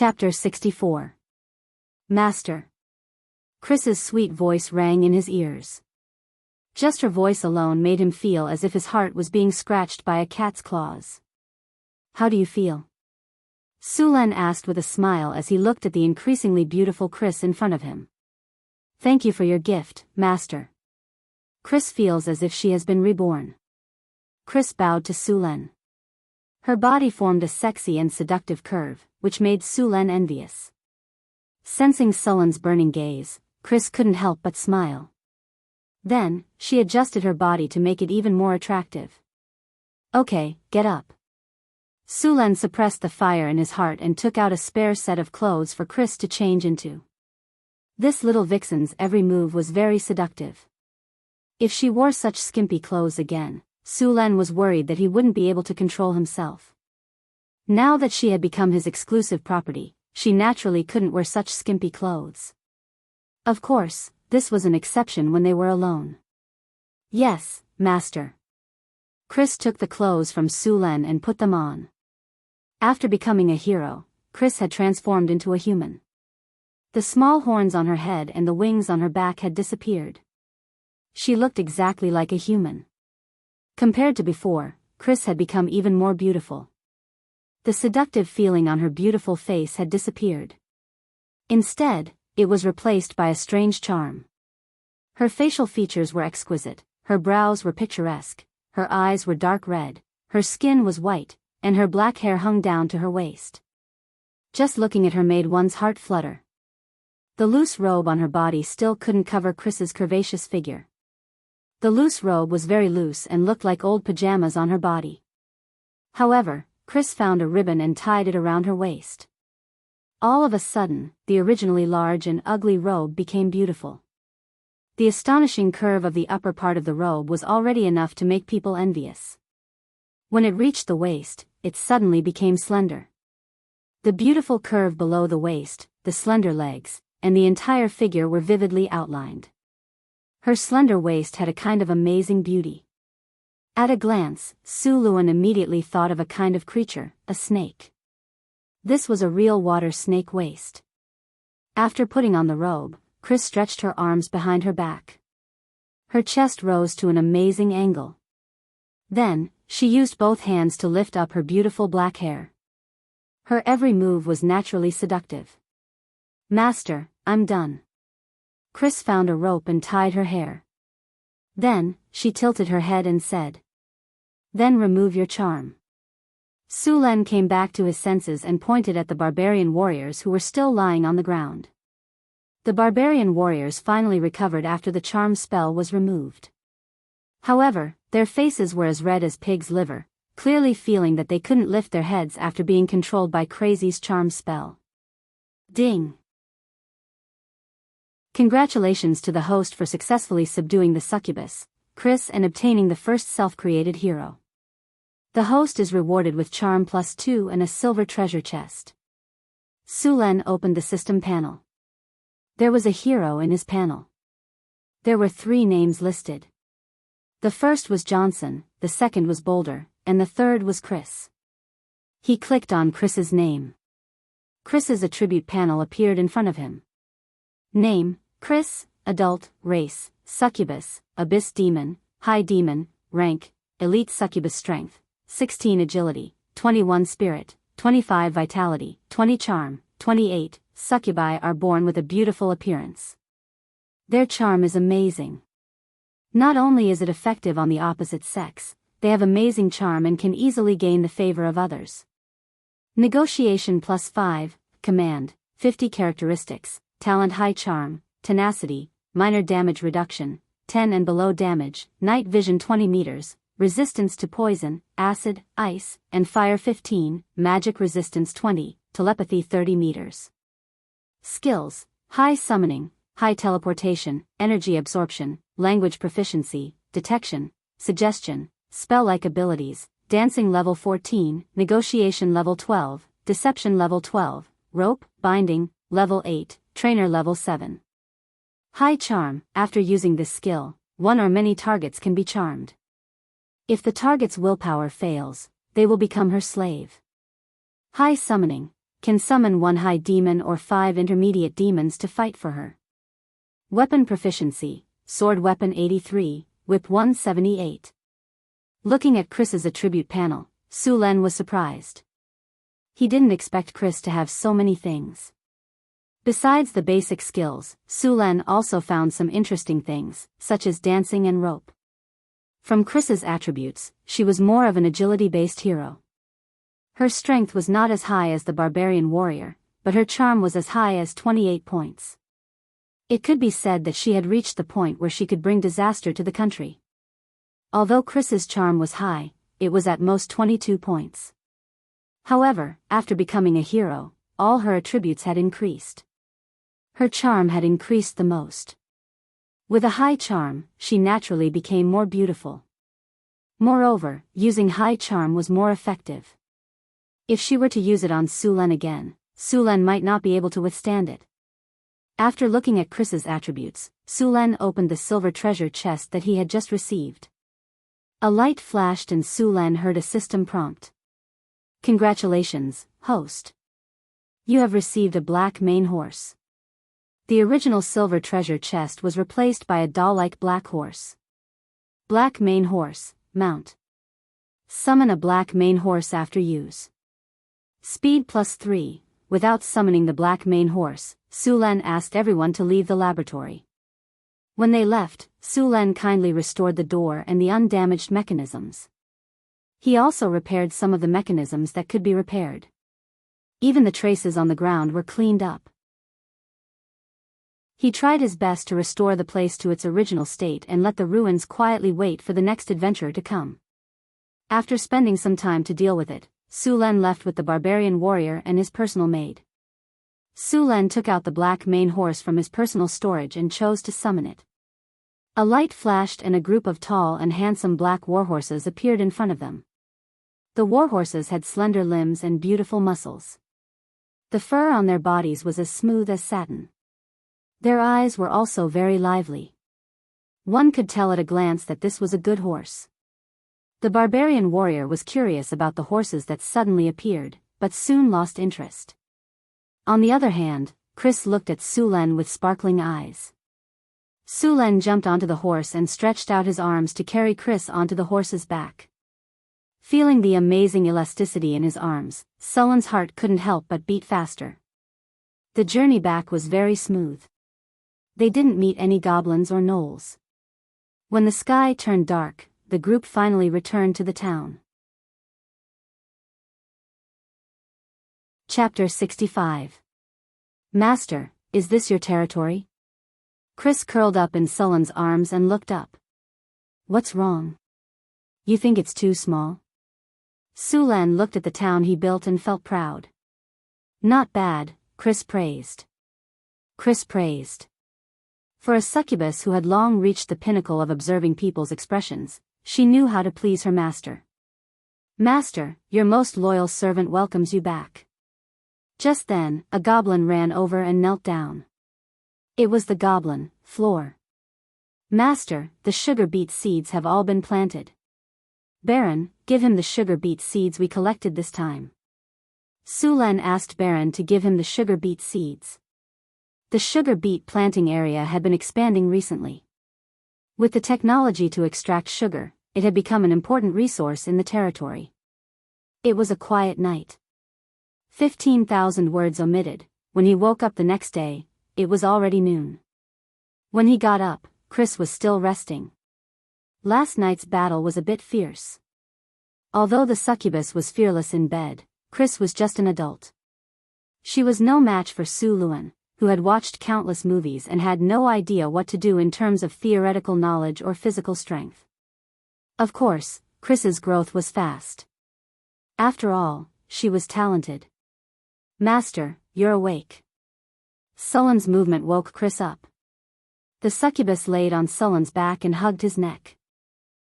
Chapter 64. Master. Chris's sweet voice rang in his ears. Just her voice alone made him feel as if his heart was being scratched by a cat's claws. How do you feel? Sulen asked with a smile as he looked at the increasingly beautiful Chris in front of him. Thank you for your gift, Master. Chris feels as if she has been reborn. Chris bowed to Sulen. Her body formed a sexy and seductive curve, which made Sulen envious. Sensing Sulen's burning gaze, Chris couldn't help but smile. Then, she adjusted her body to make it even more attractive. Okay, get up. Sulen suppressed the fire in his heart and took out a spare set of clothes for Chris to change into. This little vixen's every move was very seductive. If she wore such skimpy clothes again, Sulen was worried that he wouldn't be able to control himself. Now that she had become his exclusive property, she naturally couldn't wear such skimpy clothes. Of course, this was an exception when they were alone. Yes, Master. Chris took the clothes from Sulen and put them on. After becoming a hero, Chris had transformed into a human. The small horns on her head and the wings on her back had disappeared. She looked exactly like a human. Compared to before, Chris had become even more beautiful. The seductive feeling on her beautiful face had disappeared. Instead, it was replaced by a strange charm. Her facial features were exquisite, her brows were picturesque, her eyes were dark red, her skin was white, and her black hair hung down to her waist. Just looking at her made one's heart flutter. The loose robe on her body still couldn't cover Chris's curvaceous figure. The loose robe was very loose and looked like old pajamas on her body. However, Chris found a ribbon and tied it around her waist. All of a sudden, the originally large and ugly robe became beautiful. The astonishing curve of the upper part of the robe was already enough to make people envious. When it reached the waist, it suddenly became slender. The beautiful curve below the waist, the slender legs, and the entire figure were vividly outlined. Her slender waist had a kind of amazing beauty. At a glance, Su Luan immediately thought of a kind of creature, a snake. This was a real water snake waist. After putting on the robe, Chris stretched her arms behind her back. Her chest rose to an amazing angle. Then, she used both hands to lift up her beautiful black hair. Her every move was naturally seductive. Master, I'm done. Chris found a rope and tied her hair. Then, she tilted her head and said, "Then remove your charm." Sulen came back to his senses and pointed at the barbarian warriors who were still lying on the ground. The barbarian warriors finally recovered after the charm spell was removed. However, their faces were as red as pig's liver, clearly feeling that they couldn't lift their heads after being controlled by Crazy's charm spell. Ding! Congratulations to the host for successfully subduing the succubus, Chris, and obtaining the first self-created hero. The host is rewarded with charm +2 and a silver treasure chest. Sulen opened the system panel. There was a hero in his panel. There were 3 names listed. The first was Johnson, the second was Boulder, and the third was Chris. He clicked on Chris's name. Chris's attribute panel appeared in front of him. Name, Chris, adult, race, succubus, abyss demon, high demon, rank, elite succubus strength, 16 agility, 21 spirit, 25 vitality, 20 charm, 28, succubi are born with a beautiful appearance. Their charm is amazing. Not only is it effective on the opposite sex, they have amazing charm and can easily gain the favor of others. Negotiation +5, command, 50 characteristics, talent high charm, tenacity, minor damage reduction, 10 and below damage, night vision 20 meters, resistance to poison, acid, ice, and fire 15, magic resistance 20, telepathy 30 meters. Skills, high summoning, high teleportation, energy absorption, language proficiency, detection, suggestion, spell-like abilities, dancing level 14, negotiation level 12, deception level 12, rope, binding, level 8, trainer level 7. High charm, after using this skill, one or many targets can be charmed. If the target's willpower fails, they will become her slave. High summoning, can summon 1 high demon or 5 intermediate demons to fight for her. Weapon proficiency, sword weapon 83, whip 178. Looking at Chris's attribute panel, Su Len was surprised. He didn't expect Chris to have so many things. Besides the basic skills, Su Len also found some interesting things, such as dancing and rope. From Chris's attributes, she was more of an agility-based hero. Her strength was not as high as the barbarian warrior, but her charm was as high as 28 points. It could be said that she had reached the point where she could bring disaster to the country. Although Chris's charm was high, it was at most 22 points. However, after becoming a hero, all her attributes had increased. Her charm had increased the most. With a high charm, she naturally became more beautiful. Moreover, using high charm was more effective. If she were to use it on Su Len again, Su Len might not be able to withstand it. After looking at Chris's attributes, Su Len opened the silver treasure chest that he had just received. A light flashed and Su Len heard a system prompt. Congratulations, host. You have received a black mane horse. The original silver treasure chest was replaced by a doll-like black horse. Black mane horse, mount. Summon a black mane horse after use. Speed +3. Without summoning the black mane horse, Su Len asked everyone to leave the laboratory. When they left, Su Len kindly restored the door and the undamaged mechanisms. He also repaired some of the mechanisms that could be repaired. Even the traces on the ground were cleaned up. He tried his best to restore the place to its original state and let the ruins quietly wait for the next adventure to come. After spending some time to deal with it, Su Len left with the barbarian warrior and his personal maid. Su Len took out the black mane horse from his personal storage and chose to summon it. A light flashed and a group of tall and handsome black warhorses appeared in front of them. The warhorses had slender limbs and beautiful muscles. The fur on their bodies was as smooth as satin. Their eyes were also very lively. One could tell at a glance that this was a good horse. The barbarian warrior was curious about the horses that suddenly appeared, but soon lost interest. On the other hand, Chris looked at Su Len with sparkling eyes. Su Len jumped onto the horse and stretched out his arms to carry Chris onto the horse's back. Feeling the amazing elasticity in his arms, Sullen's heart couldn't help but beat faster. The journey back was very smooth. They didn't meet any goblins or gnolls. When the sky turned dark, the group finally returned to the town. Chapter 65. Master, is this your territory? Chris curled up in Sullen's arms and looked up. What's wrong? You think it's too small? Su Len looked at the town he built and felt proud. Not bad, Chris praised. For a succubus who had long reached the pinnacle of observing people's expressions, she knew how to please her master. Master, your most loyal servant welcomes you back. Just then, a goblin ran over and knelt down. It was the goblin, Floor. Master, the sugar beet seeds have all been planted. Baron, give him the sugar beet seeds we collected this time. Su Len asked Baron to give him the sugar beet seeds. The sugar beet planting area had been expanding recently. With the technology to extract sugar, it had become an important resource in the territory. It was a quiet night. 15,000 words omitted. When he woke up the next day, it was already noon. When he got up, Chris was still resting. Last night's battle was a bit fierce. Although the succubus was fearless in bed, Chris was just an adult. She was no match for Su Len, who had watched countless movies and had no idea what to do in terms of theoretical knowledge or physical strength. Of course, Chris's growth was fast. After all, she was talented. Master, you're awake. Sullen's movement woke Chris up. The succubus laid on Sullen's back and hugged his neck.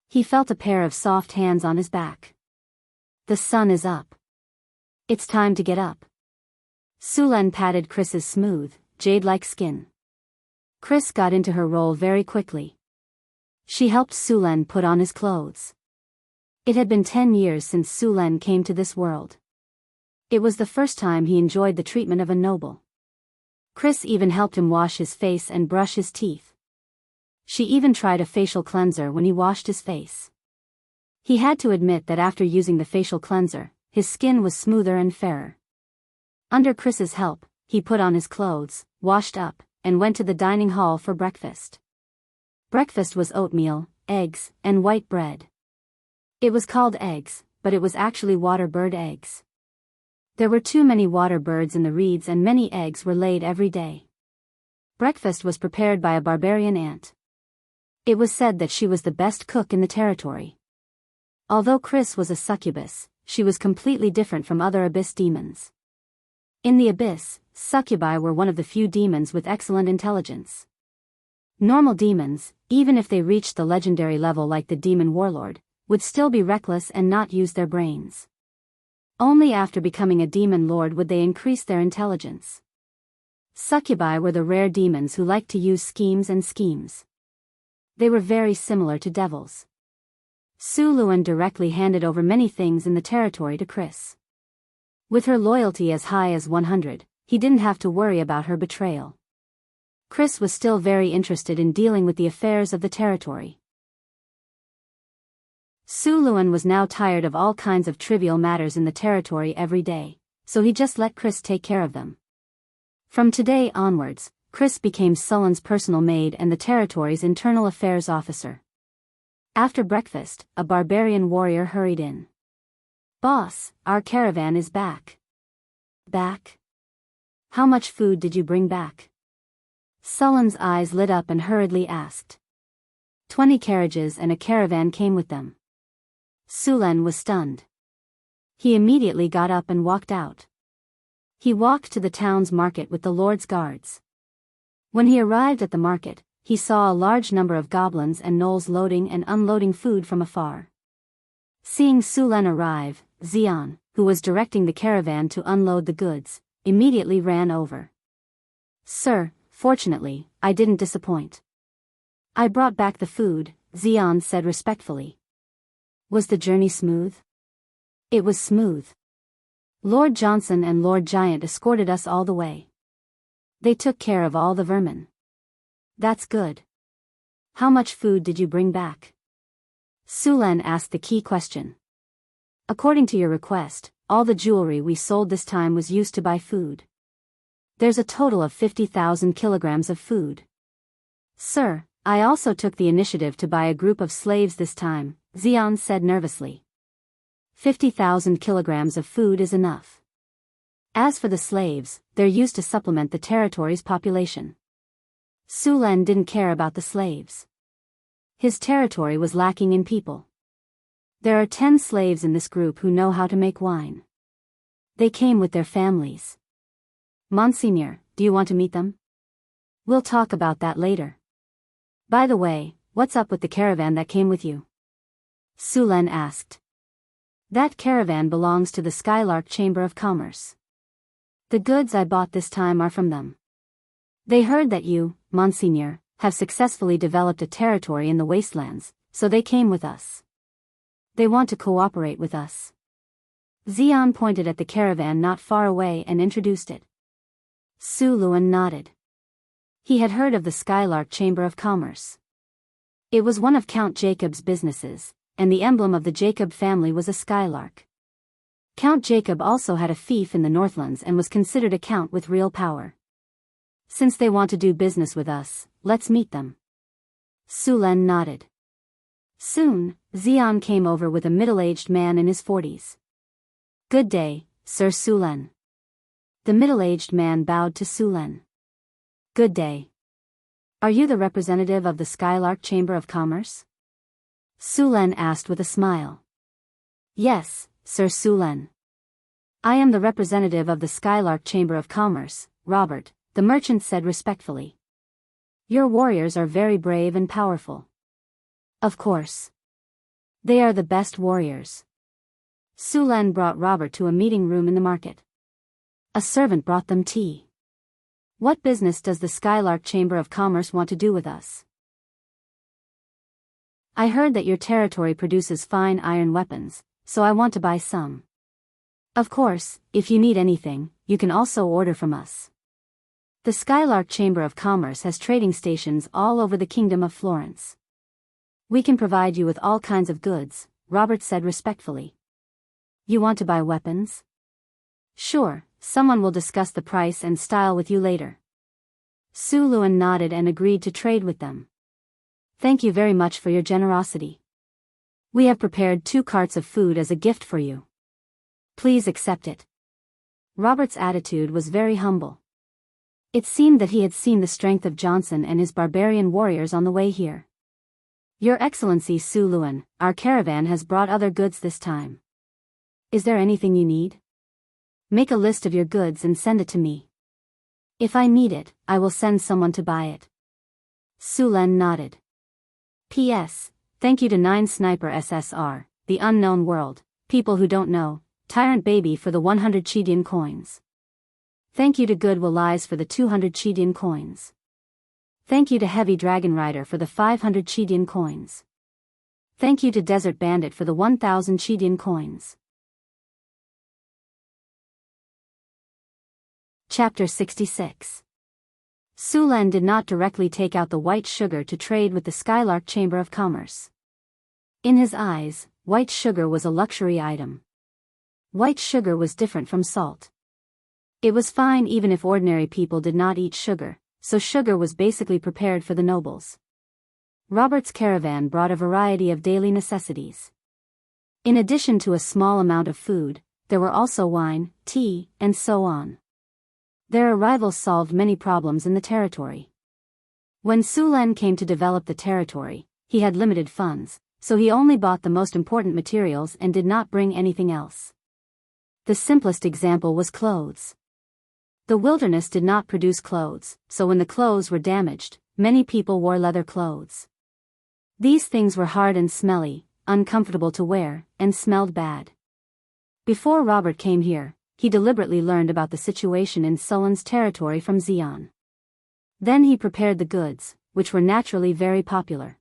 He felt a pair of soft hands on his back. The sun is up. It's time to get up. Su Len patted Chris's smooth, jade-like skin. Chris got into her role very quickly. She helped Su Len put on his clothes. It had been 10 years since Su Len came to this world. It was the first time he enjoyed the treatment of a noble. Chris even helped him wash his face and brush his teeth. She even tried a facial cleanser when he washed his face. He had to admit that after using the facial cleanser, his skin was smoother and fairer. Under Chris's help, he put on his clothes, washed up, and went to the dining hall for breakfast. Breakfast was oatmeal, eggs, and white bread. It was called eggs, but it was actually water bird eggs. There were too many water birds in the reeds and many eggs were laid every day. Breakfast was prepared by a barbarian ant. It was said that she was the best cook in the territory. Although Chris was a succubus, she was completely different from other abyss demons. In the abyss, succubi were one of the few demons with excellent intelligence. Normal demons, even if they reached the legendary level like the demon warlord, would still be reckless and not use their brains. Only after becoming a demon lord would they increase their intelligence. Succubi were the rare demons who liked to use schemes. They were very similar to devils. Su Luan directly handed over many things in the territory to Chris. With her loyalty as high as 100, he didn't have to worry about her betrayal. Chris was still very interested in dealing with the affairs of the territory. Su Luan was now tired of all kinds of trivial matters in the territory every day, so he just let Chris take care of them. From today onwards, Chris became Sullen's personal maid and the territory's internal affairs officer. After breakfast, a barbarian warrior hurried in. "Boss, our caravan is back." "Back? How much food did you bring back?" Sullen's eyes lit up and hurriedly asked. 20 carriages and a caravan came with them. Sulen was stunned. He immediately got up and walked out. He walked to the town's market with the Lord's guards. When he arrived at the market, he saw a large number of goblins and gnolls loading and unloading food from afar. Seeing Sulen arrive, Xian, who was directing the caravan to unload the goods, immediately ran over. "Sir, fortunately, I didn't disappoint. I brought back the food," Xian said respectfully. "Was the journey smooth?" "It was smooth. Lord Johnson and Lord Giant escorted us all the way. They took care of all the vermin." "That's good. How much food did you bring back?" Sulen asked the key question. "According to your request, all the jewelry we sold this time was used to buy food. There's a total of 50,000 kilograms of food." "Sir, I also took the initiative to buy a group of slaves this time," Xian said nervously. 50,000 kilograms of food is enough. As for the slaves, they're used to supplement the territory's population. Sulen didn't care about the slaves. His territory was lacking in people. There are 10 slaves in this group who know how to make wine. They came with their families. "Monsignor, do you want to meet them?" "We'll talk about that later. By the way, what's up with the caravan that came with you?" Sulen asked. "That caravan belongs to the Skylark Chamber of Commerce. The goods I bought this time are from them. They heard that you, Monsignor, have successfully developed a territory in the wastelands, so they came with us. They want to cooperate with us." Xian pointed at the caravan not far away and introduced it. Su Luan nodded. He had heard of the Skylark Chamber of Commerce. It was one of Count Jacob's businesses, and the emblem of the Jacob family was a skylark. Count Jacob also had a fief in the Northlands and was considered a count with real power. "Since they want to do business with us, let's meet them." Sulen nodded. Soon, Xian came over with a middle-aged man in his 40s. "Good day, Sir Sulen." The middle-aged man bowed to Sulen. "Good day. Are you the representative of the Skylark Chamber of Commerce?" Sulen asked with a smile. "Yes, Sir Sulen. I am the representative of the Skylark Chamber of Commerce, Robert," the merchant said respectfully. "Your warriors are very brave and powerful." "Of course. They are the best warriors." Sulen brought Robert to a meeting room in the market. A servant brought them tea. "What business does the Skylark Chamber of Commerce want to do with us?" "I heard that your territory produces fine iron weapons, so I want to buy some." Of course, if you need anything, you can also order from us. The Skylark Chamber of Commerce has trading stations all over the Kingdom of Florence. We can provide you with all kinds of goods, Robert said respectfully. You want to buy weapons? Sure, someone will discuss the price and style with you later. Su Luan nodded and agreed to trade with them. Thank you very much for your generosity. We have prepared 2 carts of food as a gift for you. Please accept it. Robert's attitude was very humble. It seemed that he had seen the strength of Johnson and his barbarian warriors on the way here. Your Excellency Su Luan, our caravan has brought other goods this time. Is there anything you need? Make a list of your goods and send it to me. If I need it, I will send someone to buy it. Su Len nodded. P.S. Thank you to 9 Sniper SSR, The Unknown World, People Who Don't Know, Tyrant Baby for the 100 Chidian coins. Thank you to Goodwill Lies for the 200 Chidian coins. Thank you to Heavy Dragon Rider for the 500 Chidian coins. Thank you to Desert Bandit for the 1000 Chidian coins. Chapter 66. Su Len did not directly take out the white sugar to trade with the Skylark Chamber of Commerce. In his eyes, white sugar was a luxury item. White sugar was different from salt. It was fine even if ordinary people did not eat sugar, so sugar was basically prepared for the nobles. Robert's caravan brought a variety of daily necessities. In addition to a small amount of food, there were also wine, tea, and so on. Their arrival solved many problems in the territory. When Su Len came to develop the territory, he had limited funds, so he only bought the most important materials and did not bring anything else. The simplest example was clothes. The wilderness did not produce clothes, so when the clothes were damaged, many people wore leather clothes. These things were hard and smelly, uncomfortable to wear, and smelled bad. Before Robert came here, he deliberately learned about the situation in Sulan's territory from Xian. Then he prepared the goods, which were naturally very popular.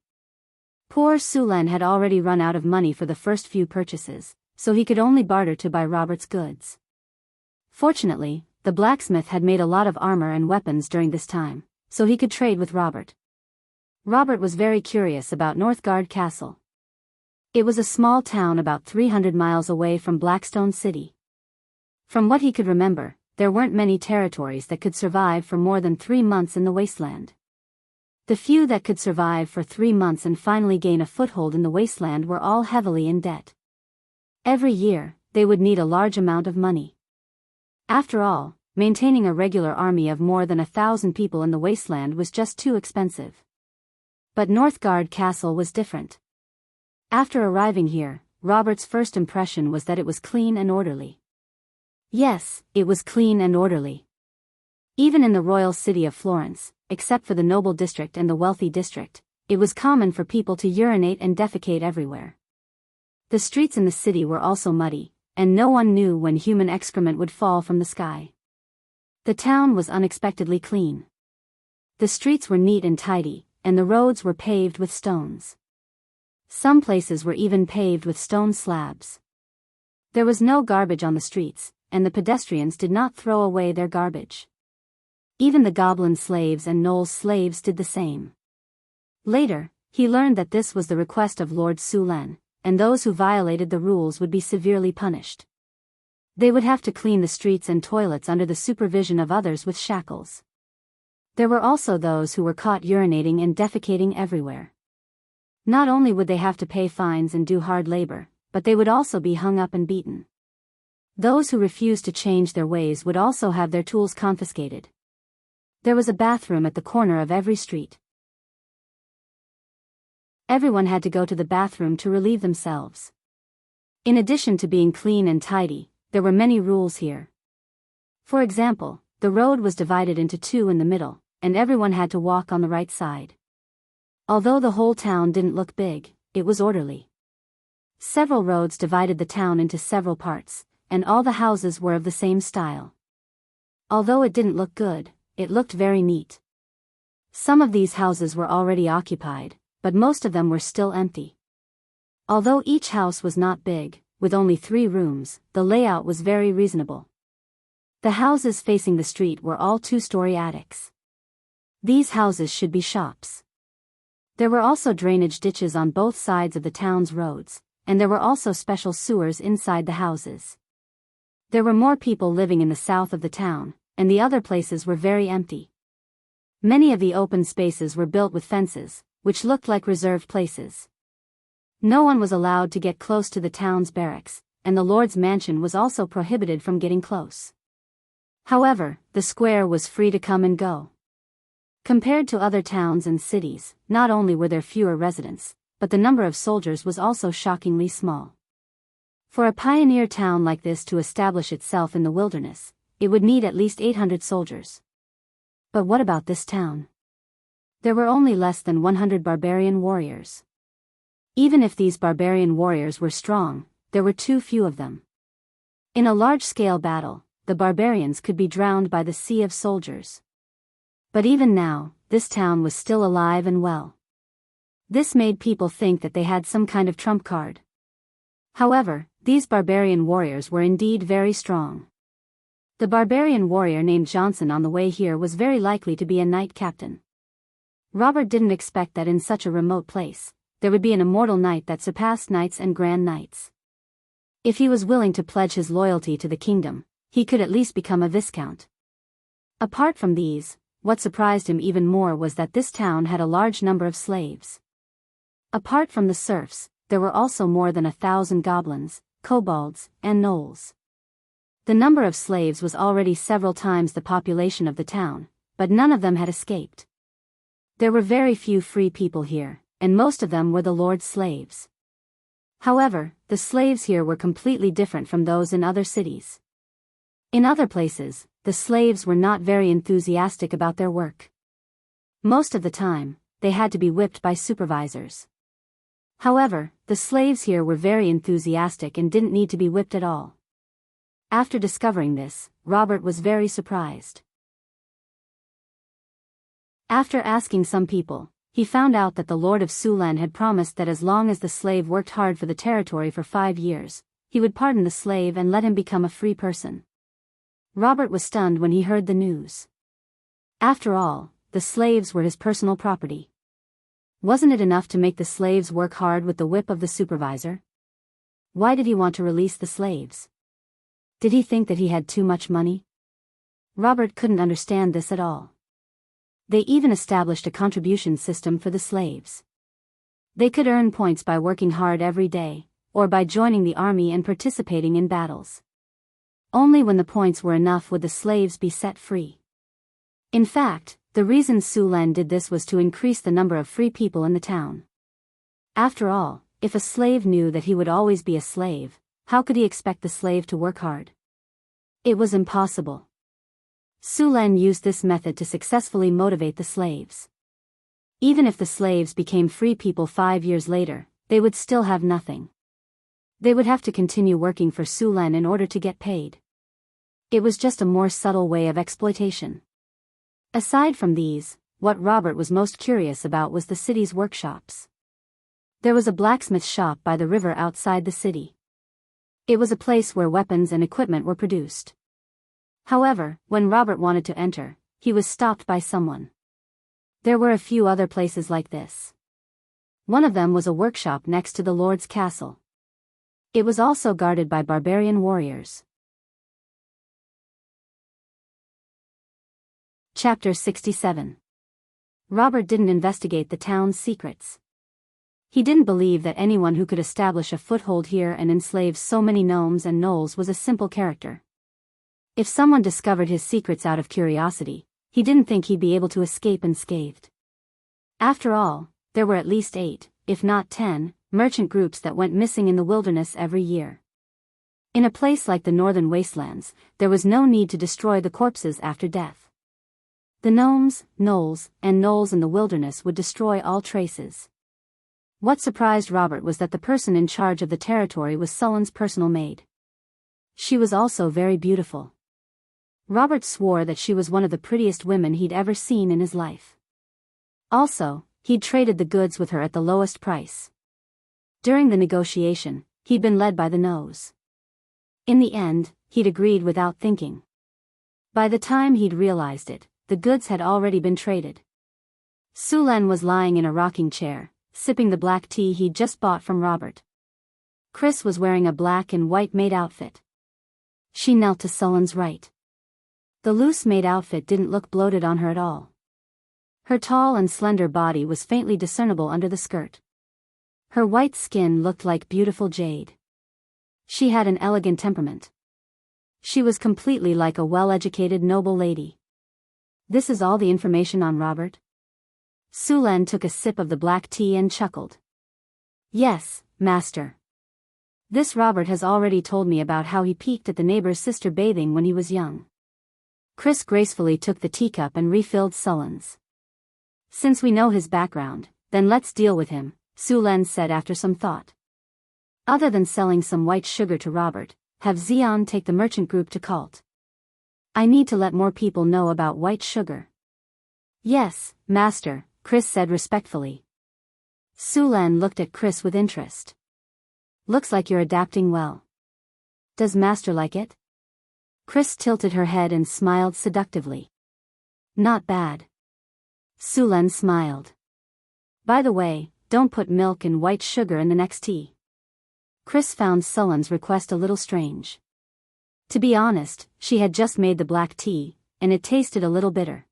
Poor Su Len had already run out of money for the first few purchases, so he could only barter to buy Robert's goods. Fortunately, the blacksmith had made a lot of armor and weapons during this time, so he could trade with Robert. Robert was very curious about Northgard Castle. It was a small town about 300 miles away from Blackstone City. From what he could remember, there weren't many territories that could survive for more than 3 months in the wasteland. The few that could survive for 3 months and finally gain a foothold in the wasteland were all heavily in debt. Every year, they would need a large amount of money. After all, maintaining a regular army of more than 1,000 people in the wasteland was just too expensive. But Northgard Castle was different. After arriving here, Robert's first impression was that it was clean and orderly. Yes, it was clean and orderly. Even in the royal city of Florence, except for the noble district and the wealthy district, it was common for people to urinate and defecate everywhere. The streets in the city were also muddy, and no one knew when human excrement would fall from the sky. The town was unexpectedly clean. The streets were neat and tidy, and the roads were paved with stones. Some places were even paved with stone slabs. There was no garbage on the streets, and the pedestrians did not throw away their garbage. Even the goblin slaves and Knoll's slaves did the same. Later, he learned that this was the request of Lord Su Len, and those who violated the rules would be severely punished. They would have to clean the streets and toilets under the supervision of others with shackles. There were also those who were caught urinating and defecating everywhere. Not only would they have to pay fines and do hard labor, but they would also be hung up and beaten. Those who refused to change their ways would also have their tools confiscated. There was a bathroom at the corner of every street. Everyone had to go to the bathroom to relieve themselves. In addition to being clean and tidy, there were many rules here. For example, the road was divided into 2 in the middle, and everyone had to walk on the right side. Although the whole town didn't look big, it was orderly. Several roads divided the town into several parts, and all the houses were of the same style. Although it didn't look good, it looked very neat. Some of these houses were already occupied, but most of them were still empty. Although each house was not big, with only 3 rooms, the layout was very reasonable. The houses facing the street were all 2-story attics. These houses should be shops. There were also drainage ditches on both sides of the town's roads, and there were also special sewers inside the houses. There were more people living in the south of the town, and the other places were very empty. Many of the open spaces were built with fences, which looked like reserved places. No one was allowed to get close to the town's barracks, and the Lord's mansion was also prohibited from getting close. However, the square was free to come and go. Compared to other towns and cities, not only were there fewer residents, but the number of soldiers was also shockingly small. For a pioneer town like this to establish itself in the wilderness, it would need at least 800 soldiers. But what about this town? There were only less than 100 barbarian warriors. Even if these barbarian warriors were strong, there were too few of them. In a large-scale battle, the barbarians could be drowned by the sea of soldiers. But even now, this town was still alive and well. This made people think that they had some kind of trump card. However, these barbarian warriors were indeed very strong. The barbarian warrior named Johnson on the way here was very likely to be a knight captain. Robert didn't expect that in such a remote place, there would be an immortal knight that surpassed knights and grand knights. If he was willing to pledge his loyalty to the kingdom, he could at least become a viscount. Apart from these, what surprised him even more was that this town had a large number of slaves. Apart from the serfs, there were also more than 1,000 goblins, kobolds, and gnolls. The number of slaves was already several times the population of the town, but none of them had escaped. There were very few free people here, and most of them were the Lord's slaves. However, the slaves here were completely different from those in other cities. In other places, the slaves were not very enthusiastic about their work. Most of the time, they had to be whipped by supervisors. However, the slaves here were very enthusiastic and didn't need to be whipped at all. After discovering this, Robert was very surprised. After asking some people, he found out that the Lord of Sulan had promised that as long as the slave worked hard for the territory for 5 years, he would pardon the slave and let him become a free person. Robert was stunned when he heard the news. After all, the slaves were his personal property. Wasn't it enough to make the slaves work hard with the whip of the supervisor? Why did he want to release the slaves? Did he think that he had too much money? Robert couldn't understand this at all. They even established a contribution system for the slaves. They could earn points by working hard every day, or by joining the army and participating in battles. Only when the points were enough would the slaves be set free. In fact, the reason Sulan did this was to increase the number of free people in the town. After all, if a slave knew that he would always be a slave, how could he expect the slave to work hard? It was impossible. Sulan used this method to successfully motivate the slaves. Even if the slaves became free people 5 years later, they would still have nothing. They would have to continue working for Sulan in order to get paid. It was just a more subtle way of exploitation. Aside from these, what Robert was most curious about was the city's workshops. There was a blacksmith shop by the river outside the city. It was a place where weapons and equipment were produced. However, when Robert wanted to enter, he was stopped by someone. There were a few other places like this. One of them was a workshop next to the Lord's castle. It was also guarded by barbarian warriors. Chapter 67. Robert didn't investigate the town's secrets. He didn't believe that anyone who could establish a foothold here and enslave so many gnomes and gnolls was a simple character. If someone discovered his secrets out of curiosity, he didn't think he'd be able to escape unscathed. After all, there were at least 8, if not 10, merchant groups that went missing in the wilderness every year. In a place like the northern wastelands, there was no need to destroy the corpses after death. The gnomes, gnolls, and gnolls in the wilderness would destroy all traces. What surprised Robert was that the person in charge of the territory was Sulan's personal maid. She was also very beautiful. Robert swore that she was one of the prettiest women he'd ever seen in his life. Also, he'd traded the goods with her at the lowest price. During the negotiation, he'd been led by the nose. In the end, he'd agreed without thinking. By the time he'd realized it, the goods had already been traded. Sulen was lying in a rocking chair, sipping the black tea he'd just bought from Robert. Chris was wearing a black and white maid outfit. She knelt to Sulen's right. The loose maid outfit didn't look bloated on her at all. Her tall and slender body was faintly discernible under the skirt. Her white skin looked like beautiful jade. She had an elegant temperament. She was completely like a well-educated noble lady. This is all the information on Robert? Sulen took a sip of the black tea and chuckled. Yes, master. This Robert has already told me about how he peeked at the neighbor's sister bathing when he was young. Chris gracefully took the teacup and refilled Sulen's. Since we know his background, then let's deal with him, Sulen said after some thought. Other than selling some white sugar to Robert, have Xian take the merchant group to Cult. I need to let more people know about white sugar. Yes, master, Chris said respectfully. Sulen looked at Chris with interest. Looks like you're adapting well. Does master like it? Chris tilted her head and smiled seductively. Not bad. Sulen smiled. By the way, don't put milk and white sugar in the next tea. Chris found Sulen's request a little strange. To be honest, she had just made the black tea, and it tasted a little bitter.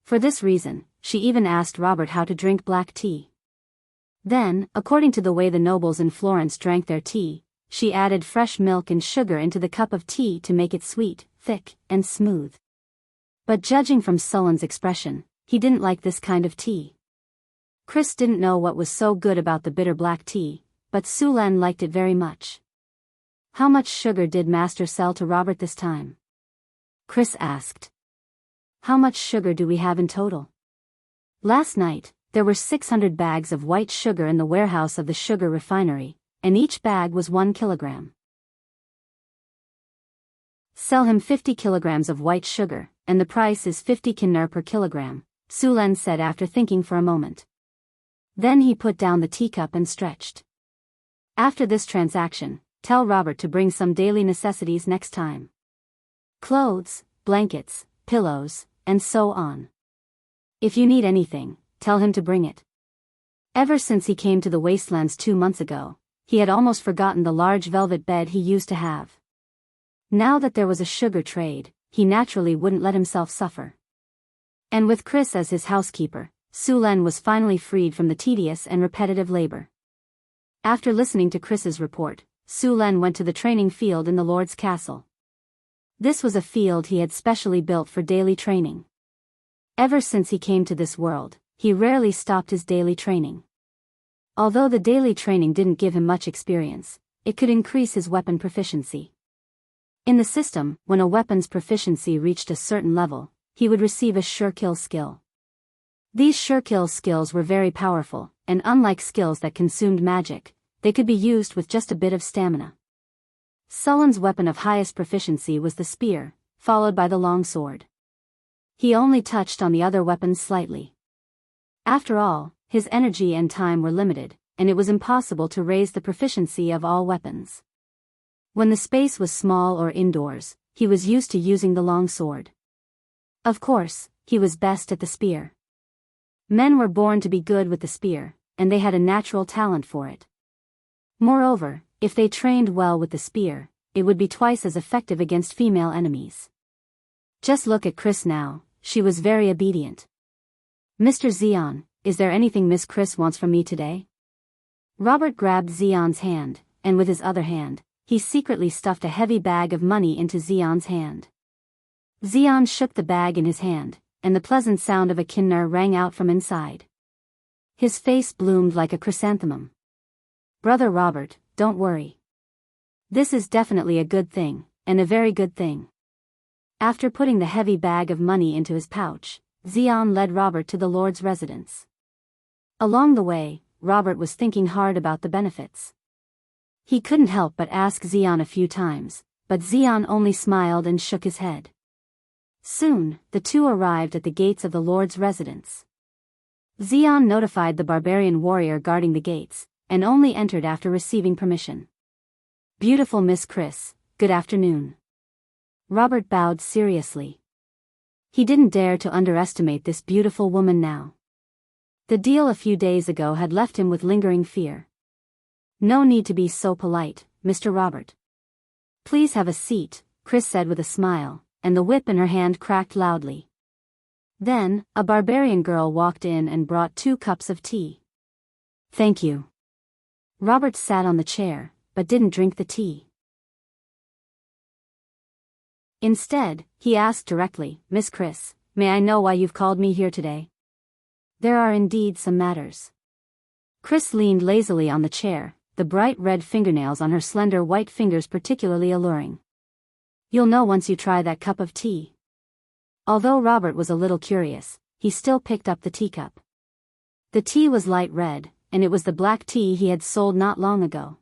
For this reason, she even asked Robert how to drink black tea. Then, according to the way the nobles in Florence drank their tea, she added fresh milk and sugar into the cup of tea to make it sweet, thick, and smooth. But judging from Sulen's expression, he didn't like this kind of tea. Chris didn't know what was so good about the bitter black tea, but Sulen liked it very much. How much sugar did master sell to Robert this time? Chris asked. How much sugar do we have in total? Last night, there were 600 bags of white sugar in the warehouse of the sugar refinery, and each bag was 1 kilogram. Sell him 50 kilograms of white sugar, and the price is 50 kinner per kilogram, Sulen said after thinking for a moment. Then he put down the teacup and stretched. After this transaction, tell Robert to bring some daily necessities next time. Clothes, blankets, pillows, and so on. If you need anything, tell him to bring it. Ever since he came to the wastelands 2 months ago, he had almost forgotten the large velvet bed he used to have. Now that there was a sugar trade, he naturally wouldn't let himself suffer. And with Chris as his housekeeper, Sulen was finally freed from the tedious and repetitive labor. After listening to Chris's report, Sulen went to the training field in the Lord's castle. This was a field he had specially built for daily training. Ever since he came to this world, he rarely stopped his daily training. Although the daily training didn't give him much experience, it could increase his weapon proficiency. In the system, when a weapon's proficiency reached a certain level, he would receive a sure kill skill. These sure kill skills were very powerful, and unlike skills that consumed magic, they could be used with just a bit of stamina. Sulen's weapon of highest proficiency was the spear, followed by the long sword. He only touched on the other weapons slightly. After all, his energy and time were limited, and it was impossible to raise the proficiency of all weapons. When the space was small or indoors, he was used to using the long sword. Of course, he was best at the spear. Men were born to be good with the spear, and they had a natural talent for it. Moreover, if they trained well with the spear, it would be twice as effective against female enemies. Just look at Chris now, she was very obedient. Mr. Xian, is there anything Miss Chris wants from me today? Robert grabbed Xian's hand, and with his other hand, he secretly stuffed a heavy bag of money into Xian's hand. Xian shook the bag in his hand, and the pleasant sound of a kinner rang out from inside. His face bloomed like a chrysanthemum. Brother Robert, don't worry. This is definitely a good thing, and a very good thing. After putting the heavy bag of money into his pouch, Xian led Robert to the Lord's residence. Along the way, Robert was thinking hard about the benefits. He couldn't help but ask Xian a few times, but Xian only smiled and shook his head. Soon, the two arrived at the gates of the Lord's residence. Xian notified the barbarian warrior guarding the gates, and only entered after receiving permission. Beautiful Miss Chris, good afternoon. Robert bowed seriously. He didn't dare to underestimate this beautiful woman now. The deal a few days ago had left him with lingering fear. No need to be so polite, Mr. Robert. Please have a seat, Chris said with a smile, and the whip in her hand cracked loudly. Then, a barbarian girl walked in and brought 2 cups of tea. Thank you. Robert sat on the chair, but didn't drink the tea. Instead, he asked directly, Miss Chris, may I know why you've called me here today? There are indeed some matters. Chris leaned lazily on the chair, the bright red fingernails on her slender white fingers particularly alluring. You'll know once you try that cup of tea. Although Robert was a little curious, he still picked up the teacup. The tea was light red, and it was the black tea he had sold not long ago.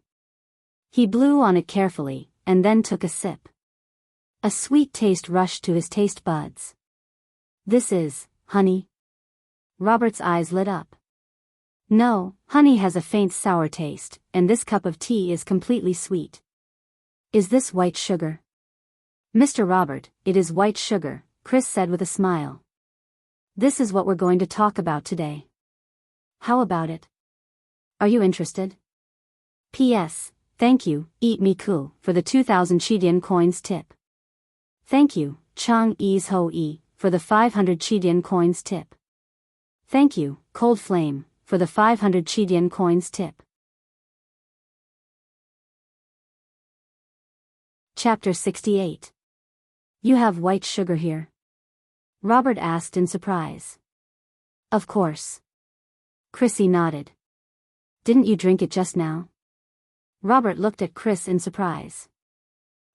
He blew on it carefully, and then took a sip. A sweet taste rushed to his taste buds. This is honey? Robert's eyes lit up. No, honey has a faint sour taste, and this cup of tea is completely sweet. Is this white sugar? Mr. Robert, it is white sugar, Chris said with a smile. This is what we're going to talk about today. How about it? Are you interested? P.S. Thank you, Eat Me Ku, for the 2,000 Qidian coins tip. Thank you, Chang Ease Ho E, for the 500 Qidian coins tip. Thank you, Cold Flame, for the 500 Qidian coins tip. Chapter 68. You have white sugar here? Robert asked in surprise. Of course. Chrissy nodded. Didn't you drink it just now? Robert looked at Chris in surprise.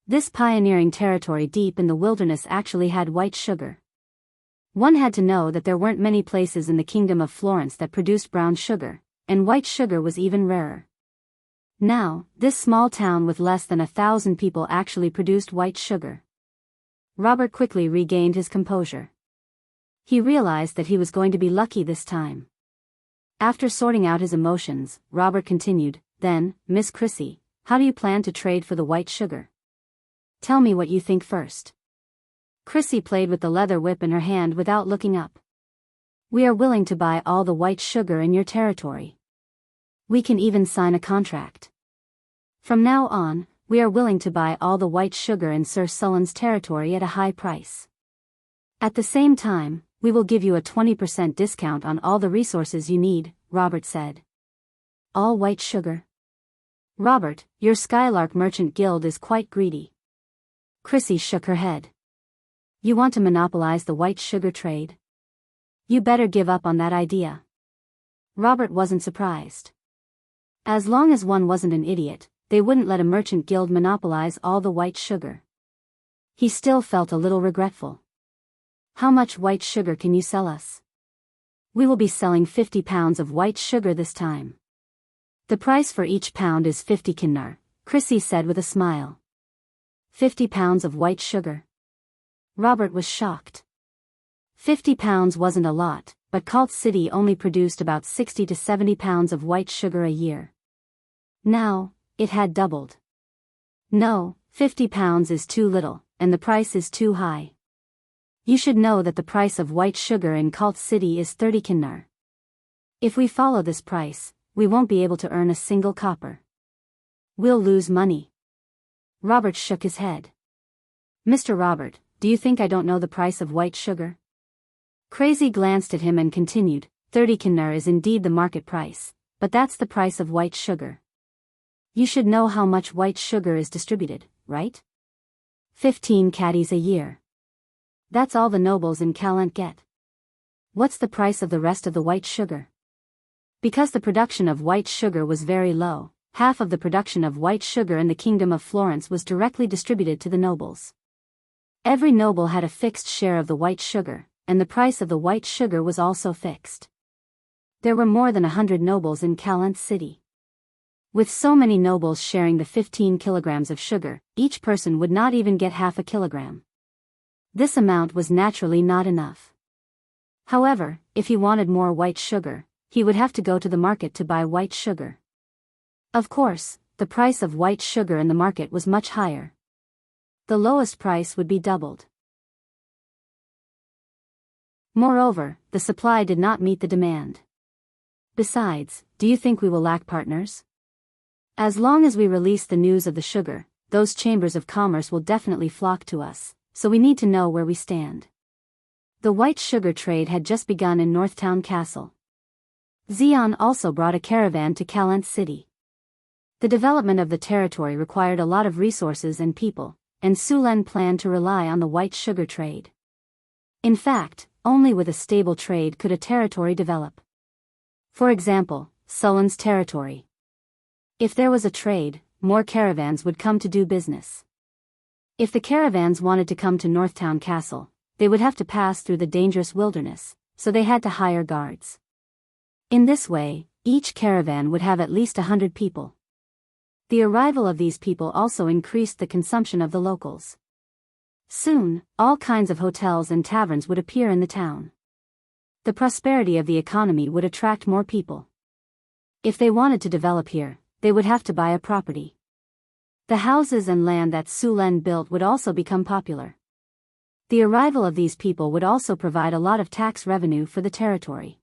This pioneering territory deep in the wilderness actually had white sugar. One had to know that there weren't many places in the kingdom of Florence that produced brown sugar, and white sugar was even rarer. Now, this small town with less than 1,000 people actually produced white sugar. Robert quickly regained his composure. He realized that he was going to be lucky this time. After sorting out his emotions, Robert continued, Then, Miss Chrissy, how do you plan to trade for the white sugar? Tell me what you think first. Chrissy played with the leather whip in her hand without looking up. We are willing to buy all the white sugar in your territory. We can even sign a contract. From now on, we are willing to buy all the white sugar in Sir Sullen's territory at a high price. At the same time, we will give you a 20% discount on all the resources you need, Robert said. All white sugar? Robert, your Skylark Merchant Guild is quite greedy. Chrissy shook her head. You want to monopolize the white sugar trade? You better give up on that idea. Robert wasn't surprised. As long as one wasn't an idiot, they wouldn't let a merchant guild monopolize all the white sugar. He still felt a little regretful. How much white sugar can you sell us? We will be selling 50 pounds of white sugar this time. The price for each pound is 50 kinnar, Chrissy said with a smile. 50 pounds of white sugar. Robert was shocked. 50 pounds wasn't a lot, but Cult City only produced about 60 to 70 pounds of white sugar a year. Now, it had doubled. No, 50 pounds is too little, and the price is too high. You should know that the price of white sugar in Cult City is 30 kinnar. If we follow this price, we won't be able to earn a single copper. We'll lose money. Robert shook his head. Mr. Robert, do you think I don't know the price of white sugar? Crazy glanced at him and continued, 30 kinnar is indeed the market price, but that's the price of white sugar. You should know how much white sugar is distributed, right? 15 caddies a year. That's all the nobles in Kalant get. What's the price of the rest of the white sugar? Because the production of white sugar was very low, half of the production of white sugar in the Kingdom of Florence was directly distributed to the nobles. Every noble had a fixed share of the white sugar, and the price of the white sugar was also fixed. There were more than 100 nobles in Kalant City. With so many nobles sharing the 15 kilograms of sugar, each person would not even get half a kilogram. This amount was naturally not enough. However, if he wanted more white sugar, he would have to go to the market to buy white sugar. Of course, the price of white sugar in the market was much higher. The lowest price would be doubled. Moreover, the supply did not meet the demand. Besides, do you think we will lack partners? As long as we release the news of the sugar, those chambers of commerce will definitely flock to us, so we need to know where we stand. The white sugar trade had just begun in Northtown Castle. Xian also brought a caravan to Calent City. The development of the territory required a lot of resources and people, and Sulen planned to rely on the white sugar trade. In fact, only with a stable trade could a territory develop. For example, Sulen's territory. If there was a trade, more caravans would come to do business. If the caravans wanted to come to Northtown Castle, they would have to pass through the dangerous wilderness, so they had to hire guards. In this way, each caravan would have at least 100 people. The arrival of these people also increased the consumption of the locals. Soon, all kinds of hotels and taverns would appear in the town. The prosperity of the economy would attract more people. If they wanted to develop here, they would have to buy a property. The houses and land that Sulen built would also become popular. The arrival of these people would also provide a lot of tax revenue for the territory.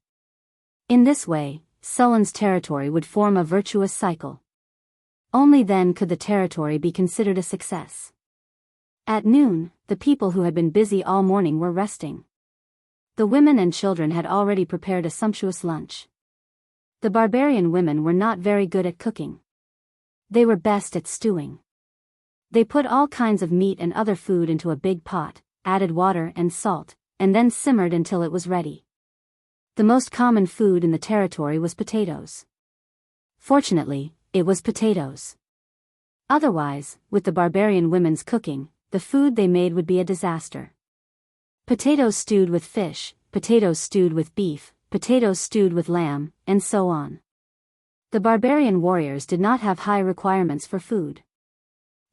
In this way, Sulen's territory would form a virtuous cycle. Only then could the territory be considered a success. At noon, the people who had been busy all morning were resting. The women and children had already prepared a sumptuous lunch. The barbarian women were not very good at cooking. They were best at stewing. They put all kinds of meat and other food into a big pot, added water and salt, and then simmered until it was ready. The most common food in the territory was potatoes. Fortunately, it was potatoes. Otherwise, with the barbarian women's cooking, the food they made would be a disaster. Potatoes stewed with fish, potatoes stewed with beef, potatoes stewed with lamb, and so on. The barbarian warriors did not have high requirements for food.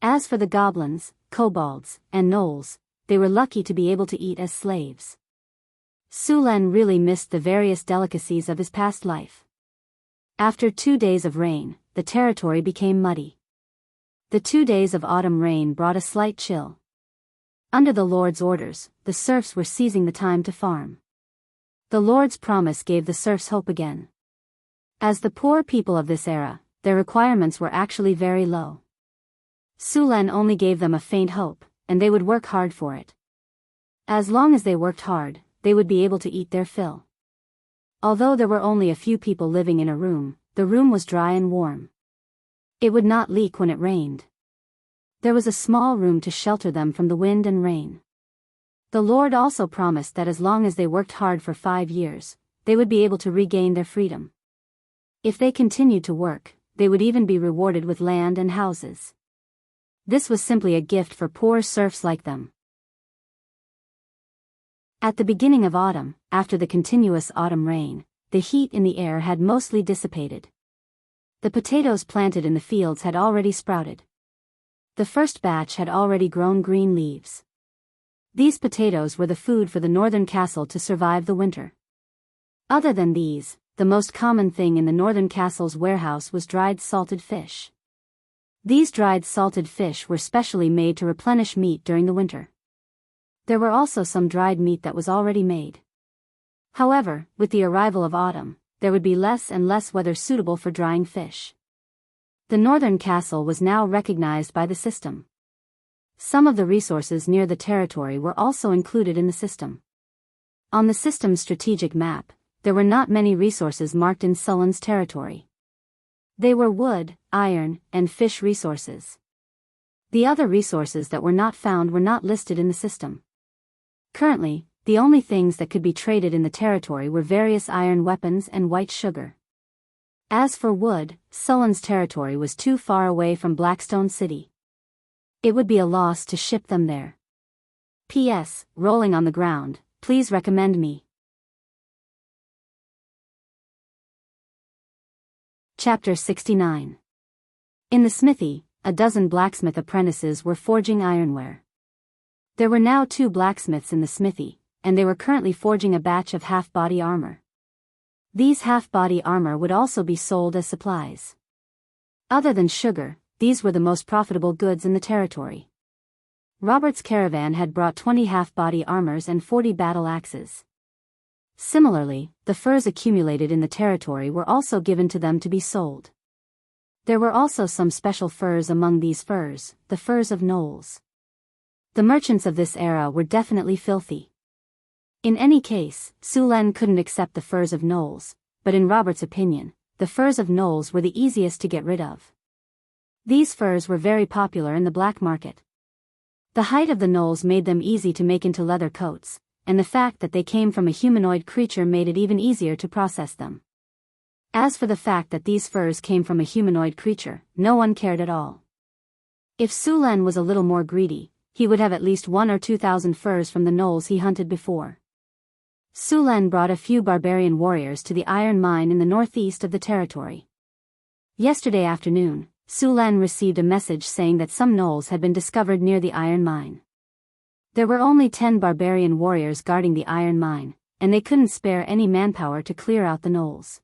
As for the goblins, kobolds, and gnolls, they were lucky to be able to eat as slaves. Sulen really missed the various delicacies of his past life. After 2 days of rain, the territory became muddy. The 2 days of autumn rain brought a slight chill. Under the Lord's orders, the serfs were seizing the time to farm. The Lord's promise gave the serfs hope again. As the poor people of this era, their requirements were actually very low. Sulen only gave them a faint hope, and they would work hard for it. As long as they worked hard, they would be able to eat their fill. Although there were only a few people living in a room, the room was dry and warm. It would not leak when it rained. There was a small room to shelter them from the wind and rain. The Lord also promised that as long as they worked hard for 5 years, they would be able to regain their freedom. If they continued to work, they would even be rewarded with land and houses. This was simply a gift for poor serfs like them. At the beginning of autumn, after the continuous autumn rain, the heat in the air had mostly dissipated. The potatoes planted in the fields had already sprouted. The first batch had already grown green leaves. These potatoes were the food for the northern castle to survive the winter. Other than these, the most common thing in the northern castle's warehouse was dried salted fish. These dried salted fish were specially made to replenish meat during the winter. There were also some dried meat that was already made. However, with the arrival of autumn, there would be less and less weather suitable for drying fish. The northern castle was now recognized by the system. Some of the resources near the territory were also included in the system. On the system's strategic map, there were not many resources marked in Sulen's territory. They were wood, iron, and fish resources. The other resources that were not found were not listed in the system. Currently, the only things that could be traded in the territory were various iron weapons and white sugar. As for wood, Sulen's territory was too far away from Blackstone City. It would be a loss to ship them there. P.S. Rolling on the ground, please recommend me. Chapter 69. In the smithy, a dozen blacksmith apprentices were forging ironware. There were now 2 blacksmiths in the smithy, and they were currently forging a batch of half-body armor. These half-body armor would also be sold as supplies. Other than sugar, these were the most profitable goods in the territory. Robert's caravan had brought 20 half-body armors and 40 battle axes. Similarly, the furs accumulated in the territory were also given to them to be sold. There were also some special furs among these furs, the furs of gnolls. The merchants of this era were definitely filthy. In any case, Sulen couldn't accept the furs of gnolls, but in Robert's opinion, the furs of gnolls were the easiest to get rid of. These furs were very popular in the black market. The height of the gnolls made them easy to make into leather coats, and the fact that they came from a humanoid creature made it even easier to process them. As for the fact that these furs came from a humanoid creature, no one cared at all. If Sulen was a little more greedy, he would have at least 1,000 or 2,000 furs from the gnolls he hunted before. Sulen brought a few barbarian warriors to the iron mine in the northeast of the territory. Yesterday afternoon, Sulen received a message saying that some gnolls had been discovered near the iron mine. There were only 10 barbarian warriors guarding the iron mine, and they couldn't spare any manpower to clear out the gnolls.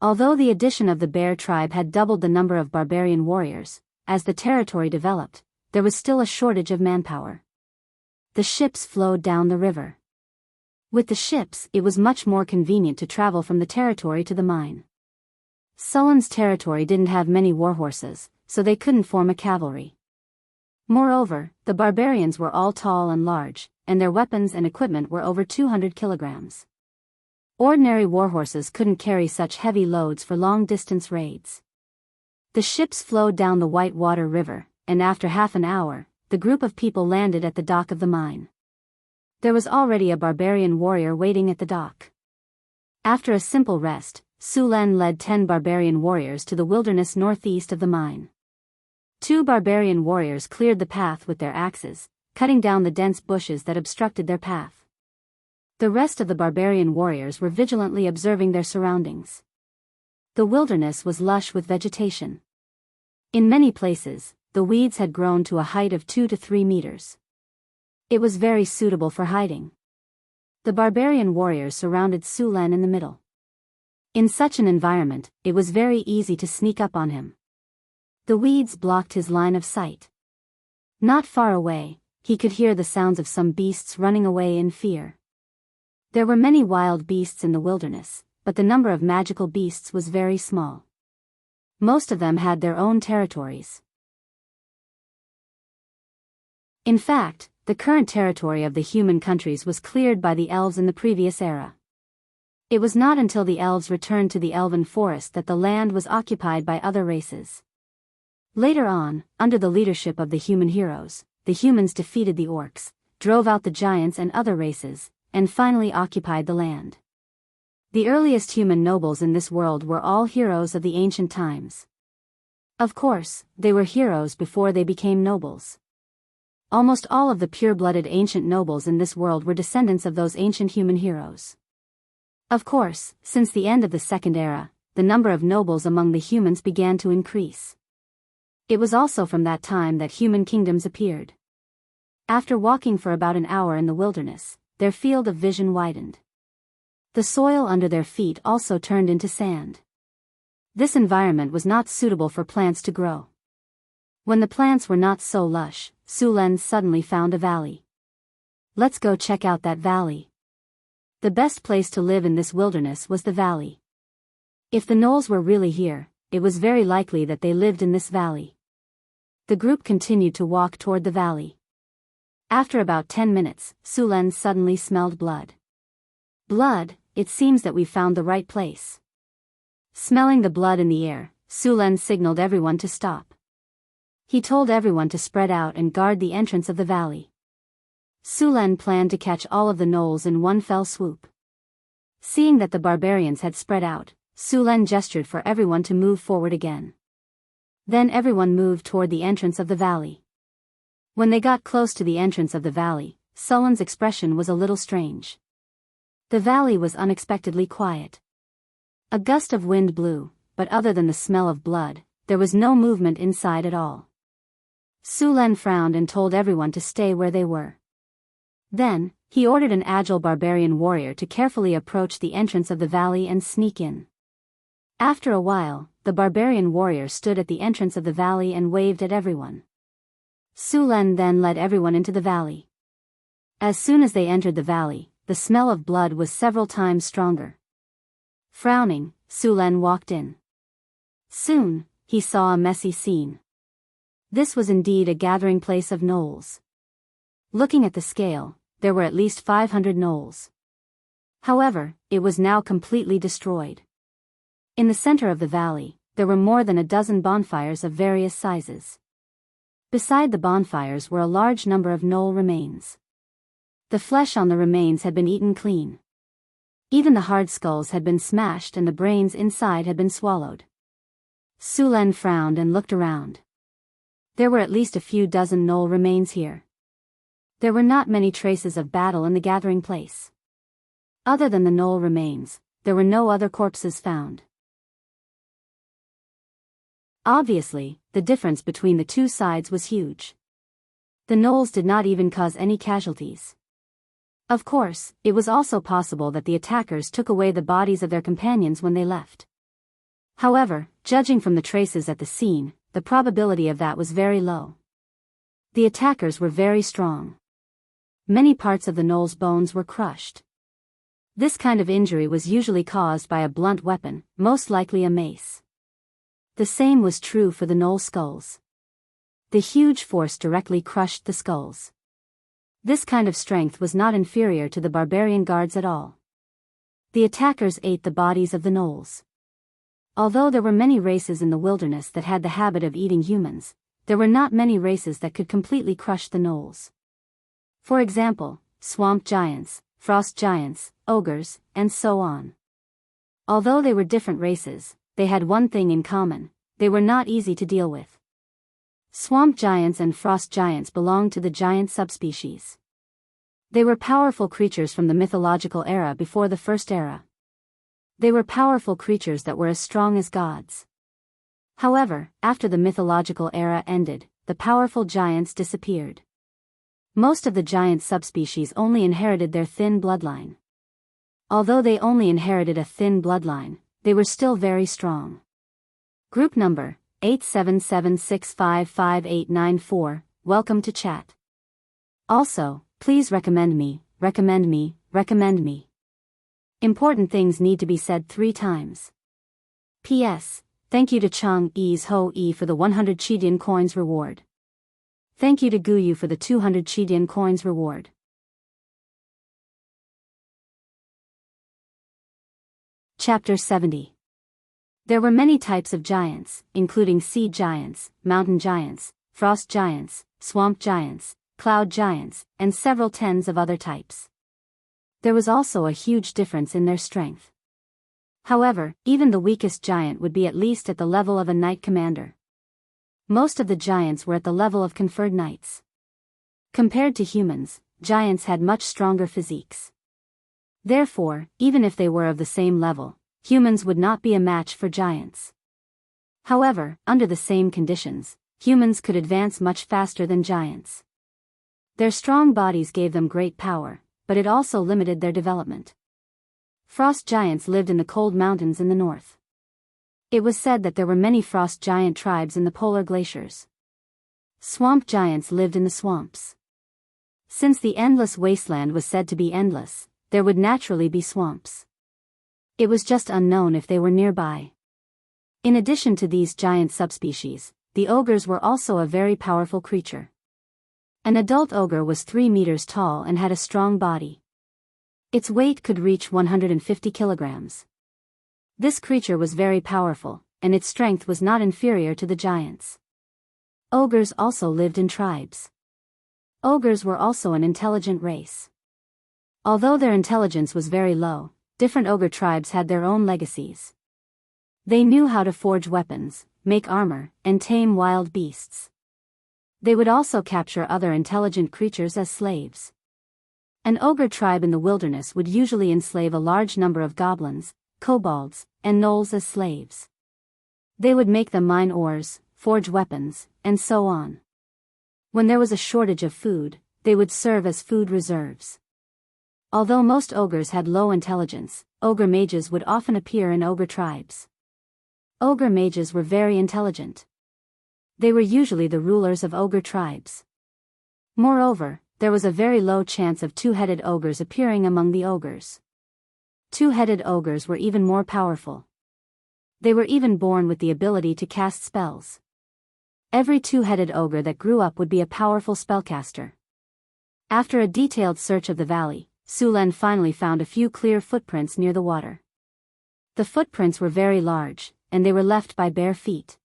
Although the addition of the bear tribe had doubled the number of barbarian warriors, as the territory developed, there was still a shortage of manpower. The ships flowed down the river. With the ships, it was much more convenient to travel from the territory to the mine. Sulen's territory didn't have many warhorses, so they couldn't form a cavalry. Moreover, the barbarians were all tall and large, and their weapons and equipment were over 200 kilograms. Ordinary warhorses couldn't carry such heavy loads for long-distance raids. The ships flowed down the White Water River, and after half an hour, the group of people landed at the dock of the mine. There was already a barbarian warrior waiting at the dock. After a simple rest, Sulen led 10 barbarian warriors to the wilderness northeast of the mine. 2 barbarian warriors cleared the path with their axes, cutting down the dense bushes that obstructed their path. The rest of the barbarian warriors were vigilantly observing their surroundings. The wilderness was lush with vegetation. In many places, the weeds had grown to a height of 2 to 3 meters. It was very suitable for hiding. The barbarian warriors surrounded Sulen in the middle. In such an environment, it was very easy to sneak up on him. The weeds blocked his line of sight. Not far away, he could hear the sounds of some beasts running away in fear. There were many wild beasts in the wilderness, but the number of magical beasts was very small. Most of them had their own territories. In fact, the current territory of the human countries was cleared by the elves in the previous era. It was not until the elves returned to the elven forest that the land was occupied by other races. Later on, under the leadership of the human heroes, the humans defeated the orcs, drove out the giants and other races, and finally occupied the land. The earliest human nobles in this world were all heroes of the ancient times. Of course, they were heroes before they became nobles. Almost all of the pure-blooded ancient nobles in this world were descendants of those ancient human heroes. Of course, since the end of the Second Era, the number of nobles among the humans began to increase. It was also from that time that human kingdoms appeared. After walking for about an hour in the wilderness, their field of vision widened. The soil under their feet also turned into sand. This environment was not suitable for plants to grow. When the plants were not so lush, Sulen suddenly found a valley. Let's go check out that valley. The best place to live in this wilderness was the valley. If the gnolls were really here, it was very likely that they lived in this valley. The group continued to walk toward the valley. After about 10 minutes, Sulen suddenly smelled blood. Blood, it seems that we found the right place. Smelling the blood in the air, Sulen signaled everyone to stop. He told everyone to spread out and guard the entrance of the valley. Sulen planned to catch all of the gnolls in one fell swoop. Seeing that the barbarians had spread out, Sulen gestured for everyone to move forward again. Then everyone moved toward the entrance of the valley. When they got close to the entrance of the valley, Sulen's expression was a little strange. The valley was unexpectedly quiet. A gust of wind blew, but other than the smell of blood, there was no movement inside at all. Sulen frowned and told everyone to stay where they were. Then, he ordered an agile barbarian warrior to carefully approach the entrance of the valley and sneak in. After a while, the the barbarian warrior stood at the entrance of the valley and waved at everyone. Su Len then led everyone into the valley. As soon as they entered the valley, the smell of blood was several times stronger. Frowning, Su Len walked in. Soon, he saw a messy scene. This was indeed a gathering place of gnolls. Looking at the scale, there were at least 500 gnolls. However, it was now completely destroyed. In the center of the valley, there were more than a dozen bonfires of various sizes. Beside the bonfires were a large number of gnoll remains. The flesh on the remains had been eaten clean. Even the hard skulls had been smashed and the brains inside had been swallowed. Su Len frowned and looked around. There were at least a few dozen gnoll remains here. There were not many traces of battle in the gathering place. Other than the gnoll remains, there were no other corpses found. Obviously, the difference between the two sides was huge. The gnolls did not even cause any casualties. Of course, it was also possible that the attackers took away the bodies of their companions when they left. However, judging from the traces at the scene, the probability of that was very low. The attackers were very strong. Many parts of the gnoll's bones were crushed. This kind of injury was usually caused by a blunt weapon, most likely a mace. The same was true for the gnoll skulls. The huge force directly crushed the skulls. This kind of strength was not inferior to the barbarian guards at all. The attackers ate the bodies of the gnolls. Although there were many races in the wilderness that had the habit of eating humans, there were not many races that could completely crush the gnolls. For example, swamp giants, frost giants, ogres, and so on. Although they were different races, they had one thing in common: they were not easy to deal with. Swamp giants and frost giants belonged to the giant subspecies. They were powerful creatures from the mythological era before the First Era. They were powerful creatures that were as strong as gods. However, after the mythological era ended, the powerful giants disappeared. Most of the giant subspecies only inherited their thin bloodline. Although they only inherited a thin bloodline, they were still very strong. Group number 877655894, welcome to chat. Also, please recommend me, recommend me, recommend me. Important things need to be said 3 times. P.S. Thank you to Chang E's Ho E for the 100 Chidian coins reward. Thank you to Guyu for the 200 Chidian coins reward. Chapter 70. There were many types of giants, including sea giants, mountain giants, frost giants, swamp giants, cloud giants, and several tens of other types. There was also a huge difference in their strength. However, even the weakest giant would be at least at the level of a knight commander. Most of the giants were at the level of conferred knights. Compared to humans, giants had much stronger physiques. Therefore, even if they were of the same level, humans would not be a match for giants. However, under the same conditions, humans could advance much faster than giants. Their strong bodies gave them great power, but it also limited their development. Frost giants lived in the cold mountains in the north. It was said that there were many frost giant tribes in the polar glaciers. Swamp giants lived in the swamps. Since the endless wasteland was said to be endless, there would naturally be swamps. It was just unknown if they were nearby. In addition to these giant subspecies, the ogres were also a very powerful creature. An adult ogre was 3 meters tall and had a strong body. Its weight could reach 150 kilograms. This creature was very powerful, and its strength was not inferior to the giants. Ogres also lived in tribes. Ogres were also an intelligent race. Although their intelligence was very low, different ogre tribes had their own legacies. They knew how to forge weapons, make armor, and tame wild beasts. They would also capture other intelligent creatures as slaves. An ogre tribe in the wilderness would usually enslave a large number of goblins, kobolds, and gnolls as slaves. They would make them mine ores, forge weapons, and so on. When there was a shortage of food, they would serve as food reserves. Although most ogres had low intelligence, ogre mages would often appear in ogre tribes. Ogre mages were very intelligent. They were usually the rulers of ogre tribes. Moreover, there was a very low chance of two-headed ogres appearing among the ogres. Two-headed ogres were even more powerful. They were even born with the ability to cast spells. Every two-headed ogre that grew up would be a powerful spellcaster. After a detailed search of the valley, Su Len finally found a few clear footprints near the water. The footprints were very large, and they were left by bare feet.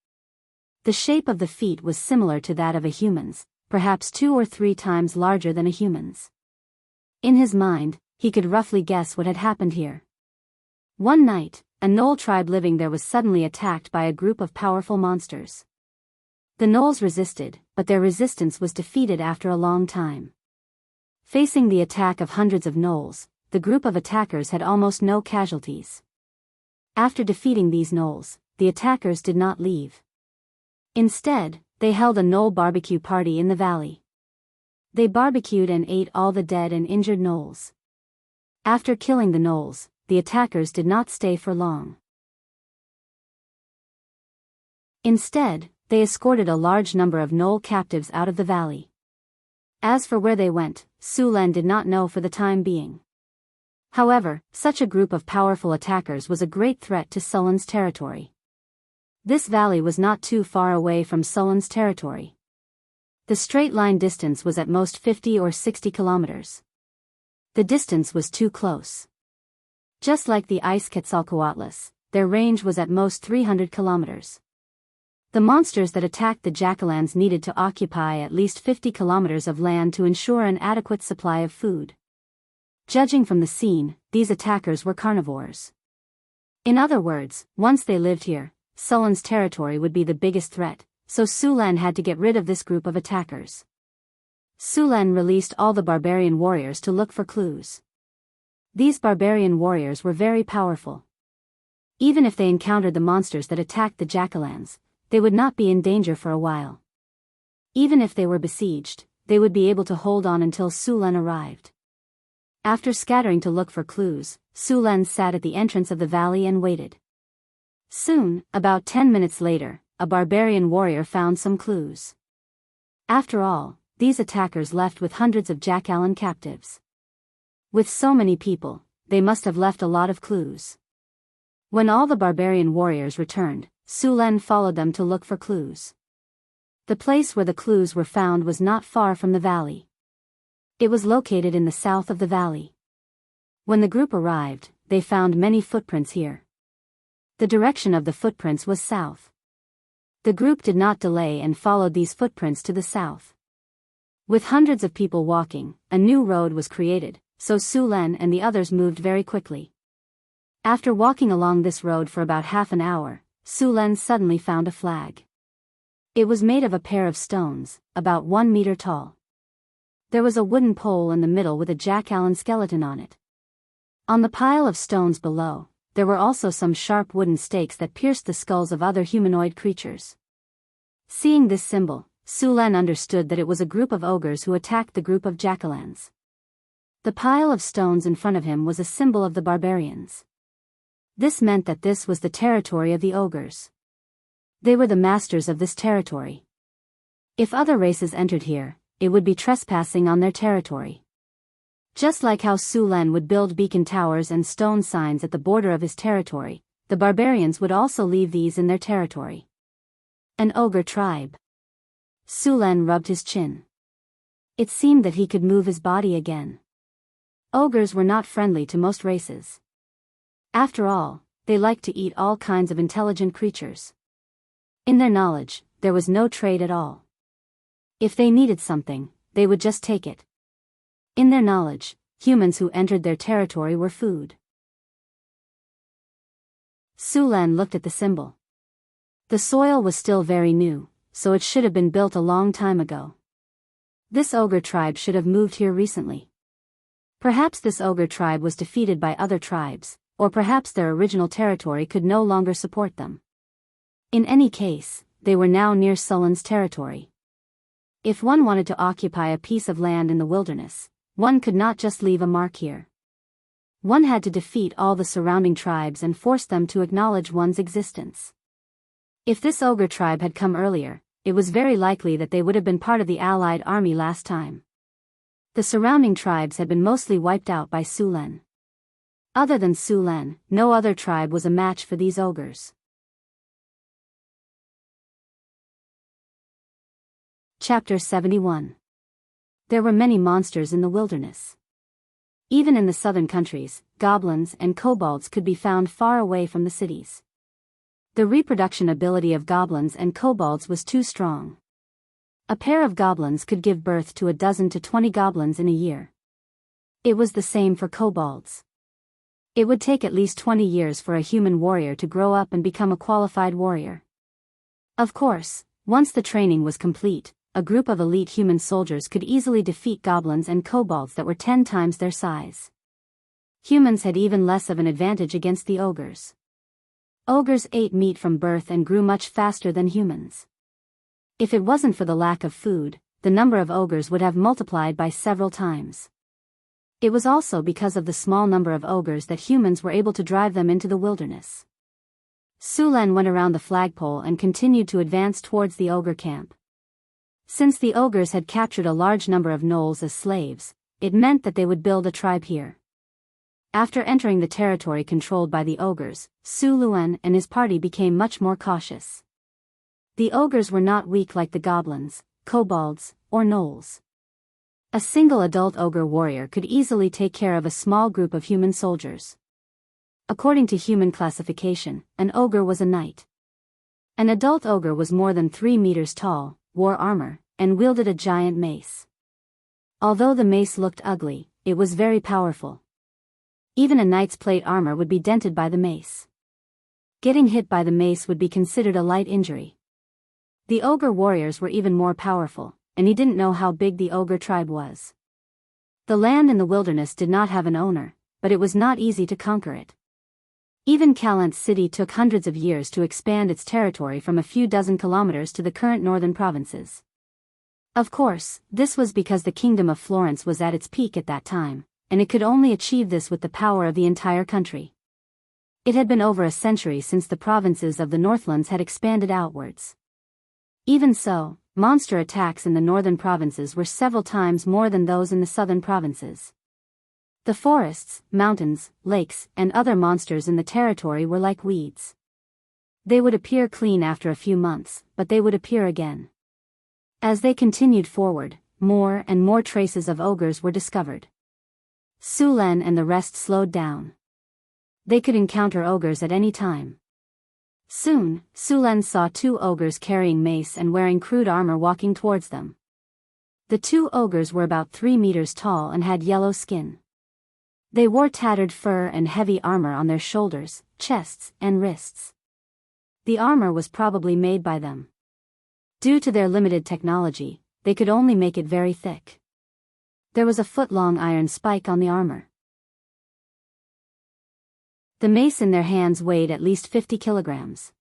The shape of the feet was similar to that of a human's, perhaps 2 or 3 times larger than a human's. In his mind, he could roughly guess what had happened here. One night, a Gnoll tribe living there was suddenly attacked by a group of powerful monsters. The Gnolls resisted, but their resistance was defeated after a long time. Facing the attack of hundreds of Gnolls, the group of attackers had almost no casualties. After defeating these Gnolls, the attackers did not leave. Instead, they held a Gnoll barbecue party in the valley. They barbecued and ate all the dead and injured Gnolls. After killing the Gnolls, the attackers did not stay for long. Instead, they escorted a large number of Gnoll captives out of the valley. As for where they went, Su Len did not know for the time being. However, such a group of powerful attackers was a great threat to Sullen's territory. This valley was not too far away from Sullen's territory. The straight line distance was at most 50 or 60 kilometers. The distance was too close. Just like the ice Quetzalcoatlus, their range was at most 300 kilometers. The monsters that attacked the Jackalans needed to occupy at least 50 kilometers of land to ensure an adequate supply of food. Judging from the scene, these attackers were carnivores. In other words, once they lived here, Sullen's territory would be the biggest threat, so Su Len had to get rid of this group of attackers. Su Len released all the barbarian warriors to look for clues. These barbarian warriors were very powerful. Even if they encountered the monsters that attacked the Jackalans, they would not be in danger for a while. Even if they were besieged, they would be able to hold on until Su Len arrived. After scattering to look for clues, Su Len sat at the entrance of the valley and waited. Soon, about 10 minutes later, a barbarian warrior found some clues. After all, these attackers left with hundreds of Jackalan captives. With so many people, they must have left a lot of clues. When all the barbarian warriors returned, Su Len followed them to look for clues. The place where the clues were found was not far from the valley. It was located in the south of the valley. When the group arrived, they found many footprints here. The direction of the footprints was south. The group did not delay and followed these footprints to the south. With hundreds of people walking, a new road was created, so Su Len and the others moved very quickly. After walking along this road for about half an hour, Su Len suddenly found a flag. It was made of a pair of stones, about 1 meter tall. There was a wooden pole in the middle with a Jackallan skeleton on it. On the pile of stones below, there were also some sharp wooden stakes that pierced the skulls of other humanoid creatures. Seeing this symbol, Su Len understood that it was a group of ogres who attacked the group of Jackalans. The pile of stones in front of him was a symbol of the barbarians. This meant that this was the territory of the ogres. They were the masters of this territory. If other races entered here, it would be trespassing on their territory. Just like how Su Len would build beacon towers and stone signs at the border of his territory, the barbarians would also leave these in their territory. An ogre tribe. Su Len rubbed his chin. It seemed that he could move his body again. Ogres were not friendly to most races. After all, they liked to eat all kinds of intelligent creatures. In their knowledge, there was no trade at all. If they needed something, they would just take it. In their knowledge, humans who entered their territory were food. Su Len looked at the symbol. The soil was still very new, so it should have been built a long time ago. This ogre tribe should have moved here recently. Perhaps this ogre tribe was defeated by other tribes, or perhaps their original territory could no longer support them. In any case, they were now near Sullen's territory. If one wanted to occupy a piece of land in the wilderness, one could not just leave a mark here. One had to defeat all the surrounding tribes and force them to acknowledge one's existence. If this ogre tribe had come earlier, it was very likely that they would have been part of the allied army last time. The surrounding tribes had been mostly wiped out by Sulen. Other than Sulen, no other tribe was a match for these ogres. Chapter 71. There were many monsters in the wilderness. Even in the southern countries, goblins and kobolds could be found far away from the cities. The reproduction ability of goblins and kobolds was too strong. A pair of goblins could give birth to 12 to 20 goblins in a year. It was the same for kobolds. It would take at least 20 years for a human warrior to grow up and become a qualified warrior. Of course, once the training was complete, a group of elite human soldiers could easily defeat goblins and kobolds that were 10 times their size. Humans had even less of an advantage against the ogres. Ogres ate meat from birth and grew much faster than humans. If it wasn't for the lack of food, the number of ogres would have multiplied by several times. It was also because of the small number of ogres that humans were able to drive them into the wilderness. Sulen went around the flagpole and continued to advance towards the ogre camp. Since the ogres had captured a large number of gnolls as slaves, it meant that they would build a tribe here. After entering the territory controlled by the ogres, Sulen and his party became much more cautious. The ogres were not weak like the goblins, kobolds, or gnolls. A single adult ogre warrior could easily take care of a small group of human soldiers. According to human classification, an ogre was a knight. An adult ogre was more than 3 meters tall, wore armor, and wielded a giant mace. Although the mace looked ugly, it was very powerful. Even a knight's plate armor would be dented by the mace. Getting hit by the mace would be considered a light injury. The ogre warriors were even more powerful, and he didn't know how big the ogre tribe was. The land in the wilderness did not have an owner, but it was not easy to conquer it. Even Calant's city took hundreds of years to expand its territory from a few dozen kilometers to the current northern provinces. Of course, this was because the kingdom of Florence was at its peak at that time, and it could only achieve this with the power of the entire country. It had been over a century since the provinces of the Northlands had expanded outwards. Even so, monster attacks in the northern provinces were several times more than those in the southern provinces. The forests, mountains, lakes, and other monsters in the territory were like weeds. They would appear clean after a few months, but they would appear again. As they continued forward, more and more traces of ogres were discovered. Sulen and the rest slowed down. They could encounter ogres at any time. Soon, Sulen saw 2 ogres carrying mace and wearing crude armor walking towards them. The 2 ogres were about 3 meters tall and had yellow skin. They wore tattered fur and heavy armor on their shoulders, chests, and wrists. The armor was probably made by them. Due to their limited technology, they could only make it very thick. There was a foot-long iron spike on the armor. The mace in their hands weighed at least 50 kilograms.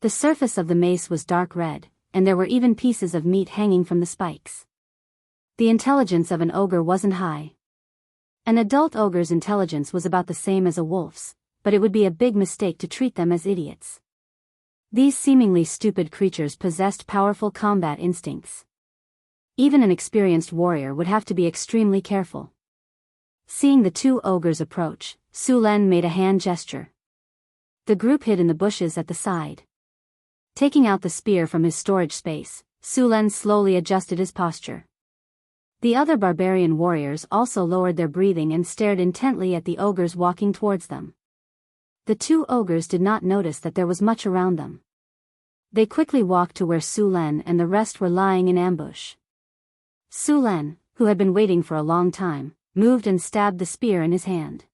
The surface of the mace was dark red, and there were even pieces of meat hanging from the spikes. The intelligence of an ogre wasn't high. An adult ogre's intelligence was about the same as a wolf's, but it would be a big mistake to treat them as idiots. These seemingly stupid creatures possessed powerful combat instincts. Even an experienced warrior would have to be extremely careful. Seeing the 2 ogres approach, Sulen made a hand gesture. The group hid in the bushes at the side. Taking out the spear from his storage space, Sulen slowly adjusted his posture. The other barbarian warriors also lowered their breathing and stared intently at the ogres walking towards them. The 2 ogres did not notice that there was much around them. They quickly walked to where Sulen and the rest were lying in ambush. Sulen, who had been waiting for a long time, moved and stabbed the spear in his hand.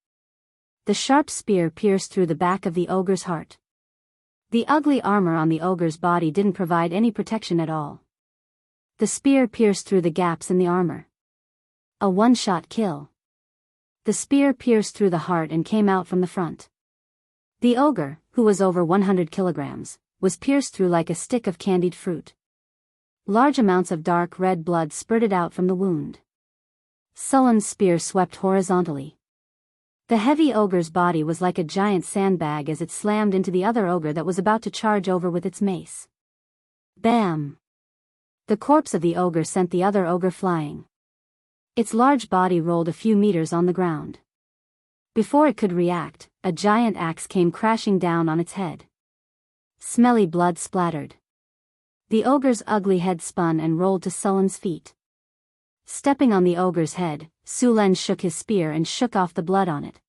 The sharp spear pierced through the back of the ogre's heart. The ugly armor on the ogre's body didn't provide any protection at all. The spear pierced through the gaps in the armor. A one-shot kill. The spear pierced through the heart and came out from the front. The ogre, who was over 100 kilograms, was pierced through like a stick of candied fruit. Large amounts of dark red blood spurted out from the wound. Sulen's spear swept horizontally. The heavy ogre's body was like a giant sandbag as it slammed into the other ogre that was about to charge over with its mace. Bam! The corpse of the ogre sent the other ogre flying. Its large body rolled a few meters on the ground. Before it could react, a giant axe came crashing down on its head. Smelly blood splattered. The ogre's ugly head spun and rolled to Sullen's feet. Stepping on the ogre's head, Sulen shook his spear and shook off the blood on it.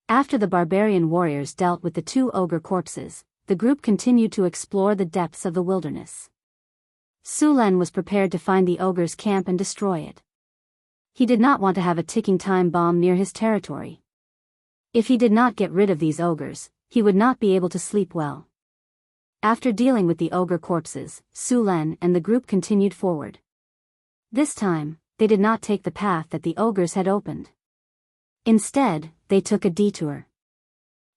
After the barbarian warriors dealt with the two ogre corpses, the group continued to explore the depths of the wilderness. Sulen was prepared to find the ogre's camp and destroy it. He did not want to have a ticking time bomb near his territory. If he did not get rid of these ogres, he would not be able to sleep well. After dealing with the ogre corpses, Sulen and the group continued forward. This time, they did not take the path that the ogres had opened. Instead, they took a detour.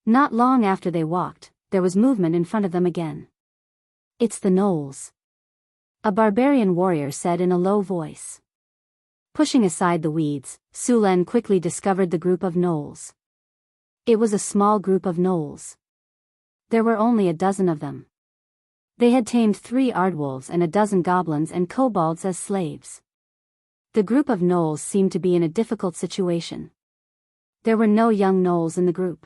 Not long after they walked, there was movement in front of them again. "It's the gnolls," a barbarian warrior said in a low voice. Pushing aside the weeds, Sulen quickly discovered the group of gnolls. It was a small group of gnolls. There were only a dozen of them. They had tamed 3 aardwolves and a dozen goblins and kobolds as slaves. The group of gnolls seemed to be in a difficult situation. There were no young gnolls in the group.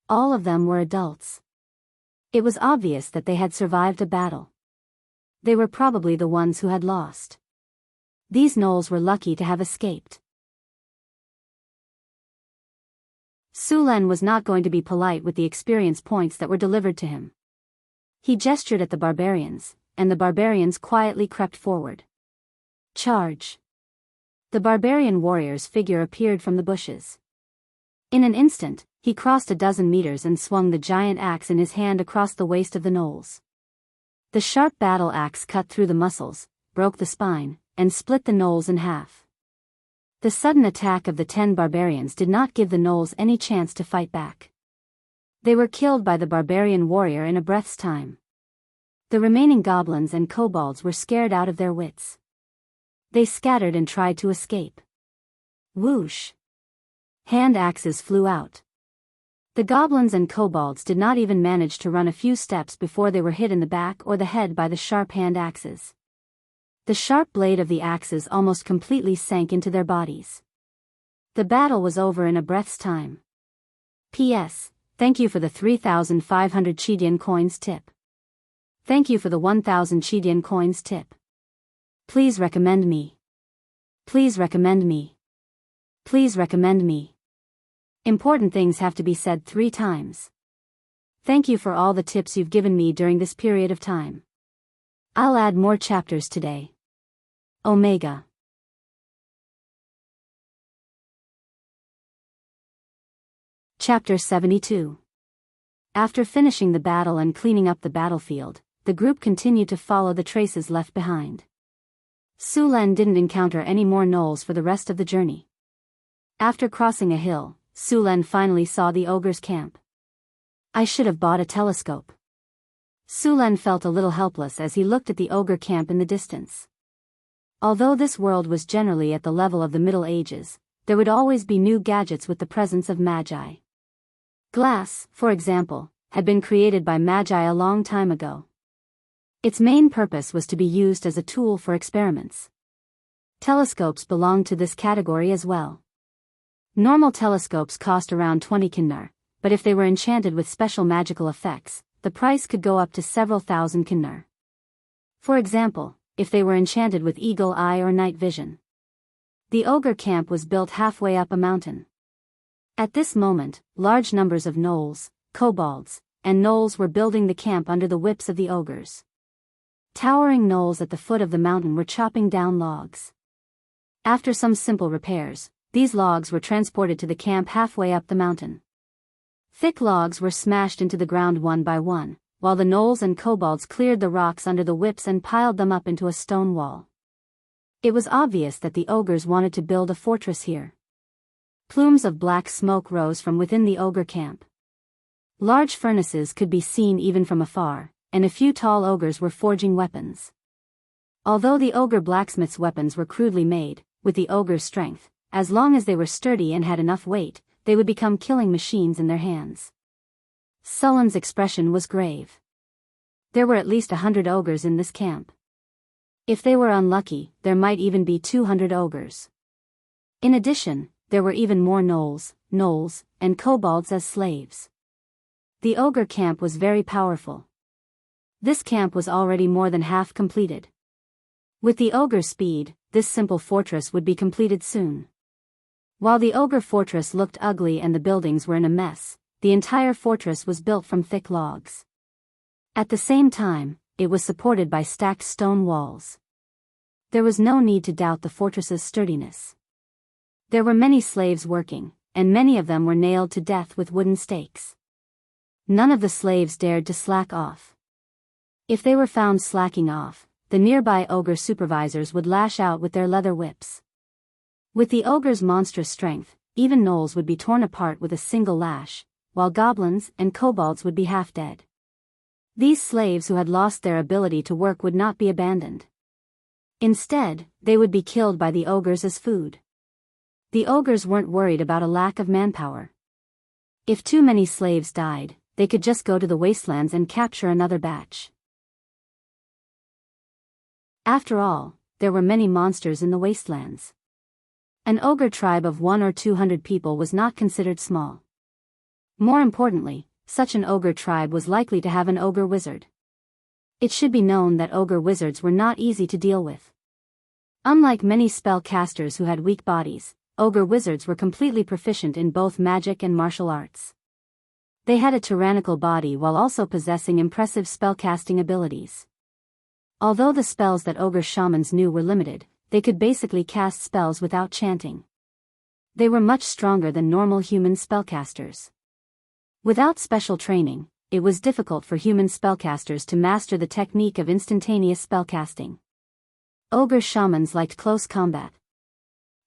All of them were adults. It was obvious that they had survived a battle. They were probably the ones who had lost. These gnolls were lucky to have escaped. Sulen was not going to be polite with the experience points that were delivered to him. He gestured at the barbarians, and the barbarians quietly crept forward. Charge! The barbarian warrior's figure appeared from the bushes. In an instant, he crossed a dozen meters and swung the giant axe in his hand across the waist of the gnolls. The sharp battle axe cut through the muscles, broke the spine, and split the gnolls in half. The sudden attack of the 10 barbarians did not give the gnolls any chance to fight back. They were killed by the barbarian warrior in a breath's time. The remaining goblins and kobolds were scared out of their wits. They scattered and tried to escape. Whoosh! Hand axes flew out. The goblins and kobolds did not even manage to run a few steps before they were hit in the back or the head by the sharp hand axes. The sharp blade of the axes almost completely sank into their bodies. The battle was over in a breath's time. P.S. Thank you for the 3,500 Chidian coins tip. Thank you for the 1,000 Chidian coins tip. Please recommend me. Please recommend me. Please recommend me. Important things have to be said 3 times. Thank you for all the tips you've given me during this period of time. I'll add more chapters today. Omega. Chapter 72. After finishing the battle and cleaning up the battlefield, the group continued to follow the traces left behind. Sulen didn't encounter any more gnolls for the rest of the journey. After crossing a hill, Sulen finally saw the ogre's camp. I should have bought a telescope. Sulen felt a little helpless as he looked at the ogre camp in the distance. Although this world was generally at the level of the Middle Ages, there would always be new gadgets with the presence of magi. Glass, for example, had been created by magi a long time ago. Its main purpose was to be used as a tool for experiments. Telescopes belonged to this category as well. Normal telescopes cost around 20 kinnar, but if they were enchanted with special magical effects, the price could go up to several thousand kinnar. For example, if they were enchanted with eagle eye or night vision. The ogre camp was built halfway up a mountain. At this moment, large numbers of gnolls, kobolds, and gnolls were building the camp under the whips of the ogres. Towering gnolls at the foot of the mountain were chopping down logs. After some simple repairs, these logs were transported to the camp halfway up the mountain. Thick logs were smashed into the ground one by one, while the gnolls and kobolds cleared the rocks under the whips and piled them up into a stone wall. It was obvious that the ogres wanted to build a fortress here. Plumes of black smoke rose from within the ogre camp. Large furnaces could be seen even from afar, and a few tall ogres were forging weapons. Although the ogre blacksmith's weapons were crudely made, with the ogre's strength, as long as they were sturdy and had enough weight, they would become killing machines in their hands. Sullen's expression was grave. There were at least 100 ogres in this camp. If they were unlucky, there might even be 200 ogres. In addition, there were even more gnolls, and kobolds as slaves. The ogre camp was very powerful. This camp was already more than half completed. With the ogre's speed, this simple fortress would be completed soon. While the ogre fortress looked ugly and the buildings were in a mess, the entire fortress was built from thick logs. At the same time, it was supported by stacked stone walls. There was no need to doubt the fortress's sturdiness. There were many slaves working, and many of them were nailed to death with wooden stakes. None of the slaves dared to slack off. If they were found slacking off, the nearby ogre supervisors would lash out with their leather whips. With the ogre's monstrous strength, even gnolls would be torn apart with a single lash, while goblins and kobolds would be half dead. These slaves who had lost their ability to work would not be abandoned. Instead, they would be killed by the ogres as food. The ogres weren't worried about a lack of manpower. If too many slaves died, they could just go to the wastelands and capture another batch. After all, there were many monsters in the wastelands. An ogre tribe of 100 or 200 people was not considered small. More importantly, such an ogre tribe was likely to have an ogre wizard. It should be known that ogre wizards were not easy to deal with. Unlike many spellcasters who had weak bodies, ogre wizards were completely proficient in both magic and martial arts. They had a tyrannical body while also possessing impressive spellcasting abilities. Although the spells that ogre shamans knew were limited, they could basically cast spells without chanting. They were much stronger than normal human spellcasters. Without special training, it was difficult for human spellcasters to master the technique of instantaneous spellcasting. Ogre shamans liked close combat.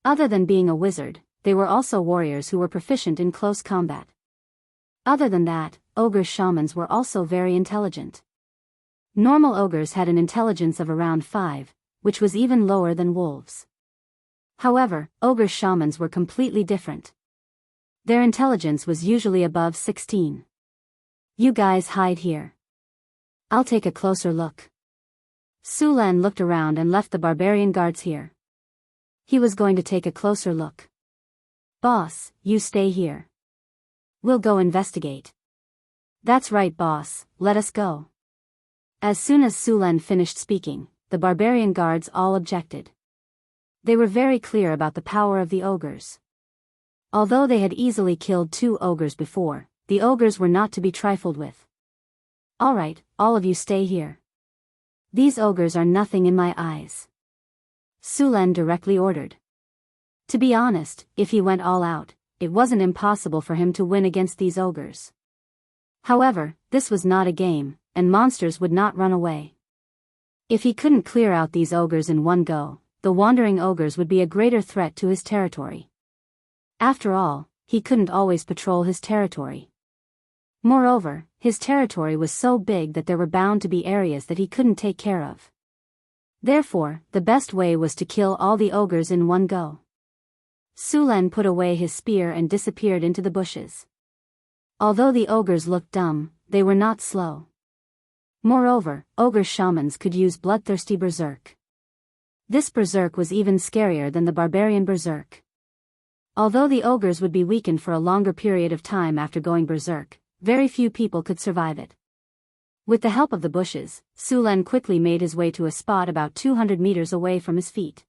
Other than being a wizard, they were also warriors who were proficient in close combat. Other than that, ogre shamans were also very intelligent. Normal ogres had an intelligence of around 5, which was even lower than wolves. However, ogre shamans were completely different. Their intelligence was usually above 16. You guys hide here. I'll take a closer look. Sulan looked around and left the barbarian guards here. He was going to take a closer look. Boss, you stay here. We'll go investigate. That's right, boss, let us go. As soon as Sulan finished speaking, the barbarian guards all objected. They were very clear about the power of the ogres. Although they had easily killed 2 ogres before, the ogres were not to be trifled with. Alright, all of you stay here. These ogres are nothing in my eyes. Sulan directly ordered. To be honest, if he went all out, it wasn't impossible for him to win against these ogres. However, this was not a game, and monsters would not run away. If he couldn't clear out these ogres in one go, the wandering ogres would be a greater threat to his territory. After all, he couldn't always patrol his territory. Moreover, his territory was so big that there were bound to be areas that he couldn't take care of. Therefore, the best way was to kill all the ogres in one go. Sulan put away his spear and disappeared into the bushes. Although the ogres looked dumb, they were not slow. Moreover, ogre shamans could use bloodthirsty berserk. This berserk was even scarier than the barbarian berserk. Although the ogres would be weakened for a longer period of time after going berserk, very few people could survive it. With the help of the bushes, Sulan quickly made his way to a spot about 200 meters away from his feet.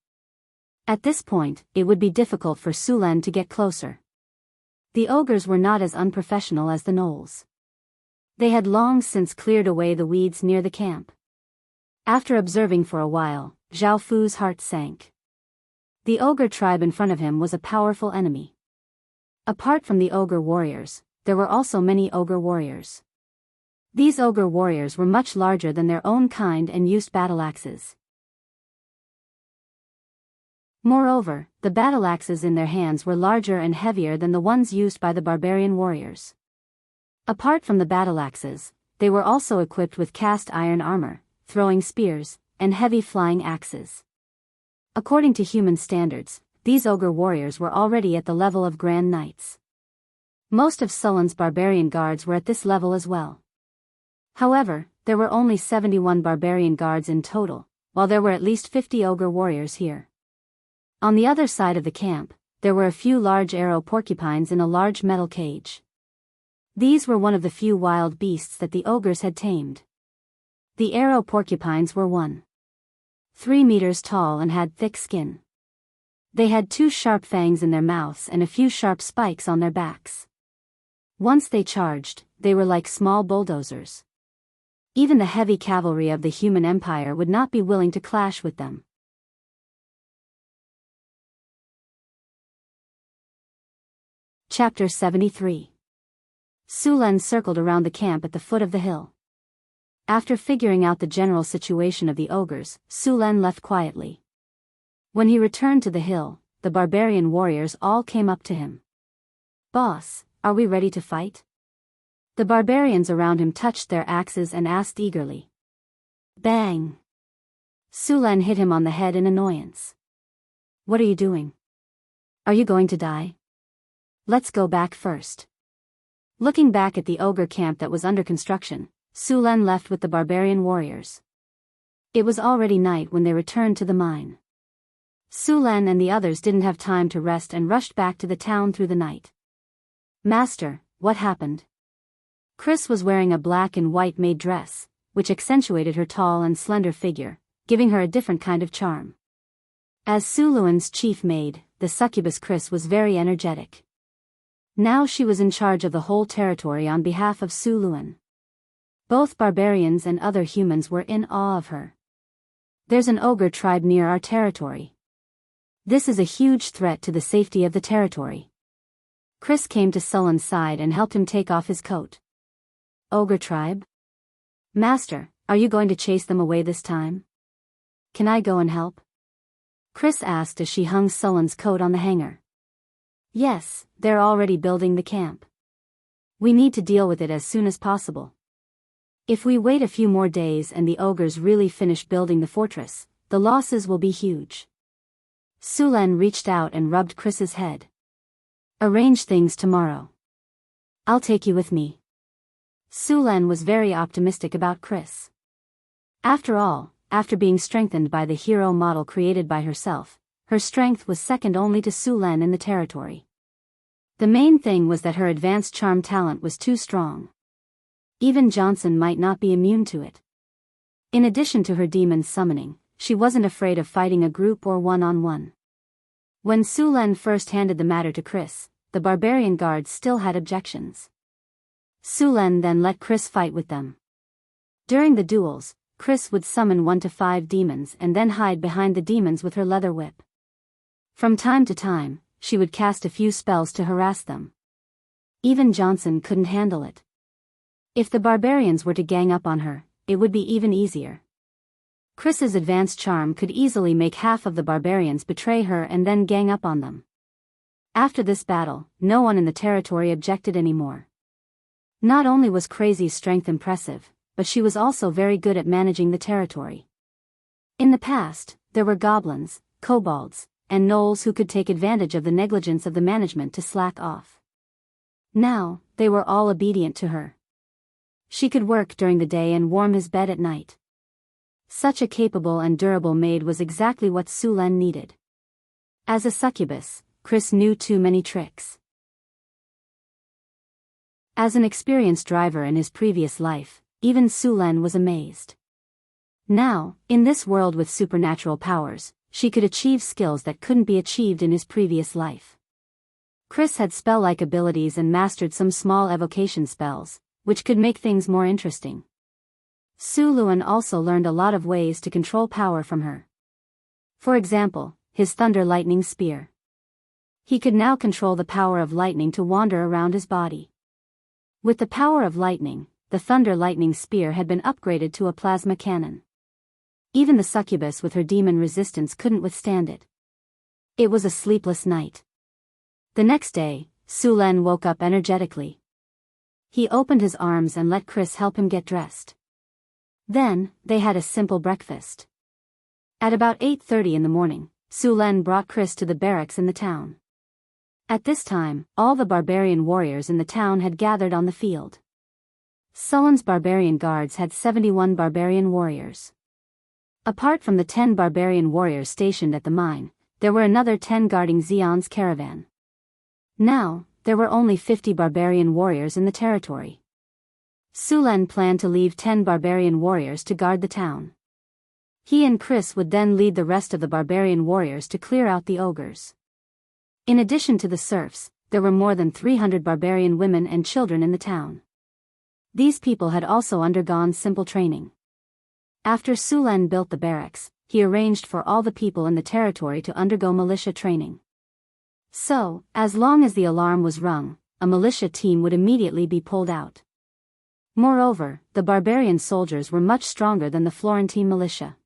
At this point, it would be difficult for Sulan to get closer. The ogres were not as unprofessional as the gnolls. They had long since cleared away the weeds near the camp. After observing for a while, Zhao Fu's heart sank. The ogre tribe in front of him was a powerful enemy. Apart from the ogre warriors, there were also many ogre warriors. These ogre warriors were much larger than their own kind and used battle axes. Moreover, the battle axes in their hands were larger and heavier than the ones used by the barbarian warriors. Apart from the battle axes, they were also equipped with cast iron armor, throwing spears, and heavy flying axes. According to human standards, these ogre warriors were already at the level of Grand Knights. Most of Sullen's barbarian guards were at this level as well. However, there were only 71 barbarian guards in total, while there were at least 50 ogre warriors here. On the other side of the camp, there were a few large arrow porcupines in a large metal cage. These were one of the few wild beasts that the ogres had tamed. The arrow porcupines were 1.3 meters tall and had thick skin. They had 2 sharp fangs in their mouths and a few sharp spikes on their backs. Once they charged, they were like small bulldozers. Even the heavy cavalry of the human empire would not be willing to clash with them. Chapter 73. Su Len circled around the camp at the foot of the hill. After figuring out the general situation of the ogres, Su Len left quietly. When he returned to the hill, the barbarian warriors all came up to him. "Boss, are we ready to fight?" The barbarians around him touched their axes and asked eagerly. Bang! Su Len hit him on the head in annoyance. "What are you doing? Are you going to die? Let's go back first." Looking back at the ogre camp that was under construction, Su Len left with the barbarian warriors. It was already night when they returned to the mine. Su Len and the others didn't have time to rest and rushed back to the town through the night. "Master, what happened?" Chris was wearing a black and white maid dress, which accentuated her tall and slender figure, giving her a different kind of charm. As Su Luan's chief maid, the succubus Chris was very energetic. Now she was in charge of the whole territory on behalf of Su Luan. Both barbarians and other humans were in awe of her. "There's an ogre tribe near our territory. This is a huge threat to the safety of the territory." Chris came to Sullen's side and helped him take off his coat. "Ogre tribe? Master, are you going to chase them away this time? Can I go and help?" Chris asked as she hung Sullen's coat on the hanger. "Yes, they're already building the camp. We need to deal with it as soon as possible. If we wait a few more days and the ogres really finish building the fortress, the losses will be huge." Su Len reached out and rubbed Chris's head. "Arrange things tomorrow. I'll take you with me." Su Len was very optimistic about Chris. After all, after being strengthened by the hero model created by herself, her strength was second only to Su Len in the territory. The main thing was that her advanced charm talent was too strong. Even Johnson might not be immune to it. In addition to her demon summoning, she wasn't afraid of fighting a group or one-on-one. When Su Len first handed the matter to Chris, the barbarian guards still had objections. Su Len then let Chris fight with them. During the duels, Chris would summon 1 to 5 demons and then hide behind the demons with her leather whip. From time to time, she would cast a few spells to harass them. Even Johnson couldn't handle it. If the barbarians were to gang up on her, it would be even easier. Chris's advanced charm could easily make half of the barbarians betray her and then gang up on them. After this battle, no one in the territory objected anymore. Not only was Crazy's strength impressive, but she was also very good at managing the territory. In the past, there were goblins, kobolds, and gnolls who could take advantage of the negligence of the management to slack off. Now, they were all obedient to her. She could work during the day and warm his bed at night. Such a capable and durable maid was exactly what Su Len needed. As a succubus, Chris knew too many tricks. As an experienced driver in his previous life, even Su Len was amazed. Now, in this world with supernatural powers, she could achieve skills that couldn't be achieved in his previous life. Chris had spell-like abilities and mastered some small evocation spells, which could make things more interesting. Su Luan also learned a lot of ways to control power from her. For example, his thunder lightning spear. He could now control the power of lightning to wander around his body. With the power of lightning, the thunder lightning spear had been upgraded to a plasma cannon. Even the succubus with her demon resistance couldn't withstand it. It was a sleepless night. The next day, Su Len woke up energetically. He opened his arms and let Chris help him get dressed. Then, they had a simple breakfast. At about 8:30 in the morning, Su Len brought Chris to the barracks in the town. At this time, all the barbarian warriors in the town had gathered on the field. Sullen's barbarian guards had 71 barbarian warriors. Apart from the 10 barbarian warriors stationed at the mine, there were another 10 guarding Xian's caravan. Now, there were only 50 barbarian warriors in the territory. Sulen planned to leave 10 barbarian warriors to guard the town. He and Chris would then lead the rest of the barbarian warriors to clear out the ogres. In addition to the serfs, there were more than 300 barbarian women and children in the town. These people had also undergone simple training. After Sulen built the barracks, he arranged for all the people in the territory to undergo militia training. So, as long as the alarm was rung, a militia team would immediately be pulled out. Moreover, the barbarian soldiers were much stronger than the Florentine militia.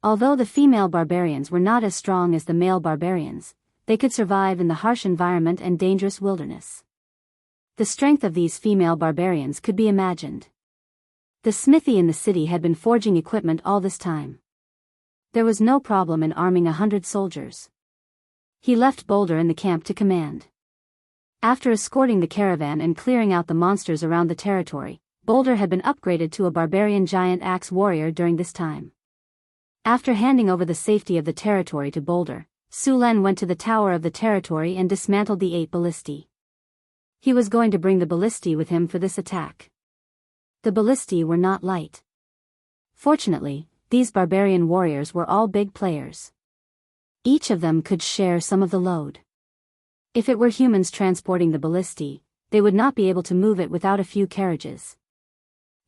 Although the female barbarians were not as strong as the male barbarians, they could survive in the harsh environment and dangerous wilderness. The strength of these female barbarians could be imagined. The smithy in the city had been forging equipment all this time. There was no problem in arming 100 soldiers. He left Boulder in the camp to command. After escorting the caravan and clearing out the monsters around the territory, Boulder had been upgraded to a barbarian giant axe warrior during this time. After handing over the safety of the territory to Boulder, Sulen went to the tower of the territory and dismantled the 8 ballistae. He was going to bring the ballistae with him for this attack. The ballistae were not light. Fortunately, these barbarian warriors were all big players. Each of them could share some of the load. If it were humans transporting the ballistae, they would not be able to move it without a few carriages.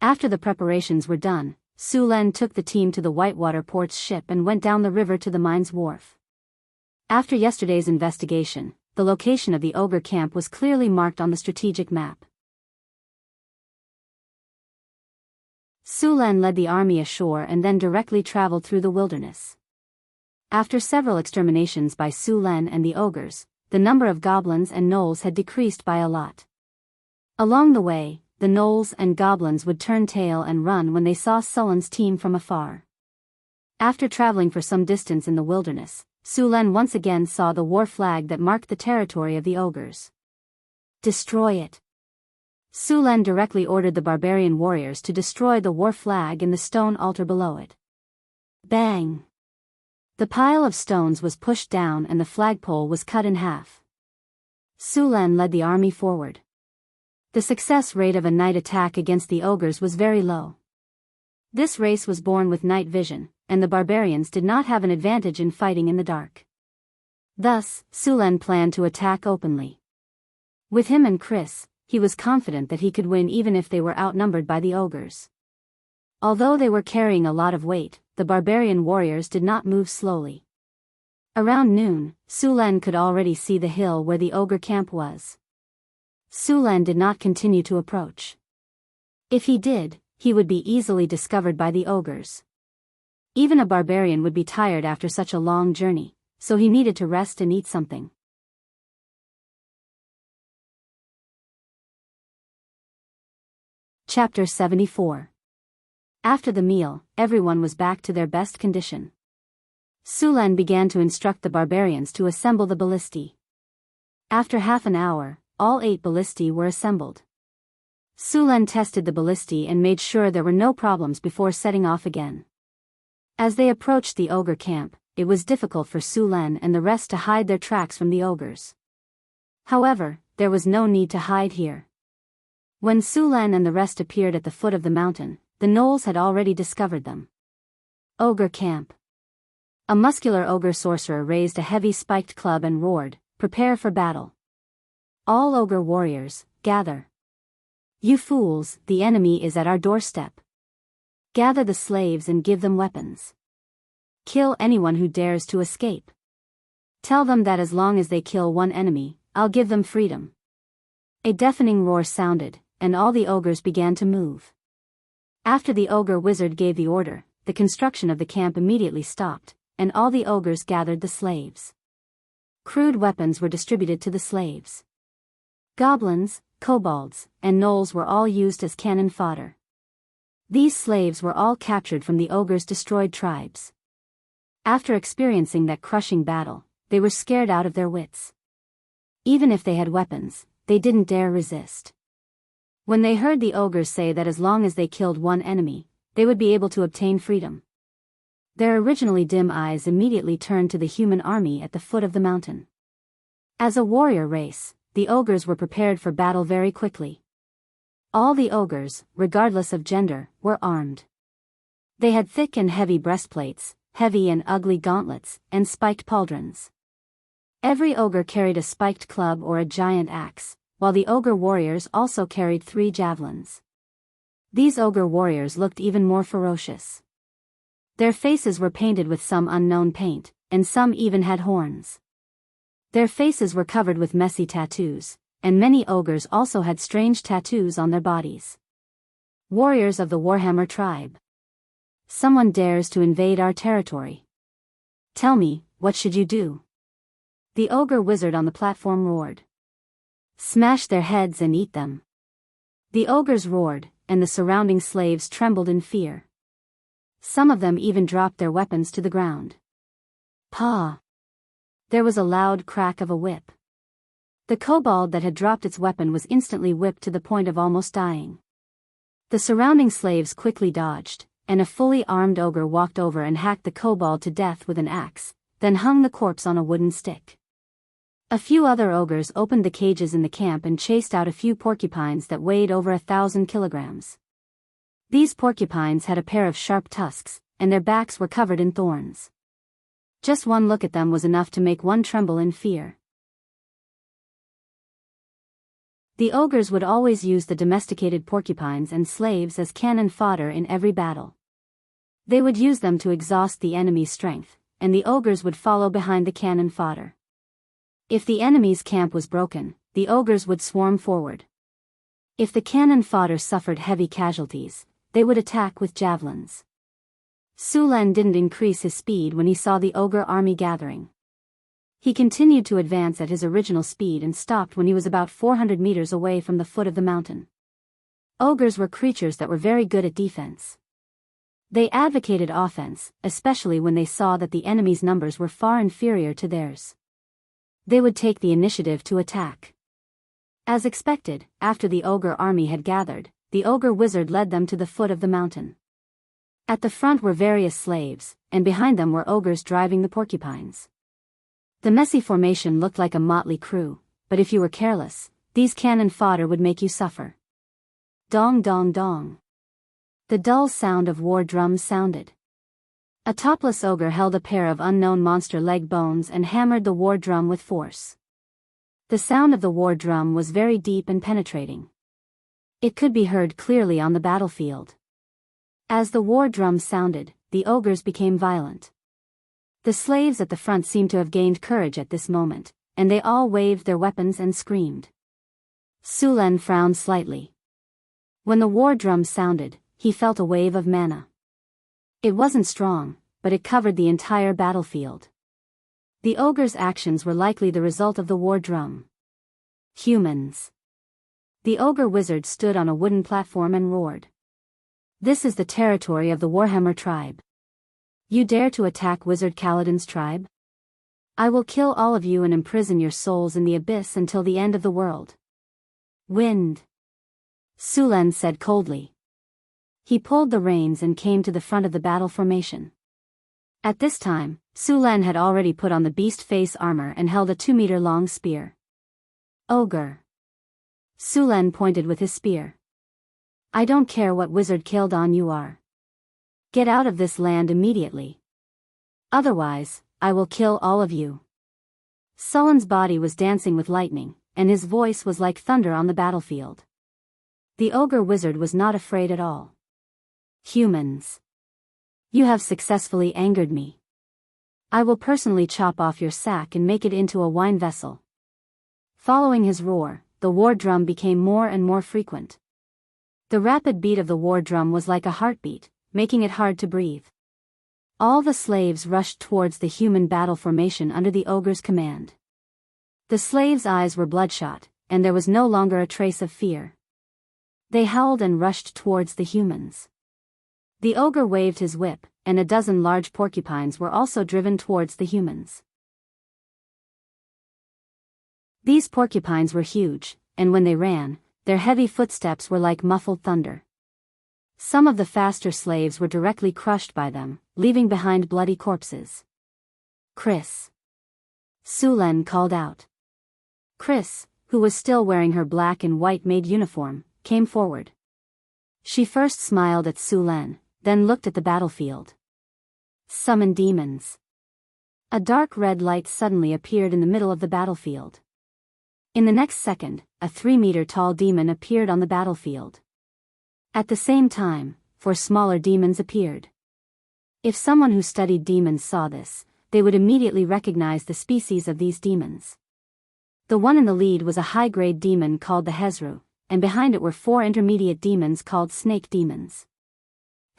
After the preparations were done, Sulen took the team to the Whitewater port's ship and went down the river to the mine's wharf. After yesterday's investigation, the location of the ogre camp was clearly marked on the strategic map. Sulen led the army ashore and then directly traveled through the wilderness. After several exterminations by Sulen and the ogres, the number of goblins and gnolls had decreased by a lot. Along the way, the gnolls and goblins would turn tail and run when they saw Sulen's team from afar. After traveling for some distance in the wilderness, Sulen once again saw the war flag that marked the territory of the ogres. Destroy it. Sulen directly ordered the barbarian warriors to destroy the war flag and the stone altar below it. Bang! The pile of stones was pushed down and the flagpole was cut in half. Sulen led the army forward. The success rate of a night attack against the ogres was very low. This race was born with night vision, and the barbarians did not have an advantage in fighting in the dark. Thus, Sulen planned to attack openly. With him and Chris, he was confident that he could win even if they were outnumbered by the ogres. Although they were carrying a lot of weight, the barbarian warriors did not move slowly. Around noon, Sulen could already see the hill where the ogre camp was. Sulen did not continue to approach. If he did, he would be easily discovered by the ogres. Even a barbarian would be tired after such a long journey, so he needed to rest and eat something. Chapter 74. After the meal, everyone was back to their best condition. Sulen began to instruct the barbarians to assemble the ballistae. After half an hour, all 8 ballistae were assembled. Sulen tested the ballistae and made sure there were no problems before setting off again. As they approached the ogre camp, it was difficult for Sulen and the rest to hide their tracks from the ogres. However, there was no need to hide here. When Sulen and the rest appeared at the foot of the mountain, the gnolls had already discovered them. Ogre camp. A muscular ogre sorcerer raised a heavy spiked club and roared, "Prepare for battle. All ogre warriors, gather. You fools, the enemy is at our doorstep. Gather the slaves and give them weapons. Kill anyone who dares to escape. Tell them that as long as they kill one enemy, I'll give them freedom." A deafening roar sounded, and all the ogres began to move. After the ogre wizard gave the order, the construction of the camp immediately stopped, and all the ogres gathered the slaves. Crude weapons were distributed to the slaves. Goblins, kobolds, and gnolls were all used as cannon fodder. These slaves were all captured from the ogres' destroyed tribes. After experiencing that crushing battle, they were scared out of their wits. Even if they had weapons, they didn't dare resist. When they heard the ogres say that as long as they killed one enemy, they would be able to obtain freedom, their originally dim eyes immediately turned to the human army at the foot of the mountain. As a warrior race, the ogres were prepared for battle very quickly. All the ogres, regardless of gender, were armed. They had thick and heavy breastplates, heavy and ugly gauntlets, and spiked pauldrons. Every ogre carried a spiked club or a giant axe, while the ogre warriors also carried 3 javelins. These ogre warriors looked even more ferocious. Their faces were painted with some unknown paint, and some even had horns. Their faces were covered with messy tattoos, and many ogres also had strange tattoos on their bodies. Warriors of the Warhammer tribe. Someone dares to invade our territory. Tell me, what should you do? The ogre wizard on the platform roared. Smash their heads and eat them. The ogres roared, and the surrounding slaves trembled in fear. Some of them even dropped their weapons to the ground. Paw! There was a loud crack of a whip. The kobold that had dropped its weapon was instantly whipped to the point of almost dying. The surrounding slaves quickly dodged, and a fully armed ogre walked over and hacked the kobold to death with an axe, then hung the corpse on a wooden stick. A few other ogres opened the cages in the camp and chased out a few porcupines that weighed over 1,000 kilograms. These porcupines had a pair of sharp tusks, and their backs were covered in thorns. Just one look at them was enough to make one tremble in fear. The ogres would always use the domesticated porcupines and slaves as cannon fodder in every battle. They would use them to exhaust the enemy's strength, and the ogres would follow behind the cannon fodder. If the enemy's camp was broken, the ogres would swarm forward. If the cannon fodder suffered heavy casualties, they would attack with javelins. Sulen didn't increase his speed when he saw the ogre army gathering. He continued to advance at his original speed and stopped when he was about 400 meters away from the foot of the mountain. Ogres were creatures that were very good at defense. They advocated offense, especially when they saw that the enemy's numbers were far inferior to theirs. They would take the initiative to attack. As expected, after the ogre army had gathered, the ogre wizard led them to the foot of the mountain. At the front were various slaves, and behind them were ogres driving the porcupines. The messy formation looked like a motley crew, but if you were careless, these cannon fodder would make you suffer. Dong dong dong. The dull sound of war drums sounded. A topless ogre held a pair of unknown monster leg bones and hammered the war drum with force. The sound of the war drum was very deep and penetrating. It could be heard clearly on the battlefield. As the war drum sounded, the ogres became violent. The slaves at the front seemed to have gained courage at this moment, and they all waved their weapons and screamed. Sulen frowned slightly. When the war drum sounded, he felt a wave of mana. It wasn't strong, but it covered the entire battlefield. The ogre's actions were likely the result of the war drum. Humans. The ogre wizard stood on a wooden platform and roared. This is the territory of the Warhammer tribe. You dare to attack Wizard Kaladin's tribe? I will kill all of you and imprison your souls in the abyss until the end of the world. Wind. Sulen said coldly. He pulled the reins and came to the front of the battle formation. At this time, Sulen had already put on the beast face armor and held a 2-meter-long spear. Ogre. Sulen pointed with his spear. I don't care what wizard Kildon you are. Get out of this land immediately. Otherwise, I will kill all of you. Sulen's body was dancing with lightning, and his voice was like thunder on the battlefield. The ogre wizard was not afraid at all. Humans. You have successfully angered me. I will personally chop off your sack and make it into a wine vessel. Following his roar, the war drum became more and more frequent. The rapid beat of the war drum was like a heartbeat, making it hard to breathe. All the slaves rushed towards the human battle formation under the ogre's command. The slaves' eyes were bloodshot, and there was no longer a trace of fear. They howled and rushed towards the humans. The ogre waved his whip, and a dozen large porcupines were also driven towards the humans. These porcupines were huge, and when they ran, their heavy footsteps were like muffled thunder. Some of the faster slaves were directly crushed by them, leaving behind bloody corpses. Chris. Sulen called out. Chris, who was still wearing her black and white maid uniform, came forward. She first smiled at Sulen, then looked at the battlefield. Summon demons. A dark red light suddenly appeared in the middle of the battlefield. In the next second, a 3-meter-tall demon appeared on the battlefield. At the same time, 4 smaller demons appeared. If someone who studied demons saw this, they would immediately recognize the species of these demons. The one in the lead was a high-grade demon called the Hezru, and behind it were 4 intermediate demons called snake demons.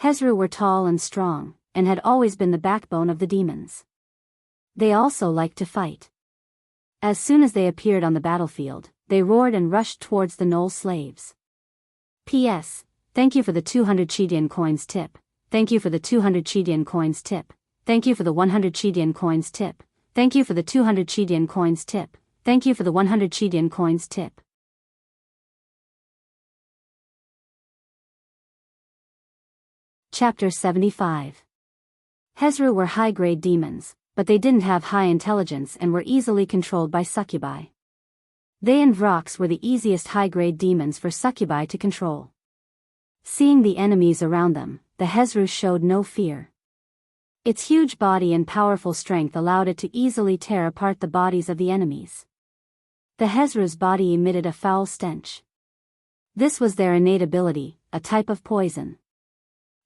Hezru were tall and strong, and had always been the backbone of the demons. They also liked to fight. As soon as they appeared on the battlefield, they roared and rushed towards the Knoll slaves. P.S. Thank you for the 200 Chidian coins tip. Thank you for the 200 Chidian coins tip. Thank you for the 100 Chidian coins tip. Thank you for the 200 Chidian coins tip. Thank you for the 100 Chidian coins tip. Chapter 75. Hezru were high-grade demons, but they didn't have high intelligence and were easily controlled by succubi. They and Vrox were the easiest high-grade demons for succubi to control. Seeing the enemies around them, the Hezru showed no fear. Its huge body and powerful strength allowed it to easily tear apart the bodies of the enemies. The Hezru's body emitted a foul stench. This was their innate ability, a type of poison.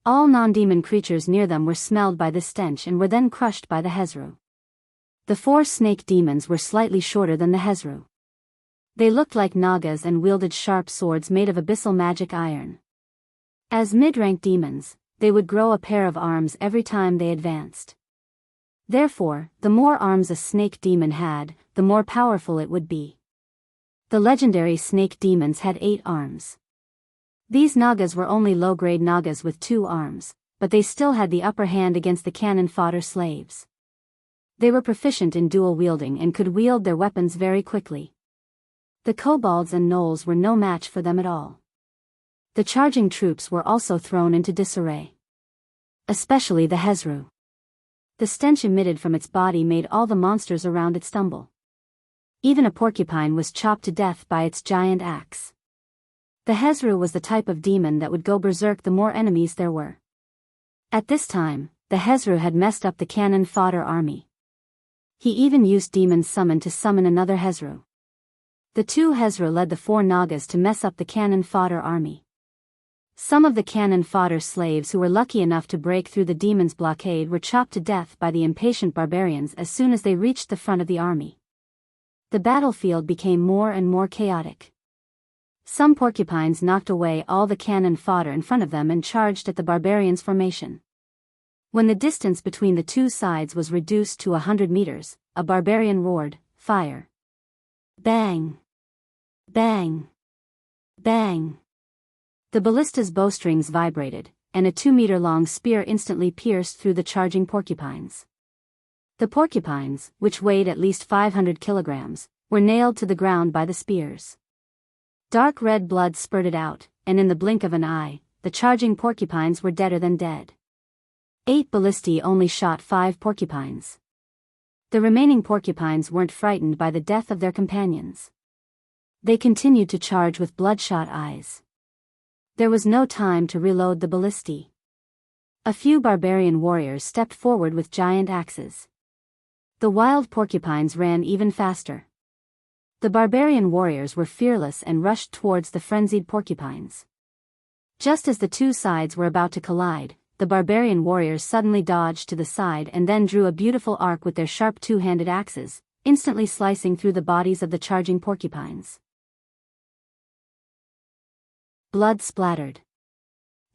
All non-demon creatures near them were smelled by this stench and were then crushed by the Hezru. The 4 snake demons were slightly shorter than the Hezru. They looked like Nagas and wielded sharp swords made of abyssal magic iron. As mid-rank demons, they would grow a pair of arms every time they advanced. Therefore, the more arms a snake demon had, the more powerful it would be. The legendary snake demons had 8 arms. These Nagas were only low-grade Nagas with 2 arms, but they still had the upper hand against the cannon fodder slaves. They were proficient in dual wielding and could wield their weapons very quickly. The kobolds and gnolls were no match for them at all. The charging troops were also thrown into disarray. Especially the Hezru. The stench emitted from its body made all the monsters around it stumble. Even a porcupine was chopped to death by its giant axe. The Hezru was the type of demon that would go berserk the more enemies there were. At this time, the Hezru had messed up the cannon fodder army. He even used demon summon to summon another Hezru. The 2 Hezru led the 4 Nagas to mess up the cannon fodder army. Some of the cannon fodder slaves who were lucky enough to break through the demon's blockade were chopped to death by the impatient barbarians as soon as they reached the front of the army. The battlefield became more and more chaotic. Some porcupines knocked away all the cannon fodder in front of them and charged at the barbarians' formation. When the distance between the 2 sides was reduced to 100 meters, a barbarian roared, "Fire!" Bang! Bang! Bang! The ballista's bowstrings vibrated, and a 2-meter-long spear instantly pierced through the charging porcupines. The porcupines, which weighed at least 500 kilograms, were nailed to the ground by the spears. Dark red blood spurted out, and in the blink of an eye, the charging porcupines were deader than dead. 8 ballistae only shot 5 porcupines. The remaining porcupines weren't frightened by the death of their companions. They continued to charge with bloodshot eyes. There was no time to reload the ballistae. A few barbarian warriors stepped forward with giant axes. The wild porcupines ran even faster. The barbarian warriors were fearless and rushed towards the frenzied porcupines. Just as the 2 sides were about to collide, the barbarian warriors suddenly dodged to the side and then drew a beautiful arc with their sharp 2-handed axes, instantly slicing through the bodies of the charging porcupines. Blood splattered.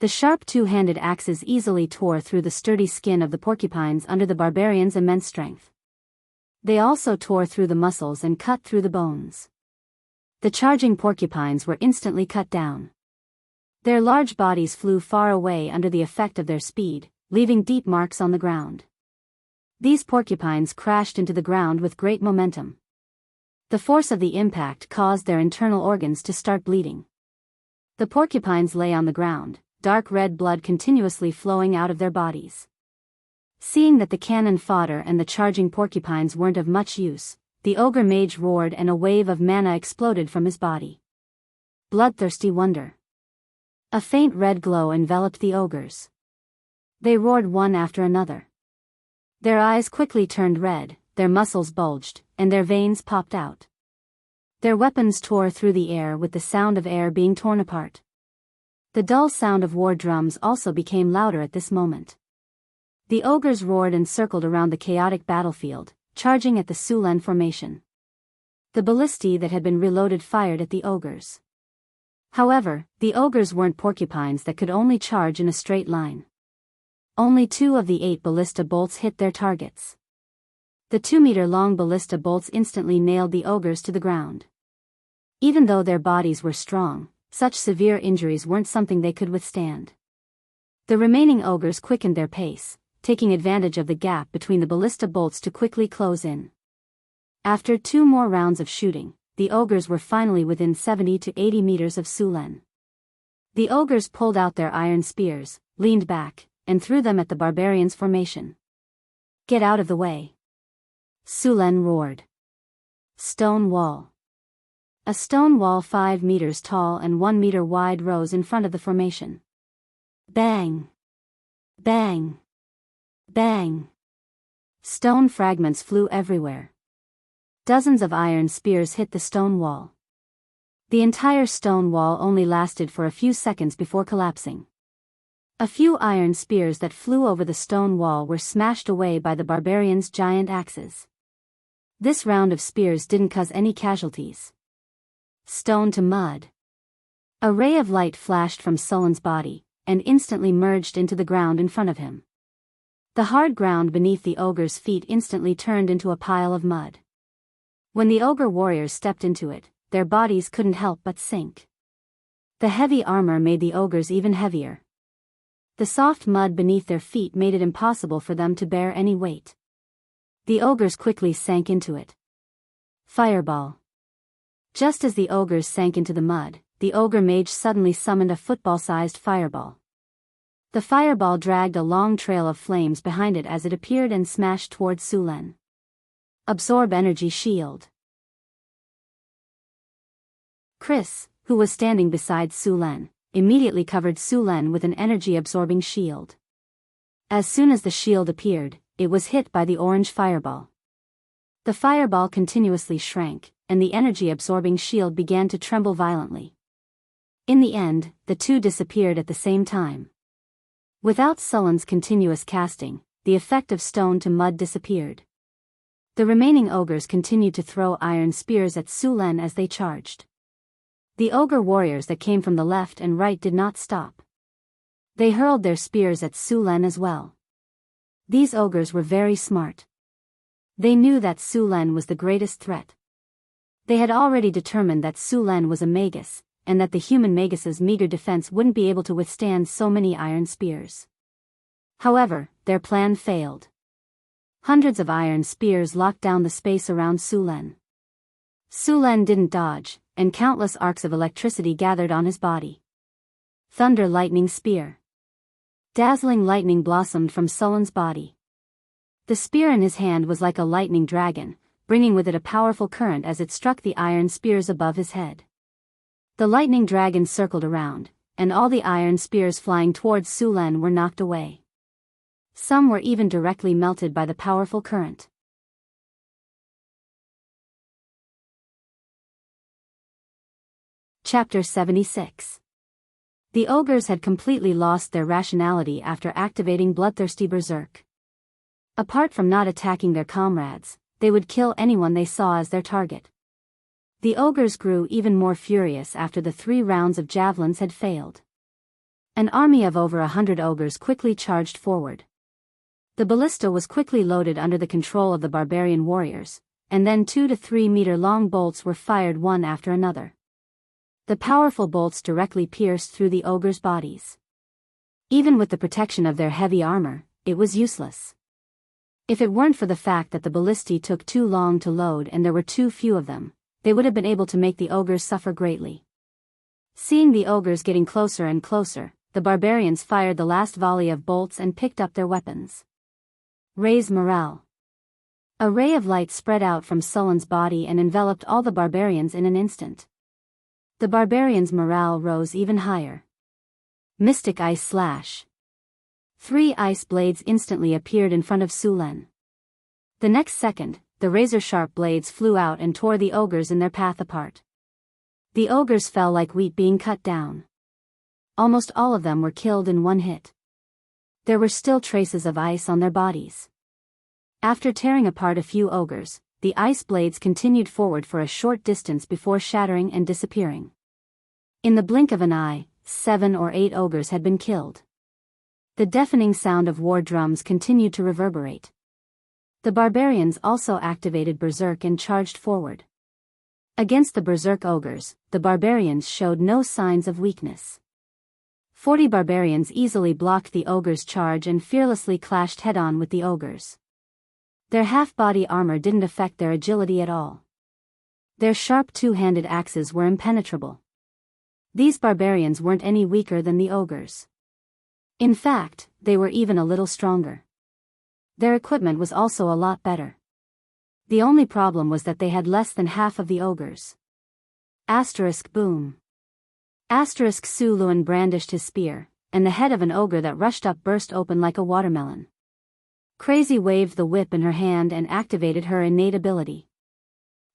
The sharp 2-handed axes easily tore through the sturdy skin of the porcupines under the barbarians' immense strength. They also tore through the muscles and cut through the bones. The charging porcupines were instantly cut down. Their large bodies flew far away under the effect of their speed, leaving deep marks on the ground. These porcupines crashed into the ground with great momentum. The force of the impact caused their internal organs to start bleeding. The porcupines lay on the ground, dark red blood continuously flowing out of their bodies. Seeing that the cannon fodder and the charging porcupines weren't of much use, the ogre mage roared and a wave of mana exploded from his body. Bloodthirsty wonder. A faint red glow enveloped the ogres. They roared one after another. Their eyes quickly turned red, their muscles bulged, and their veins popped out. Their weapons tore through the air with the sound of air being torn apart. The dull sound of war drums also became louder at this moment. The ogres roared and circled around the chaotic battlefield, charging at the Sulen formation. The ballistae that had been reloaded fired at the ogres. However, the ogres weren't porcupines that could only charge in a straight line. Only 2 of the 8 ballista bolts hit their targets. The 2-meter-long ballista bolts instantly nailed the ogres to the ground. Even though their bodies were strong, such severe injuries weren't something they could withstand. The remaining ogres quickened their pace, taking advantage of the gap between the ballista bolts to quickly close in. After 2 more rounds of shooting, the ogres were finally within 70 to 80 meters of Sulen. The ogres pulled out their iron spears, leaned back, and threw them at the barbarians' formation. "Get out of the way!" Sulen roared. Stone wall. A stone wall 5 meters tall and 1 meter wide rose in front of the formation. Bang! Bang! Bang! Stone fragments flew everywhere. Dozens of iron spears hit the stone wall. The entire stone wall only lasted for a few seconds before collapsing. A few iron spears that flew over the stone wall were smashed away by the barbarians' giant axes. This round of spears didn't cause any casualties. Stone to mud. A ray of light flashed from Sulen's body, and instantly merged into the ground in front of him. The hard ground beneath the ogre's feet instantly turned into a pile of mud. When the ogre warriors stepped into it, their bodies couldn't help but sink. The heavy armor made the ogres even heavier. The soft mud beneath their feet made it impossible for them to bear any weight. The ogres quickly sank into it. Fireball. Just as the ogres sank into the mud, the ogre mage suddenly summoned a football-sized fireball. The fireball dragged a long trail of flames behind it as it appeared and smashed towards Sulen. Absorb energy shield. Chris, who was standing beside Sulen, immediately covered Sulen with an energy-absorbing shield. As soon as the shield appeared, it was hit by the orange fireball. The fireball continuously shrank, and the energy-absorbing shield began to tremble violently. In the end, the two disappeared at the same time. Without Sulen's continuous casting, the effect of stone to mud disappeared. The remaining ogres continued to throw iron spears at Sulen as they charged. The ogre warriors that came from the left and right did not stop. They hurled their spears at Sulen as well. These ogres were very smart. They knew that Sulen was the greatest threat. They had already determined that Sulen was a magus, and that the human magus's meager defense wouldn't be able to withstand so many iron spears. However, their plan failed. Hundreds of iron spears locked down the space around Sulen. Sulen didn't dodge, and countless arcs of electricity gathered on his body. Thunder lightning spear. Dazzling lightning blossomed from Sulen's body. The spear in his hand was like a lightning dragon, bringing with it a powerful current as it struck the iron spears above his head. The lightning dragon circled around, and all the iron spears flying towards Sulen were knocked away. Some were even directly melted by the powerful current. Chapter 76. The ogres had completely lost their rationality after activating Bloodthirsty Berserk. Apart from not attacking their comrades, they would kill anyone they saw as their target. The ogres grew even more furious after the 3 rounds of javelins had failed. An army of over 100 ogres quickly charged forward. The ballista was quickly loaded under the control of the barbarian warriors, and then 2 to 3 meter long bolts were fired one after another. The powerful bolts directly pierced through the ogres' bodies. Even with the protection of their heavy armor, it was useless. If it weren't for the fact that the ballistae took too long to load and there were too few of them, they would have been able to make the ogres suffer greatly. Seeing the ogres getting closer and closer, the barbarians fired the last volley of bolts and picked up their weapons. Raise morale. A ray of light spread out from Sullen's body and enveloped all the barbarians in an instant. The barbarians' morale rose even higher. Mystic Ice Slash. 3 ice blades instantly appeared in front of Sulen. The next second, the razor-sharp blades flew out and tore the ogres in their path apart. The ogres fell like wheat being cut down. Almost all of them were killed in one hit. There were still traces of ice on their bodies. After tearing apart a few ogres, the ice blades continued forward for a short distance before shattering and disappearing. In the blink of an eye, 7 or 8 ogres had been killed. The deafening sound of war drums continued to reverberate. The barbarians also activated Berserk and charged forward. Against the Berserk ogres, the barbarians showed no signs of weakness. 40 barbarians easily blocked the ogres' charge and fearlessly clashed head-on with the ogres. Their half-body armor didn't affect their agility at all. Their sharp two-handed axes were impenetrable. These barbarians weren't any weaker than the ogres. In fact, they were even a little stronger. Their equipment was also a lot better. The only problem was that they had less than half of the ogres. Boom. Su Luan brandished his spear, and the head of an ogre that rushed up burst open like a watermelon. Crazy waved the whip in her hand and activated her innate ability.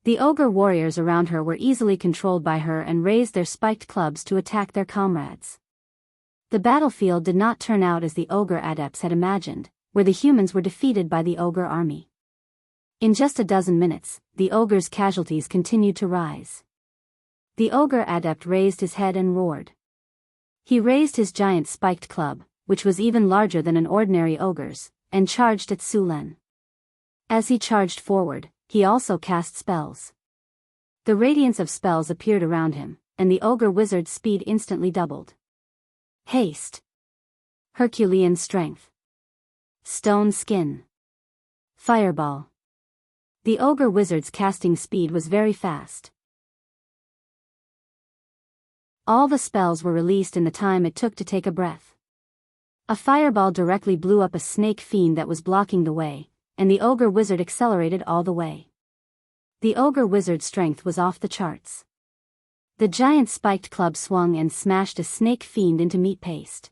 The ogre warriors around her were easily controlled by her and raised their spiked clubs to attack their comrades. The battlefield did not turn out as the ogre adepts had imagined, where the humans were defeated by the ogre army. In just a dozen minutes, the ogre's casualties continued to rise. The ogre adept raised his head and roared. He raised his giant spiked club, which was even larger than an ordinary ogre's, and charged at Sulen. As he charged forward, he also cast spells. The radiance of spells appeared around him, and the ogre wizard's speed instantly doubled. Haste. Herculean strength. Stone skin. Fireball. The ogre wizard's casting speed was very fast. All the spells were released in the time it took to take a breath. A fireball directly blew up a snake fiend that was blocking the way, and the ogre wizard accelerated all the way. The ogre wizard's strength was off the charts. The giant spiked club swung and smashed a snake fiend into meat paste.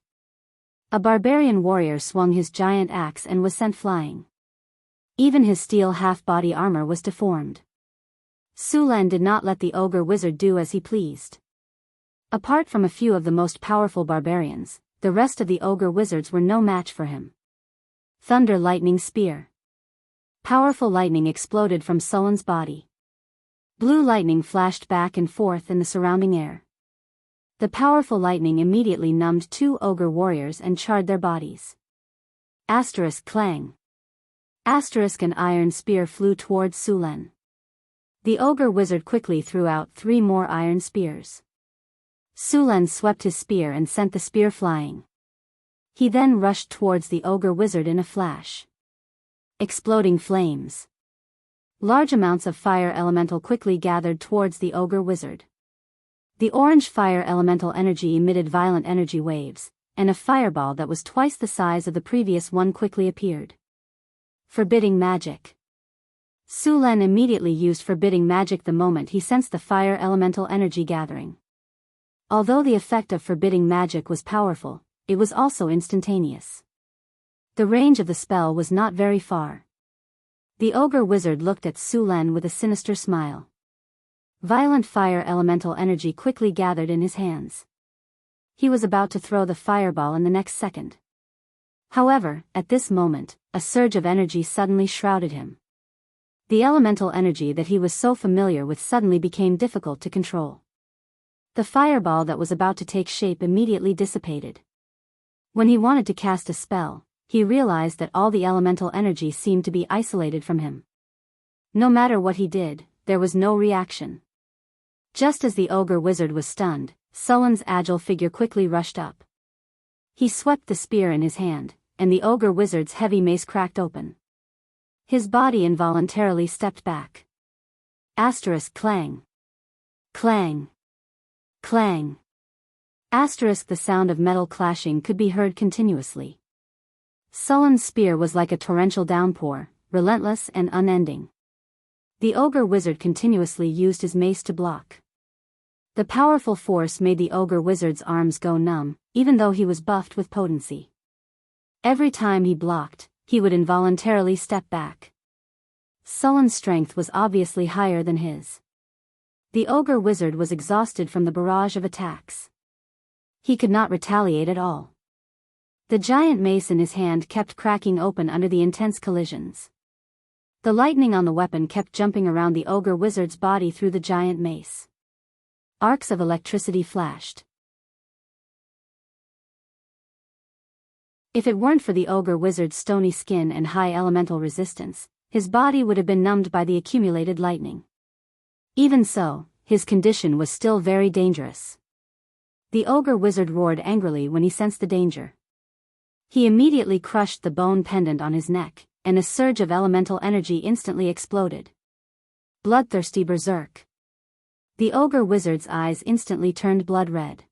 A barbarian warrior swung his giant axe and was sent flying. Even his steel half-body armor was deformed. Sulen did not let the ogre wizard do as he pleased. Apart from a few of the most powerful barbarians, the rest of the ogre wizards were no match for him. Thunder Lightning Spear. Powerful lightning exploded from Sullen's body. Blue lightning flashed back and forth in the surrounding air. The powerful lightning immediately numbed 2 ogre warriors and charred their bodies. Clang. An iron spear flew towards Sulen. The ogre wizard quickly threw out 3 more iron spears. Sulen swept his spear and sent the spear flying. He then rushed towards the ogre wizard in a flash. Exploding flames. Large amounts of fire elemental quickly gathered towards the ogre wizard. The orange fire elemental energy emitted violent energy waves, and a fireball that was twice the size of the previous one quickly appeared. Forbidding magic. Sulen immediately used forbidding magic the moment he sensed the fire elemental energy gathering. Although the effect of forbidding magic was powerful, it was also instantaneous. The range of the spell was not very far. The ogre wizard looked at Sulen with a sinister smile. Violent fire elemental energy quickly gathered in his hands. He was about to throw the fireball in the next second. However, at this moment, a surge of energy suddenly shrouded him. The elemental energy that he was so familiar with suddenly became difficult to control. The fireball that was about to take shape immediately dissipated. When he wanted to cast a spell, he realized that all the elemental energy seemed to be isolated from him. No matter what he did, there was no reaction. Just as the ogre wizard was stunned, Sullen's agile figure quickly rushed up. He swept the spear in his hand, and the ogre wizard's heavy mace cracked open. His body involuntarily stepped back. Asterisk clang. Clang. Clang. Asterisk the sound of metal clashing could be heard continuously. Sullen's spear was like a torrential downpour, relentless and unending. The ogre wizard continuously used his mace to block. The powerful force made the ogre wizard's arms go numb, even though he was buffed with potency. Every time he blocked, he would involuntarily step back. Sullen's strength was obviously higher than his. The ogre wizard was exhausted from the barrage of attacks. He could not retaliate at all. The giant mace in his hand kept cracking open under the intense collisions. The lightning on the weapon kept jumping around the ogre wizard's body through the giant mace. Arcs of electricity flashed. If it weren't for the ogre wizard's stony skin and high elemental resistance, his body would have been numbed by the accumulated lightning. Even so, his condition was still very dangerous. The ogre wizard roared angrily when he sensed the danger. He immediately crushed the bone pendant on his neck, and a surge of elemental energy instantly exploded. Bloodthirsty berserk. The ogre wizard's eyes instantly turned blood red.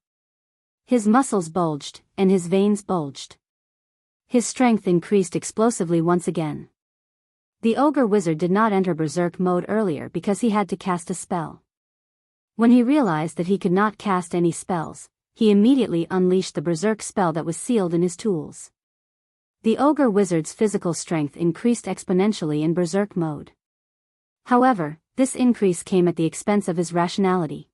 His muscles bulged, and his veins bulged. His strength increased explosively once again. The ogre wizard did not enter berserk mode earlier because he had to cast a spell. When he realized that he could not cast any spells, he immediately unleashed the berserk spell that was sealed in his tools. The ogre wizard's physical strength increased exponentially in berserk mode. However, this increase came at the expense of his rationality.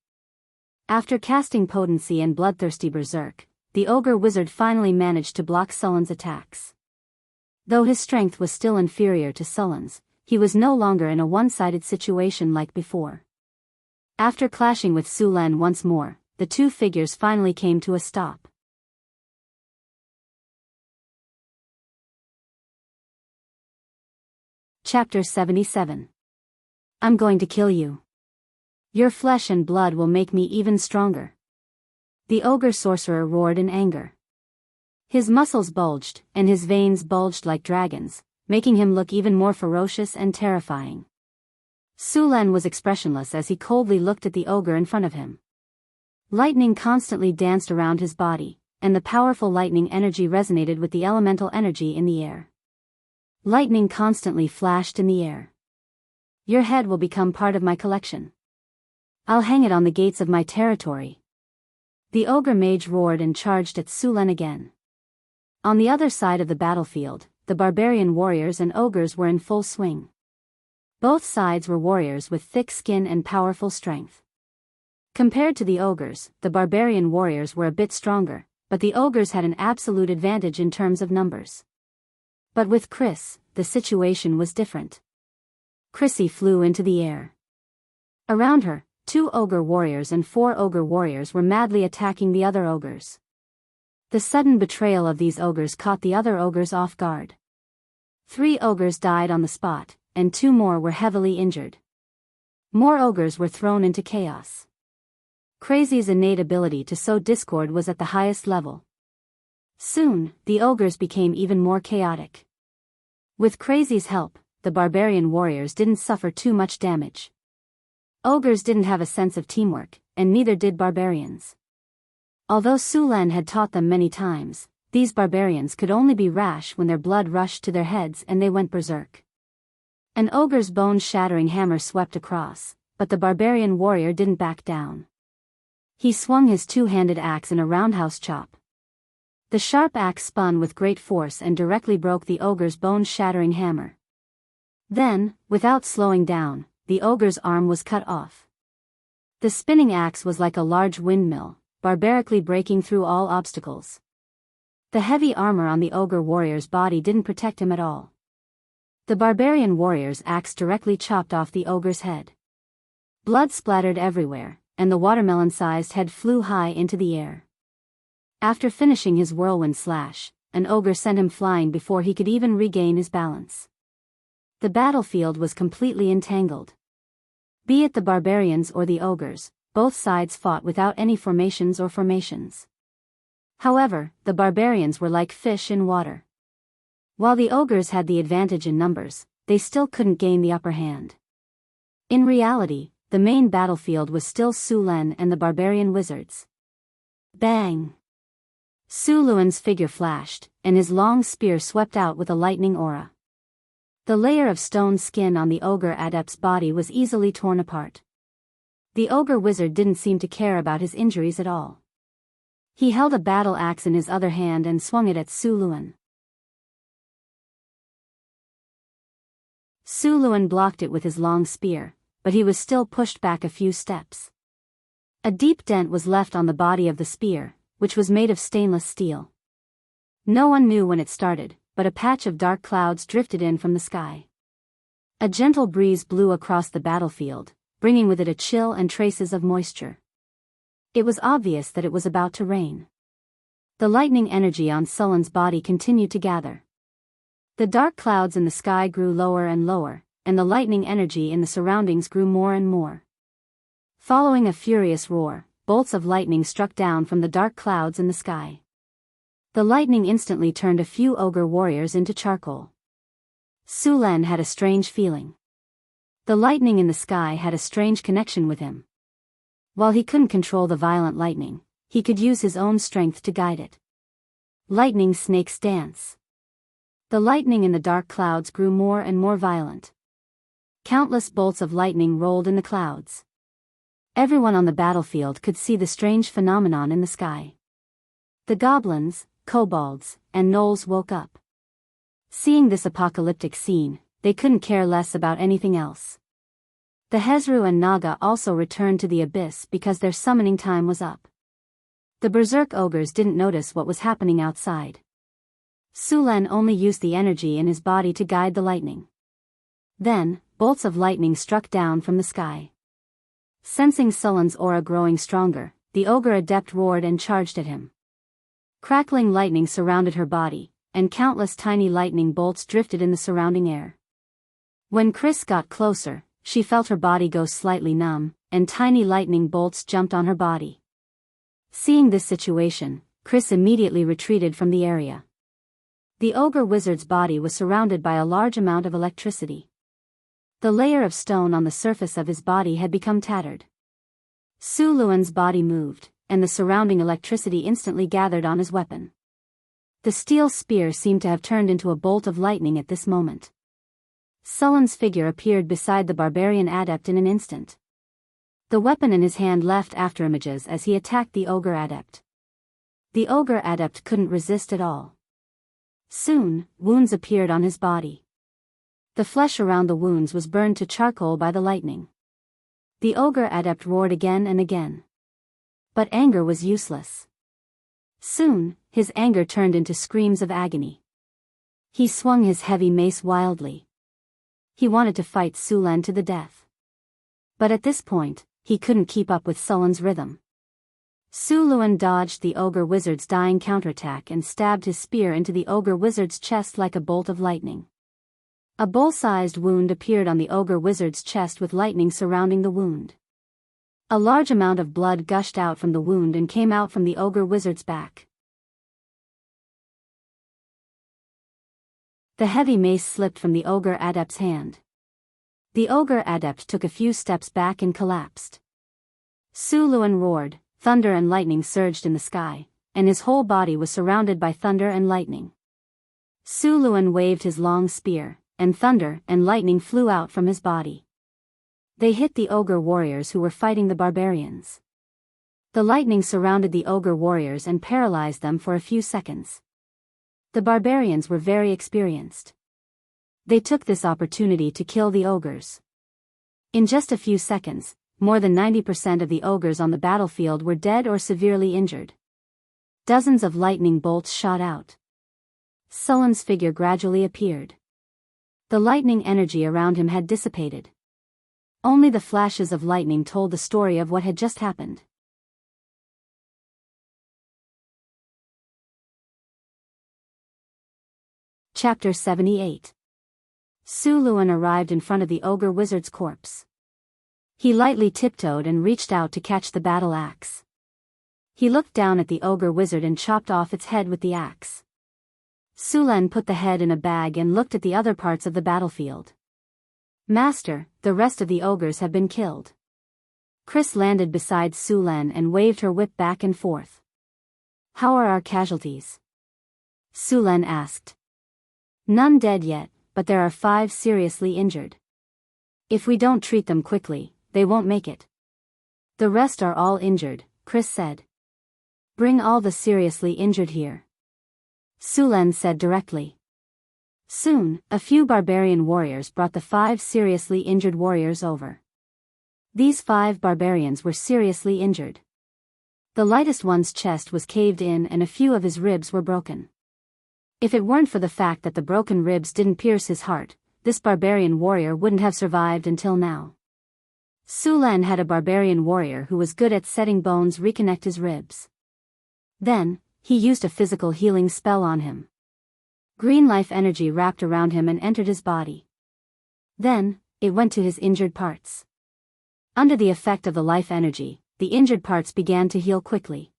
After casting potency and bloodthirsty berserk, the ogre wizard finally managed to block Sullen's attacks. Though his strength was still inferior to Sullen's, he was no longer in a one-sided situation like before. After clashing with Su Len once more, the two figures finally came to a stop. Chapter 77. I'm going to kill you. Your flesh and blood will make me even stronger. The ogre sorcerer roared in anger. His muscles bulged, and his veins bulged like dragons, making him look even more ferocious and terrifying. Su Len was expressionless as he coldly looked at the ogre in front of him. Lightning constantly danced around his body, and the powerful lightning energy resonated with the elemental energy in the air. Lightning constantly flashed in the air. Your head will become part of my collection. I'll hang it on the gates of my territory. The ogre mage roared and charged at Su Len again. On the other side of the battlefield, the barbarian warriors and ogres were in full swing. Both sides were warriors with thick skin and powerful strength. Compared to the ogres, the barbarian warriors were a bit stronger, but the ogres had an absolute advantage in terms of numbers. But with Chris, the situation was different. Chrissy flew into the air. Around her, 2 ogre warriors and 4 ogre warriors were madly attacking the other ogres. The sudden betrayal of these ogres caught the other ogres off guard. 3 ogres died on the spot, and 2 more were heavily injured. More ogres were thrown into chaos. Crazy's innate ability to sow discord was at the highest level. Soon, the ogres became even more chaotic. With Crazy's help, the barbarian warriors didn't suffer too much damage. Ogres didn't have a sense of teamwork, and neither did barbarians. Although Su Len had taught them many times, these barbarians could only be rash when their blood rushed to their heads and they went berserk. An ogre's bone-shattering hammer swept across, but the barbarian warrior didn't back down. He swung his 2-handed axe in a roundhouse chop. The sharp axe spun with great force and directly broke the ogre's bone-shattering hammer. Then, without slowing down, the ogre's arm was cut off. The spinning axe was like a large windmill, barbarically breaking through all obstacles. The heavy armor on the ogre warrior's body didn't protect him at all. The barbarian warrior's axe directly chopped off the ogre's head. Blood splattered everywhere, and the watermelon-sized head flew high into the air. After finishing his whirlwind slash, an ogre sent him flying before he could even regain his balance. The battlefield was completely entangled. Be it the barbarians or the ogres, both sides fought without any formations or formations. However, the barbarians were like fish in water. While the ogres had the advantage in numbers, they still couldn't gain the upper hand. In reality, the main battlefield was still Su Len and the barbarian wizards. Bang! Su Luan's figure flashed, and his long spear swept out with a lightning aura. The layer of stone skin on the ogre adept's body was easily torn apart. The ogre wizard didn't seem to care about his injuries at all. He held a battle axe in his other hand and swung it at Su Luan. Su Luan blocked it with his long spear, but he was still pushed back a few steps. A deep dent was left on the body of the spear, which was made of stainless steel. No one knew when it started, but a patch of dark clouds drifted in from the sky. A gentle breeze blew across the battlefield, bringing with it a chill and traces of moisture. It was obvious that it was about to rain. The lightning energy on Sullen's body continued to gather. The dark clouds in the sky grew lower and lower, and the lightning energy in the surroundings grew more and more. Following a furious roar, bolts of lightning struck down from the dark clouds in the sky. The lightning instantly turned a few ogre warriors into charcoal. Su Len had a strange feeling. The lightning in the sky had a strange connection with him. While he couldn't control the violent lightning, he could use his own strength to guide it. Lightning snakes dance. The lightning in the dark clouds grew more and more violent. Countless bolts of lightning rolled in the clouds. Everyone on the battlefield could see the strange phenomenon in the sky. The goblins, kobolds, and gnolls woke up. Seeing this apocalyptic scene, they couldn't care less about anything else. The Hezru and Naga also returned to the abyss because their summoning time was up. The berserk ogres didn't notice what was happening outside. Su Len only used the energy in his body to guide the lightning. Then, bolts of lightning struck down from the sky. Sensing Sullen's aura growing stronger, the ogre adept roared and charged at him. Crackling lightning surrounded her body, and countless tiny lightning bolts drifted in the surrounding air. When Chris got closer, she felt her body go slightly numb, and tiny lightning bolts jumped on her body. Seeing this situation, Chris immediately retreated from the area. The ogre wizard's body was surrounded by a large amount of electricity. The layer of stone on the surface of his body had become tattered. Su Luan's body moved, and the surrounding electricity instantly gathered on his weapon. The steel spear seemed to have turned into a bolt of lightning at this moment. Sullen's figure appeared beside the barbarian adept in an instant. The weapon in his hand left afterimages as he attacked the ogre adept. The ogre adept couldn't resist at all. Soon, wounds appeared on his body. The flesh around the wounds was burned to charcoal by the lightning. The ogre adept roared again and again. But anger was useless. Soon, his anger turned into screams of agony. He swung his heavy mace wildly. He wanted to fight Su Len to the death. But at this point, he couldn't keep up with Sullen's rhythm. Su Luan dodged the ogre wizard's dying counterattack and stabbed his spear into the ogre wizard's chest like a bolt of lightning. A bowl-sized wound appeared on the ogre wizard's chest with lightning surrounding the wound. A large amount of blood gushed out from the wound and came out from the ogre wizard's back. The heavy mace slipped from the ogre adept's hand. The ogre adept took a few steps back and collapsed. Su Luan roared, thunder and lightning surged in the sky, and his whole body was surrounded by thunder and lightning. Su Luan waved his long spear, and thunder and lightning flew out from his body. They hit the ogre warriors who were fighting the barbarians. The lightning surrounded the ogre warriors and paralyzed them for a few seconds. The barbarians were very experienced. They took this opportunity to kill the ogres. In just a few seconds, more than 90% of the ogres on the battlefield were dead or severely injured. Dozens of lightning bolts shot out. Sullen's figure gradually appeared. The lightning energy around him had dissipated. Only the flashes of lightning told the story of what had just happened. Chapter 78. Su Luan arrived in front of the ogre wizard's corpse. He lightly tiptoed and reached out to catch the battle axe. He looked down at the ogre wizard and chopped off its head with the axe. Su Len put the head in a bag and looked at the other parts of the battlefield. Master, the rest of the ogres have been killed. Chris landed beside Su Len and waved her whip back and forth. How are our casualties? Su Len asked. None dead yet, but there are 5 seriously injured. If we don't treat them quickly, they won't make it. The rest are all injured, Chris said. Bring all the seriously injured here. Su Len said directly. Soon, a few barbarian warriors brought the 5 seriously injured warriors over. These 5 barbarians were seriously injured. The lightest one's chest was caved in and a few of his ribs were broken. If it weren't for the fact that the broken ribs didn't pierce his heart, this barbarian warrior wouldn't have survived until now. Su Len had a barbarian warrior who was good at setting bones reconnect his ribs. Then, he used a physical healing spell on him. Green life energy wrapped around him and entered his body. Then, it went to his injured parts. Under the effect of the life energy, the injured parts began to heal quickly.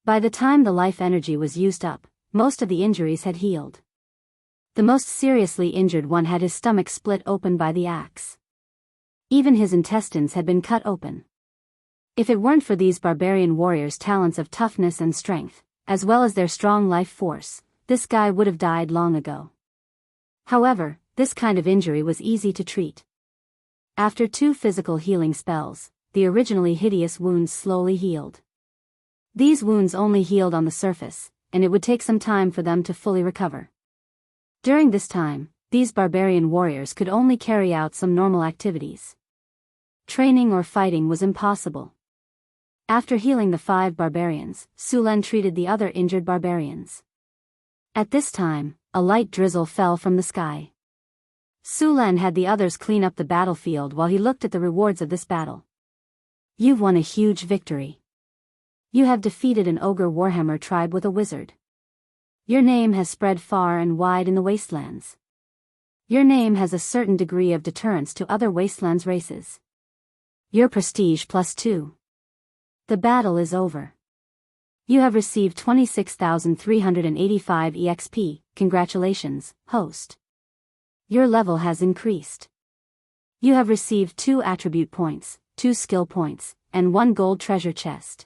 By the time the life energy was used up, most of the injuries had healed. The most seriously injured one had his stomach split open by the axe. Even his intestines had been cut open. If it weren't for these barbarian warriors' talents of toughness and strength, as well as their strong life force, this guy would have died long ago. However, this kind of injury was easy to treat. After 2 physical healing spells, the originally hideous wounds slowly healed. These wounds only healed on the surface, and it would take some time for them to fully recover. During this time, these barbarian warriors could only carry out some normal activities. Training or fighting was impossible. After healing the 5 barbarians, Su Len treated the other injured barbarians. At this time, a light drizzle fell from the sky. Su Len had the others clean up the battlefield while he looked at the rewards of this battle. You've won a huge victory. You have defeated an ogre warhammer tribe with a wizard. Your name has spread far and wide in the wastelands. Your name has a certain degree of deterrence to other wastelands races. Your prestige +2. The battle is over. You have received 26,385 EXP, congratulations, host. Your level has increased. You have received 2 attribute points, 2 skill points, and 1 gold treasure chest.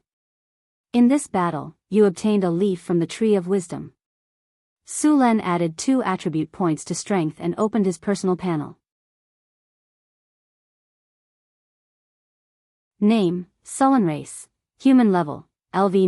In this battle, you obtained a leaf from the Tree of Wisdom. Su Len added 2 attribute points to strength and opened his personal panel. Name, Sullen Race, Human Level, LV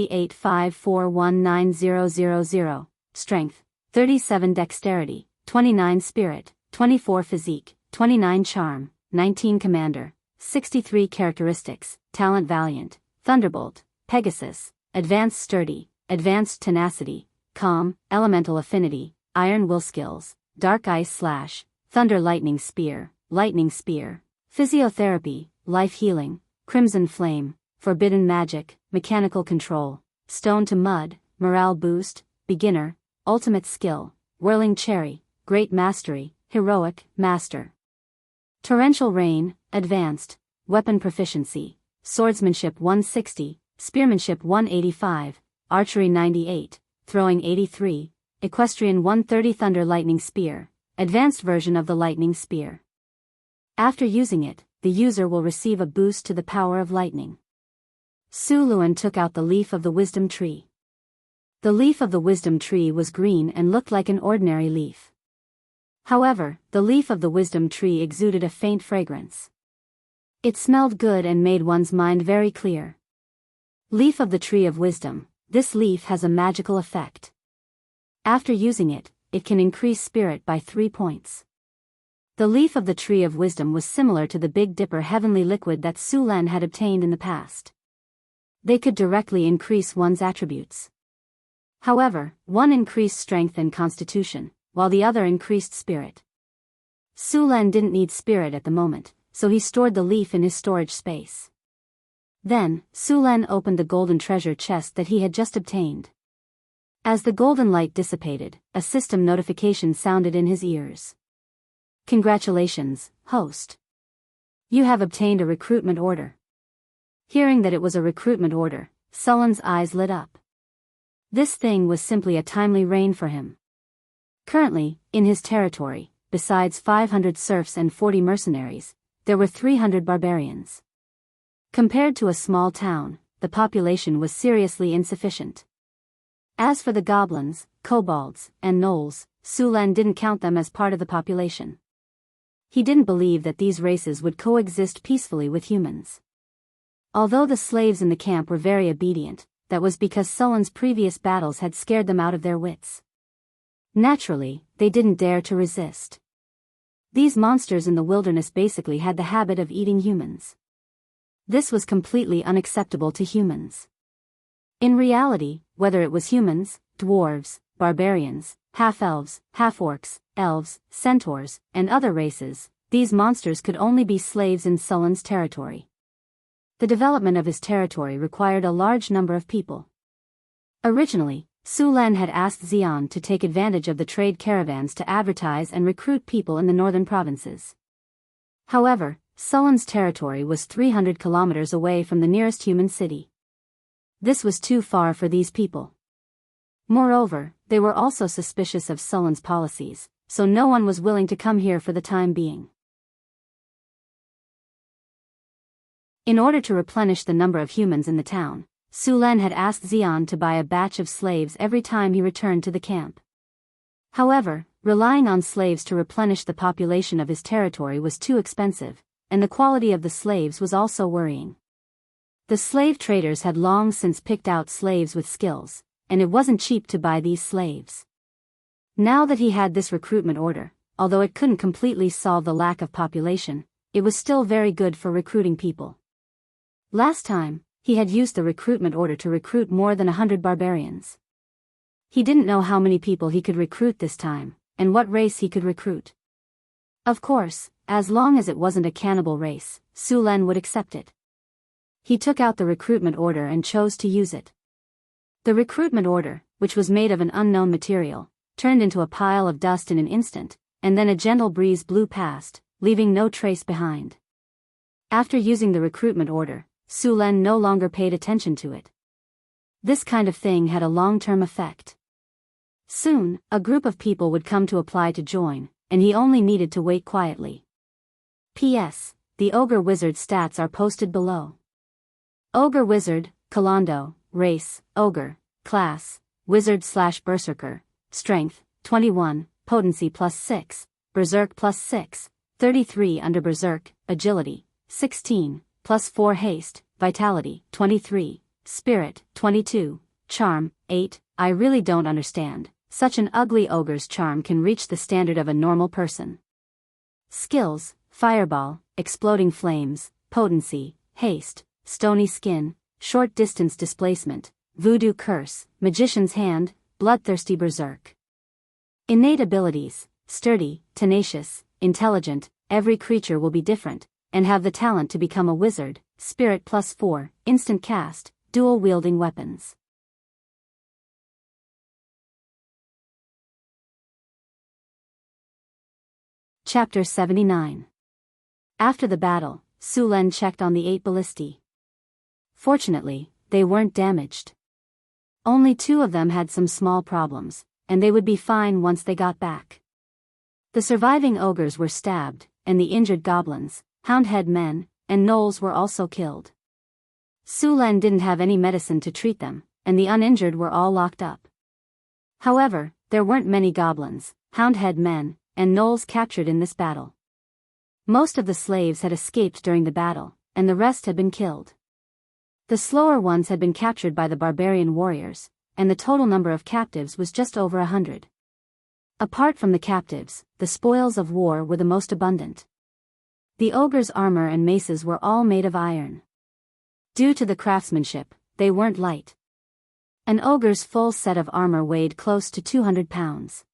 191385419000, Strength, 37 Dexterity, 29 Spirit, 24 Physique, 29 Charm, 19 Commander, 63 Characteristics, Talent Valiant, Thunderbolt, Pegasus, Advanced Sturdy, Advanced Tenacity, Calm, Elemental Affinity, Iron Will Skills, Dark Ice Slash, Thunder Lightning Spear, Physiotherapy, Life Healing, Crimson Flame, Forbidden Magic, Mechanical Control, Stone to Mud, Morale Boost, Beginner, Ultimate Skill, Whirling Cherry, Great Mastery, Heroic, Master. Torrential Rain, Advanced, Weapon Proficiency, Swordsmanship 160, Spearmanship 185, Archery 98, Throwing 83, Equestrian 130 Thunder Lightning Spear, Advanced version of the Lightning Spear. After using it, the user will receive a boost to the power of lightning. Su Len took out the leaf of the Wisdom Tree. The leaf of the Wisdom Tree was green and looked like an ordinary leaf. However, the leaf of the Wisdom Tree exuded a faint fragrance. It smelled good and made one's mind very clear. Leaf of the Tree of Wisdom, this leaf has a magical effect. After using it, it can increase spirit by 3 points. The leaf of the Tree of Wisdom was similar to the Big Dipper heavenly liquid that Su Len had obtained in the past. They could directly increase one's attributes. However, one increased strength and constitution, while the other increased spirit. Su Len didn't need spirit at the moment, so he stored the leaf in his storage space. Then, Su Len opened the golden treasure chest that he had just obtained. As the golden light dissipated, a system notification sounded in his ears. Congratulations, host. You have obtained a recruitment order. Hearing that it was a recruitment order, Sullen's eyes lit up. This thing was simply a timely rain for him. Currently, in his territory, besides 500 serfs and 40 mercenaries, there were 300 barbarians. Compared to a small town, the population was seriously insufficient. As for the goblins, kobolds, and gnolls, Su Len didn't count them as part of the population. He didn't believe that these races would coexist peacefully with humans. Although the slaves in the camp were very obedient, that was because Sullen's previous battles had scared them out of their wits. Naturally, they didn't dare to resist. These monsters in the wilderness basically had the habit of eating humans. This was completely unacceptable to humans. In reality, whether it was humans, dwarves, barbarians, half-elves, half-orcs, elves, centaurs, and other races, these monsters could only be slaves in Sullen's territory. The development of his territory required a large number of people. Originally, Su Len had asked Xian to take advantage of the trade caravans to advertise and recruit people in the northern provinces. However, Sullen's territory was 300 kilometers away from the nearest human city. This was too far for these people. Moreover, they were also suspicious of Sullen's policies, so no one was willing to come here for the time being. In order to replenish the number of humans in the town, Su Len had asked Xian to buy a batch of slaves every time he returned to the camp. However, relying on slaves to replenish the population of his territory was too expensive, and the quality of the slaves was also worrying. The slave traders had long since picked out slaves with skills, and it wasn't cheap to buy these slaves. Now that he had this recruitment order, although it couldn't completely solve the lack of population, it was still very good for recruiting people. Last time, he had used the recruitment order to recruit more than 100 barbarians. He didn't know how many people he could recruit this time, and what race he could recruit. Of course, as long as it wasn't a cannibal race, Su Len would accept it. He took out the recruitment order and chose to use it. The recruitment order, which was made of an unknown material, turned into a pile of dust in an instant, and then a gentle breeze blew past, leaving no trace behind. After using the recruitment order, Su Len no longer paid attention to it. This kind of thing had a long-term effect. Soon, a group of people would come to apply to join, and he only needed to wait quietly. P.S. The Ogre Wizard stats are posted below. Ogre Wizard, Kalando, Race, Ogre, Class, Wizard/Berserker, Strength, 21, Potency +6, Berserk +6, 33 under Berserk, Agility, 16, +4 Haste, Vitality, 23, Spirit, 22, Charm, 8, I really don't understand, such an ugly ogre's charm can reach the standard of a normal person. Skills, Fireball, Exploding Flames, Potency, Haste, Stony Skin, Short Distance Displacement, Voodoo Curse, Magician's Hand, Bloodthirsty Berserk. Innate abilities, Sturdy, Tenacious, Intelligent, every creature will be different, and have the talent to become a wizard, Spirit +4, Instant Cast, Dual-wielding weapons. Chapter 79. After the battle, Su Len checked on the 8 ballistae. Fortunately, they weren't damaged. Only 2 of them had some small problems, and they would be fine once they got back. The surviving ogres were stabbed, and the injured goblins, houndhead men, and gnolls were also killed. Su Len didn't have any medicine to treat them, and the uninjured were all locked up. However, there weren't many goblins, houndhead men, and gnolls captured in this battle. Most of the slaves had escaped during the battle, and the rest had been killed. The slower ones had been captured by the barbarian warriors, and the total number of captives was just over 100. Apart from the captives, the spoils of war were the most abundant. The ogres' armor and maces were all made of iron. Due to the craftsmanship, they weren't light. An ogre's full set of armor weighed close to 200 pounds.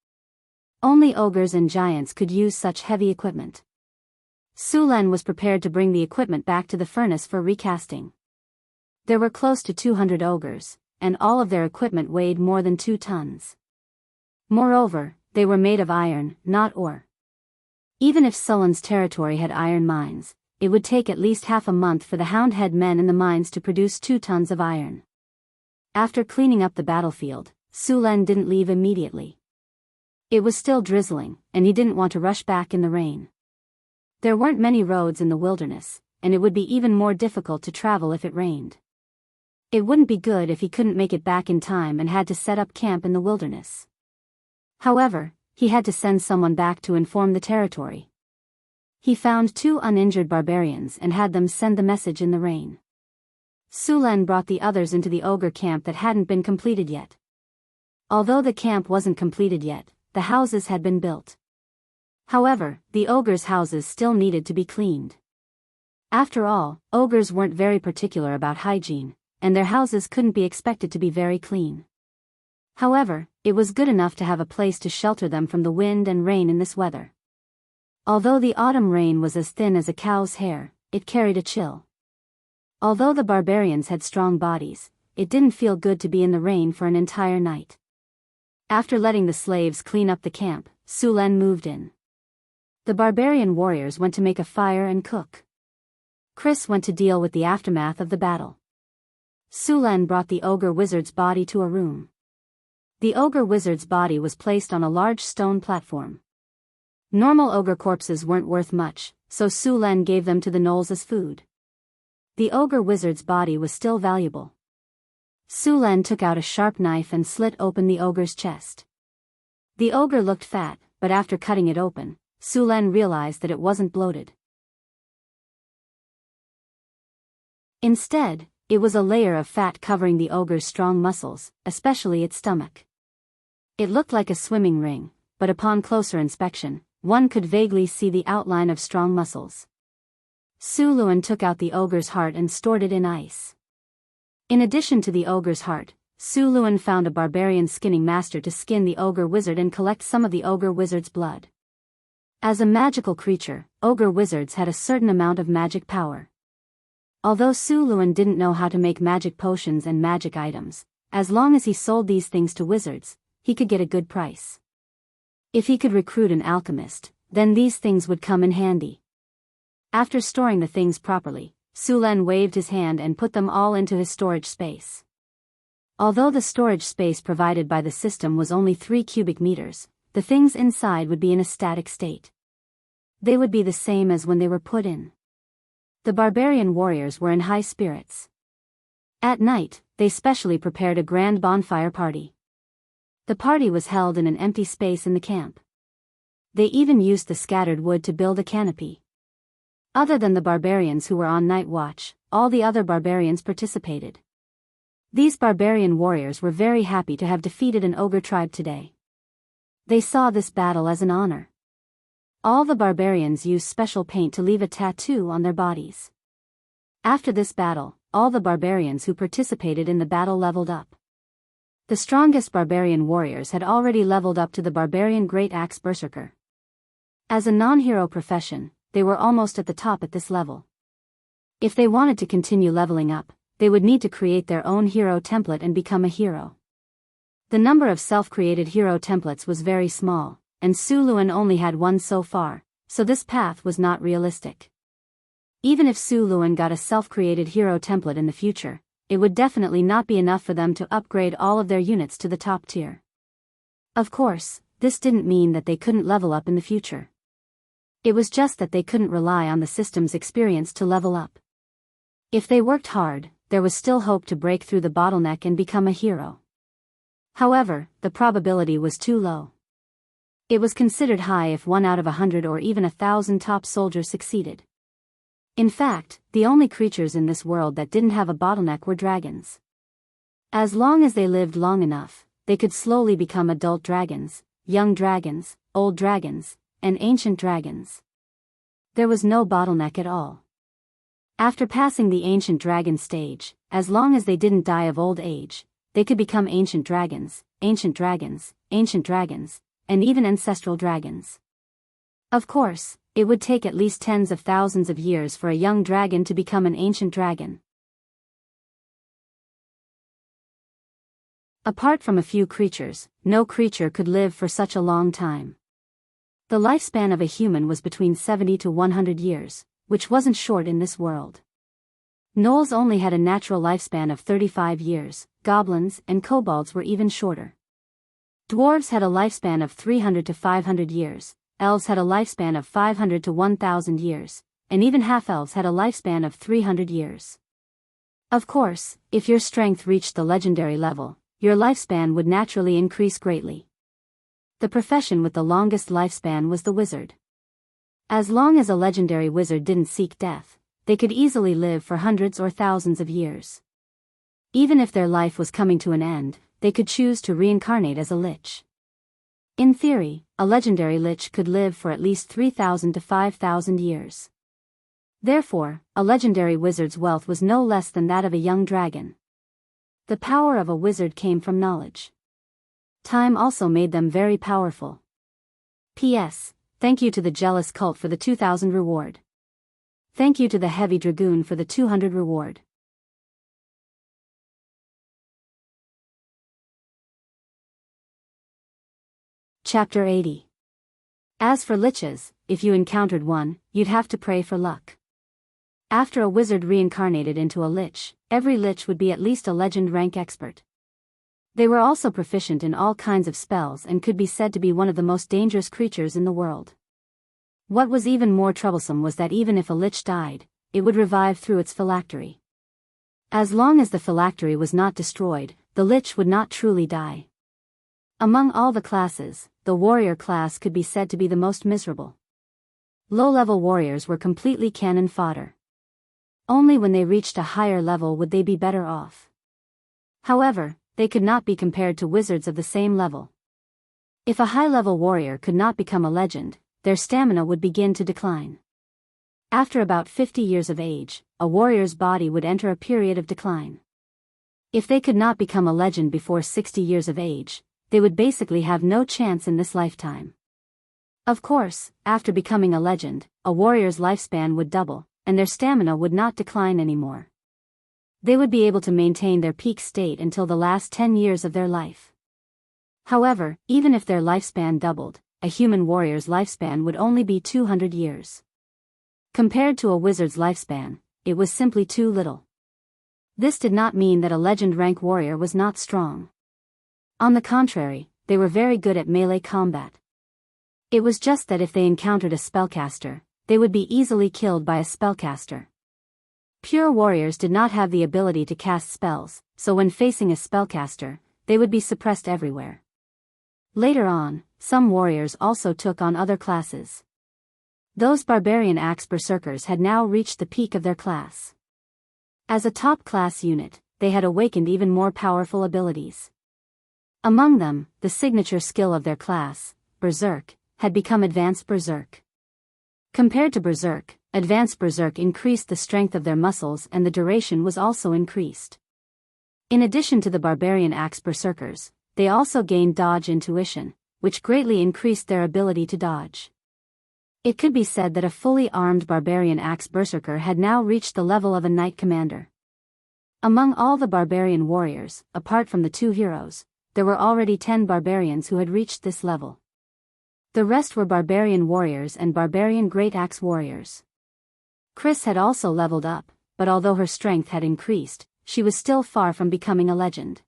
Only ogres and giants could use such heavy equipment. Su Len was prepared to bring the equipment back to the furnace for recasting. There were close to 200 ogres, and all of their equipment weighed more than 2 tons. Moreover, they were made of iron, not ore. Even if Sullen's territory had iron mines, it would take at least half a month for the houndhead men in the mines to produce 2 tons of iron. After cleaning up the battlefield, Su Len didn't leave immediately. It was still drizzling, and he didn't want to rush back in the rain. There weren't many roads in the wilderness, and it would be even more difficult to travel if it rained. It wouldn't be good if he couldn't make it back in time and had to set up camp in the wilderness. However, he had to send someone back to inform the territory. He found 2 uninjured barbarians and had them send the message in the rain. Sulen brought the others into the ogre camp that hadn't been completed yet. Although the camp wasn't completed yet, the houses had been built. However, the ogres' houses still needed to be cleaned. After all, ogres weren't very particular about hygiene, and their houses couldn't be expected to be very clean. However, it was good enough to have a place to shelter them from the wind and rain in this weather. Although the autumn rain was as thin as a cow's hair, it carried a chill. Although the barbarians had strong bodies, it didn't feel good to be in the rain for an entire night. After letting the slaves clean up the camp, Sulen moved in. The barbarian warriors went to make a fire and cook. Chris went to deal with the aftermath of the battle. Sulen brought the ogre wizard's body to a room. The ogre wizard's body was placed on a large stone platform. Normal ogre corpses weren't worth much, so Sulen gave them to the gnolls as food. The ogre wizard's body was still valuable. Sulen took out a sharp knife and slit open the ogre's chest. The ogre looked fat, but after cutting it open, Sulen realized that it wasn't bloated. Instead, it was a layer of fat covering the ogre's strong muscles, especially its stomach. It looked like a swimming ring, but upon closer inspection, one could vaguely see the outline of strong muscles. Sulen took out the ogre's heart and stored it in ice. In addition to the ogre's heart, Sulen found a barbarian skinning master to skin the ogre wizard and collect some of the ogre wizard's blood. As a magical creature, ogre wizards had a certain amount of magic power. Although Sulen didn't know how to make magic potions and magic items, as long as he sold these things to wizards, he could get a good price. If he could recruit an alchemist, then these things would come in handy. After storing the things properly, Sulen waved his hand and put them all into his storage space. Although the storage space provided by the system was only 3 cubic meters, the things inside would be in a static state. They would be the same as when they were put in. The barbarian warriors were in high spirits. At night, they specially prepared a grand bonfire party. The party was held in an empty space in the camp. They even used the scattered wood to build a canopy. Other than the barbarians who were on night watch, all the other barbarians participated. These barbarian warriors were very happy to have defeated an ogre tribe today. They saw this battle as an honor. All the barbarians used special paint to leave a tattoo on their bodies. After this battle, all the barbarians who participated in the battle leveled up. The strongest barbarian warriors had already leveled up to the barbarian Great Axe Berserker. As a non-hero profession, they were almost at the top at this level. If they wanted to continue leveling up, they would need to create their own hero template and become a hero. The number of self-created hero templates was very small, and Sulen only had one so far, so this path was not realistic. Even if Sulen got a self-created hero template in the future, it would definitely not be enough for them to upgrade all of their units to the top tier. Of course, this didn't mean that they couldn't level up in the future. It was just that they couldn't rely on the system's experience to level up. If they worked hard, there was still hope to break through the bottleneck and become a hero. However, the probability was too low. It was considered high if 1 out of 100 or even 1,000 top soldiers succeeded. In fact, the only creatures in this world that didn't have a bottleneck were dragons. As long as they lived long enough, they could slowly become adult dragons, young dragons, old dragons, and ancient dragons. There was no bottleneck at all. After passing the ancient dragon stage, as long as they didn't die of old age, they could become ancient dragons, ancient dragons, ancient dragons, and even ancestral dragons. Of course, it would take at least tens of thousands of years for a young dragon to become an ancient dragon. Apart from a few creatures, no creature could live for such a long time. The lifespan of a human was between 70 to 100 years, which wasn't short in this world. Gnolls only had a natural lifespan of 35 years, goblins and kobolds were even shorter. Dwarves had a lifespan of 300 to 500 years, elves had a lifespan of 500 to 1,000 years, and even half-elves had a lifespan of 300 years. Of course, if your strength reached the legendary level, your lifespan would naturally increase greatly. The profession with the longest lifespan was the wizard. As long as a legendary wizard didn't seek death, they could easily live for hundreds or thousands of years. Even if their life was coming to an end, they could choose to reincarnate as a lich. In theory, a legendary lich could live for at least 3,000 to 5,000 years. Therefore, a legendary wizard's wealth was no less than that of a young dragon. The power of a wizard came from knowledge. Time also made them very powerful. P.S. Thank you to the Jealous Cult for the 2,000 reward. Thank you to the Heavy Dragoon for the 200 reward. Chapter 80. As for liches, if you encountered one, you'd have to pray for luck. After a wizard reincarnated into a lich, every lich would be at least a legend rank expert. They were also proficient in all kinds of spells and could be said to be one of the most dangerous creatures in the world. What was even more troublesome was that even if a lich died, it would revive through its phylactery. As long as the phylactery was not destroyed, the lich would not truly die. Among all the classes, the warrior class could be said to be the most miserable. Low-level warriors were completely cannon fodder. Only when they reached a higher level would they be better off. However, they could not be compared to wizards of the same level. If a high-level warrior could not become a legend, their stamina would begin to decline. After about 50 years of age, a warrior's body would enter a period of decline. If they could not become a legend before 60 years of age, they would basically have no chance in this lifetime. Of course, after becoming a legend, a warrior's lifespan would double, and their stamina would not decline anymore. They would be able to maintain their peak state until the last 10 years of their life. However, even if their lifespan doubled, a human warrior's lifespan would only be 200 years. Compared to a wizard's lifespan, it was simply too little. This did not mean that a legend rank warrior was not strong. On the contrary, they were very good at melee combat. It was just that if they encountered a spellcaster, they would be easily killed by a spellcaster. Pure warriors did not have the ability to cast spells, so when facing a spellcaster, they would be suppressed everywhere. Later on, some warriors also took on other classes. Those barbarian axe berserkers had now reached the peak of their class. As a top-class unit, they had awakened even more powerful abilities. Among them, the signature skill of their class, Berserk, had become Advanced Berserk. Compared to Berserk, Advanced Berserk increased the strength of their muscles and the duration was also increased. In addition to the barbarian axe berserkers, they also gained dodge intuition, which greatly increased their ability to dodge. It could be said that a fully armed barbarian axe berserker had now reached the level of a knight commander. Among all the barbarian warriors, apart from the two heroes, there were already 10 barbarians who had reached this level. The rest were barbarian warriors and barbarian great axe warriors. Chris had also leveled up, but although her strength had increased, she was still far from becoming a legend.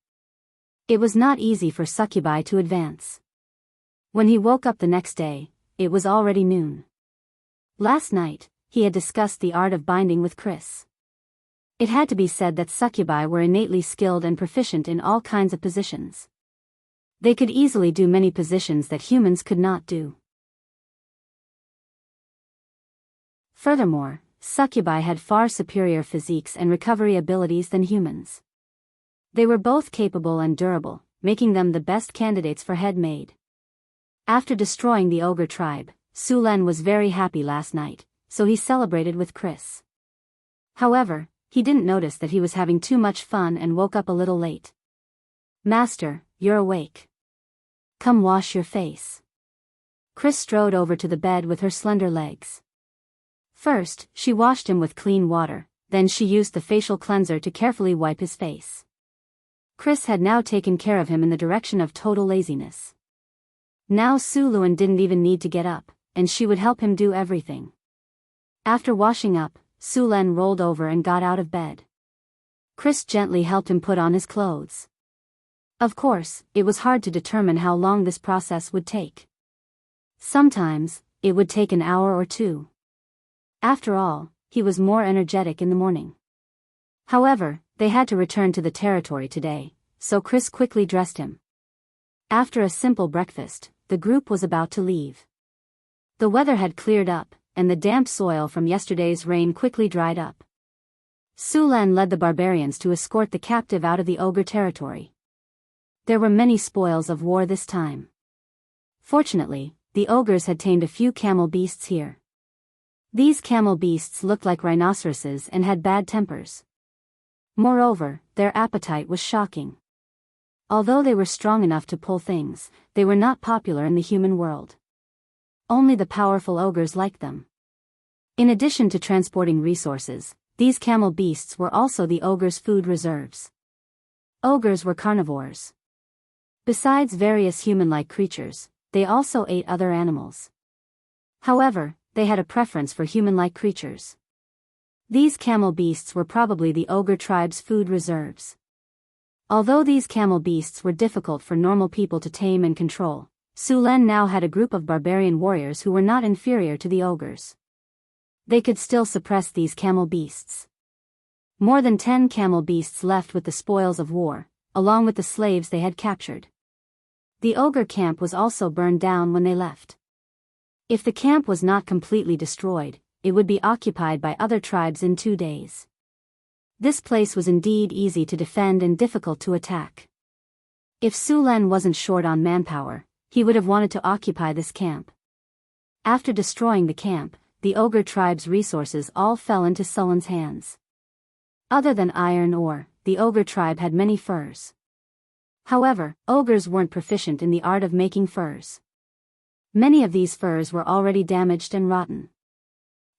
It was not easy for Succubi to advance. When he woke up the next day, it was already noon. Last night, he had discussed the art of binding with Chris. It had to be said that Succubi were innately skilled and proficient in all kinds of positions. They could easily do many positions that humans could not do. Furthermore, Succubi had far superior physiques and recovery abilities than humans. They were both capable and durable, making them the best candidates for head maid. After destroying the ogre tribe, Sulen was very happy last night, so he celebrated with Chris. However, he didn't notice that he was having too much fun and woke up a little late. "Master, you're awake. Come wash your face." Chris strode over to the bed with her slender legs. First, she washed him with clean water, then she used the facial cleanser to carefully wipe his face. Chris had now taken care of him in the direction of total laziness. Now Suluan didn't even need to get up, and she would help him do everything. After washing up, Sulen rolled over and got out of bed. Chris gently helped him put on his clothes. Of course, it was hard to determine how long this process would take. Sometimes, it would take an hour or two. After all, he was more energetic in the morning. However, they had to return to the territory today, so Chris quickly dressed him. After a simple breakfast, the group was about to leave. The weather had cleared up, and the damp soil from yesterday's rain quickly dried up. Sulan led the barbarians to escort the captive out of the ogre territory. There were many spoils of war this time. Fortunately, the ogres had tamed a few camel beasts here. These camel beasts looked like rhinoceroses and had bad tempers. Moreover, their appetite was shocking. Although they were strong enough to pull things, they were not popular in the human world. Only the powerful ogres liked them. In addition to transporting resources, these camel beasts were also the ogres' food reserves. Ogres were carnivores. Besides various human-like creatures, they also ate other animals. However, they had a preference for human-like creatures. These camel beasts were probably the ogre tribe's food reserves. Although these camel beasts were difficult for normal people to tame and control, Sulan now had a group of barbarian warriors who were not inferior to the ogres. They could still suppress these camel beasts. More than 10 camel beasts left with the spoils of war, along with the slaves they had captured. The ogre camp was also burned down when they left. If the camp was not completely destroyed, it would be occupied by other tribes in 2 days. This place was indeed easy to defend and difficult to attack. If Sulan wasn't short on manpower, he would have wanted to occupy this camp. After destroying the camp, the ogre tribe's resources all fell into Sulan's hands. Other than iron ore, the ogre tribe had many furs. However, ogres weren't proficient in the art of making furs. Many of these furs were already damaged and rotten.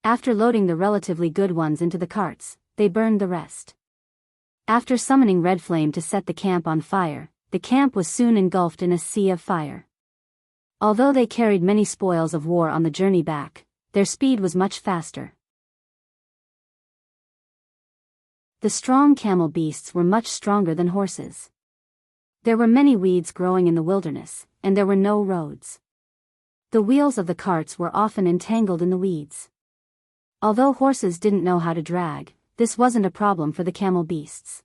After loading the relatively good ones into the carts, they burned the rest. After summoning Red Flame to set the camp on fire, the camp was soon engulfed in a sea of fire. Although they carried many spoils of war on the journey back, their speed was much faster. The strong camel beasts were much stronger than horses. There were many weeds growing in the wilderness, and there were no roads. The wheels of the carts were often entangled in the weeds. Although horses didn't know how to drag, this wasn't a problem for the camel beasts.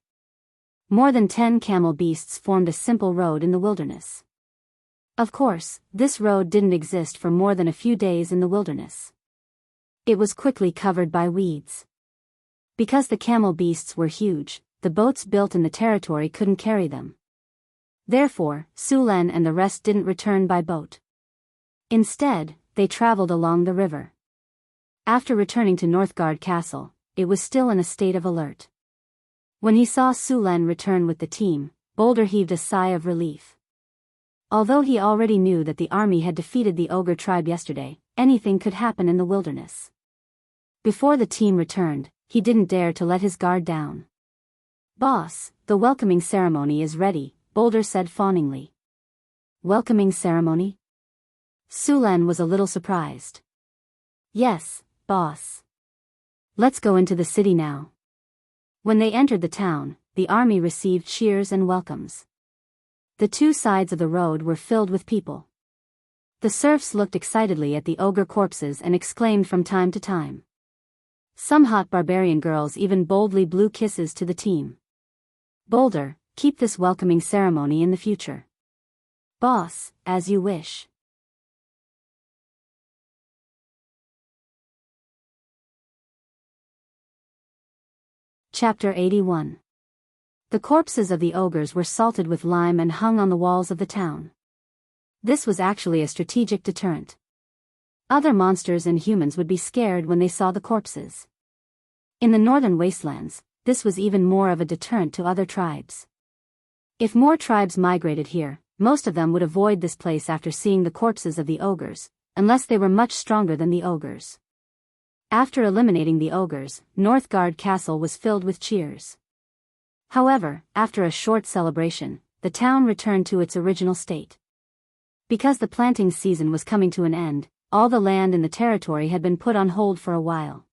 More than 10 camel beasts formed a simple road in the wilderness. Of course, this road didn't exist for more than a few days in the wilderness. It was quickly covered by weeds. Because the camel beasts were huge, the boats built in the territory couldn't carry them. Therefore, Sulan and the rest didn't return by boat. Instead, they traveled along the river. After returning to Northgard Castle, it was still in a state of alert. When he saw Sulan return with the team, Boulder heaved a sigh of relief. Although he already knew that the army had defeated the ogre tribe yesterday, anything could happen in the wilderness. Before the team returned, he didn't dare to let his guard down. "Boss, the welcoming ceremony is ready," Boulder said fawningly. "Welcoming ceremony?" Sulan was a little surprised. "Yes, boss. Let's go into the city now." When they entered the town, the army received cheers and welcomes. The 2 sides of the road were filled with people. The serfs looked excitedly at the ogre corpses and exclaimed from time to time. Some hot barbarian girls even boldly blew kisses to the team. "Boulder, keep this welcoming ceremony in the future." "Boss, as you wish." Chapter 81. The corpses of the ogres were salted with lime and hung on the walls of the town. This was actually a strategic deterrent. Other monsters and humans would be scared when they saw the corpses. In the northern wastelands, this was even more of a deterrent to other tribes. If more tribes migrated here, most of them would avoid this place after seeing the corpses of the ogres, unless they were much stronger than the ogres. After eliminating the ogres, Northgard Castle was filled with cheers. However, after a short celebration, the town returned to its original state. Because the planting season was coming to an end, all the land in the territory had been put on hold for a while.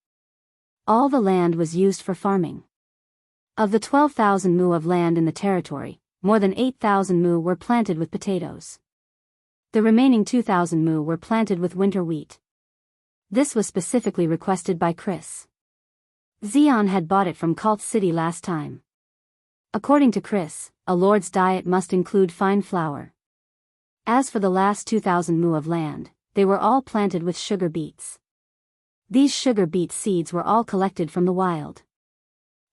All the land was used for farming. Of the 12,000 mu of land in the territory, more than 8,000 mu were planted with potatoes. The remaining 2,000 mu were planted with winter wheat. This was specifically requested by Chris. Xian had bought it from Cult City last time. According to Chris, a lord's diet must include fine flour. As for the last 2,000 mu of land, they were all planted with sugar beets. These sugar beet seeds were all collected from the wild.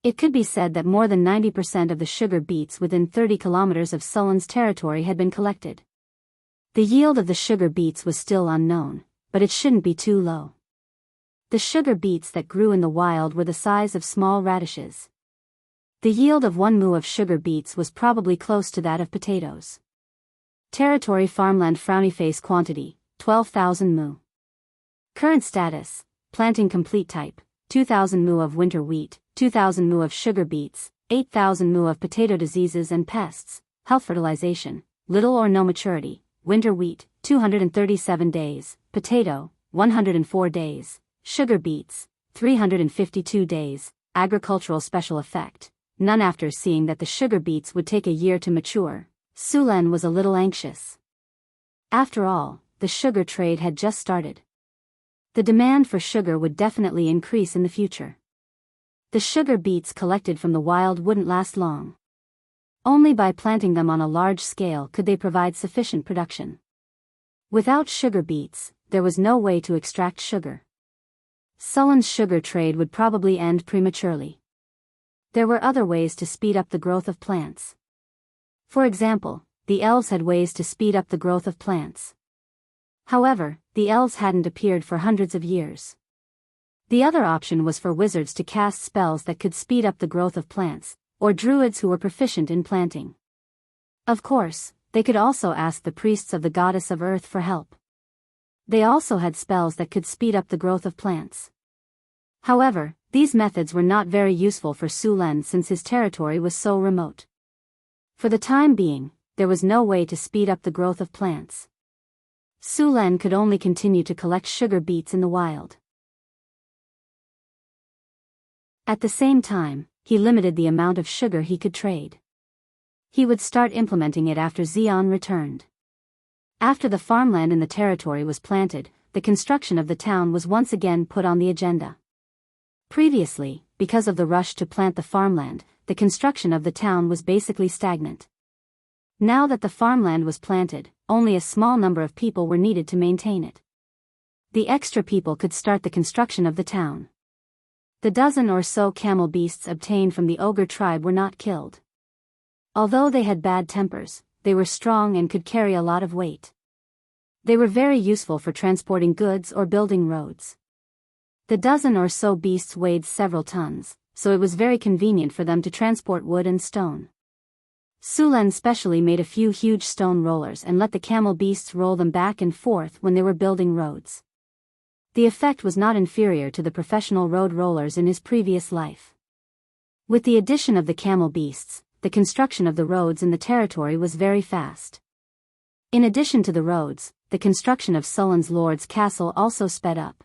It could be said that more than 90% of the sugar beets within 30 kilometers of Sullen's territory had been collected. The yield of the sugar beets was still unknown, but it shouldn't be too low. The sugar beets that grew in the wild were the size of small radishes. The yield of 1 mu of sugar beets was probably close to that of potatoes. Territory farmland frowny face quantity, 12,000 mu. Current status, planting complete type, 2,000 mu of winter wheat, 2,000 mu of sugar beets, 8,000 mu of potato diseases and pests, health fertilization, little or no maturity, winter wheat, 237 days, potato, 104 days, sugar beets, 352 days, agricultural special effect, none. After seeing that the sugar beets would take a year to mature, Sulen was a little anxious. After all, the sugar trade had just started. The demand for sugar would definitely increase in the future. The sugar beets collected from the wild wouldn't last long. Only by planting them on a large scale could they provide sufficient production. Without sugar beets, there was no way to extract sugar. Sullen's sugar trade would probably end prematurely. There were other ways to speed up the growth of plants. For example, the elves had ways to speed up the growth of plants. However, the elves hadn't appeared for hundreds of years. The other option was for wizards to cast spells that could speed up the growth of plants, or druids who were proficient in planting. Of course, they could also ask the priests of the goddess of earth for help. They also had spells that could speed up the growth of plants. However, these methods were not very useful for Sulen since his territory was so remote. For the time being, there was no way to speed up the growth of plants. Sulen could only continue to collect sugar beets in the wild. At the same time, he limited the amount of sugar he could trade. He would start implementing it after Xian returned. After the farmland in the territory was planted, the construction of the town was once again put on the agenda. Previously, because of the rush to plant the farmland, the construction of the town was basically stagnant. Now that the farmland was planted, only a small number of people were needed to maintain it. The extra people could start the construction of the town. The dozen or so camel beasts obtained from the ogre tribe were not killed. Although they had bad tempers, they were strong and could carry a lot of weight. They were very useful for transporting goods or building roads. The dozen or so beasts weighed several tons, so it was very convenient for them to transport wood and stone. Sulen specially made a few huge stone rollers and let the camel beasts roll them back and forth when they were building roads. The effect was not inferior to the professional road rollers in his previous life. With the addition of the camel beasts, the construction of the roads in the territory was very fast. In addition to the roads, the construction of Sullen's lord's castle also sped up.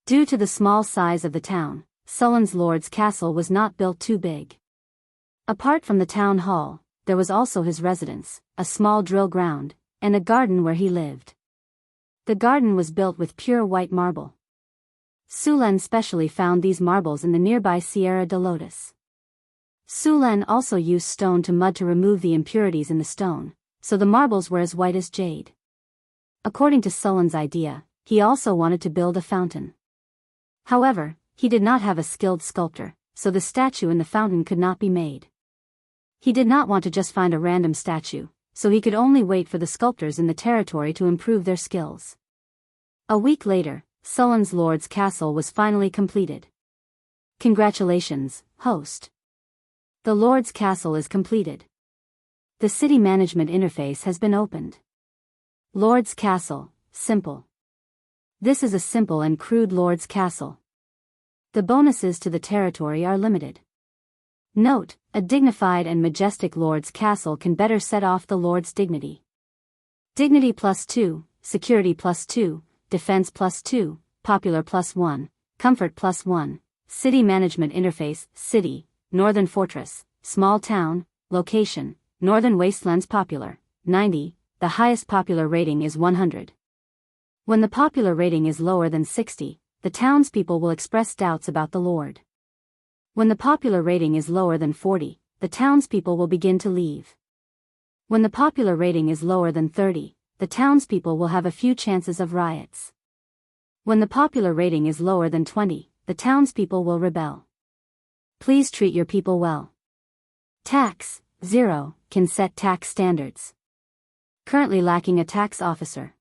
Due to the small size of the town, Sullen's lord's castle was not built too big. Apart from the town hall, there was also his residence, a small drill ground, and a garden where he lived. The garden was built with pure white marble. Sulen specially found these marbles in the nearby Sierra de Lotus. Sulen also used stone to mud to remove the impurities in the stone, so the marbles were as white as jade. According to Sullen's idea, he also wanted to build a fountain. However, he did not have a skilled sculptor, so the statue in the fountain could not be made. He did not want to just find a random statue, so he could only wait for the sculptors in the territory to improve their skills. A week later, Sullen's lord's castle was finally completed. Congratulations, host. The lord's castle is completed. The city management interface has been opened. Lord's castle, simple. This is a simple and crude lord's castle. The bonuses to the territory are limited. Note, a dignified and majestic lord's castle can better set off the lord's dignity. Dignity +2, security +2, defense +2, popular +1, comfort +1, city management interface, city, northern fortress, small town, location, Northern Wastelands popular, 90, the highest popular rating is 100. When the popular rating is lower than 60, the townspeople will express doubts about the Lord. When the popular rating is lower than 40, the townspeople will begin to leave. When the popular rating is lower than 30, the townspeople will have a few chances of riots. When the popular rating is lower than 20, the townspeople will rebel. Please treat your people well. Tax, 0, can set tax standards. Currently lacking a tax officer.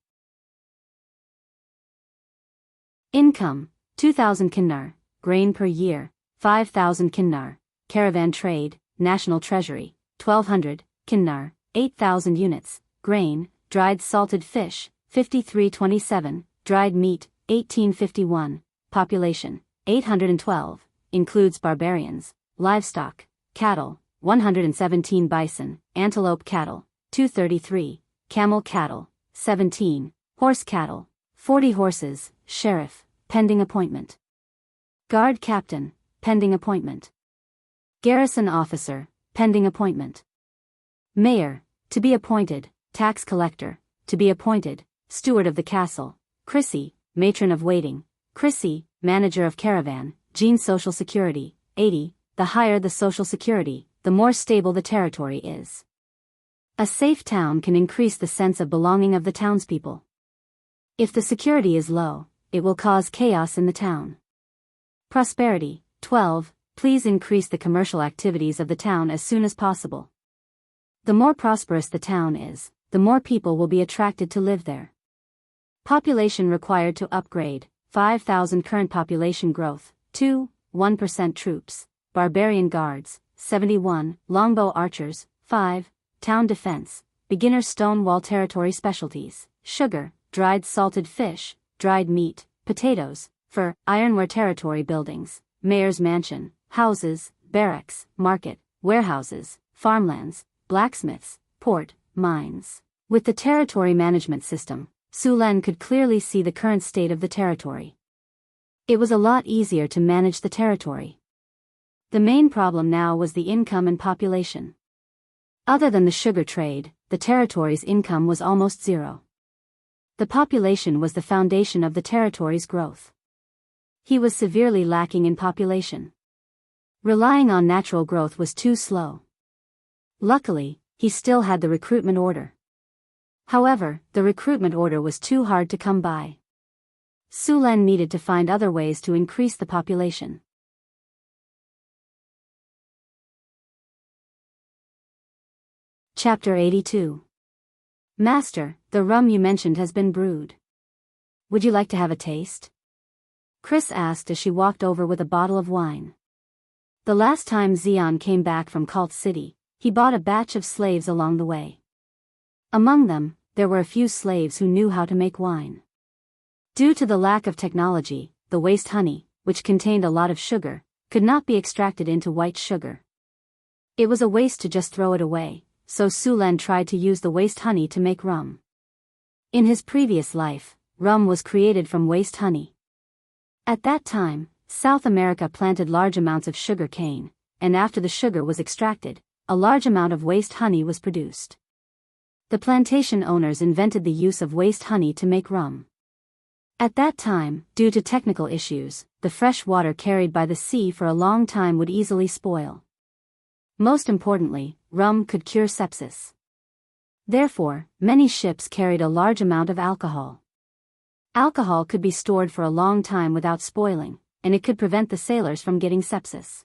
Income, 2,000 kinnar, grain per year, 5,000 kinnar, caravan trade, national treasury, 1,200, kinnar, 8,000 units, grain, dried salted fish, 5327, dried meat, 1851, population, 812, includes barbarians, livestock, cattle, 117 bison, antelope cattle, 233, camel cattle, 17, horse cattle, 40 horses, sheriff, pending appointment. Guard captain, pending appointment. Garrison officer, pending appointment. Mayor, to be appointed, tax collector, to be appointed, steward of the castle, Chrissy, matron of waiting, Chrissy, manager of caravan, Jean social security, 80, the higher the social security, the more stable the territory is. A safe town can increase the sense of belonging of the townspeople. If the security is low, it will cause chaos in the town. Prosperity, 12, please increase the commercial activities of the town as soon as possible. The more prosperous the town is, the more people will be attracted to live there. Population required to upgrade, 5,000 current population growth, 2, 1% troops, barbarian guards, 71, longbow archers, 5, town defense, beginner stone wall territory specialties, sugar, dried salted fish, dried meat, potatoes, fur, ironware territory buildings, mayor's mansion, houses, barracks, market, warehouses, farmlands, blacksmiths, port, mines. With the territory management system, Sulen could clearly see the current state of the territory. It was a lot easier to manage the territory. The main problem now was the income and population. Other than the sugar trade, the territory's income was almost zero. The population was the foundation of the territory's growth. He was severely lacking in population. Relying on natural growth was too slow. Luckily, he still had the recruitment order. However, the recruitment order was too hard to come by. Sulen needed to find other ways to increase the population. Chapter 82. Master, the rum you mentioned has been brewed. Would you like to have a taste? Chris asked as she walked over with a bottle of wine. The last time Xian came back from Cult City, he bought a batch of slaves along the way. Among them, there were a few slaves who knew how to make wine. Due to the lack of technology, the waste honey, which contained a lot of sugar, could not be extracted into white sugar. It was a waste to just throw it away, so Sulen tried to use the waste honey to make rum. In his previous life, rum was created from waste honey. At that time, South America planted large amounts of sugar cane, and after the sugar was extracted, a large amount of waste honey was produced. The plantation owners invented the use of waste honey to make rum. At that time, due to technical issues, the fresh water carried by the sea for a long time would easily spoil. Most importantly, rum could cure sepsis. Therefore, many ships carried a large amount of alcohol. Alcohol could be stored for a long time without spoiling, and it could prevent the sailors from getting sepsis.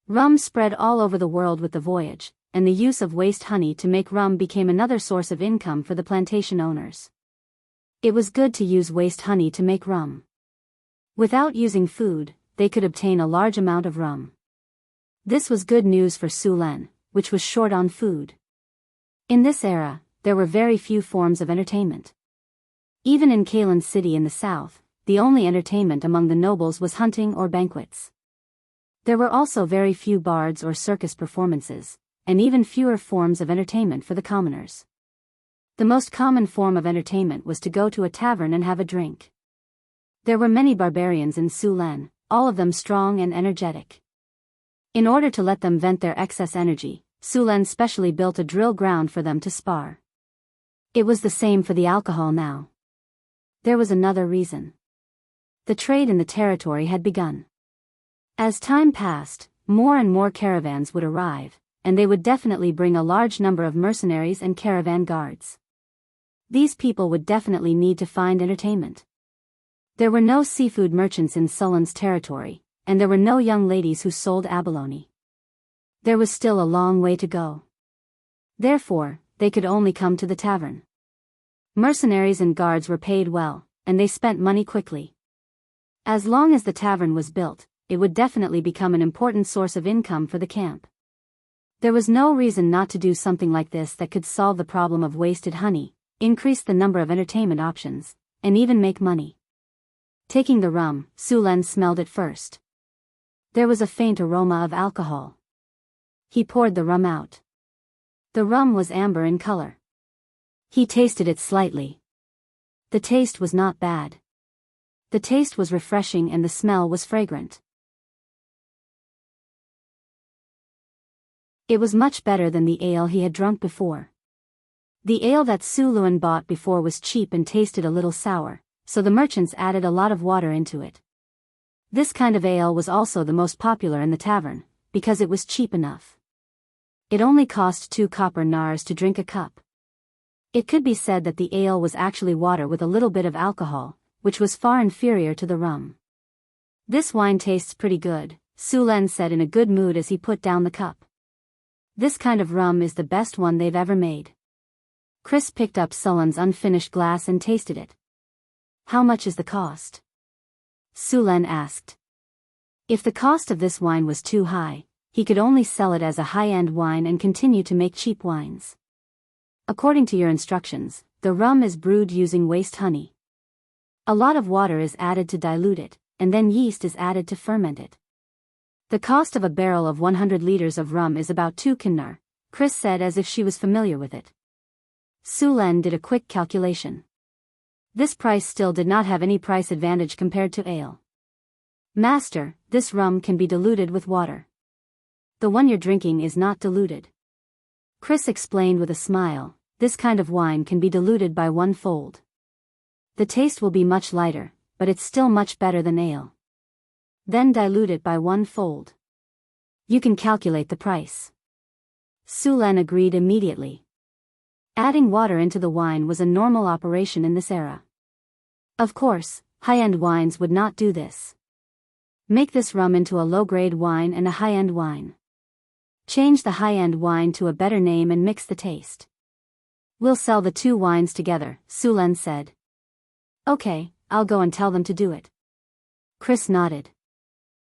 Rum spread all over the world with the voyage, and the use of waste honey to make rum became another source of income for the plantation owners. It was good to use waste honey to make rum. Without using food, they could obtain a large amount of rum. This was good news for Sulen, which was short on food. In this era, there were very few forms of entertainment. Even in Kalen City in the south, the only entertainment among the nobles was hunting or banquets. There were also very few bards or circus performances, and even fewer forms of entertainment for the commoners. The most common form of entertainment was to go to a tavern and have a drink. There were many barbarians in Sulen, all of them strong and energetic. In order to let them vent their excess energy, Su Len specially built a drill ground for them to spar. It was the same for the alcohol now. There was another reason. The trade in the territory had begun. As time passed, more and more caravans would arrive, and they would definitely bring a large number of mercenaries and caravan guards. These people would definitely need to find entertainment. There were no seafood merchants in Sulan's territory, and there were no young ladies who sold abalone. There was still a long way to go. Therefore, they could only come to the tavern. Mercenaries and guards were paid well, and they spent money quickly. As long as the tavern was built, it would definitely become an important source of income for the camp. There was no reason not to do something like this that could solve the problem of wasted honey, increase the number of entertainment options, and even make money. Taking the rum, Su Len smelled it first. There was a faint aroma of alcohol. He poured the rum out. The rum was amber in color. He tasted it slightly. The taste was not bad. The taste was refreshing and the smell was fragrant. It was much better than the ale he had drunk before. The ale that Su Luen bought before was cheap and tasted a little sour, so the merchants added a lot of water into it. This kind of ale was also the most popular in the tavern, because it was cheap enough. It only cost 2 copper nars to drink a cup. It could be said that the ale was actually water with a little bit of alcohol, which was far inferior to the rum. This wine tastes pretty good, Su Len said in a good mood as he put down the cup. This kind of rum is the best one they've ever made. Chris picked up Sulan's unfinished glass and tasted it. How much is the cost? Su Len asked. If the cost of this wine was too high, he could only sell it as a high-end wine and continue to make cheap wines. According to your instructions, the rum is brewed using waste honey. A lot of water is added to dilute it, and then yeast is added to ferment it. The cost of a barrel of 100 liters of rum is about 2 kinnar, Chris said as if she was familiar with it. Su Len did a quick calculation. This price still did not have any price advantage compared to ale. Master, this rum can be diluted with water. The one you're drinking is not diluted. Chris explained with a smile, this kind of wine can be diluted by 1-fold. The taste will be much lighter, but it's still much better than ale. Then dilute it by 1-fold. You can calculate the price. Su Len agreed immediately. Adding water into the wine was a normal operation in this era. Of course, high-end wines would not do this. Make this rum into a low-grade wine and a high-end wine. Change the high-end wine to a better name and mix the taste. We'll sell the 2 wines together, Su Len said. Okay, I'll go and tell them to do it. Chris nodded.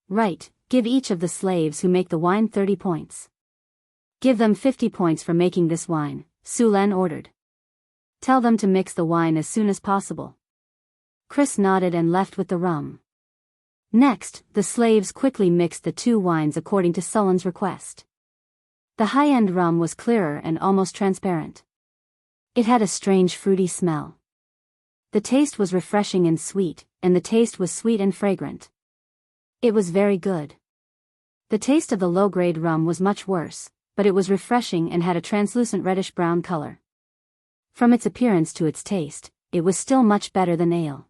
Right, give each of the slaves who make the wine 30 points. Give them 50 points for making this wine, Su Len ordered. Tell them to mix the wine as soon as possible. Chris nodded and left with the rum. Next, the slaves quickly mixed the 2 wines according to Sulan's request. The high-end rum was clearer and almost transparent. It had a strange fruity smell. The taste was refreshing and sweet, and the taste was sweet and fragrant. It was very good. The taste of the low-grade rum was much worse, but it was refreshing and had a translucent reddish-brown color. From its appearance to its taste, it was still much better than ale.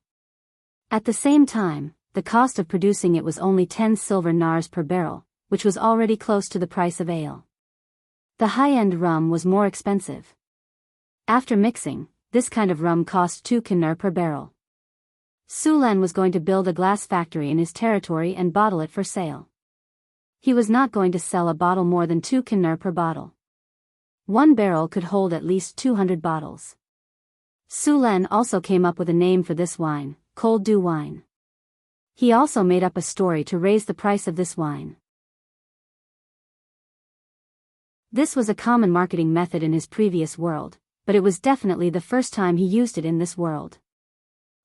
At the same time, the cost of producing it was only 10 silver nars per barrel, which was already close to the price of ale. The high-end rum was more expensive. After mixing, this kind of rum cost 2 kinnar per barrel. Su Len was going to build a glass factory in his territory and bottle it for sale. He was not going to sell a bottle more than 2 kinnar per bottle. 1 barrel could hold at least 200 bottles. Su Len also came up with a name for this wine, cold dew wine. He also made up a story to raise the price of this wine. This was a common marketing method in his previous world, but it was definitely the first time he used it in this world.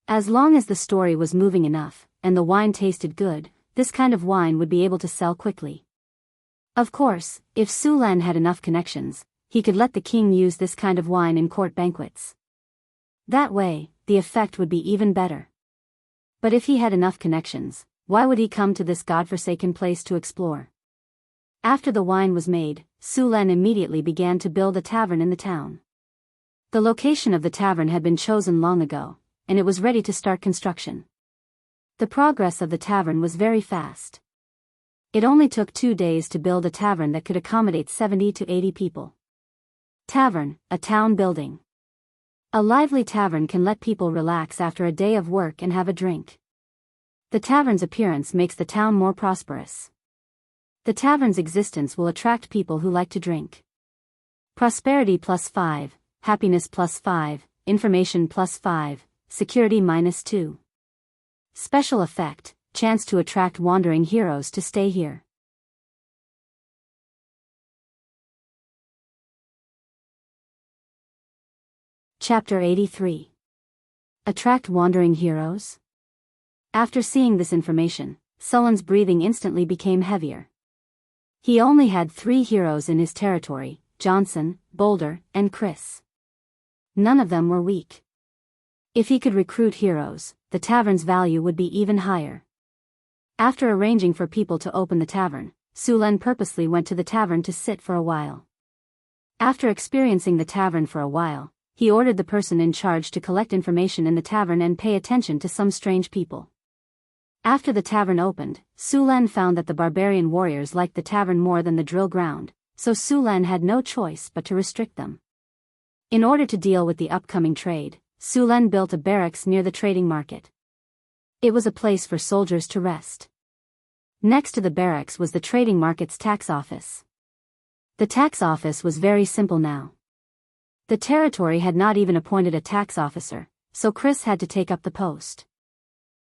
As long as the story was moving enough, and the wine tasted good, this kind of wine would be able to sell quickly. Of course, if Su Len had enough connections, he could let the king use this kind of wine in court banquets. That way, the effect would be even better. But if he had enough connections, why would he come to this godforsaken place to explore? After the wine was made, Su Len immediately began to build a tavern in the town. The location of the tavern had been chosen long ago, and it was ready to start construction. The progress of the tavern was very fast. It only took 2 days to build a tavern that could accommodate 70 to 80 people. Tavern, a town building. A lively tavern can let people relax after a day of work and have a drink. The tavern's appearance makes the town more prosperous. The tavern's existence will attract people who like to drink. Prosperity +5, happiness +5, information +5, security -2. Special effect, chance to attract wandering heroes to stay here. Chapter 83. Attract wandering heroes? After seeing this information, Sullen's breathing instantly became heavier. He only had 3 heroes in his territory, Johnson, Boulder, and Chris. None of them were weak. If he could recruit heroes, the tavern's value would be even higher. After arranging for people to open the tavern, Su Len purposely went to the tavern to sit for a while. After experiencing the tavern for a while, he ordered the person in charge to collect information in the tavern and pay attention to some strange people. After the tavern opened, Su Len found that the barbarian warriors liked the tavern more than the drill ground, so Su Len had no choice but to restrict them. In order to deal with the upcoming trade, Su Len built a barracks near the trading market. It was a place for soldiers to rest. Next to the barracks was the trading market's tax office. The tax office was very simple now. The territory had not even appointed a tax officer, so Chris had to take up the post.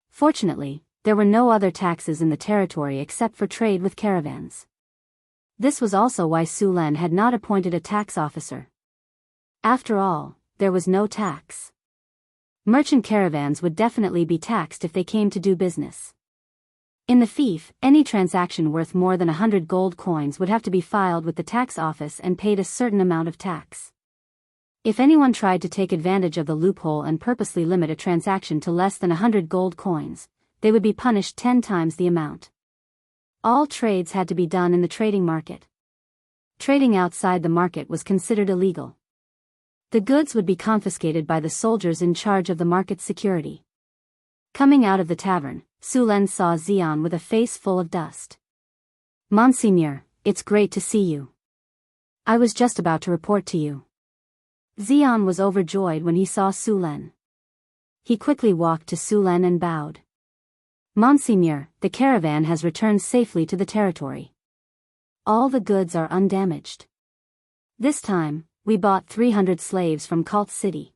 Fortunately, there were no other taxes in the territory except for trade with caravans. This was also why Su Len had not appointed a tax officer. After all, there was no tax. Merchant caravans would definitely be taxed if they came to do business. In the fief, any transaction worth more than 100 gold coins would have to be filed with the tax office and paid a certain amount of tax. If anyone tried to take advantage of the loophole and purposely limit a transaction to less than 100 gold coins, they would be punished 10 times the amount. All trades had to be done in the trading market. Trading outside the market was considered illegal. The goods would be confiscated by the soldiers in charge of the market's security. Coming out of the tavern, Su Len saw Xian with a face full of dust. "Monseigneur, it's great to see you. I was just about to report to you." Xian was overjoyed when he saw Su Len. He quickly walked to Su Len and bowed. "Monseigneur, the caravan has returned safely to the territory. All the goods are undamaged. This time, we bought 300 slaves from Cult City.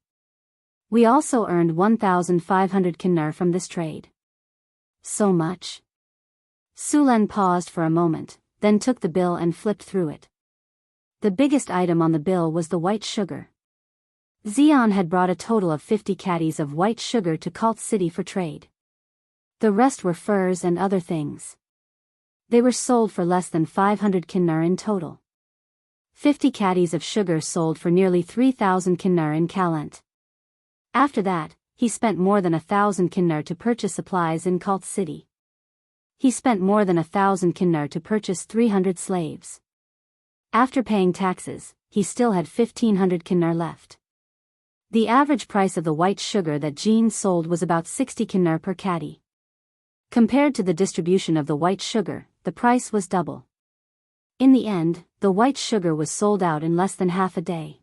We also earned 1,500 kinner from this trade." "So much?" Su Len paused for a moment, then took the bill and flipped through it. The biggest item on the bill was the white sugar. Xian had brought a total of 50 caddies of white sugar to Cult City for trade. The rest were furs and other things. They were sold for less than 500 kinner in total. 50 caddies of sugar sold for nearly 3,000 kinner in Calent. After that, he spent more than 1,000 kinner to purchase supplies in Cult City. He spent more than 1,000 kinner to purchase 300 slaves. After paying taxes, he still had 1,500 kinner left. The average price of the white sugar that Jean sold was about 60 kinner per caddy. Compared to the distribution of the white sugar, the price was double. In the end, the white sugar was sold out in less than half a day.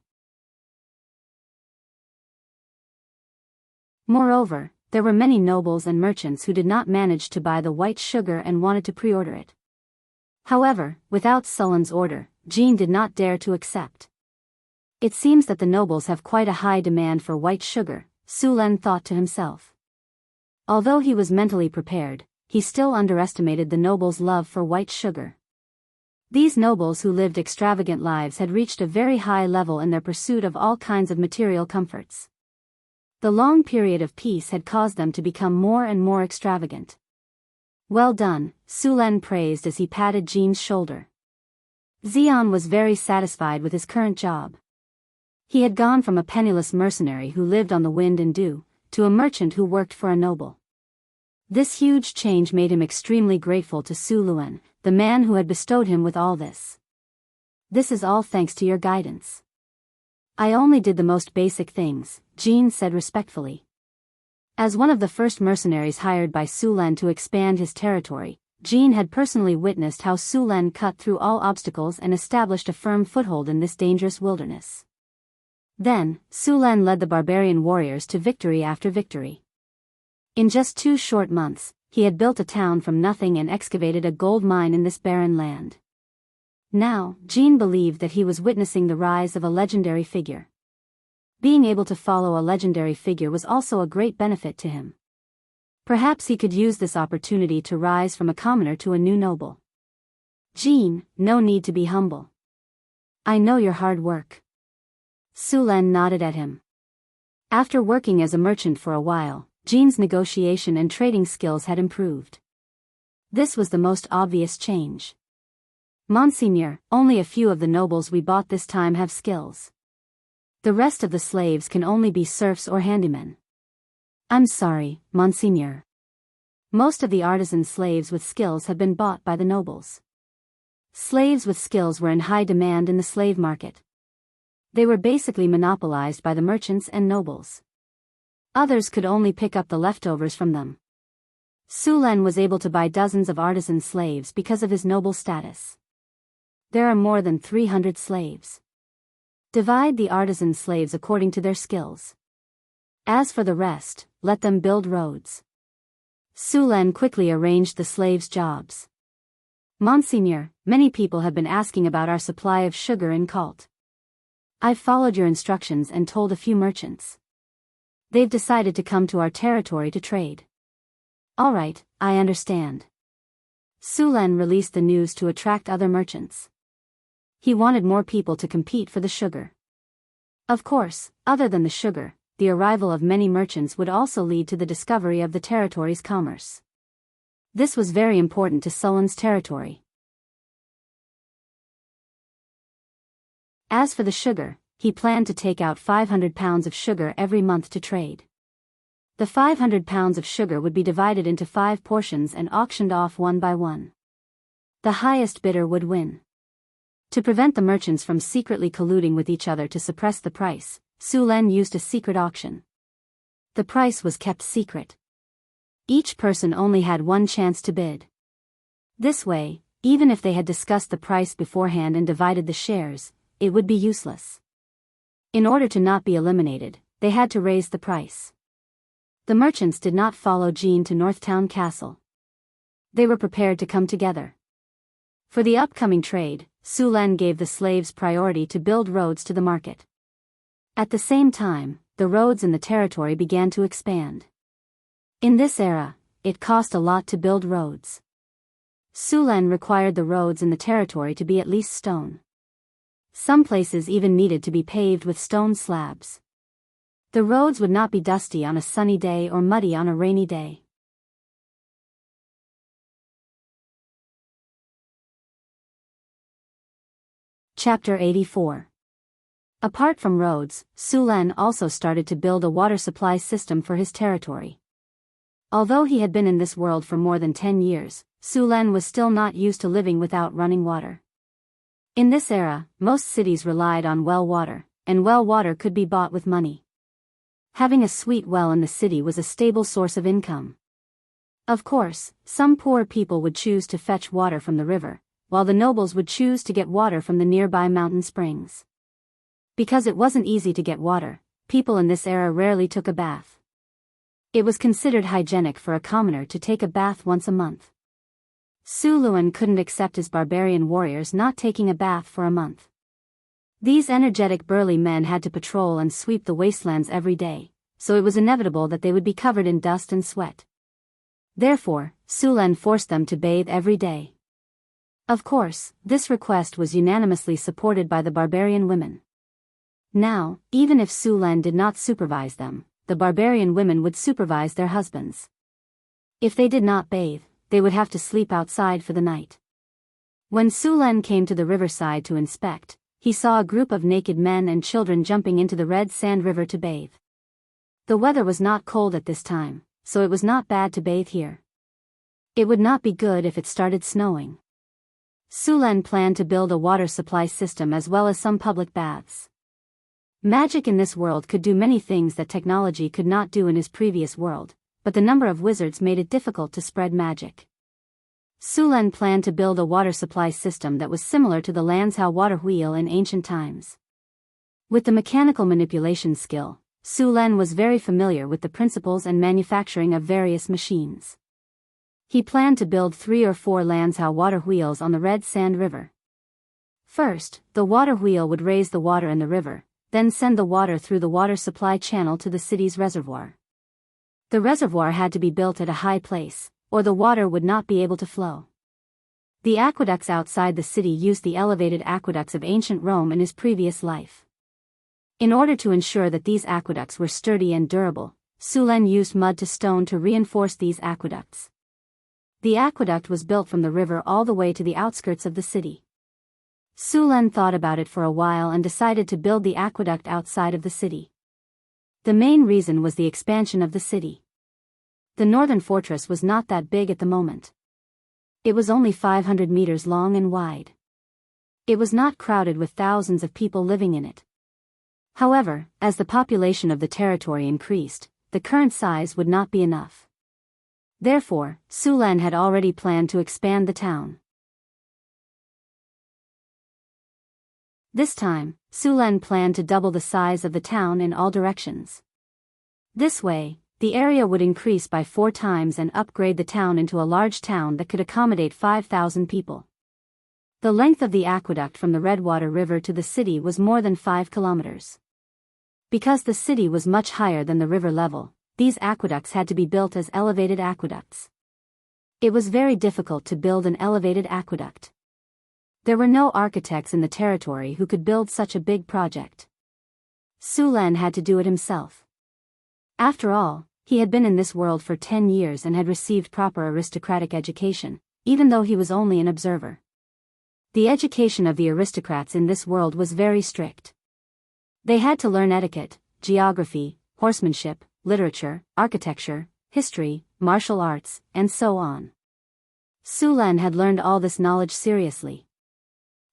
Moreover, there were many nobles and merchants who did not manage to buy the white sugar and wanted to pre-order it. However, without Sullen's order, Jean did not dare to accept. "It seems that the nobles have quite a high demand for white sugar," Su Len thought to himself. Although he was mentally prepared, he still underestimated the nobles' love for white sugar. These nobles who lived extravagant lives had reached a very high level in their pursuit of all kinds of material comforts. The long period of peace had caused them to become more and more extravagant. "Well done," Su Len praised as he patted Jean's shoulder. Xian was very satisfied with his current job. He had gone from a penniless mercenary who lived on the wind and dew, to a merchant who worked for a noble. This huge change made him extremely grateful to Su Len, the man who had bestowed him with all this. This is all thanks to your guidance. I only did the most basic things, Jean said respectfully. As one of the first mercenaries hired by Su Len to expand his territory, Jean had personally witnessed how Su Len cut through all obstacles and established a firm foothold in this dangerous wilderness. Then, Su Len led the barbarian warriors to victory after victory. In just 2 short months, he had built a town from nothing and excavated a gold mine in this barren land. Now, Jean believed that he was witnessing the rise of a legendary figure. Being able to follow a legendary figure was also a great benefit to him. Perhaps he could use this opportunity to rise from a commoner to a new noble. Jean, no need to be humble. I know your hard work. Su Len nodded at him. After working as a merchant for a while, Jean's negotiation and trading skills had improved. This was the most obvious change. Monseigneur, only a few of the nobles we bought this time have skills. The rest of the slaves can only be serfs or handymen. I'm sorry, Monseigneur. Most of the artisan slaves with skills have been bought by the nobles. Slaves with skills were in high demand in the slave market. They were basically monopolized by the merchants and nobles. Others could only pick up the leftovers from them. Su Len was able to buy dozens of artisan slaves because of his noble status. There are more than 300 slaves. Divide the artisan slaves according to their skills. As for the rest, let them build roads. Su Len quickly arranged the slaves' jobs. Monseigneur, many people have been asking about our supply of sugar in Cult. I've followed your instructions and told a few merchants. They've decided to come to our territory to trade. All right, I understand. Su Len released the news to attract other merchants. He wanted more people to compete for the sugar. Of course, other than the sugar, the arrival of many merchants would also lead to the discovery of the territory's commerce. This was very important to Su Len's territory. As for the sugar, he planned to take out 500 pounds of sugar every month to trade. The 500 pounds of sugar would be divided into 5 portions and auctioned off one by one. The highest bidder would win. To prevent the merchants from secretly colluding with each other to suppress the price, Su Len used a secret auction. The price was kept secret. Each person only had one chance to bid. This way, even if they had discussed the price beforehand and divided the shares, it would be useless. In order to not be eliminated, they had to raise the price. The merchants did not follow Jean to Northtown Castle. They were prepared to come together. For the upcoming trade, Su Len gave the slaves priority to build roads to the market. At the same time, the roads in the territory began to expand. In this era, it cost a lot to build roads. Su Len required the roads in the territory to be at least stone. Some places even needed to be paved with stone slabs. The roads would not be dusty on a sunny day or muddy on a rainy day. Chapter 84. Apart from roads, Su Len also started to build a water supply system for his territory. Although he had been in this world for more than 10 years, Su Len was still not used to living without running water. In this era, most cities relied on well water, and well water could be bought with money. Having a sweet well in the city was a stable source of income. Of course, some poor people would choose to fetch water from the river, while the nobles would choose to get water from the nearby mountain springs. Because it wasn't easy to get water, people in this era rarely took a bath. It was considered hygienic for a commoner to take a bath once a month. Su Len couldn't accept his barbarian warriors not taking a bath for a month. These energetic burly men had to patrol and sweep the wastelands every day, so it was inevitable that they would be covered in dust and sweat. Therefore, Su Len forced them to bathe every day. Of course, this request was unanimously supported by the barbarian women. Now, even if Su Len did not supervise them, the barbarian women would supervise their husbands. If they did not bathe, they would have to sleep outside for the night. When Su Len came to the riverside to inspect, he saw a group of naked men and children jumping into the red sand river to bathe. The weather was not cold at this time, so it was not bad to bathe here. It would not be good if it started snowing. Su Len planned to build a water supply system as well as some public baths. Magic in this world could do many things that technology could not do in his previous world, but the number of wizards made it difficult to spread magic. Su Len planned to build a water supply system that was similar to the Lanzhou water wheel in ancient times. With the mechanical manipulation skill, Su Len was very familiar with the principles and manufacturing of various machines. He planned to build 3 or 4 Lanzhou water wheels on the Red Sand River. First, the water wheel would raise the water in the river, then send the water through the water supply channel to the city's reservoir. The reservoir had to be built at a high place, or the water would not be able to flow. The aqueducts outside the city used the elevated aqueducts of ancient Rome in his previous life. In order to ensure that these aqueducts were sturdy and durable, Su Len used mud to stone to reinforce these aqueducts. The aqueduct was built from the river all the way to the outskirts of the city. Su Len thought about it for a while and decided to build the aqueduct outside of the city. The main reason was the expansion of the city. The northern fortress was not that big at the moment. It was only 500 meters long and wide. It was not crowded with thousands of people living in it. However, as the population of the territory increased, the current size would not be enough. Therefore, Su Len had already planned to expand the town. This time, Su Len planned to double the size of the town in all directions. This way, the area would increase by 4 times and upgrade the town into a large town that could accommodate 5,000 people. The length of the aqueduct from the Redwater River to the city was more than 5 kilometers. Because the city was much higher than the river level, these aqueducts had to be built as elevated aqueducts. It was very difficult to build an elevated aqueduct. There were no architects in the territory who could build such a big project. Su Len had to do it himself. After all, he had been in this world for 10 years and had received proper aristocratic education, even though he was only an observer. The education of the aristocrats in this world was very strict. They had to learn etiquette, geography, horsemanship, literature, architecture, history, martial arts, and so on. Su Len had learned all this knowledge seriously.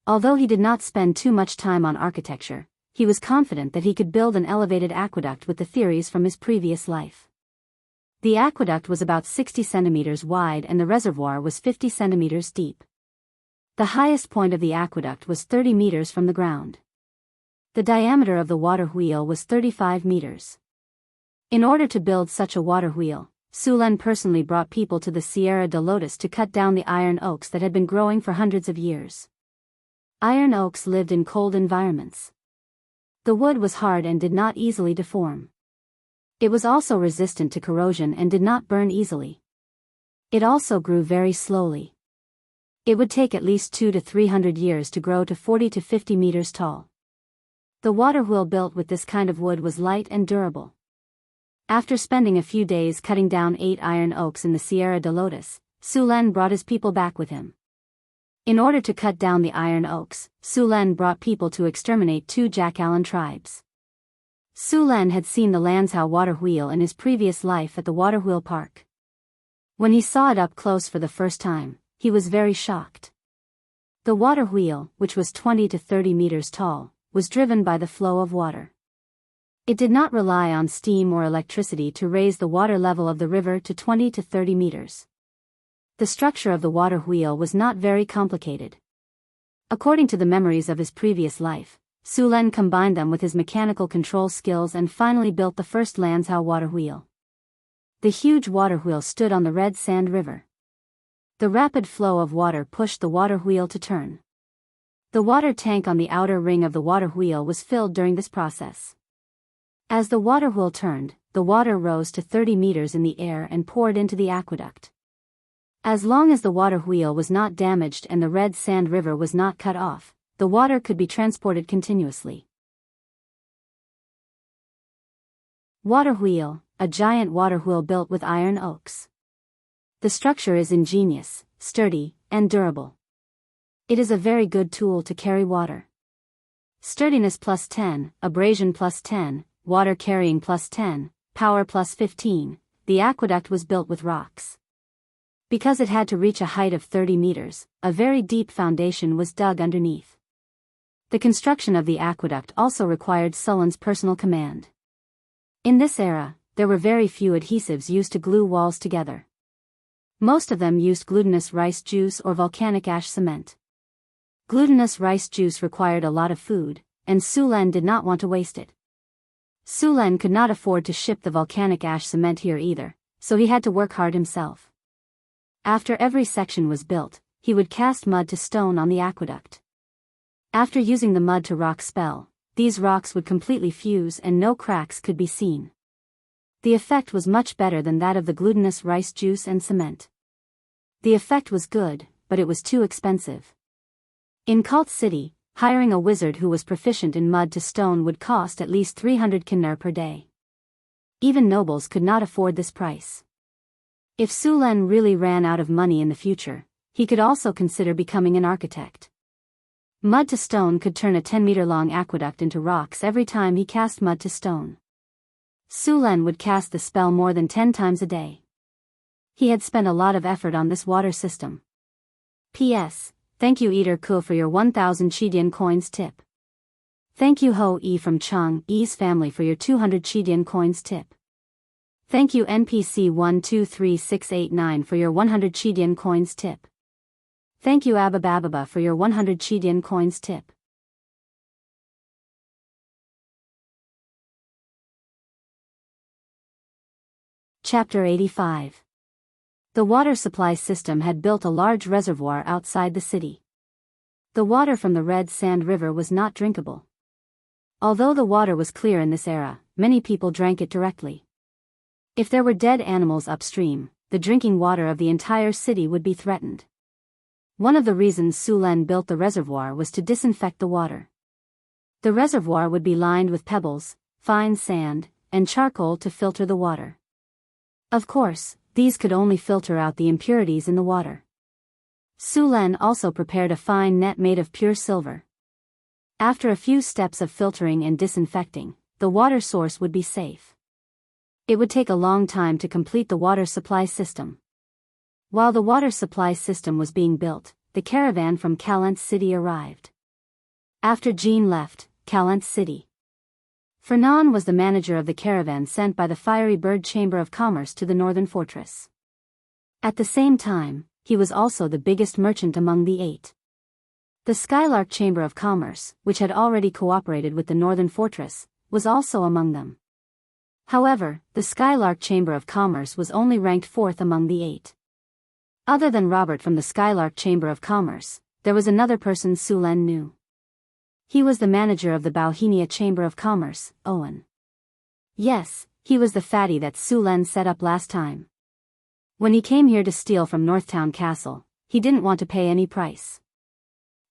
Although he did not spend too much time on architecture, he was confident that he could build an elevated aqueduct with the theories from his previous life. The aqueduct was about 60 centimeters wide and the reservoir was 50 centimeters deep. The highest point of the aqueduct was 30 meters from the ground. The diameter of the water wheel was 35 meters. In order to build such a water wheel, Su Len personally brought people to the Sierra de Lotus to cut down the iron oaks that had been growing for hundreds of years. Iron oaks lived in cold environments. The wood was hard and did not easily deform. It was also resistant to corrosion and did not burn easily. It also grew very slowly. It would take at least 200 to 300 years to grow to 40 to 50 meters tall. The water wheel built with this kind of wood was light and durable. After spending a few days cutting down 8 iron oaks in the Sierra de Lotus, Su Len brought his people back with him. In order to cut down the iron oaks, Su Len brought people to exterminate 2 Jackalan tribes. Su Len had seen the Lanzhou water wheel in his previous life at the water wheel park. When he saw it up close for the first time, he was very shocked. The water wheel, which was 20 to 30 meters tall, was driven by the flow of water. It did not rely on steam or electricity to raise the water level of the river to 20 to 30 meters. The structure of the water wheel was not very complicated. According to the memories of his previous life, Su Len combined them with his mechanical control skills and finally built the first Lanzhou water wheel. The huge water wheel stood on the Red Sand River. The rapid flow of water pushed the water wheel to turn. The water tank on the outer ring of the water wheel was filled during this process. As the water wheel turned, the water rose to 30 meters in the air and poured into the aqueduct. As long as the water wheel was not damaged and the Red Sand River was not cut off, the water could be transported continuously. Water wheel, a giant water wheel built with iron oaks. The structure is ingenious, sturdy, and durable. It is a very good tool to carry water. Sturdiness plus 10, abrasion plus 10, water carrying plus 10, power plus 15, the aqueduct was built with rocks. Because it had to reach a height of 30 meters, a very deep foundation was dug underneath. The construction of the aqueduct also required Sulan's personal command. In this era, there were very few adhesives used to glue walls together. Most of them used glutinous rice juice or volcanic ash cement. Glutinous rice juice required a lot of food, and Sulan did not want to waste it. Sulan could not afford to ship the volcanic ash cement here either, so he had to work hard himself. After every section was built, he would cast mud to stone on the aqueduct. After using the mud to rock spell, these rocks would completely fuse and no cracks could be seen. The effect was much better than that of the glutinous rice juice and cement. The effect was good, but it was too expensive. In Cult City, hiring a wizard who was proficient in mud to stone would cost at least 300 kinar per day. Even nobles could not afford this price. If Sulan really ran out of money in the future, he could also consider becoming an architect. Mud to stone could turn a 10-meter-long aqueduct into rocks every time he cast mud to stone. Sulan would cast the spell more than 10 times a day. He had spent a lot of effort on this water system. P.S. Thank you Eater Ku for your 1,000 Chidian coins tip. Thank you Ho E from Chang E's family for your 200 Chidian coins tip. Thank you NPC 123689 for your 100 Chidian coins tip. Thank you Ababa for your 100 Chidian coins tip. Chapter 85. The water supply system had built a large reservoir outside the city. The water from the Red Sand River was not drinkable. Although the water was clear in this era, many people drank it directly. If there were dead animals upstream, the drinking water of the entire city would be threatened. One of the reasons Sulan built the reservoir was to disinfect the water. The reservoir would be lined with pebbles, fine sand, and charcoal to filter the water. Of course, these could only filter out the impurities in the water. Sulan also prepared a fine net made of pure silver. After a few steps of filtering and disinfecting, the water source would be safe. It would take a long time to complete the water supply system. While the water supply system was being built, the caravan from Calent City arrived. After Jean left Calent City, Fernan was the manager of the caravan sent by the Fiery Bird Chamber of Commerce to the northern fortress. At the same time, he was also the biggest merchant among the 8. The Skylark Chamber of Commerce, which had already cooperated with the northern fortress, was also among them. However, the Skylark Chamber of Commerce was only ranked 4th among the 8. Other than Robert from the Skylark Chamber of Commerce, there was another person Sulan knew. He was the manager of the Bauhinia Chamber of Commerce, Owen. Yes, he was the fatty that Sulan set up last time. When he came here to steal from Northtown Castle, he didn't want to pay any price.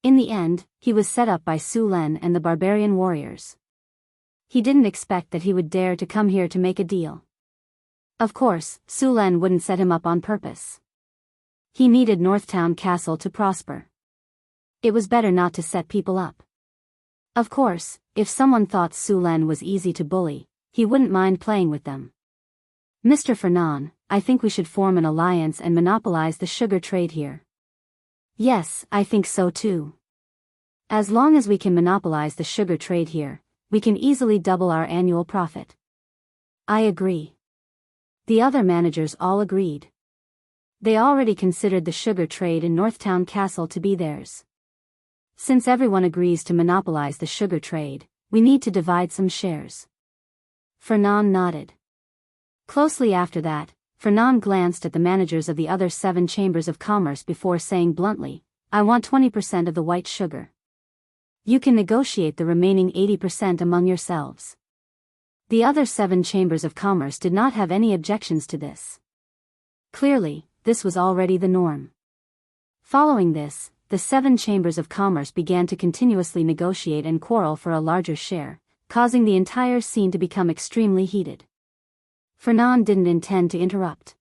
In the end, he was set up by Sulan and the barbarian warriors. He didn't expect that he would dare to come here to make a deal. Of course, Sulan wouldn't set him up on purpose. He needed Northtown Castle to prosper. It was better not to set people up. Of course, if someone thought Sulan was easy to bully, he wouldn't mind playing with them. Mr. Fernan, I think we should form an alliance and monopolize the sugar trade here. Yes, I think so too. As long as we can monopolize the sugar trade here, we can easily double our annual profit. I agree. The other managers all agreed. They already considered the sugar trade in Northtown Castle to be theirs. Since everyone agrees to monopolize the sugar trade, we need to divide some shares. Fernan nodded. Closely after that, Fernan glanced at the managers of the other 7 chambers of commerce before saying bluntly, I want 20% of the white sugar. You can negotiate the remaining 80% among yourselves. The other 7 chambers of commerce did not have any objections to this. Clearly, this was already the norm. Following this, the 7 chambers of commerce began to continuously negotiate and quarrel for a larger share, causing the entire scene to become extremely heated. Fernan didn't intend to interrupt.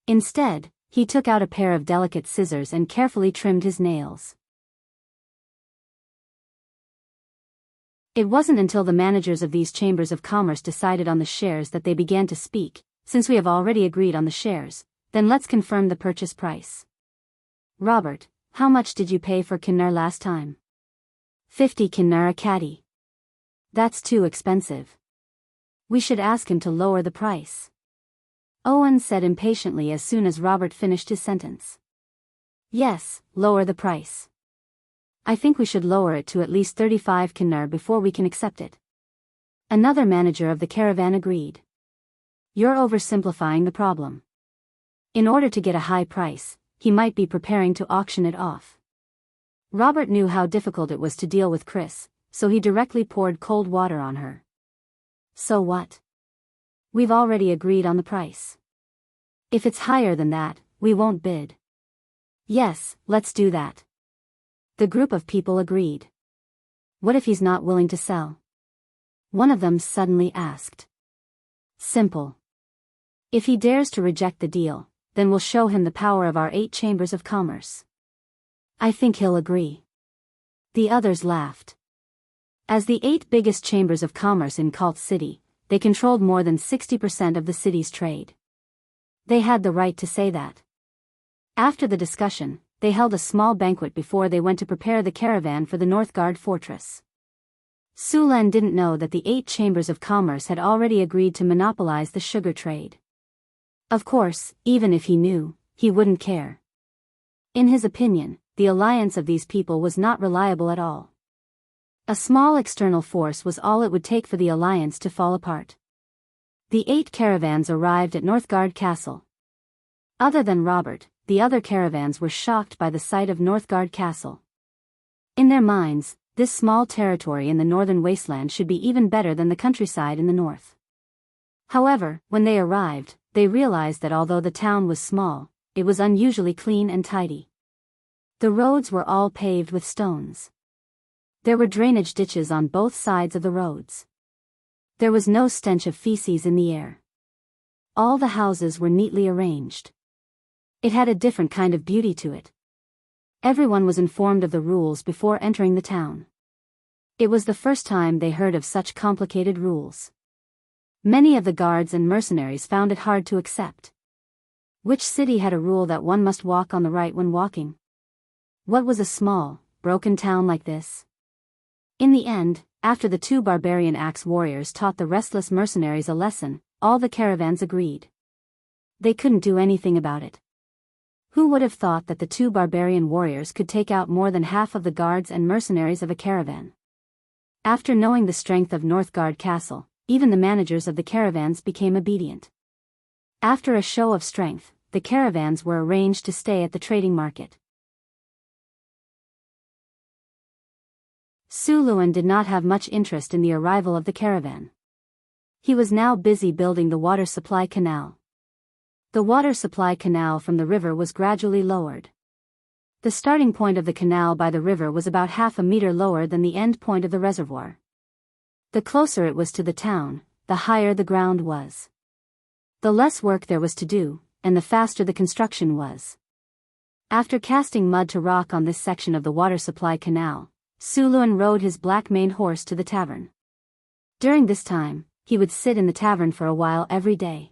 Instead, he took out a pair of delicate scissors and carefully trimmed his nails. It wasn't until the managers of these chambers of commerce decided on the shares that they began to speak. Since we have already agreed on the shares, Then let's confirm the purchase price. Robert, how much did you pay for Kinner last time? 50 Kinner a caddy. That's too expensive. We should ask him to lower the price. Owen said impatiently as soon as Robert finished his sentence. Yes, lower the price. I think we should lower it to at least 35 Kinner before we can accept it. Another manager of the caravan agreed. You're oversimplifying the problem. In order to get a high price, he might be preparing to auction it off. Robert knew how difficult it was to deal with Chris, so he directly poured cold water on her. So what? We've already agreed on the price. If it's higher than that, we won't bid. Yes, let's do that. The group of people agreed. What if he's not willing to sell? One of them suddenly asked. Simple. If he dares to reject the deal, then we'll show him the power of our 8 chambers of commerce. I think he'll agree. The others laughed. As the 8 biggest chambers of commerce in Cult City, they controlled more than 60% of the city's trade. They had the right to say that. After the discussion, they held a small banquet before they went to prepare the caravan for the Northgard fortress. Sulan didn't know that the 8 chambers of commerce had already agreed to monopolize the sugar trade. Of course, even if he knew, he wouldn't care. In his opinion, the alliance of these people was not reliable at all. A small external force was all it would take for the alliance to fall apart. The 8 caravans arrived at Northgard Castle. Other than Robert, the other caravans were shocked by the sight of Northgard Castle. In their minds, this small territory in the northern wasteland should be even better than the countryside in the north. However, when they arrived, they realized that although the town was small, it was unusually clean and tidy. The roads were all paved with stones. There were drainage ditches on both sides of the roads. There was no stench of feces in the air. All the houses were neatly arranged. It had a different kind of beauty to it. Everyone was informed of the rules before entering the town. It was the first time they heard of such complicated rules. Many of the guards and mercenaries found it hard to accept. Which city had a rule that one must walk on the right when walking? What was a small, broken town like this? In the end, after the 2 barbarian axe warriors taught the restless mercenaries a lesson, all the caravans agreed. They couldn't do anything about it. Who would have thought that the 2 barbarian warriors could take out more than half of the guards and mercenaries of a caravan? After knowing the strength of Northgard Castle, even the managers of the caravans became obedient. After a show of strength, the caravans were arranged to stay at the trading market. Suluan did not have much interest in the arrival of the caravan. He was now busy building the water supply canal. The water supply canal from the river was gradually lowered. The starting point of the canal by the river was about half a meter lower than the end point of the reservoir. The closer it was to the town, the higher the ground was. The less work there was to do, and the faster the construction was. After casting mud to rock on this section of the water supply canal, Suluan rode his black-maned horse to the tavern. During this time, he would sit in the tavern for a while every day.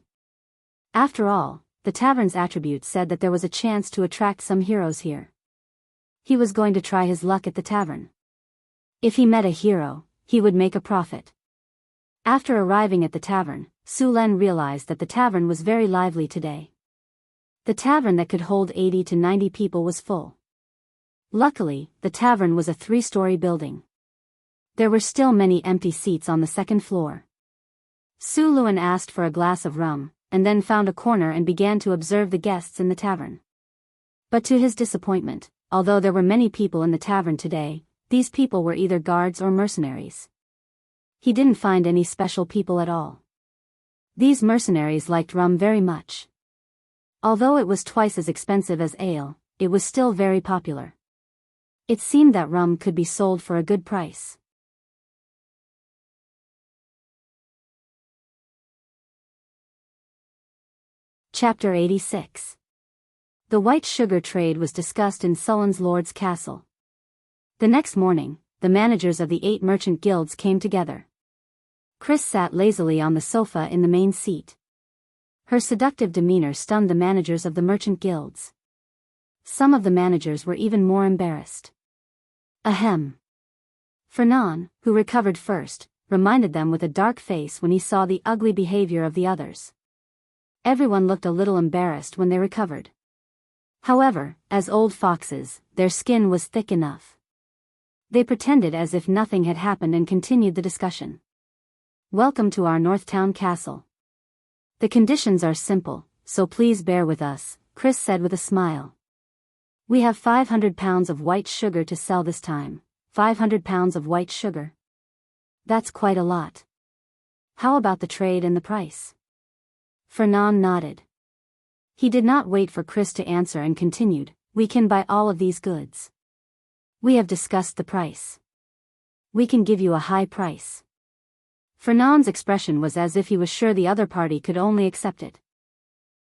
After all, the tavern's attributes said that there was a chance to attract some heroes here. He was going to try his luck at the tavern. If he met a hero, he would make a profit. After arriving at the tavern, Sulan realized that the tavern was very lively today. The tavern that could hold 80 to 90 people was full. Luckily, the tavern was a 3-story building. There were still many empty seats on the second floor. Suluan asked for a glass of rum, and then found a corner and began to observe the guests in the tavern. But to his disappointment, although there were many people in the tavern today, these people were either guards or mercenaries. He didn't find any special people at all. These mercenaries liked rum very much. Although it was twice as expensive as ale, it was still very popular. It seemed that rum could be sold for a good price. Chapter 86. The white sugar trade was discussed in Sullen's Lord's castle. The next morning, the managers of the 8 merchant guilds came together. Chris sat lazily on the sofa in the main seat. Her seductive demeanor stunned the managers of the merchant guilds. Some of the managers were even more embarrassed. Ahem. Fernand, who recovered first, reminded them with a dark face when he saw the ugly behavior of the others. Everyone looked a little embarrassed when they recovered. However, as old foxes, their skin was thick enough. They pretended as if nothing had happened and continued the discussion. Welcome to our Northtown castle. The conditions are simple, so please bear with us, Chris said with a smile. We have 500 pounds of white sugar to sell this time. 500 pounds of white sugar. That's quite a lot. How about the trade and the price? Fernand nodded. He did not wait for Chris to answer and continued, we can buy all of these goods. We have discussed the price. We can give you a high price. Fernand's expression was as if he was sure the other party could only accept it.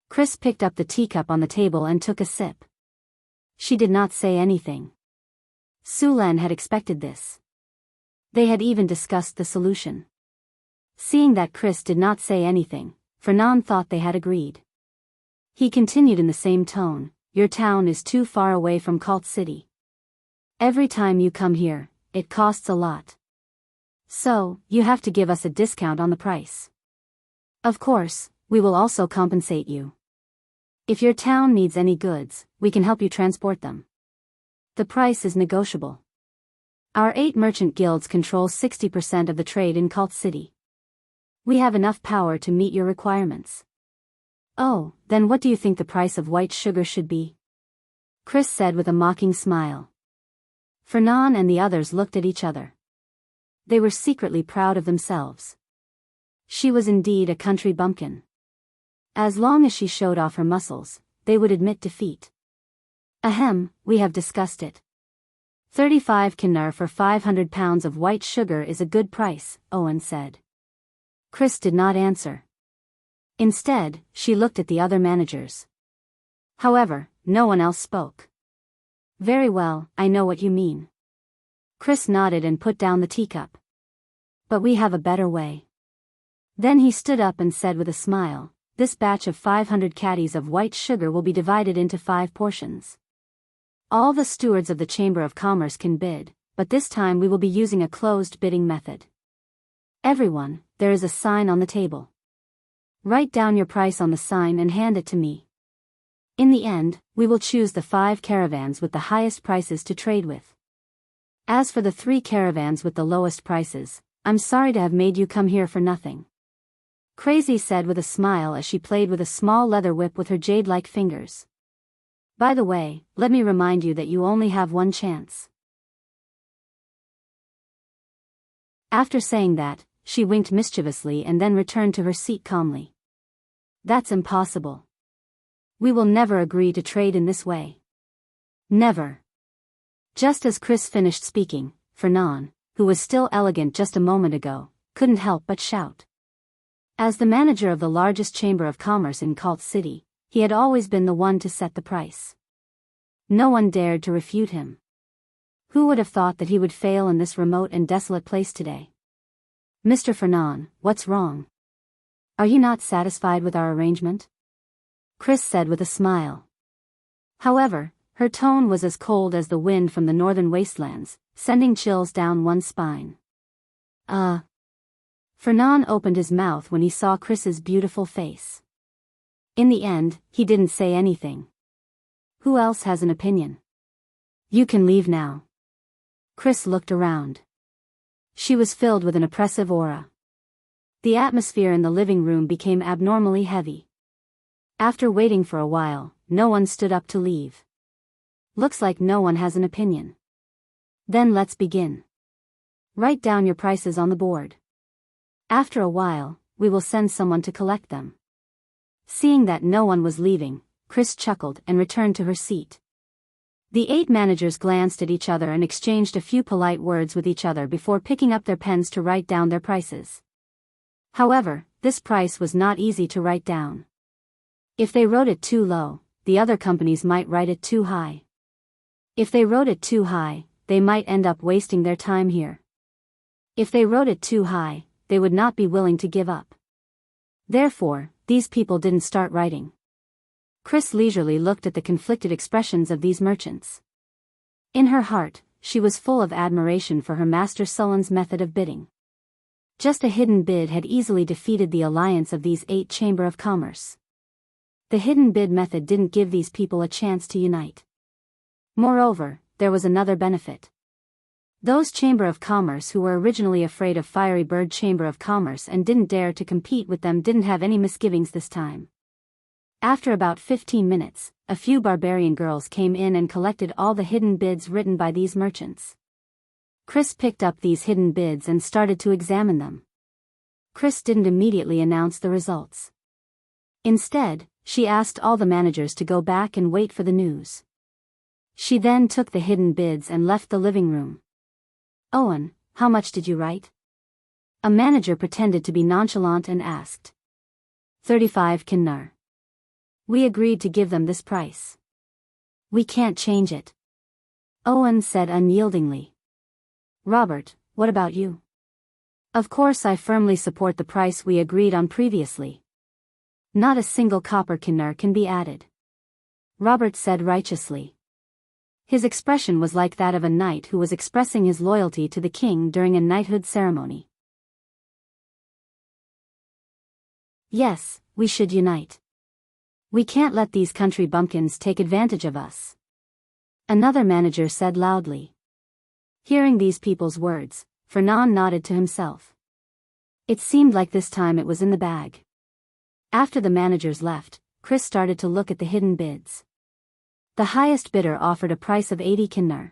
Chris picked up the teacup on the table and took a sip. She did not say anything. Sulan had expected this. They had even discussed the solution. Seeing that Chris did not say anything, Fernand thought they had agreed. He continued in the same tone, your town is too far away from Cult City. Every time you come here, it costs a lot. So, you have to give us a discount on the price. Of course, we will also compensate you. If your town needs any goods, we can help you transport them. The price is negotiable. Our 8 merchant guilds control 60% of the trade in Cult City. We have enough power to meet your requirements. Oh, then what do you think the price of white sugar should be? Chris said with a mocking smile. Fernand and the others looked at each other. They were secretly proud of themselves. She was indeed a country bumpkin. As long as she showed off her muscles, they would admit defeat. Ahem, we have discussed it. 35 kinar for 500 pounds of white sugar is a good price, Owen said. Chris did not answer. Instead, she looked at the other managers. However, no one else spoke. Very well, I know what you mean. Chris nodded and put down the teacup. But we have a better way. Then he stood up and said with a smile, this batch of 500 caddies of white sugar will be divided into 5 portions. All the stewards of the Chamber of Commerce can bid, but this time we will be using a closed bidding method. Everyone, there is a sign on the table. Write down your price on the sign and hand it to me. In the end, we will choose the 5 caravans with the highest prices to trade with. As for the 3 caravans with the lowest prices, I'm sorry to have made you come here for nothing. Crazy said with a smile as she played with a small leather whip with her jade-like fingers. By the way, let me remind you that you only have one chance. After saying that, she winked mischievously and then returned to her seat calmly. That's impossible. We will never agree to trade in this way. Never. Just as Chris finished speaking, Fernand, who was still elegant just a moment ago, couldn't help but shout. As the manager of the largest chamber of commerce in Cult City, he had always been the one to set the price. No one dared to refute him. Who would have thought that he would fail in this remote and desolate place today? Mr. Fernand, what's wrong? Are you not satisfied with our arrangement? Chris said with a smile. However, her tone was as cold as the wind from the northern wastelands, sending chills down one's spine. Fernand opened his mouth when he saw Chris's beautiful face. In the end, he didn't say anything. Who else has an opinion? You can leave now. Chris looked around. She was filled with an oppressive aura. The atmosphere in the living room became abnormally heavy. After waiting for a while, no one stood up to leave. Looks like no one has an opinion. Then let's begin. Write down your prices on the board. After a while, we will send someone to collect them. Seeing that no one was leaving, Chris chuckled and returned to her seat. The 8 managers glanced at each other and exchanged a few polite words with each other before picking up their pens to write down their prices. However, this price was not easy to write down. If they wrote it too low, the other companies might write it too high. If they wrote it too high, they might end up wasting their time here. If they wrote it too high, they would not be willing to give up. Therefore, these people didn't start writing. Chris leisurely looked at the conflicted expressions of these merchants. In her heart, she was full of admiration for her master Sullen's method of bidding. Just a hidden bid had easily defeated the alliance of these 8 Chamber of Commerce. The hidden bid method didn't give these people a chance to unite. Moreover, there was another benefit. Those Chamber of Commerce who were originally afraid of Fiery Bird Chamber of Commerce and didn't dare to compete with them didn't have any misgivings this time. After about 15 minutes, a few barbarian girls came in and collected all the hidden bids written by these merchants. Chris picked up these hidden bids and started to examine them. Chris didn't immediately announce the results. Instead, she asked all the managers to go back and wait for the news. She then took the hidden bids and left the living room. Owen, how much did you write? A manager pretended to be nonchalant and asked. 35 kinnar. We agreed to give them this price. We can't change it. Owen said unyieldingly. Robert, what about you? Of course I firmly support the price we agreed on previously. Not a single copper kinnar can be added. Robert said righteously. His expression was like that of a knight who was expressing his loyalty to the king during a knighthood ceremony. Yes, we should unite. We can't let these country bumpkins take advantage of us. Another manager said loudly. Hearing these people's words, Fernand nodded to himself. It seemed like this time it was in the bag. After the managers left, Chris started to look at the hidden bids. The highest bidder offered a price of 80 kinnar.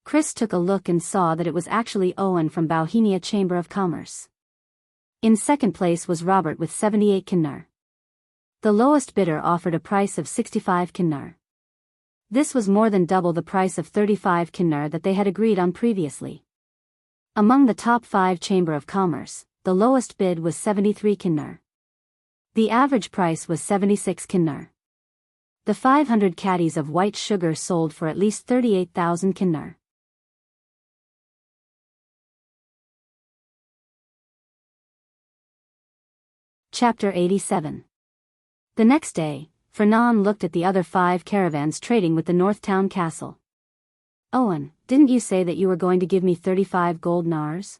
Chris took a look and saw that it was actually Owen from Bohemia Chamber of Commerce. In second place was Robert with 78 kinnar. The lowest bidder offered a price of 65 kinnar. This was more than double the price of 35 kinnar that they had agreed on previously. Among the top 5 Chamber of Commerce, the lowest bid was 73 kinnar. The average price was 76 kinnar. The 500 caddies of white sugar sold for at least 38,000 kinnar. Chapter 87. The next day, Fernand looked at the other 5 caravans trading with the North Town Castle. Owen, didn't you say that you were going to give me 35 gold nars?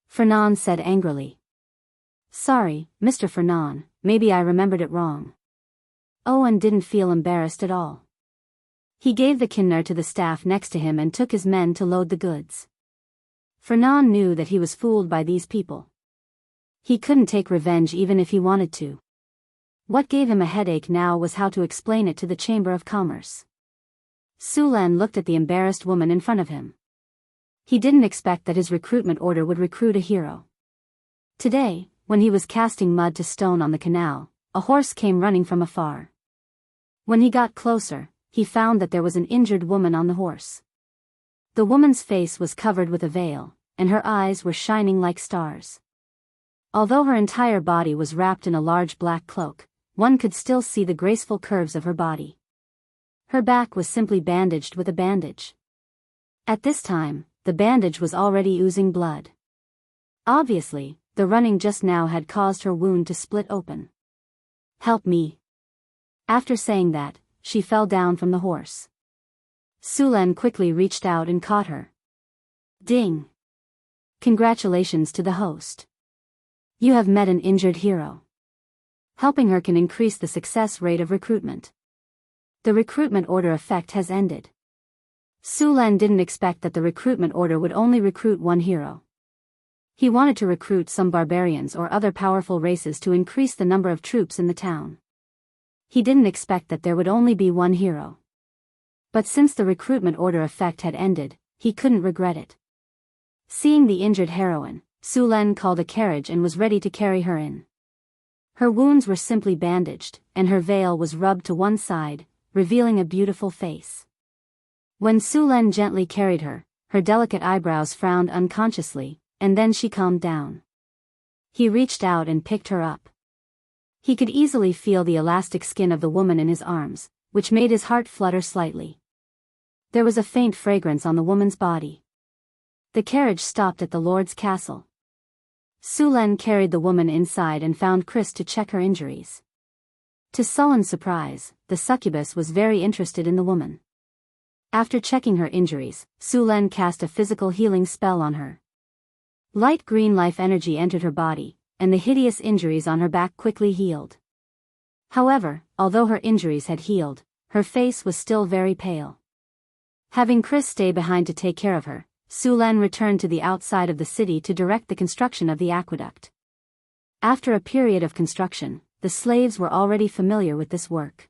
Fernand said angrily. Sorry, Mr. Fernand, maybe I remembered it wrong. Owen didn't feel embarrassed at all. He gave the kinnar to the staff next to him and took his men to load the goods. Fernand knew that he was fooled by these people. He couldn't take revenge even if he wanted to. What gave him a headache now was how to explain it to the Chamber of Commerce. Sulan looked at the embarrassed woman in front of him. He didn't expect that his recruitment order would recruit a hero. Today, when he was casting mud to stone on the canal, a horse came running from afar. When he got closer, he found that there was an injured woman on the horse. The woman's face was covered with a veil, and her eyes were shining like stars. Although her entire body was wrapped in a large black cloak, one could still see the graceful curves of her body. Her back was simply bandaged with a bandage. At this time, the bandage was already oozing blood. Obviously, the running just now had caused her wound to split open. Help me. After saying that, she fell down from the horse. Sulan quickly reached out and caught her. Ding! Congratulations to the host. You have met an injured hero. Helping her can increase the success rate of recruitment. The recruitment order effect has ended. Sulan didn't expect that the recruitment order would only recruit one hero. He wanted to recruit some barbarians or other powerful races to increase the number of troops in the town. He didn't expect that there would only be one hero. But since the recruitment order effect had ended, he couldn't regret it. Seeing the injured heroine, Sulan called a carriage and was ready to carry her in. Her wounds were simply bandaged, and her veil was rubbed to one side, revealing a beautiful face. When Sulan gently carried her, her delicate eyebrows frowned unconsciously, and then she calmed down. He reached out and picked her up. He could easily feel the elastic skin of the woman in his arms, which made his heart flutter slightly. There was a faint fragrance on the woman's body. The carriage stopped at the Lord's castle. Su Len carried the woman inside and found Chris to check her injuries. To Sullen's surprise, the succubus was very interested in the woman. After checking her injuries, Su Len cast a physical healing spell on her. Light green life energy entered her body, and the hideous injuries on her back quickly healed. However, although her injuries had healed, her face was still very pale. Having Chris stay behind to take care of her, Su Len returned to the outside of the city to direct the construction of the aqueduct. After a period of construction, the slaves were already familiar with this work.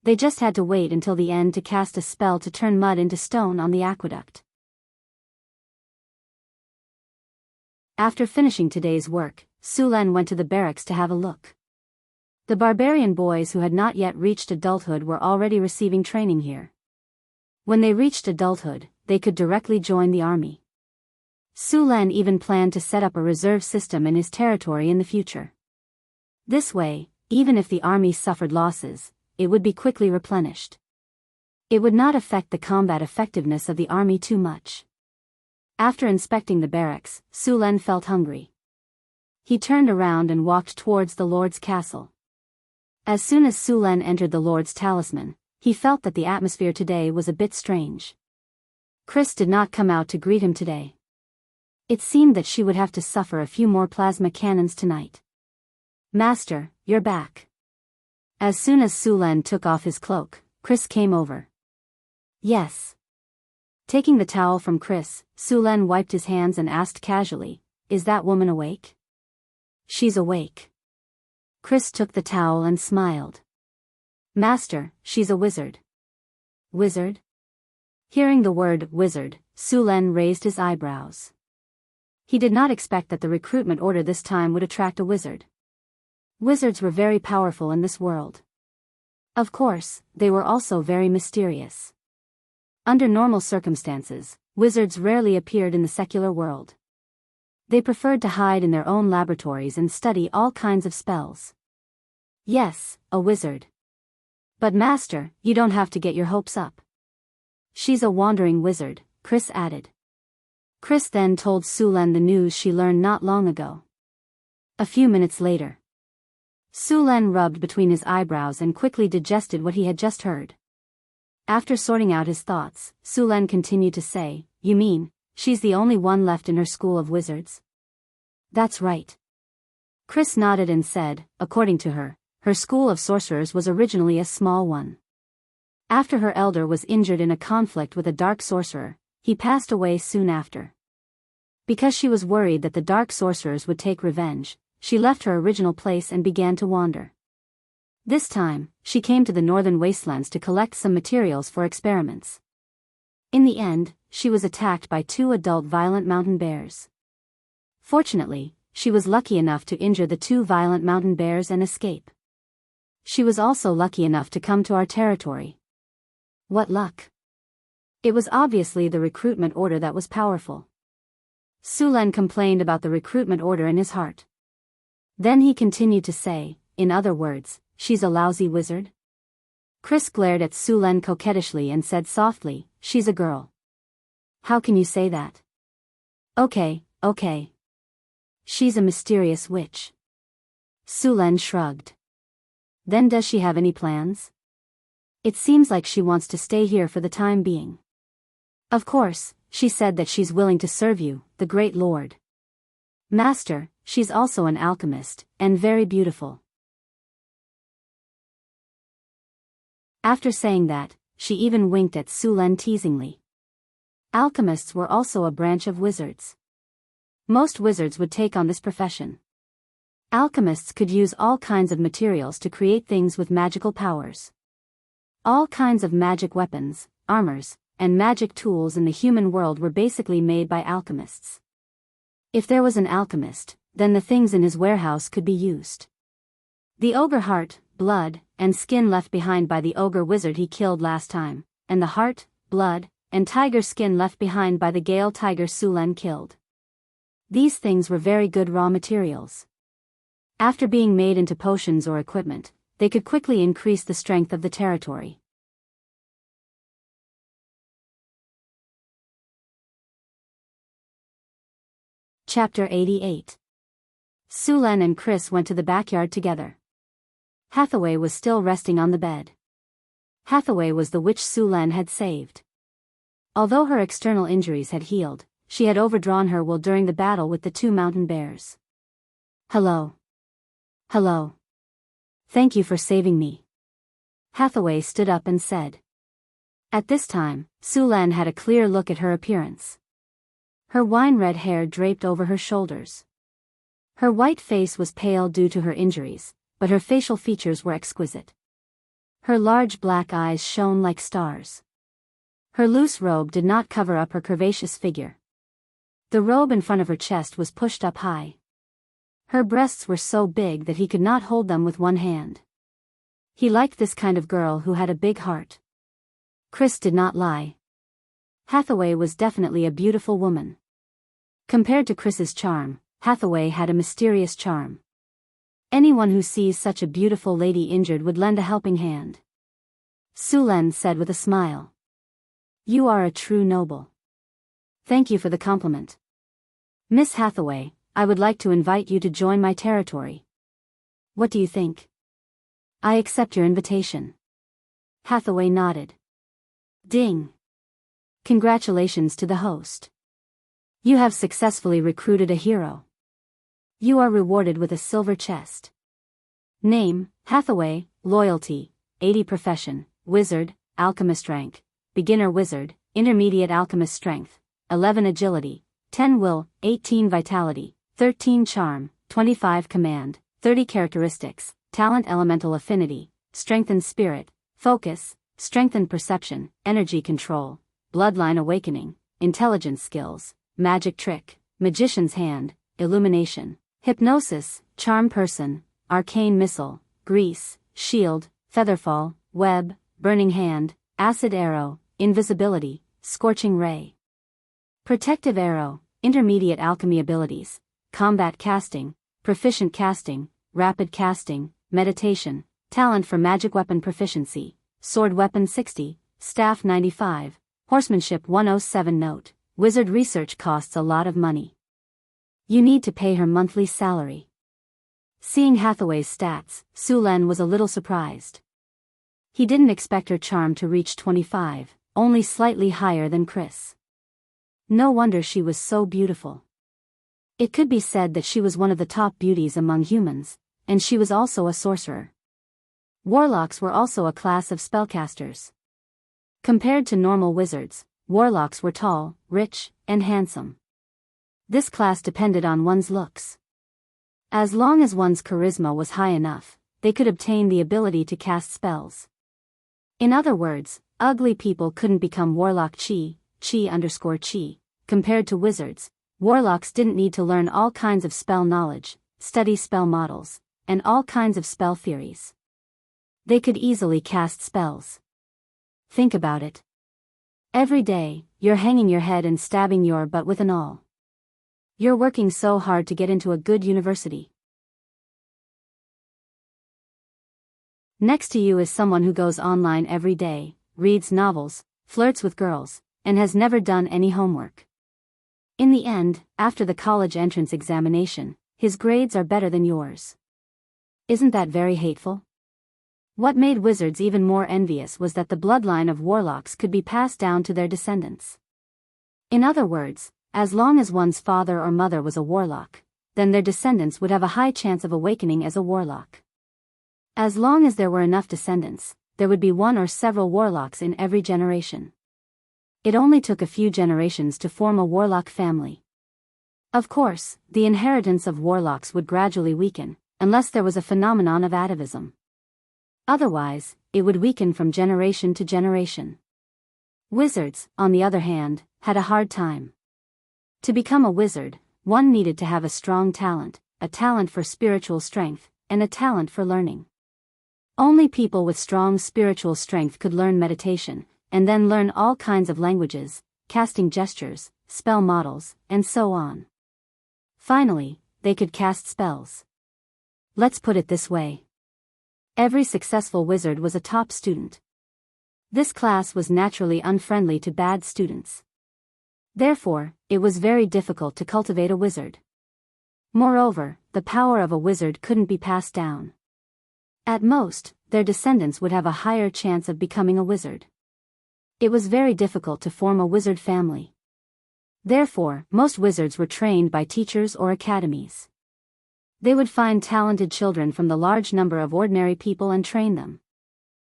They just had to wait until the end to cast a spell to turn mud into stone on the aqueduct. After finishing today's work, Su Len went to the barracks to have a look. The barbarian boys who had not yet reached adulthood were already receiving training here. When they reached adulthood, they could directly join the army. Su Len even planned to set up a reserve system in his territory in the future. This way, even if the army suffered losses, it would be quickly replenished. It would not affect the combat effectiveness of the army too much. After inspecting the barracks, Su Len felt hungry. He turned around and walked towards the Lord's castle. As soon as Su Len entered the Lord's talisman, he felt that the atmosphere today was a bit strange. Chris did not come out to greet him today. It seemed that she would have to suffer a few more plasma cannons tonight. "Master, you're back." As soon as Su Len took off his cloak, Chris came over. "Yes." Taking the towel from Chris, Su Len wiped his hands and asked casually, "Is that woman awake?" "She's awake." Chris took the towel and smiled. "Master, she's a wizard." "Wizard?" Hearing the word wizard, Su Len raised his eyebrows. He did not expect that the recruitment order this time would attract a wizard. Wizards were very powerful in this world. Of course, they were also very mysterious. Under normal circumstances, wizards rarely appeared in the secular world. They preferred to hide in their own laboratories and study all kinds of spells. "Yes, a wizard. But master, you don't have to get your hopes up. She's a wandering wizard," Chris added. Chris then told Su Len the news she learned not long ago. A few minutes later, Su Len rubbed between his eyebrows and quickly digested what he had just heard. After sorting out his thoughts, Su Len continued to say, "You mean, she's the only one left in her school of wizards?" "That's right." Chris nodded and said, according to her, her school of sorcerers was originally a small one. After her elder was injured in a conflict with a dark sorcerer, he passed away soon after. Because she was worried that the dark sorcerers would take revenge, she left her original place and began to wander. This time, she came to the northern wastelands to collect some materials for experiments. In the end, she was attacked by 2 adult violent mountain bears. Fortunately, she was lucky enough to injure the 2 violent mountain bears and escape. She was also lucky enough to come to our territory. What luck! It was obviously the recruitment order that was powerful. Su Len complained about the recruitment order in his heart. Then he continued to say, "In other words, she's a lousy wizard?" Chris glared at Su Len coquettishly and said softly, "She's a girl." "How can you say that?" Okay. She's a mysterious witch." Su Len shrugged. "Then does she have any plans?" "It seems like she wants to stay here for the time being." "Of course, she said that she's willing to serve you, the great lord." "Master, she's also an alchemist, and very beautiful." After saying that, she even winked at Su Len teasingly. Alchemists were also a branch of wizards. Most wizards would take on this profession. Alchemists could use all kinds of materials to create things with magical powers. All kinds of magic weapons, armors, and magic tools in the human world were basically made by alchemists. If there was an alchemist, then the things in his warehouse could be used. The ogre heart, blood, and skin left behind by the ogre wizard he killed last time, and the heart, blood, and tiger skin left behind by the Gale tiger Su Len killed. These things were very good raw materials. After being made into potions or equipment, they could quickly increase the strength of the territory. Chapter 88. Su Len and Chris went to the backyard together. Hathaway was still resting on the bed. Hathaway was the witch Su Len had saved. Although her external injuries had healed, she had overdrawn her will during the battle with the 2 mountain bears. Hello. Hello. Thank you for saving me. Hathaway stood up and said. At this time, Su Len had a clear look at her appearance. Her wine-red hair draped over her shoulders. Her white face was pale due to her injuries, but her facial features were exquisite. Her large black eyes shone like stars. Her loose robe did not cover up her curvaceous figure. The robe in front of her chest was pushed up high. Her breasts were so big that he could not hold them with one hand. He liked this kind of girl who had a big heart. Chris did not lie. Hathaway was definitely a beautiful woman. Compared to Chris's charm, Hathaway had a mysterious charm. Anyone who sees such a beautiful lady injured would lend a helping hand. Su Len said with a smile. You are a true noble. Thank you for the compliment. Miss Hathaway, I would like to invite you to join my territory. What do you think? I accept your invitation. Hathaway nodded. Ding. Congratulations to the host. You have successfully recruited a hero. You are rewarded with a silver chest. Name, Hathaway, loyalty, 80 profession, wizard, alchemist rank, beginner wizard, intermediate alchemist strength, 11 agility, 10 will, 18 vitality, 13 charm, 25 command, 30 characteristics, talent elemental affinity, strengthened spirit, focus, strengthened perception, energy control, bloodline awakening, intelligence skills, magic trick, magician's hand, illumination, hypnosis, charm person, arcane missile, grease, shield, featherfall, web, burning hand, acid arrow, invisibility, scorching ray. Protective arrow, intermediate alchemy abilities, combat casting, proficient casting, rapid casting, meditation, talent for magic weapon proficiency, sword weapon 60, staff 95, horsemanship 107. Note, wizard research costs a lot of money. You need to pay her monthly salary. Seeing Hathaway's stats, Su Len was a little surprised. He didn't expect her charm to reach 25, only slightly higher than Chris. No wonder she was so beautiful. It could be said that she was one of the top beauties among humans, and she was also a sorcerer. Warlocks were also a class of spellcasters. Compared to normal wizards, warlocks were tall, rich, and handsome. This class depended on one's looks. As long as one's charisma was high enough, they could obtain the ability to cast spells. In other words, ugly people couldn't become warlock chi. Compared to wizards, warlocks didn't need to learn all kinds of spell knowledge, study spell models, and all kinds of spell theories. They could easily cast spells. Think about it. Every day, you're hanging your head and stabbing your butt with an awl. You're working so hard to get into a good university. Next to you is someone who goes online every day, reads novels, flirts with girls, and has never done any homework. In the end, after the college entrance examination, his grades are better than yours. Isn't that very hateful? What made wizards even more envious was that the bloodline of warlocks could be passed down to their descendants. In other words, as long as one's father or mother was a warlock, then their descendants would have a high chance of awakening as a warlock. As long as there were enough descendants, there would be one or several warlocks in every generation. It only took a few generations to form a warlock family. Of course, the inheritance of warlocks would gradually weaken, unless there was a phenomenon of atavism. Otherwise, it would weaken from generation to generation. Wizards, on the other hand, had a hard time. To become a wizard, one needed to have a strong talent, a talent for spiritual strength, and a talent for learning. Only people with strong spiritual strength could learn meditation, and then learn all kinds of languages, casting gestures, spell models, and so on. Finally, they could cast spells. Let's put it this way. Every successful wizard was a top student. This class was naturally unfriendly to bad students. Therefore, it was very difficult to cultivate a wizard. Moreover, the power of a wizard couldn't be passed down. At most, their descendants would have a higher chance of becoming a wizard. It was very difficult to form a wizard family. Therefore, most wizards were trained by teachers or academies. They would find talented children from the large number of ordinary people and train them.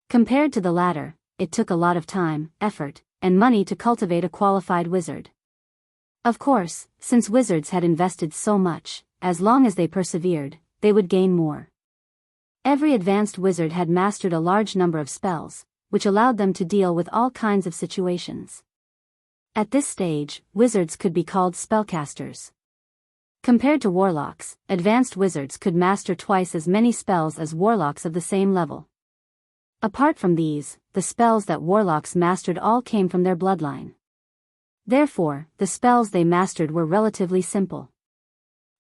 Compared to the latter, it took a lot of time, effort, and money to cultivate a qualified wizard. Of course, since wizards had invested so much, as long as they persevered, they would gain more. Every advanced wizard had mastered a large number of spells, which allowed them to deal with all kinds of situations. At this stage, wizards could be called spellcasters. Compared to warlocks, advanced wizards could master twice as many spells as warlocks of the same level. Apart from these, the spells that warlocks mastered all came from their bloodline. Therefore, the spells they mastered were relatively simple.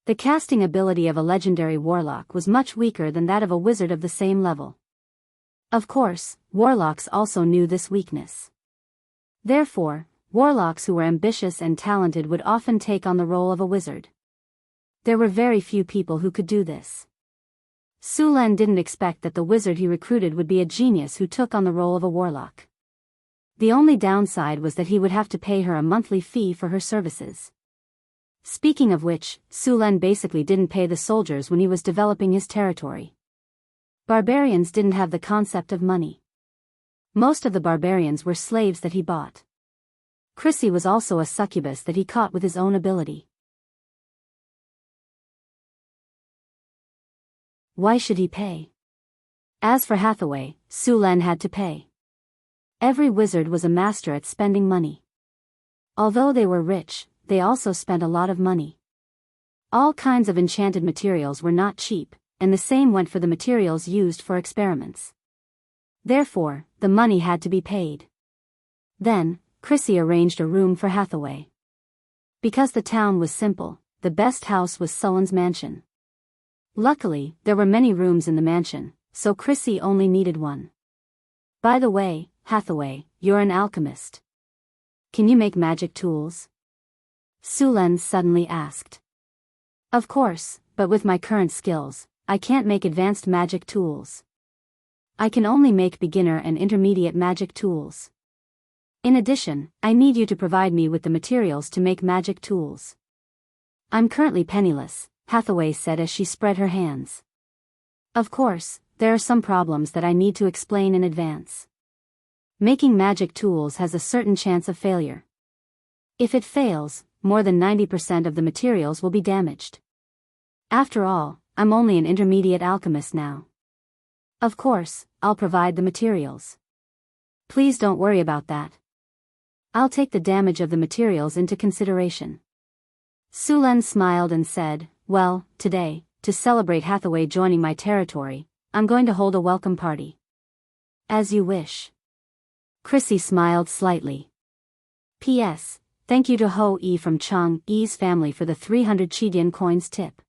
The casting ability of a legendary warlock was much weaker than that of a wizard of the same level. Of course, warlocks also knew this weakness. Therefore, warlocks who were ambitious and talented would often take on the role of a wizard. There were very few people who could do this. Su Len didn't expect that the wizard he recruited would be a genius who took on the role of a warlock. The only downside was that he would have to pay her a monthly fee for her services. Speaking of which, Su Len basically didn't pay the soldiers when he was developing his territory. Barbarians didn't have the concept of money. Most of the barbarians were slaves that he bought. Chrissy was also a succubus that he caught with his own ability. Why should he pay? As for Hathaway, Su Len had to pay. Every wizard was a master at spending money. Although they were rich, they also spent a lot of money. All kinds of enchanted materials were not cheap, and the same went for the materials used for experiments. Therefore, the money had to be paid. Then, Chrissy arranged a room for Hathaway. Because the town was simple, the best house was Sullen's mansion. Luckily, there were many rooms in the mansion, so Chrissy only needed one. By the way, Hathaway, you're an alchemist. Can you make magic tools? Su Len suddenly asked. Of course, but with my current skills, I can't make advanced magic tools. I can only make beginner and intermediate magic tools. In addition, I need you to provide me with the materials to make magic tools. I'm currently penniless, Hathaway said as she spread her hands. Of course, there are some problems that I need to explain in advance. Making magic tools has a certain chance of failure. If it fails, more than 90% of the materials will be damaged. After all, I'm only an intermediate alchemist now. Of course, I'll provide the materials. Please don't worry about that. I'll take the damage of the materials into consideration. Su Len smiled and said, well, today, to celebrate Hathaway joining my territory, I'm going to hold a welcome party. As you wish. Chrissy smiled slightly. P.S. Thank you to Ho Yi from Chang Yi's family for the 300 Qidian coins tip.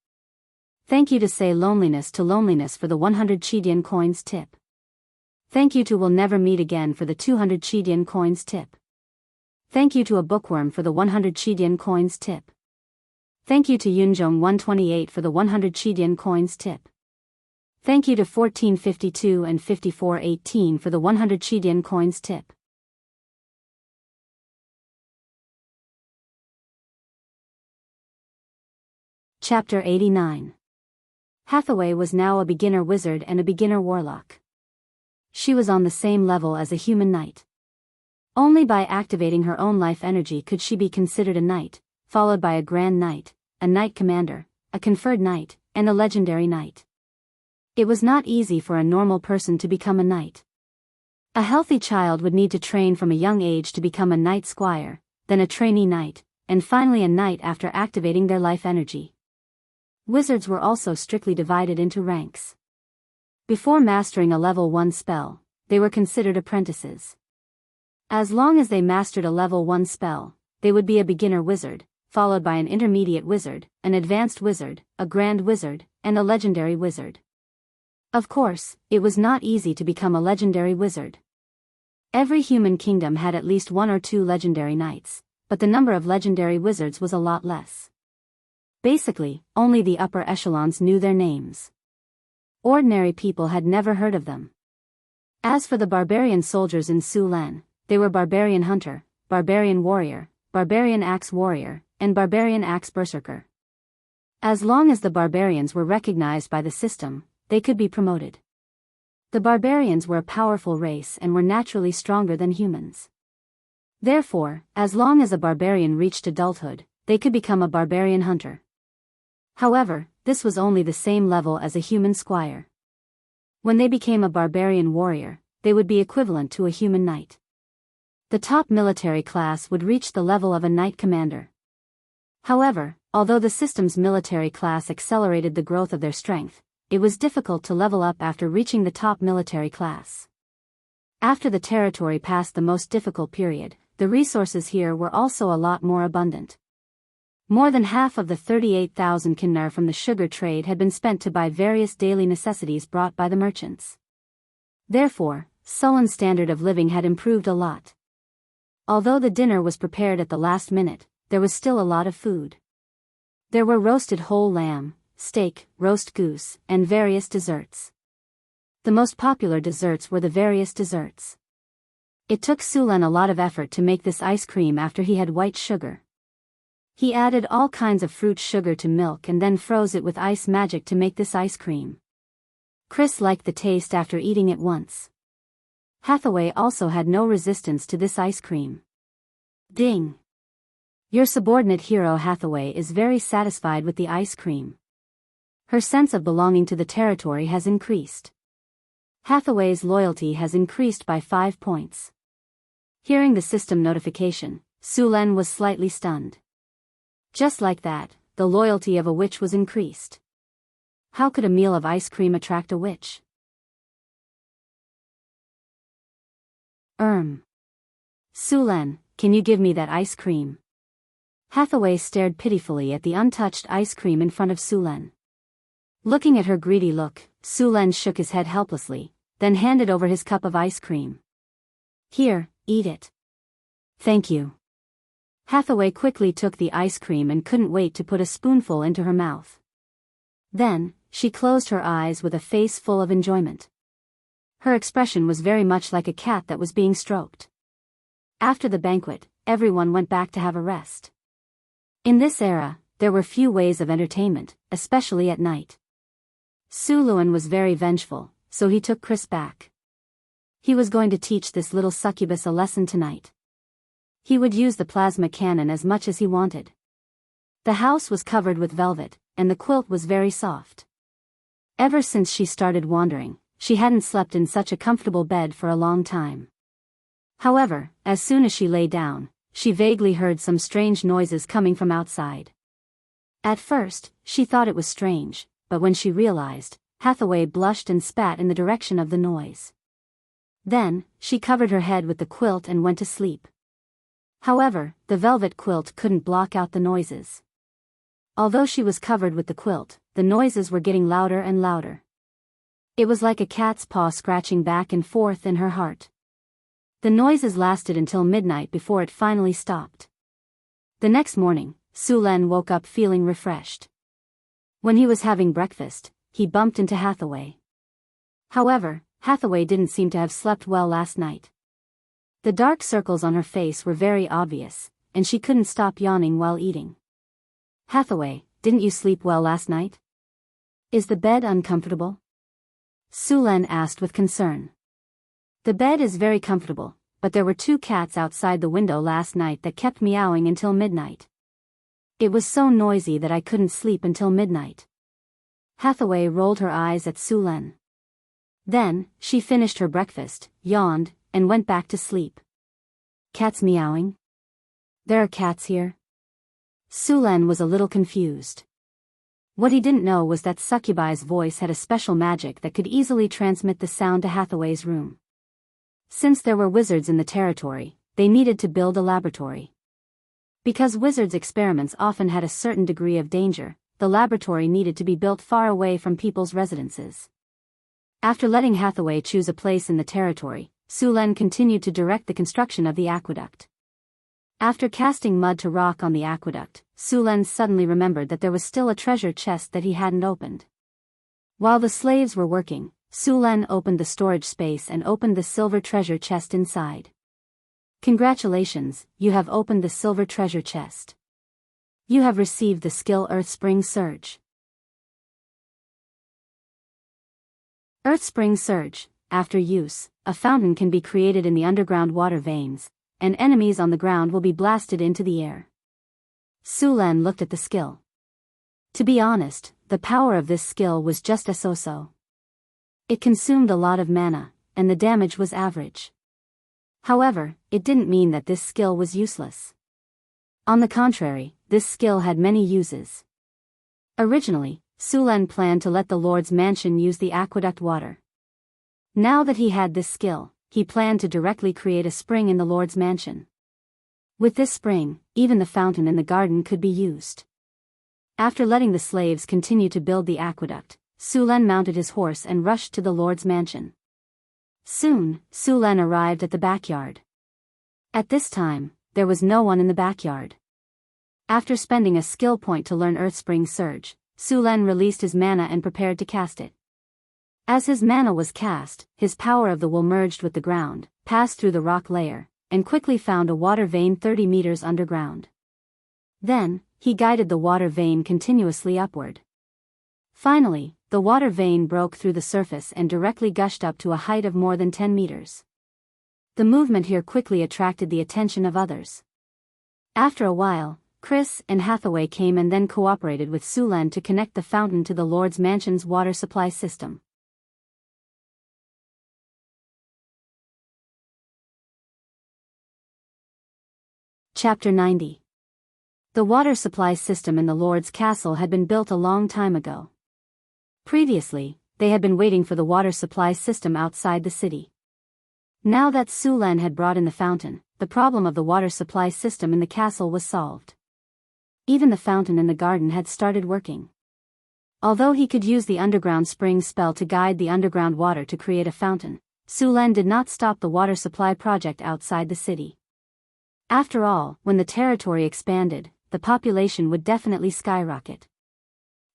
Thank you to Say Loneliness to Loneliness for the 100 Qidian coins tip. Thank you to We'll Never Meet Again for the 200 Qidian coins tip. Thank you to A Bookworm for the 100 Qidian coins tip. Thank you to Yunzhong 128 for the 100 Qidian coins tip. Thank you to 1452 and 5418 for the 100 Qidian coins tip. Chapter 89. Hathaway was now a beginner wizard and a beginner warlock. She was on the same level as a human knight. Only by activating her own life energy could she be considered a knight, followed by a grand knight, a knight commander, a conferred knight, and a legendary knight. It was not easy for a normal person to become a knight. A healthy child would need to train from a young age to become a knight squire, then a trainee knight, and finally a knight after activating their life energy. Wizards were also strictly divided into ranks. Before mastering a level 1 spell, they were considered apprentices. As long as they mastered a level 1 spell, they would be a beginner wizard, followed by an intermediate wizard, an advanced wizard, a grand wizard, and a legendary wizard. Of course, it was not easy to become a legendary wizard. Every human kingdom had at least 1 or 2 legendary knights, but the number of legendary wizards was a lot less. Basically, only the upper echelons knew their names. Ordinary people had never heard of them. As for the barbarian soldiers in Sulan, they were barbarian hunter, barbarian warrior, barbarian axe warrior, and barbarian axe berserker. As long as the barbarians were recognized by the system, they could be promoted. The barbarians were a powerful race and were naturally stronger than humans. Therefore, as long as a barbarian reached adulthood, they could become a barbarian hunter. However, this was only the same level as a human squire. When they became a barbarian warrior, they would be equivalent to a human knight. The top military class would reach the level of a knight commander. However, although the system's military class accelerated the growth of their strength, it was difficult to level up after reaching the top military class. After the territory passed the most difficult period, the resources here were also a lot more abundant. More than half of the 38,000 kinnar from the sugar trade had been spent to buy various daily necessities brought by the merchants. Therefore, Sulan's standard of living had improved a lot. Although the dinner was prepared at the last minute, there was still a lot of food. There were roasted whole lamb, steak, roast goose, and various desserts. The most popular desserts were the various desserts. It took Sulan a lot of effort to make this ice cream after he had white sugar. He added all kinds of fruit sugar to milk and then froze it with ice magic to make this ice cream. Chris liked the taste after eating it once. Hathaway also had no resistance to this ice cream. Ding! Your subordinate hero Hathaway is very satisfied with the ice cream. Her sense of belonging to the territory has increased. Hathaway's loyalty has increased by 5 points. Hearing the system notification, Sulan was slightly stunned. Just like that, the loyalty of a witch was increased. How could a meal of ice cream attract a witch? Sulan, can you give me that ice cream? Hathaway stared pitifully at the untouched ice cream in front of Sulan. Looking at her greedy look, Sulan shook his head helplessly, then handed over his cup of ice cream. Here, eat it. Thank you. Hathaway quickly took the ice cream and couldn't wait to put a spoonful into her mouth. Then, she closed her eyes with a face full of enjoyment. Her expression was very much like a cat that was being stroked. After the banquet, everyone went back to have a rest. In this era, there were few ways of entertainment, especially at night. Suluan was very vengeful, so he took Chris back. He was going to teach this little succubus a lesson tonight. He would use the plasma cannon as much as he wanted. The house was covered with velvet, and the quilt was very soft. Ever since she started wandering, she hadn't slept in such a comfortable bed for a long time. However, as soon as she lay down, she vaguely heard some strange noises coming from outside. At first, she thought it was strange, but when she realized, Hathaway blushed and spat in the direction of the noise. Then, she covered her head with the quilt and went to sleep. However, the velvet quilt couldn't block out the noises. Although she was covered with the quilt, the noises were getting louder and louder. It was like a cat's paw scratching back and forth in her heart. The noises lasted until midnight before it finally stopped. The next morning, Sulan woke up feeling refreshed. When he was having breakfast, he bumped into Hathaway. However, Hathaway didn't seem to have slept well last night. The dark circles on her face were very obvious, and she couldn't stop yawning while eating. Hathaway, didn't you sleep well last night? Is the bed uncomfortable? Sulan asked with concern. The bed is very comfortable, but there were 2 cats outside the window last night that kept meowing until midnight. It was so noisy that I couldn't sleep until midnight. Hathaway rolled her eyes at Sulan. Then, she finished her breakfast, yawned, and went back to sleep. Cats meowing? There are cats here? Sulan was a little confused. What he didn't know was that Succubi's voice had a special magic that could easily transmit the sound to Hathaway's room. Since there were wizards in the territory, they needed to build a laboratory. Because wizards' experiments often had a certain degree of danger, the laboratory needed to be built far away from people's residences. After letting Hathaway choose a place in the territory, Sulan continued to direct the construction of the aqueduct. After casting mud to rock on the aqueduct, Sulen suddenly remembered that there was still a treasure chest that he hadn't opened. While the slaves were working, Sulen opened the storage space and opened the silver treasure chest inside. Congratulations, you have opened the silver treasure chest. You have received the skill Earth Spring Surge. Earth Spring Surge. After use, a fountain can be created in the underground water veins, and enemies on the ground will be blasted into the air. Sulen looked at the skill. To be honest, the power of this skill was just a so-so. It consumed a lot of mana, and the damage was average. However, it didn't mean that this skill was useless. On the contrary, this skill had many uses. Originally, Sulen planned to let the Lord's mansion use the aqueduct water. Now that he had this skill, he planned to directly create a spring in the Lord's mansion. With this spring, even the fountain in the garden could be used. After letting the slaves continue to build the aqueduct, Sulen mounted his horse and rushed to the Lord's mansion. Soon, Sulen arrived at the backyard. At this time, there was no one in the backyard. After spending a skill point to learn Earthspring Surge, Sulen released his mana and prepared to cast it. As his mana was cast, his power of the will merged with the ground, passed through the rock layer, and quickly found a water vein 30 meters underground. Then, he guided the water vein continuously upward. Finally, the water vein broke through the surface and directly gushed up to a height of more than 10 meters. The movement here quickly attracted the attention of others. After a while, Chris and Hathaway came and then cooperated with Sulen to connect the fountain to the Lord's mansion's water supply system. Chapter 90. The water supply system in the Lord's castle had been built a long time ago. Previously, they had been waiting for the water supply system outside the city. Now that Sulen had brought in the fountain, the problem of the water supply system in the castle was solved. Even the fountain in the garden had started working. Although he could use the underground spring spell to guide the underground water to create a fountain, Sulen did not stop the water supply project outside the city. After all, when the territory expanded, the population would definitely skyrocket.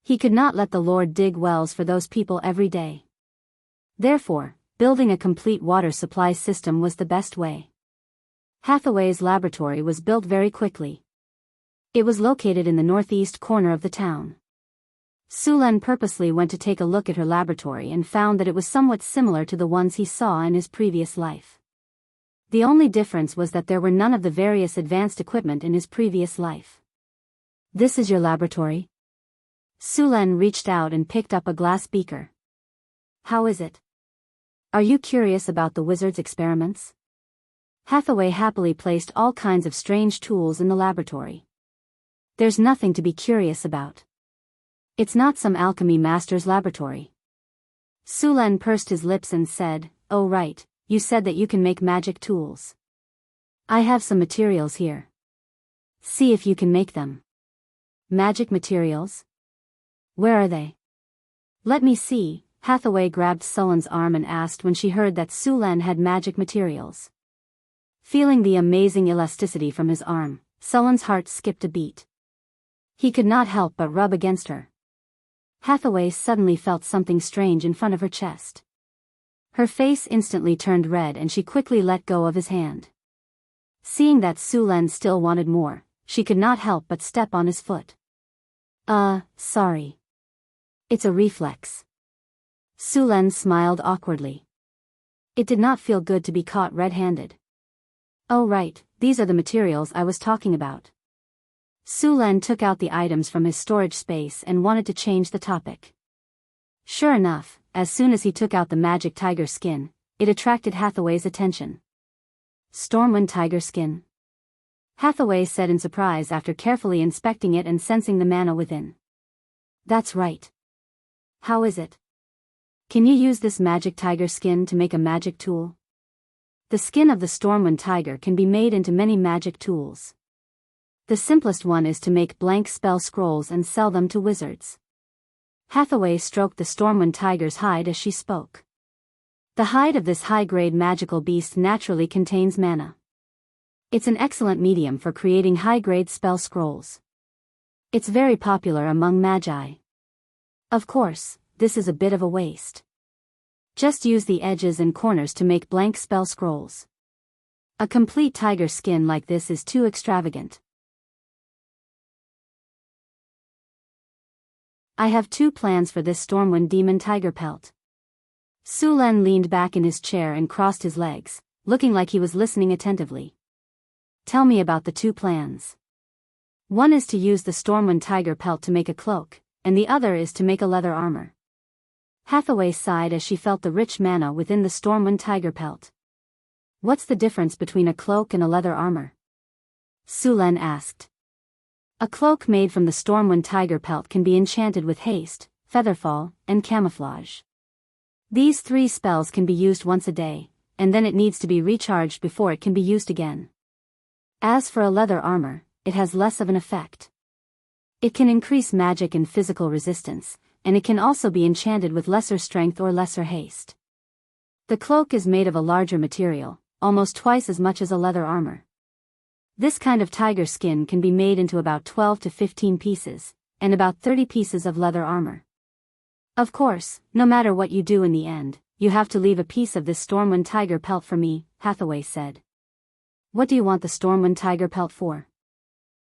He could not let the Lord dig wells for those people every day. Therefore, building a complete water supply system was the best way. Hathaway's laboratory was built very quickly. It was located in the northeast corner of the town. Sulen purposely went to take a look at her laboratory and found that it was somewhat similar to the ones he saw in his previous life. The only difference was that there were none of the various advanced equipment in his previous life. "This is your laboratory?" Sulen reached out and picked up a glass beaker. "How is it? Are you curious about the wizard's experiments?" Hathaway happily placed all kinds of strange tools in the laboratory. "There's nothing to be curious about. It's not some alchemy master's laboratory." Sulen pursed his lips and said, "Oh right. You said that you can make magic tools. I have some materials here. See if you can make them." "Magic materials? Where are they?" "Let me see." Hathaway grabbed Sulen's arm and asked when she heard that Sulen had magic materials. Feeling the amazing elasticity from his arm, Sulen's heart skipped a beat. He could not help but rub against her. Hathaway suddenly felt something strange in front of her chest. Her face instantly turned red and she quickly let go of his hand. Seeing that Sulen still wanted more, she could not help but step on his foot. Sorry. It's a reflex." Sulen smiled awkwardly. It did not feel good to be caught red-handed. "Oh right, these are the materials I was talking about." Sulen took out the items from his storage space and wanted to change the topic. Sure enough, as soon as he took out the magic tiger skin, it attracted Hathaway's attention. "Stormwind tiger skin?" Hathaway said in surprise after carefully inspecting it and sensing the mana within. "That's right. How is it? Can you use this magic tiger skin to make a magic tool?" The skin of the Stormwind tiger can be made into many magic tools. The simplest one is to make blank spell scrolls and sell them to wizards. Hathaway stroked the Stormwind tiger's hide as she spoke. The hide of this high-grade magical beast naturally contains mana. It's an excellent medium for creating high-grade spell scrolls. It's very popular among magi. Of course, this is a bit of a waste. Just use the edges and corners to make blank spell scrolls. A complete tiger skin like this is too extravagant. I have 2 plans for this Stormwind Demon tiger pelt. Su Len leaned back in his chair and crossed his legs, looking like he was listening attentively. Tell me about the 2 plans. One is to use the Stormwind tiger pelt to make a cloak, and the other is to make a leather armor. Hathaway sighed as she felt the rich mana within the Stormwind tiger pelt. What's the difference between a cloak and a leather armor? Su Len asked. A cloak made from the Stormwind tiger pelt can be enchanted with haste, featherfall, and camouflage. These 3 spells can be used once a day, and then it needs to be recharged before it can be used again. As for a leather armor, it has less of an effect. It can increase magic and physical resistance, and it can also be enchanted with lesser strength or lesser haste. The cloak is made of a larger material, almost twice as much as a leather armor. This kind of tiger skin can be made into about 12 to 15 pieces, and about 30 pieces of leather armor. Of course, no matter what you do in the end, you have to leave a piece of this Stormwind tiger pelt for me, Hathaway said. What do you want the Stormwind tiger pelt for?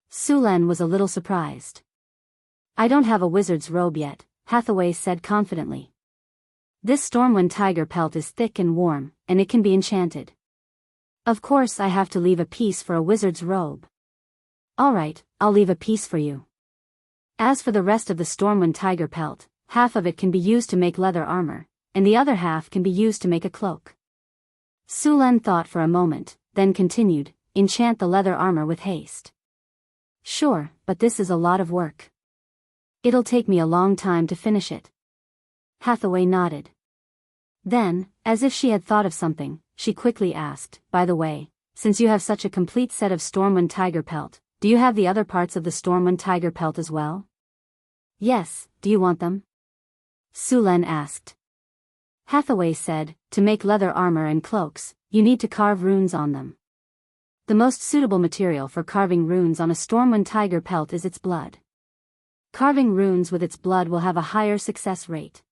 Su Len was a little surprised. I don't have a wizard's robe yet, Hathaway said confidently. This Stormwind tiger pelt is thick and warm, and it can be enchanted. Of course I have to leave a piece for a wizard's robe. Alright, I'll leave a piece for you. As for the rest of the Stormwind tiger pelt, half of it can be used to make leather armor, and the other half can be used to make a cloak. Su Len thought for a moment, then continued, enchant the leather armor with haste. Sure, but this is a lot of work. It'll take me a long time to finish it. Hathaway nodded. Then, as if she had thought of something, she quickly asked, by the way, since you have such a complete set of Stormwind tiger pelt, do you have the other parts of the Stormwind tiger pelt as well? Yes, do you want them? Su Len asked. Hathaway said, to make leather armor and cloaks, you need to carve runes on them. The most suitable material for carving runes on a Stormwind tiger pelt is its blood. Carving runes with its blood will have a higher success rate.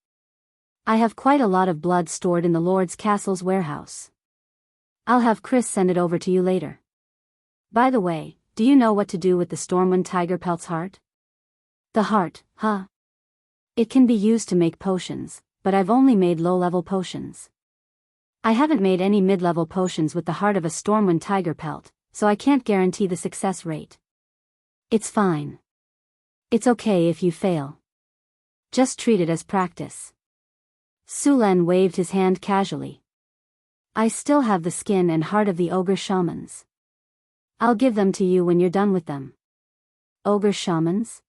I have quite a lot of blood stored in the Lord's Castle's warehouse. I'll have Chris send it over to you later. By the way, do you know what to do with the Stormwind tiger pelt's heart? The heart, huh? It can be used to make potions, but I've only made low-level potions. I haven't made any mid-level potions with the heart of a Stormwind tiger pelt, so I can't guarantee the success rate. It's fine. It's okay if you fail. Just treat it as practice. Su Len waved his hand casually. I still have the skin and heart of the ogre shamans. I'll give them to you when you're done with them. Ogre shamans?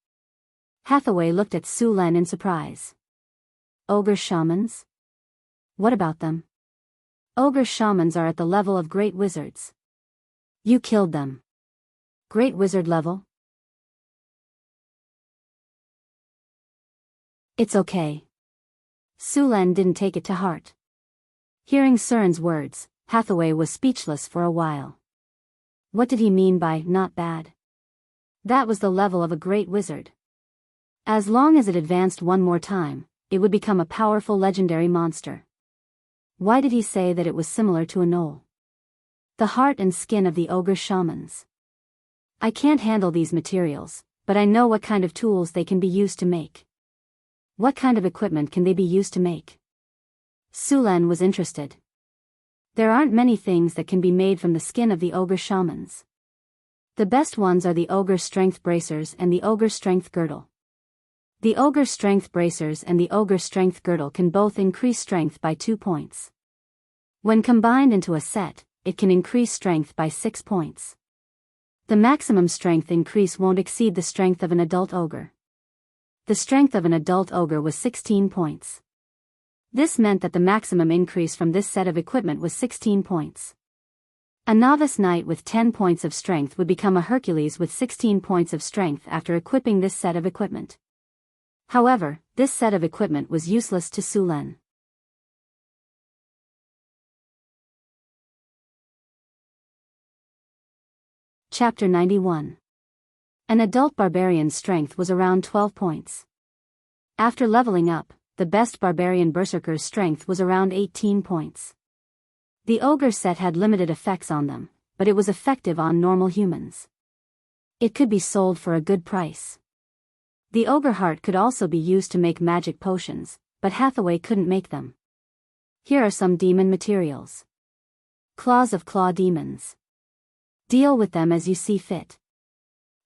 Hathaway looked at Su Len in surprise. Ogre shamans? What about them? Ogre shamans are at the level of great wizards. You killed them. Great wizard level? It's okay. Su Len didn't take it to heart. Hearing Surin's words, Hathaway was speechless for a while. What did he mean by not bad? That was the level of a great wizard. As long as it advanced one more time, it would become a powerful legendary monster. Why did he say that it was similar to a gnoll? The heart and skin of the ogre shamans. I can't handle these materials, but I know what kind of tools they can be used to make. What kind of equipment can they be used to make? Su Len was interested. There aren't many things that can be made from the skin of the ogre shamans. The best ones are the ogre strength bracers and the ogre strength girdle. The ogre strength bracers and the ogre strength girdle can both increase strength by 2 points. When combined into a set, it can increase strength by 6 points. The maximum strength increase won't exceed the strength of an adult ogre. The strength of an adult ogre was 16 points. This meant that the maximum increase from this set of equipment was 16 points. A novice knight with 10 points of strength would become a Hercules with 16 points of strength after equipping this set of equipment. However, this set of equipment was useless to Su Len. Chapter 91. An adult barbarian's strength was around 12 points. After leveling up, the best barbarian berserker's strength was around 18 points. The ogre set had limited effects on them, but it was effective on normal humans. It could be sold for a good price. The ogre heart could also be used to make magic potions, but Hathaway couldn't make them. Here are some demon materials. Claws of claw demons. Deal with them as you see fit.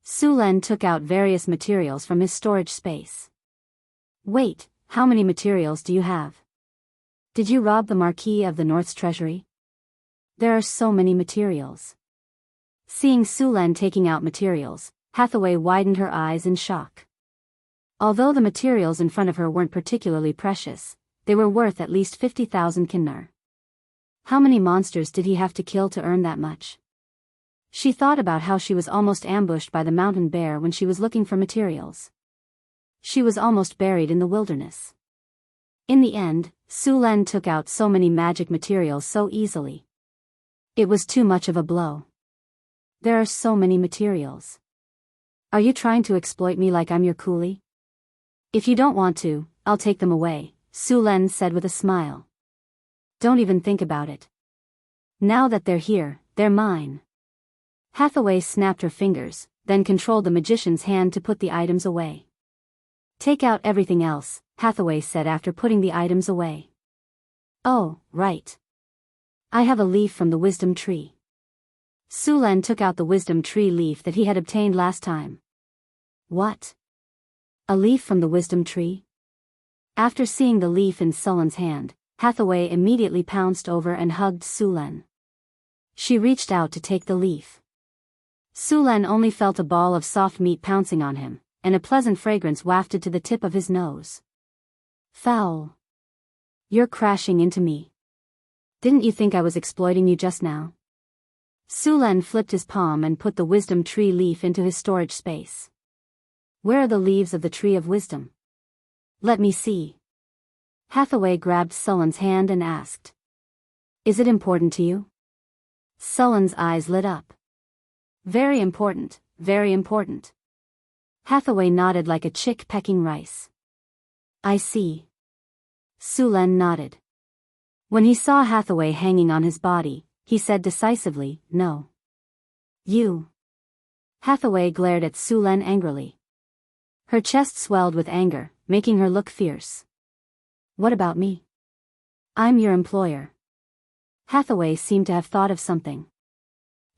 Su Len took out various materials from his storage space. Wait, how many materials do you have? Did you rob the Marquis of the North's treasury? There are so many materials. Seeing Su Len taking out materials, Hathaway widened her eyes in shock. Although the materials in front of her weren't particularly precious, they were worth at least 50,000 kinnar. How many monsters did he have to kill to earn that much? She thought about how she was almost ambushed by the mountain bear when she was looking for materials. She was almost buried in the wilderness. In the end, Su Len took out so many magic materials so easily. It was too much of a blow. There are so many materials. Are you trying to exploit me like I'm your coolie? If you don't want to, I'll take them away, Su Len said with a smile. Don't even think about it. Now that they're here, they're mine. Hathaway snapped her fingers, then controlled the magician's hand to put the items away. Take out everything else, Hathaway said after putting the items away. Oh, right. I have a leaf from the wisdom tree. Su Len took out the wisdom tree leaf that he had obtained last time. What? A leaf from the wisdom tree? After seeing the leaf in Su Len's hand, Hathaway immediately pounced over and hugged Su Len. She reached out to take the leaf. Su Len only felt a ball of soft meat pouncing on him, and a pleasant fragrance wafted to the tip of his nose. Foul. You're crashing into me. Didn't you think I was exploiting you just now? Su Len flipped his palm and put the wisdom tree leaf into his storage space. Where are the leaves of the tree of wisdom? Let me see. Hathaway grabbed Su Len's hand and asked. Is it important to you? Su Len's eyes lit up. Very important, very important. Hathaway nodded like a chick pecking rice. I see. Su Len nodded. When he saw Hathaway hanging on his body, he said decisively, no. You. Hathaway glared at Su Len angrily. Her chest swelled with anger, making her look fierce. What about me? I'm your employer. Hathaway seemed to have thought of something.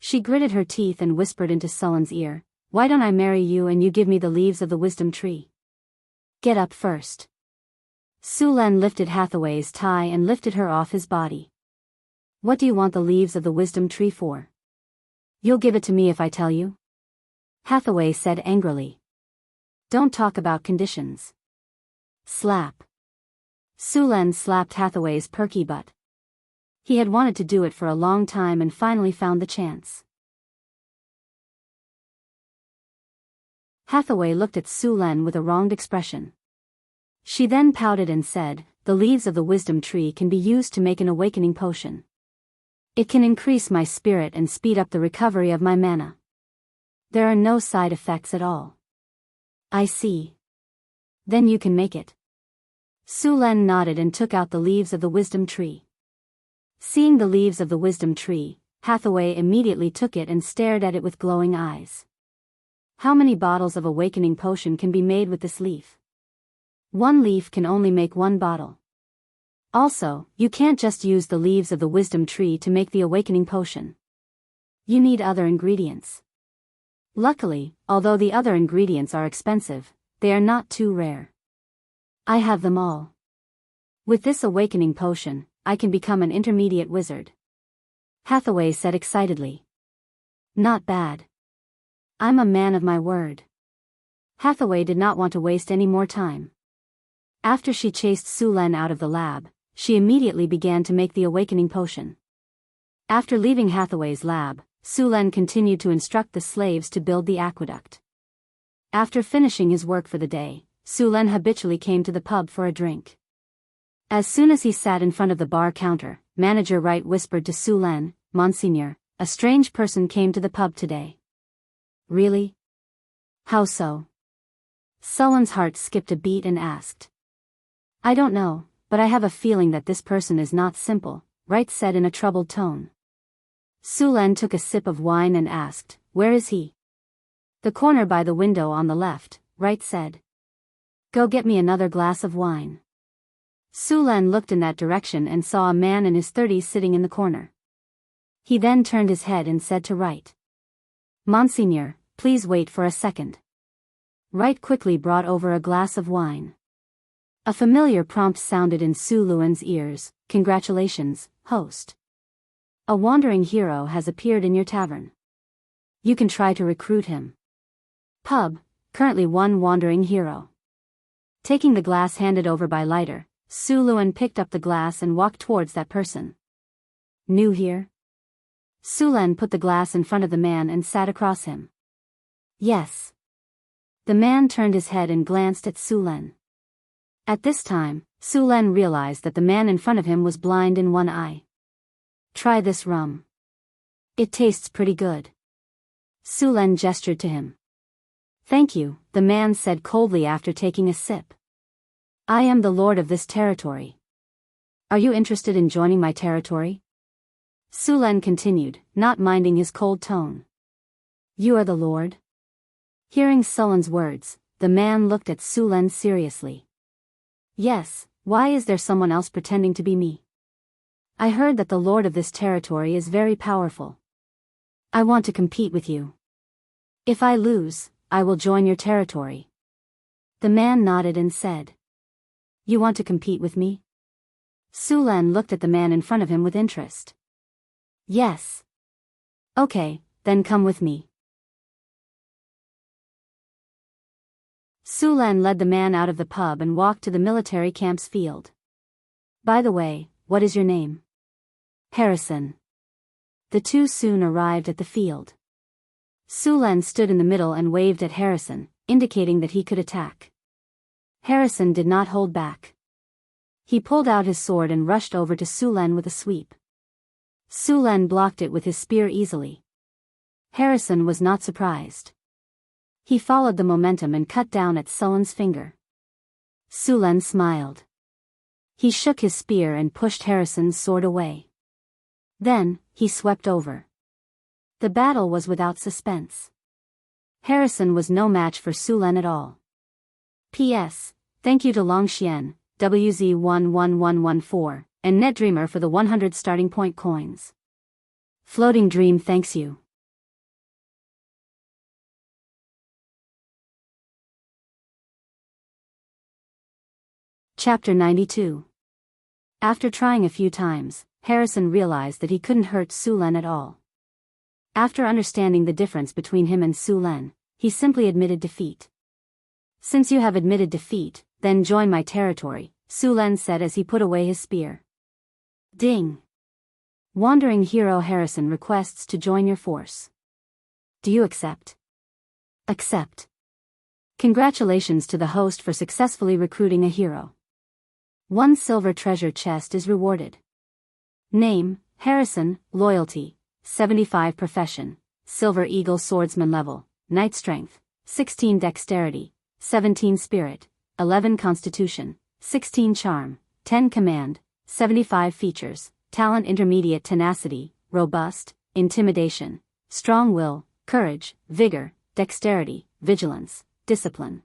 She gritted her teeth and whispered into Su Len's ear, why don't I marry you and you give me the leaves of the wisdom tree? Get up first. Su Len lifted Hathaway's tie and lifted her off his body. What do you want the leaves of the wisdom tree for? You'll give it to me if I tell you? Hathaway said angrily. Don't talk about conditions. Slap. Su Len slapped Hathaway's perky butt. He had wanted to do it for a long time and finally found the chance. Hathaway looked at Su Len with a wronged expression. She then pouted and said, the leaves of the wisdom tree can be used to make an awakening potion. It can increase my spirit and speed up the recovery of my mana. There are no side effects at all. I see. Then you can make it. Su Len nodded and took out the leaves of the wisdom tree. Seeing the leaves of the wisdom tree, Hathaway immediately took it and stared at it with glowing eyes. How many bottles of awakening potion can be made with this leaf? One leaf can only make one bottle. Also, you can't just use the leaves of the wisdom tree to make the awakening potion. You need other ingredients. Luckily, although the other ingredients are expensive, they are not too rare. I have them all. With this awakening potion, I can become an intermediate wizard. Hathaway said excitedly. Not bad. I'm a man of my word. Hathaway did not want to waste any more time. After she chased Su Len out of the lab, she immediately began to make the awakening potion. After leaving Hathaway's lab, Su Len continued to instruct the slaves to build the aqueduct. After finishing his work for the day, Su Len habitually came to the pub for a drink. As soon as he sat in front of the bar counter, Manager Wright whispered to Su Len, Monsignor, a strange person came to the pub today. Really? How so? Sullen's heart skipped a beat and asked. I don't know, but I have a feeling that this person is not simple, Wright said in a troubled tone. Sulen took a sip of wine and asked, where is he? The corner by the window on the left, Wright said. Go get me another glass of wine. Sulen looked in that direction and saw a man in his 30s sitting in the corner. He then turned his head and said to Wright. Monsignor, please wait for a second. Wright quickly brought over a glass of wine. A familiar prompt sounded in Su Luan's ears, congratulations, host. A wandering hero has appeared in your tavern. You can try to recruit him. Pub, currently one wandering hero. Taking the glass handed over by Leiter, Su Luan picked up the glass and walked towards that person. New here? Sulen put the glass in front of the man and sat across him. Yes. The man turned his head and glanced at Sulen. At this time, Sulen realized that the man in front of him was blind in one eye. Try this rum. It tastes pretty good. Sulen gestured to him. Thank you, the man said coldly after taking a sip. I am the lord of this territory. Are you interested in joining my territory? Sulen continued, not minding his cold tone. You are the lord? Hearing Sulen's words, the man looked at Sulen seriously. Yes, why is there someone else pretending to be me? I heard that the lord of this territory is very powerful. I want to compete with you. If I lose, I will join your territory. The man nodded and said. You want to compete with me? Sulen looked at the man in front of him with interest. Yes. Okay, then come with me. Sulen led the man out of the pub and walked to the military camp's field. By the way, what is your name? Harrison. The two soon arrived at the field. Sulen stood in the middle and waved at Harrison, indicating that he could attack. Harrison did not hold back. He pulled out his sword and rushed over to Sulen with a sweep. Sulen blocked it with his spear easily. Harrison was not surprised. He followed the momentum and cut down at Sulen's finger. Sulen smiled. He shook his spear and pushed Harrison's sword away. Then, he swept over. The battle was without suspense. Harrison was no match for Sulen at all. P.S. Thank you to Longxian, WZ11114, and NetDreamer for the 100 starting point coins. Floating Dream thanks you. Chapter 92. After trying a few times, Harrison realized that he couldn't hurt Sulen at all. After understanding the difference between him and Sulen, he simply admitted defeat. Since you have admitted defeat, then join my territory, Sulen said as he put away his spear. Ding! Wandering hero Harrison requests to join your force. Do you accept? Accept. Congratulations to the host for successfully recruiting a hero. 1 silver treasure chest is rewarded. Name, Harrison, loyalty, 75 profession, Silver Eagle swordsman level, knight strength, 16 dexterity, 17 spirit, 11 constitution, 16 charm, 10 command, 75 features, talent intermediate tenacity, robust, intimidation, strong will, courage, vigor, dexterity, vigilance, discipline.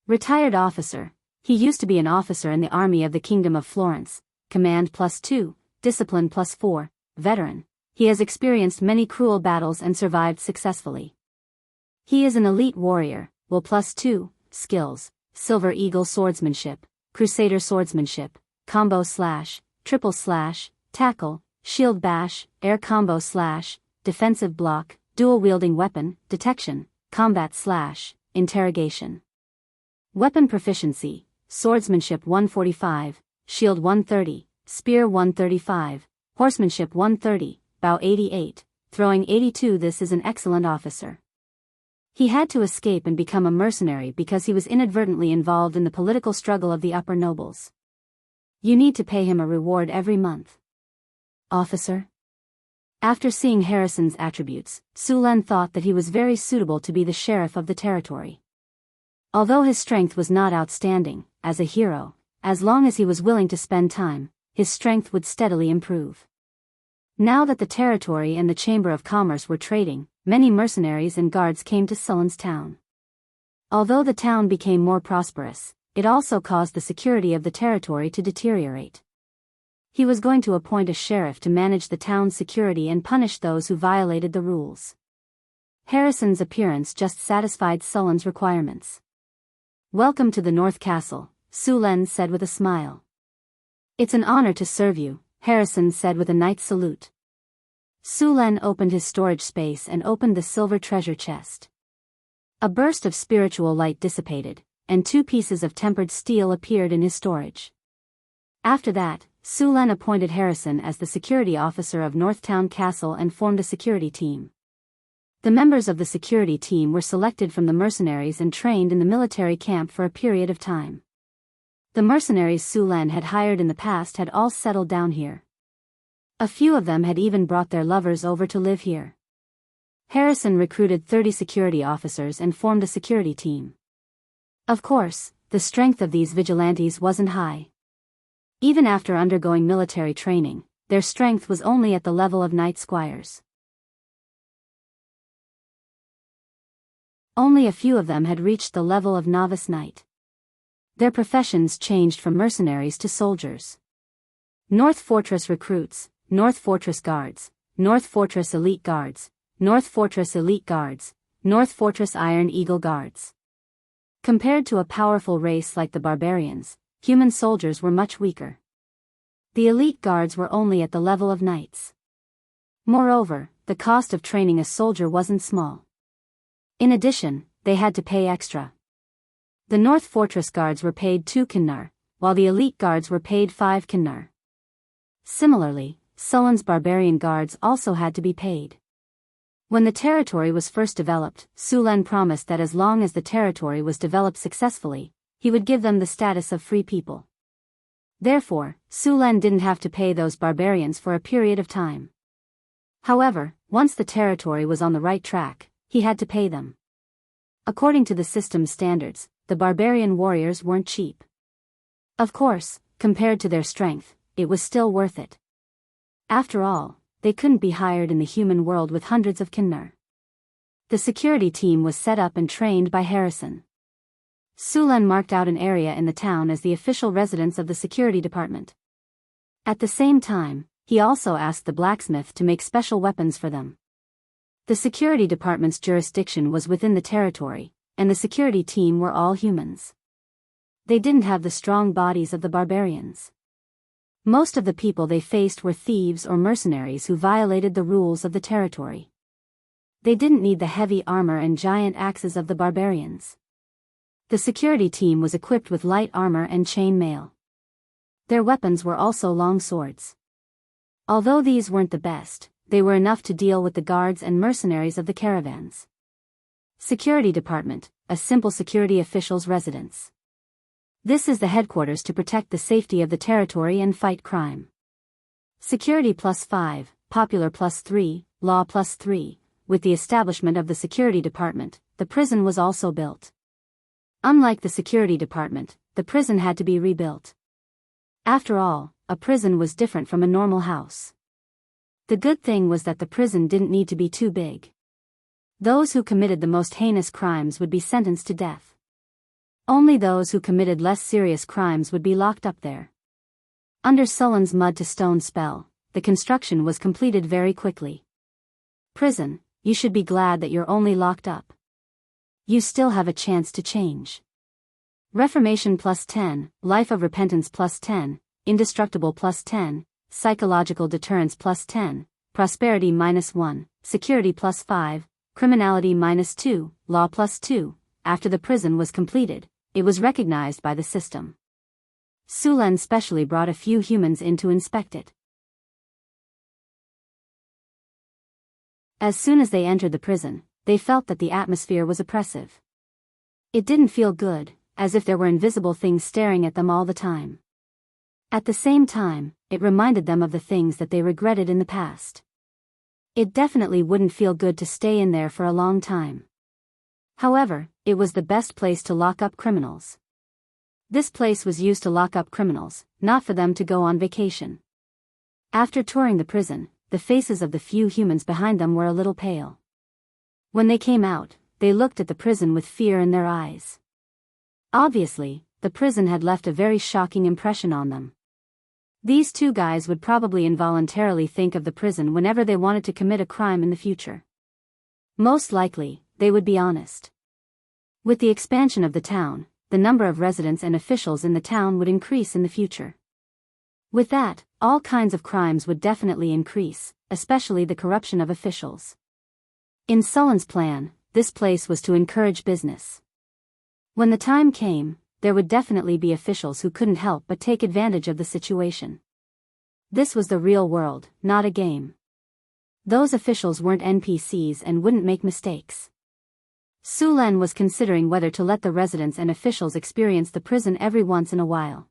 Retired officer, he used to be an officer in the army of the Kingdom of Florence, command +2, discipline +4, veteran. He has experienced many cruel battles and survived successfully. He is an elite warrior, will +2, skills, Silver Eagle swordsmanship, Crusader swordsmanship, combo slash, triple slash, tackle, shield bash, air combo slash, defensive block, dual wielding weapon, detection, combat slash, interrogation. Weapon proficiency, swordsmanship 145, shield 130, spear 135, horsemanship 130, bow 88, throwing 82. This is an excellent officer. He had to escape and become a mercenary because he was inadvertently involved in the political struggle of the upper nobles. You need to pay him a reward every month. Officer? After seeing Harrison's attributes, Su Len thought that he was very suitable to be the sheriff of the territory. Although his strength was not outstanding, as a hero, as long as he was willing to spend time, his strength would steadily improve. Now that the territory and the Chamber of Commerce were trading, many mercenaries and guards came to Sulan's town. Although the town became more prosperous, it also caused the security of the territory to deteriorate. He was going to appoint a sheriff to manage the town's security and punish those who violated the rules. Harrison's appearance just satisfied Sulan's requirements. "Welcome to the North Castle," Su Len said with a smile. "It's an honor to serve you," Harrison said with a knight's salute. Su Len opened his storage space and opened the silver treasure chest. A burst of spiritual light dissipated, and 2 pieces of tempered steel appeared in his storage. After that, Su Len appointed Harrison as the security officer of Northtown Castle and formed a security team. The members of the security team were selected from the mercenaries and trained in the military camp for a period of time. The mercenaries Su Len had hired in the past had all settled down here. A few of them had even brought their lovers over to live here. Harrison recruited 30 security officers and formed a security team. Of course, the strength of these vigilantes wasn't high. Even after undergoing military training, their strength was only at the level of night squires. Only a few of them had reached the level of novice knight. Their professions changed from mercenaries to soldiers. North Fortress Recruits, North Fortress Guards, North Fortress Elite Guards, North Fortress Elite Guards, North Fortress Iron Eagle Guards. Compared to a powerful race like the barbarians, human soldiers were much weaker. The elite guards were only at the level of knights. Moreover, the cost of training a soldier wasn't small. In addition, they had to pay extra. The North Fortress guards were paid 2 kinnar, while the elite guards were paid 5 kinnar. Similarly, Sulan's barbarian guards also had to be paid. When the territory was first developed, Su Len promised that as long as the territory was developed successfully, he would give them the status of free people. Therefore, Su Len didn't have to pay those barbarians for a period of time. However, once the territory was on the right track, he had to pay them. According to the system's standards, the barbarian warriors weren't cheap. Of course, compared to their strength, it was still worth it. After all, they couldn't be hired in the human world with hundreds of kinnar. The security team was set up and trained by Harrison. Su Len marked out an area in the town as the official residence of the security department. At the same time, he also asked the blacksmith to make special weapons for them. The security department's jurisdiction was within the territory, and the security team were all humans. They didn't have the strong bodies of the barbarians. Most of the people they faced were thieves or mercenaries who violated the rules of the territory. They didn't need the heavy armor and giant axes of the barbarians. The security team was equipped with light armor and chain mail. Their weapons were also long swords. Although these weren't the best, they were enough to deal with the guards and mercenaries of the caravans. Security Department, a simple security official's residence. This is the headquarters to protect the safety of the territory and fight crime. Security +5, popular +3, law +3. With the establishment of the Security Department, the prison was also built. Unlike the Security Department, the prison had to be rebuilt. After all, a prison was different from a normal house. The good thing was that the prison didn't need to be too big. Those who committed the most heinous crimes would be sentenced to death. Only those who committed less serious crimes would be locked up there. Under Sulan's mud-to-stone spell, the construction was completed very quickly. Prison, you should be glad that you're only locked up. You still have a chance to change. Reformation +10, Life of Repentance +10, Indestructible +10, Psychological Deterrence +10, Prosperity -1, Security +5, Criminality -2, Law +2. After the prison was completed, it was recognized by the system. Su Len specially brought a few humans in to inspect it. As soon as they entered the prison, they felt that the atmosphere was oppressive. It didn't feel good, as if there were invisible things staring at them all the time. At the same time, it reminded them of the things that they regretted in the past. It definitely wouldn't feel good to stay in there for a long time. However, it was the best place to lock up criminals. This place was used to lock up criminals, not for them to go on vacation. After touring the prison, the faces of the few humans behind them were a little pale. When they came out, they looked at the prison with fear in their eyes. Obviously, the prison had left a very shocking impression on them. These two guys would probably involuntarily think of the prison whenever they wanted to commit a crime in the future. Most likely, they would be honest. With the expansion of the town, the number of residents and officials in the town would increase in the future. With that, all kinds of crimes would definitely increase, especially the corruption of officials. In Sullen's plan, this place was to encourage business. When the time came, there would definitely be officials who couldn't help but take advantage of the situation. This was the real world, not a game. Those officials weren't NPCs and wouldn't make mistakes. Su Len was considering whether to let the residents and officials experience the prison every once in a while.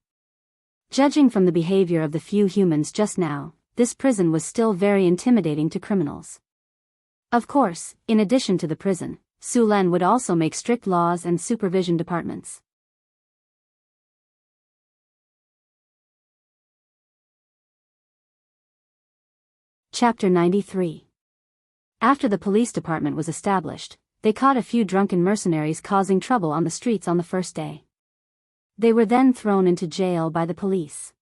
Judging from the behavior of the few humans just now, this prison was still very intimidating to criminals. Of course, in addition to the prison, Su Len would also make strict laws and supervision departments. Chapter 93. After the police department was established, they caught a few drunken mercenaries causing trouble on the streets on the first day. They were then thrown into jail by the police.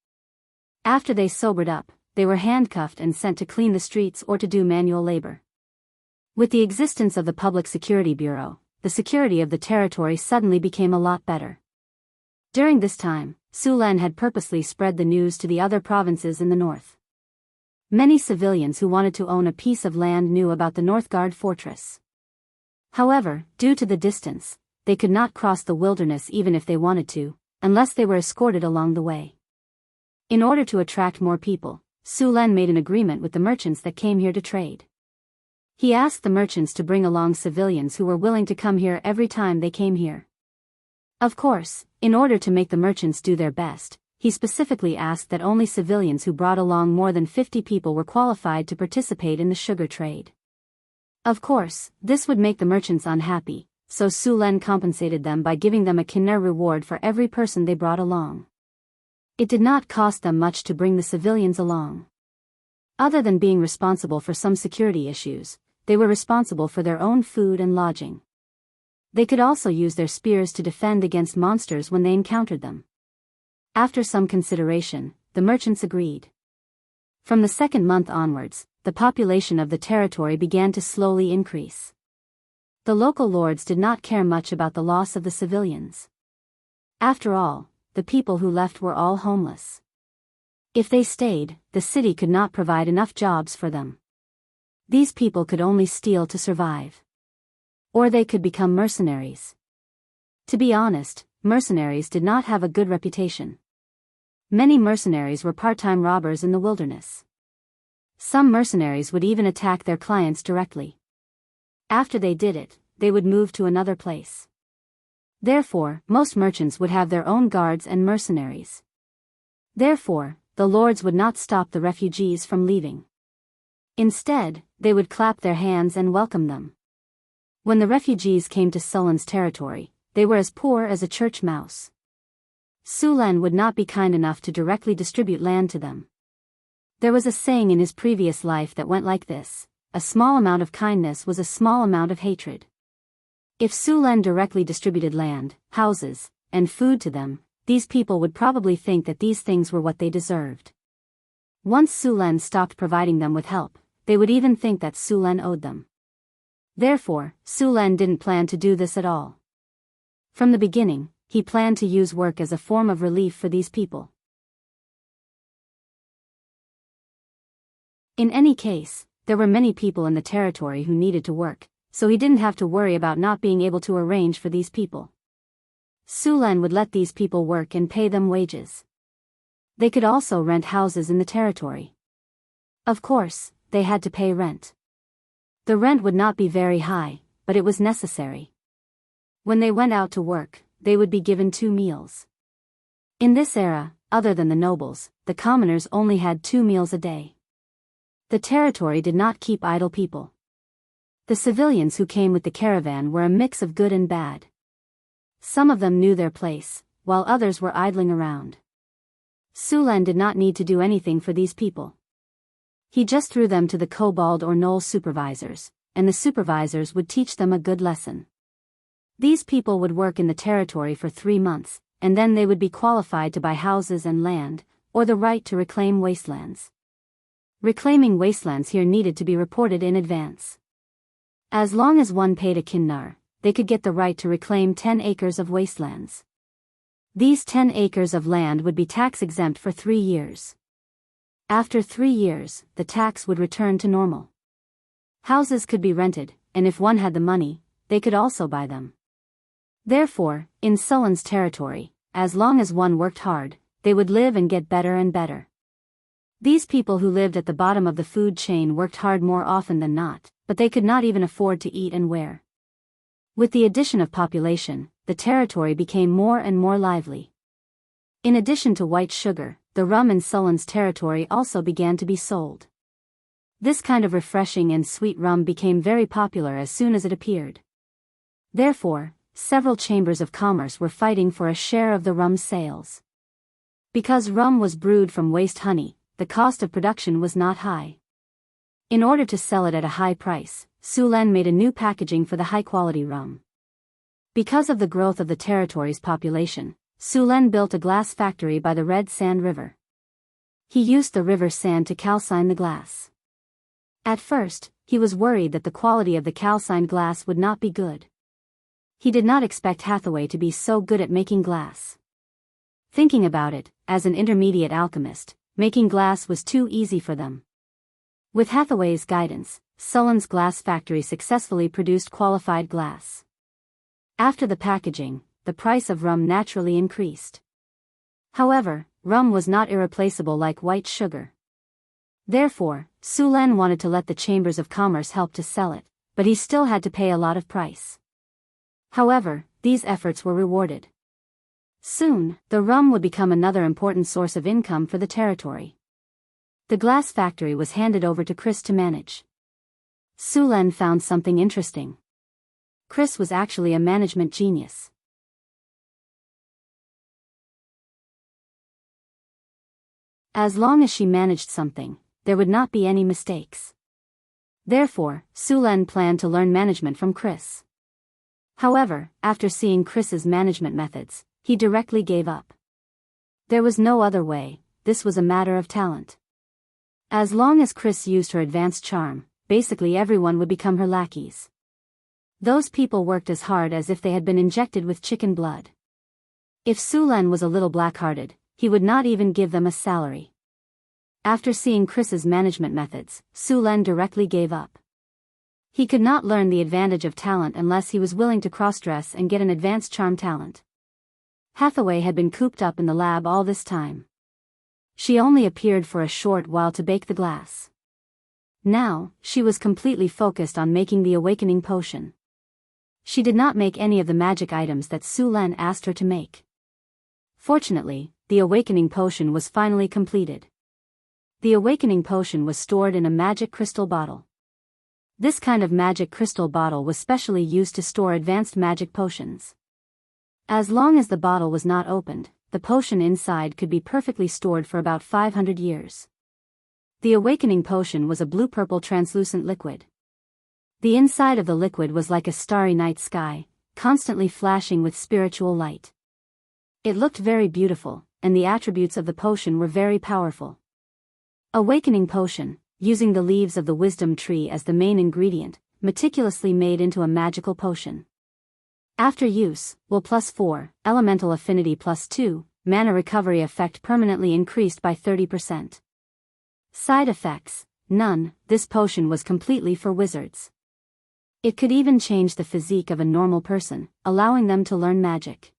After they sobered up, they were handcuffed and sent to clean the streets or to do manual labor. With the existence of the Public Security Bureau, the security of the territory suddenly became a lot better. During this time, Su Len had purposely spread the news to the other provinces in the north. Many civilians who wanted to own a piece of land knew about the Northgard fortress. However, due to the distance, they could not cross the wilderness even if they wanted to, unless they were escorted along the way. In order to attract more people, Su Len made an agreement with the merchants that came here to trade. He asked the merchants to bring along civilians who were willing to come here every time they came here. Of course, in order to make the merchants do their best, he specifically asked that only civilians who brought along more than 50 people were qualified to participate in the sugar trade. Of course, this would make the merchants unhappy, so Su Len compensated them by giving them a kinner reward for every person they brought along. It did not cost them much to bring the civilians along. Other than being responsible for some security issues, they were responsible for their own food and lodging. They could also use their spears to defend against monsters when they encountered them. After some consideration, the merchants agreed. From the second month onwards, the population of the territory began to slowly increase. The local lords did not care much about the loss of the civilians. After all, the people who left were all homeless. If they stayed, the city could not provide enough jobs for them. These people could only steal to survive. Or they could become mercenaries. To be honest, mercenaries did not have a good reputation. Many mercenaries were part-time robbers in the wilderness. Some mercenaries would even attack their clients directly. After they did it, they would move to another place. Therefore, most merchants would have their own guards and mercenaries. Therefore, the lords would not stop the refugees from leaving. Instead, they would clap their hands and welcome them. When the refugees came to Sullen's territory, they were as poor as a church mouse. Su Len would not be kind enough to directly distribute land to them. There was a saying in his previous life that went like this: a small amount of kindness was a small amount of hatred. If Su Len directly distributed land, houses, and food to them, these people would probably think that these things were what they deserved. Once Su Len stopped providing them with help, they would even think that Su Len owed them. Therefore, Su Len didn't plan to do this at all. From the beginning, he planned to use work as a form of relief for these people. In any case, there were many people in the territory who needed to work, so he didn't have to worry about not being able to arrange for these people. Su Len would let these people work and pay them wages. They could also rent houses in the territory. Of course, they had to pay rent. The rent would not be very high, but it was necessary. When they went out to work, they would be given 2 meals. In this era, other than the nobles, the commoners only had 2 meals a day. The territory did not keep idle people. The civilians who came with the caravan were a mix of good and bad. Some of them knew their place, while others were idling around. Sulan did not need to do anything for these people. He just threw them to the kobold or knoll supervisors, and the supervisors would teach them a good lesson. These people would work in the territory for 3 months, and then they would be qualified to buy houses and land, or the right to reclaim wastelands. Reclaiming wastelands here needed to be reported in advance. As long as one paid a kinnar, they could get the right to reclaim 10 acres of wastelands. These 10 acres of land would be tax-exempt for 3 years. After 3 years, the tax would return to normal. Houses could be rented, and if one had the money, they could also buy them. Therefore, in Sulan's territory, as long as one worked hard, they would live and get better and better. These people who lived at the bottom of the food chain worked hard more often than not, but they could not even afford to eat and wear. With the addition of population, the territory became more and more lively. In addition to white sugar, the rum in Sulan's territory also began to be sold. This kind of refreshing and sweet rum became very popular as soon as it appeared. Therefore, several chambers of commerce were fighting for a share of the rum sales. Because rum was brewed from waste honey, the cost of production was not high. In order to sell it at a high price, Sulan made a new packaging for the high-quality rum. Because of the growth of the territory's population, Sulan built a glass factory by the Red Sand River. He used the river sand to calcine the glass. At first, he was worried that the quality of the calcined glass would not be good. He did not expect Hathaway to be so good at making glass. Thinking about it, as an intermediate alchemist, making glass was too easy for them. With Hathaway's guidance, Sulan's glass factory successfully produced qualified glass. After the packaging, the price of rum naturally increased. However, rum was not irreplaceable like white sugar. Therefore, Sulan wanted to let the chambers of commerce help to sell it, but he still had to pay a lot of price. However, these efforts were rewarded. Soon, the rum would become another important source of income for the territory. The glass factory was handed over to Chris to manage. Sulan found something interesting. Chris was actually a management genius. As long as she managed something, there would not be any mistakes. Therefore, Sulan planned to learn management from Chris. However, after seeing Chris's management methods, he directly gave up. There was no other way, this was a matter of talent. As long as Chris used her advanced charm, basically everyone would become her lackeys. Those people worked as hard as if they had been injected with chicken blood. If Sulan was a little black-hearted, he would not even give them a salary. After seeing Chris's management methods, Sulan directly gave up. He could not learn the advantage of talent unless he was willing to cross-dress and get an advanced charm talent. Hathaway had been cooped up in the lab all this time. She only appeared for a short while to bake the glass. Now, she was completely focused on making the awakening potion. She did not make any of the magic items that Sulan asked her to make. Fortunately, the awakening potion was finally completed. The awakening potion was stored in a magic crystal bottle. This kind of magic crystal bottle was specially used to store advanced magic potions. As long as the bottle was not opened, the potion inside could be perfectly stored for about 500 years. The awakening potion was a blue-purple translucent liquid. The inside of the liquid was like a starry night sky, constantly flashing with spiritual light. It looked very beautiful, and the attributes of the potion were very powerful. Awakening potion, using the leaves of the wisdom tree as the main ingredient, meticulously made into a magical potion. After use, will +4, elemental affinity +2, mana recovery effect permanently increased by 30%. Side effects, none. This potion was completely for wizards. It could even change the physique of a normal person, allowing them to learn magic.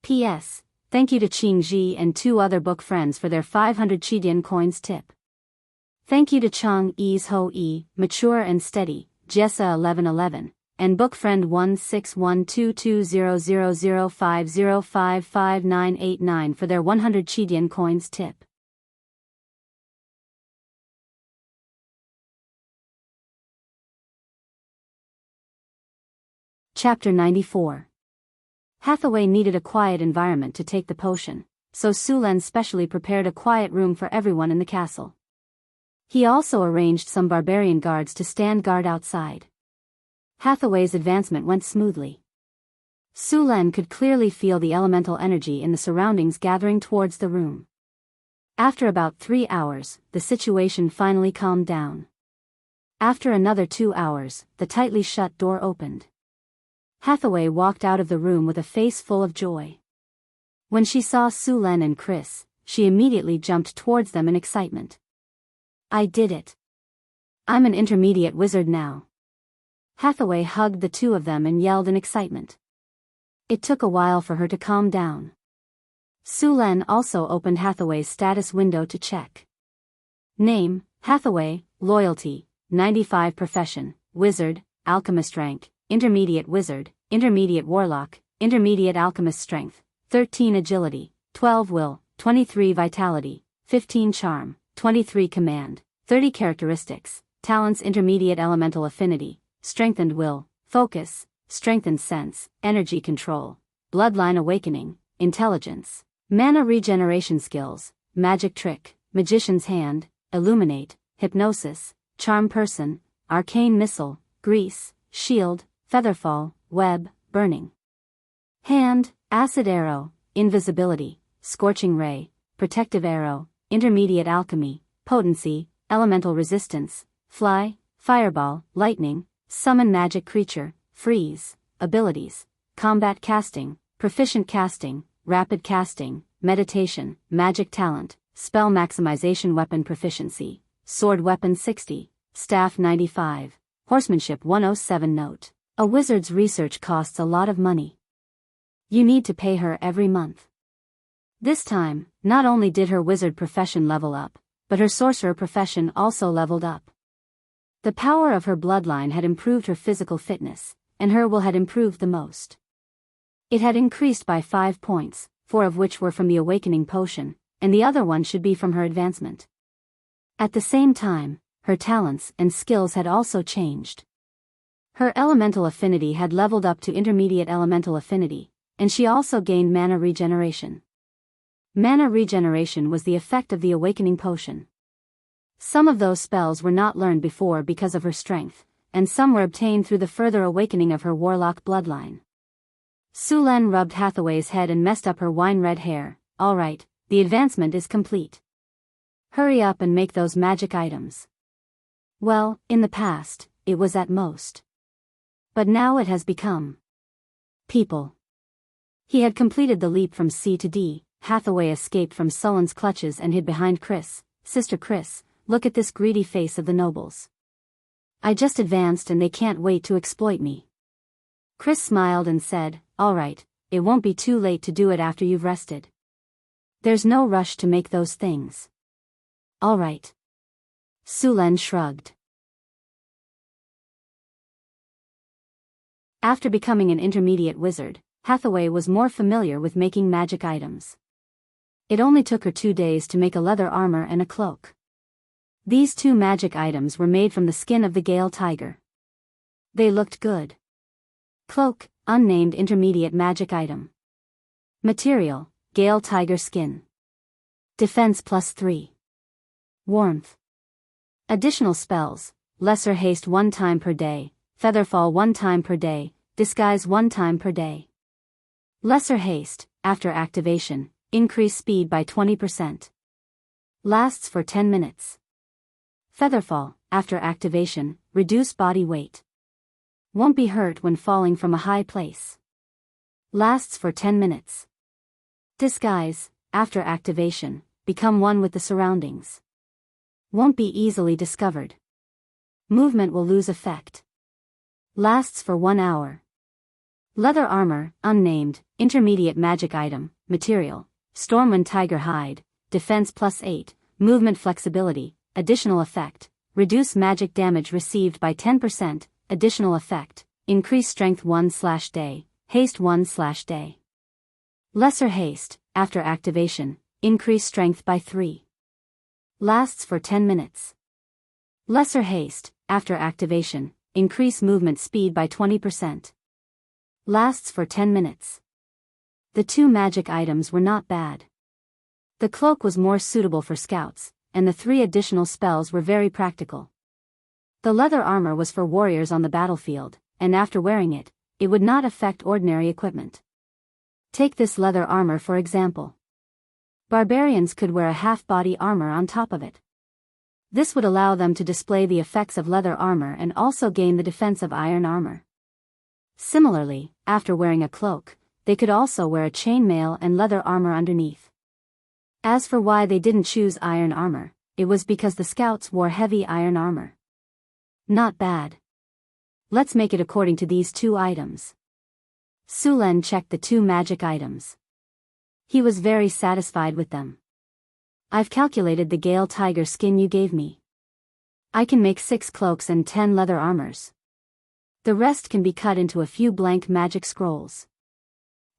P.S. Thank you to Qingji and 2 other book friends for their 500 Qidian coins tip. Thank you to Chang E's Ho E, Mature and Steady, Jessa 1111, and book friend 1612200050555989 for their 100 Qidian coins tip. Chapter 94. Hathaway needed a quiet environment to take the potion, so Sulen specially prepared a quiet room for everyone in the castle. He also arranged some barbarian guards to stand guard outside. Hathaway's advancement went smoothly. Sulen could clearly feel the elemental energy in the surroundings gathering towards the room. After about 3 hours, the situation finally calmed down. After another 2 hours, the tightly shut door opened. Hathaway walked out of the room with a face full of joy. When she saw Sulen and Chris, she immediately jumped towards them in excitement. "I did it. I'm an intermediate wizard now." Hathaway hugged the two of them and yelled in excitement. It took a while for her to calm down. Sulen also opened Hathaway's status window to check. Name, Hathaway, loyalty, 95 profession, wizard, alchemist rank, intermediate wizard, intermediate warlock, intermediate alchemist strength, 13 agility, 12 will, 23 vitality, 15 charm, 23 command, 30 characteristics, talents intermediate elemental affinity, strengthened will, focus, strengthened sense, energy control, bloodline awakening, intelligence, mana regeneration skills, magic trick, magician's hand, illuminate, hypnosis, charm person, arcane missile, grease, shield, featherfall, web, burning hand, acid arrow, invisibility, scorching ray, protective arrow, intermediate alchemy, potency, elemental resistance, fly, fireball, lightning, summon magic creature, freeze, abilities, combat casting, proficient casting, rapid casting, meditation, magic talent, spell maximization weapon proficiency, sword weapon 60, staff 95, horsemanship 107. Note: a wizard's research costs a lot of money. You need to pay her every month. This time, not only did her wizard profession level up, but her sorcerer profession also leveled up. The power of her bloodline had improved her physical fitness, and her will had improved the most. It had increased by 5 points, 4 of which were from the awakening potion, and the other one should be from her advancement. At the same time, her talents and skills had also changed. Her elemental affinity had leveled up to intermediate elemental affinity, and she also gained mana regeneration. Mana regeneration was the effect of the awakening potion. Some of those spells were not learned before because of her strength, and some were obtained through the further awakening of her warlock bloodline. Sulen rubbed Hathaway's head and messed up her wine-red hair. "All right, the advancement is complete. Hurry up and make those magic items." Well, in the past, it was at most. But now it has become people. He had completed the leap from C to D. Hathaway escaped from Sullen's clutches and hid behind Chris. "Sister Chris, look at this greedy face of the nobles. I just advanced and they can't wait to exploit me." Chris smiled and said, "All right, it won't be too late to do it after you've rested. There's no rush to make those things." "All right." Sulen shrugged. After becoming an intermediate wizard, Hathaway was more familiar with making magic items. It only took her 2 days to make a leather armor and a cloak. These 2 magic items were made from the skin of the Gale tiger. They looked good. Cloak, unnamed intermediate magic item. Material, Gale tiger skin. Defense +3. Warmth. Additional spells, lesser haste 1 time per day, featherfall 1 time per day, disguise 1 time per day. Lesser haste, after activation, increase speed by 20%. Lasts for 10 minutes. Featherfall, after activation, reduce body weight. Won't be hurt when falling from a high place. Lasts for 10 minutes. Disguise, after activation, become one with the surroundings. Won't be easily discovered. Movement will lose effect. Lasts for 1 hour. Leather armor, unnamed, intermediate magic item, material, Stormwind tiger hide, defense +8, movement flexibility, additional effect, reduce magic damage received by 10%, additional effect, increase strength 1/day, haste 1/day. Lesser haste, after activation, increase strength by 3. Lasts for 10 minutes. Lesser haste, after activation, increase movement speed by 20%. Lasts for 10 minutes. The 2 magic items were not bad. The cloak was more suitable for scouts, and the 3 additional spells were very practical. The leather armor was for warriors on the battlefield, and after wearing it, it would not affect ordinary equipment. Take this leather armor for example. Barbarians could wear a half-body armor on top of it. This would allow them to display the effects of leather armor and also gain the defense of iron armor. Similarly, after wearing a cloak, they could also wear a chainmail and leather armor underneath. As for why they didn't choose iron armor, it was because the scouts wore heavy iron armor. Not bad. Let's make it according to these 2 items. Su Len checked the 2 magic items. He was very satisfied with them. I've calculated the Gale tiger skin you gave me. I can make 6 cloaks and 10 leather armors. The rest can be cut into a few blank magic scrolls.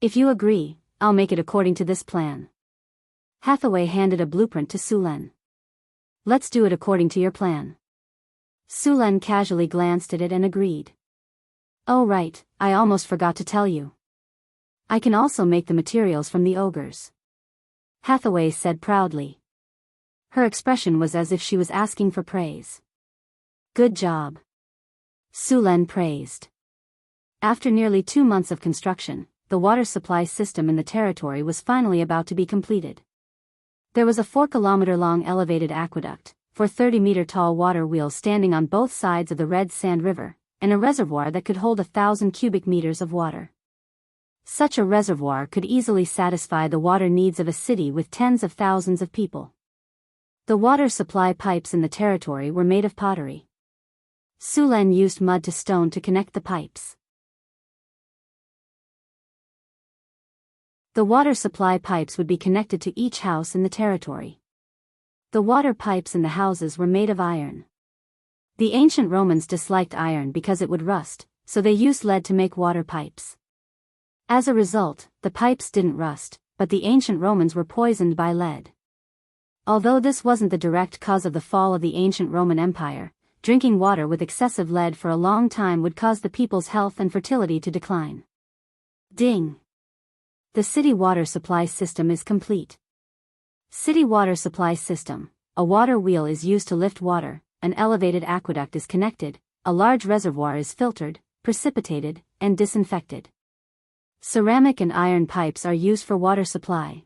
If you agree, I'll make it according to this plan. Hathaway handed a blueprint to Su Len. Let's do it according to your plan. Su Len casually glanced at it and agreed. Oh right, I almost forgot to tell you. I can also make the materials from the ogres. Hathaway said proudly. Her expression was as if she was asking for praise. Good job. Su Len praised. After nearly 2 months of construction, the water supply system in the territory was finally about to be completed. There was a 4-kilometer-long elevated aqueduct, 30-meter-tall water wheels standing on both sides of the Red Sand River, and a reservoir that could hold 1,000 cubic meters of water. Such a reservoir could easily satisfy the water needs of a city with tens of thousands of people. The water supply pipes in the territory were made of pottery. Su Len used mud to stone to connect the pipes. The water supply pipes would be connected to each house in the territory. The water pipes in the houses were made of iron. The ancient Romans disliked iron because it would rust, so they used lead to make water pipes. As a result, the pipes didn't rust, but the ancient Romans were poisoned by lead. Although this wasn't the direct cause of the fall of the ancient Roman Empire, drinking water with excessive lead for a long time would cause the people's health and fertility to decline. Ding! The city water supply system is complete. City water supply system. A water wheel is used to lift water, an elevated aqueduct is connected, a large reservoir is filtered, precipitated, and disinfected. Ceramic and iron pipes are used for water supply.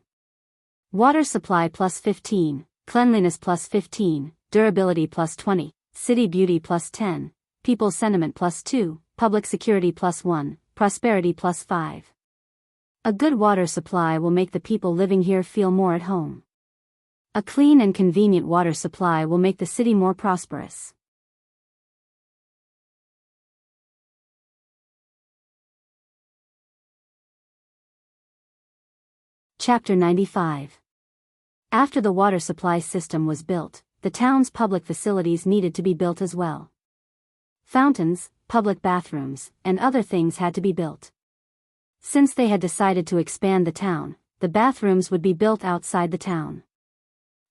Water supply plus 15, cleanliness plus 15, durability plus 20, city beauty plus 10, people sentiment plus 2, public security plus 1, prosperity plus 5. A good water supply will make the people living here feel more at home. A clean and convenient water supply will make the city more prosperous. Chapter 95. After the water supply system was built, the town's public facilities needed to be built as well. Fountains, public bathrooms, and other things had to be built. Since they had decided to expand the town, the bathrooms would be built outside the town.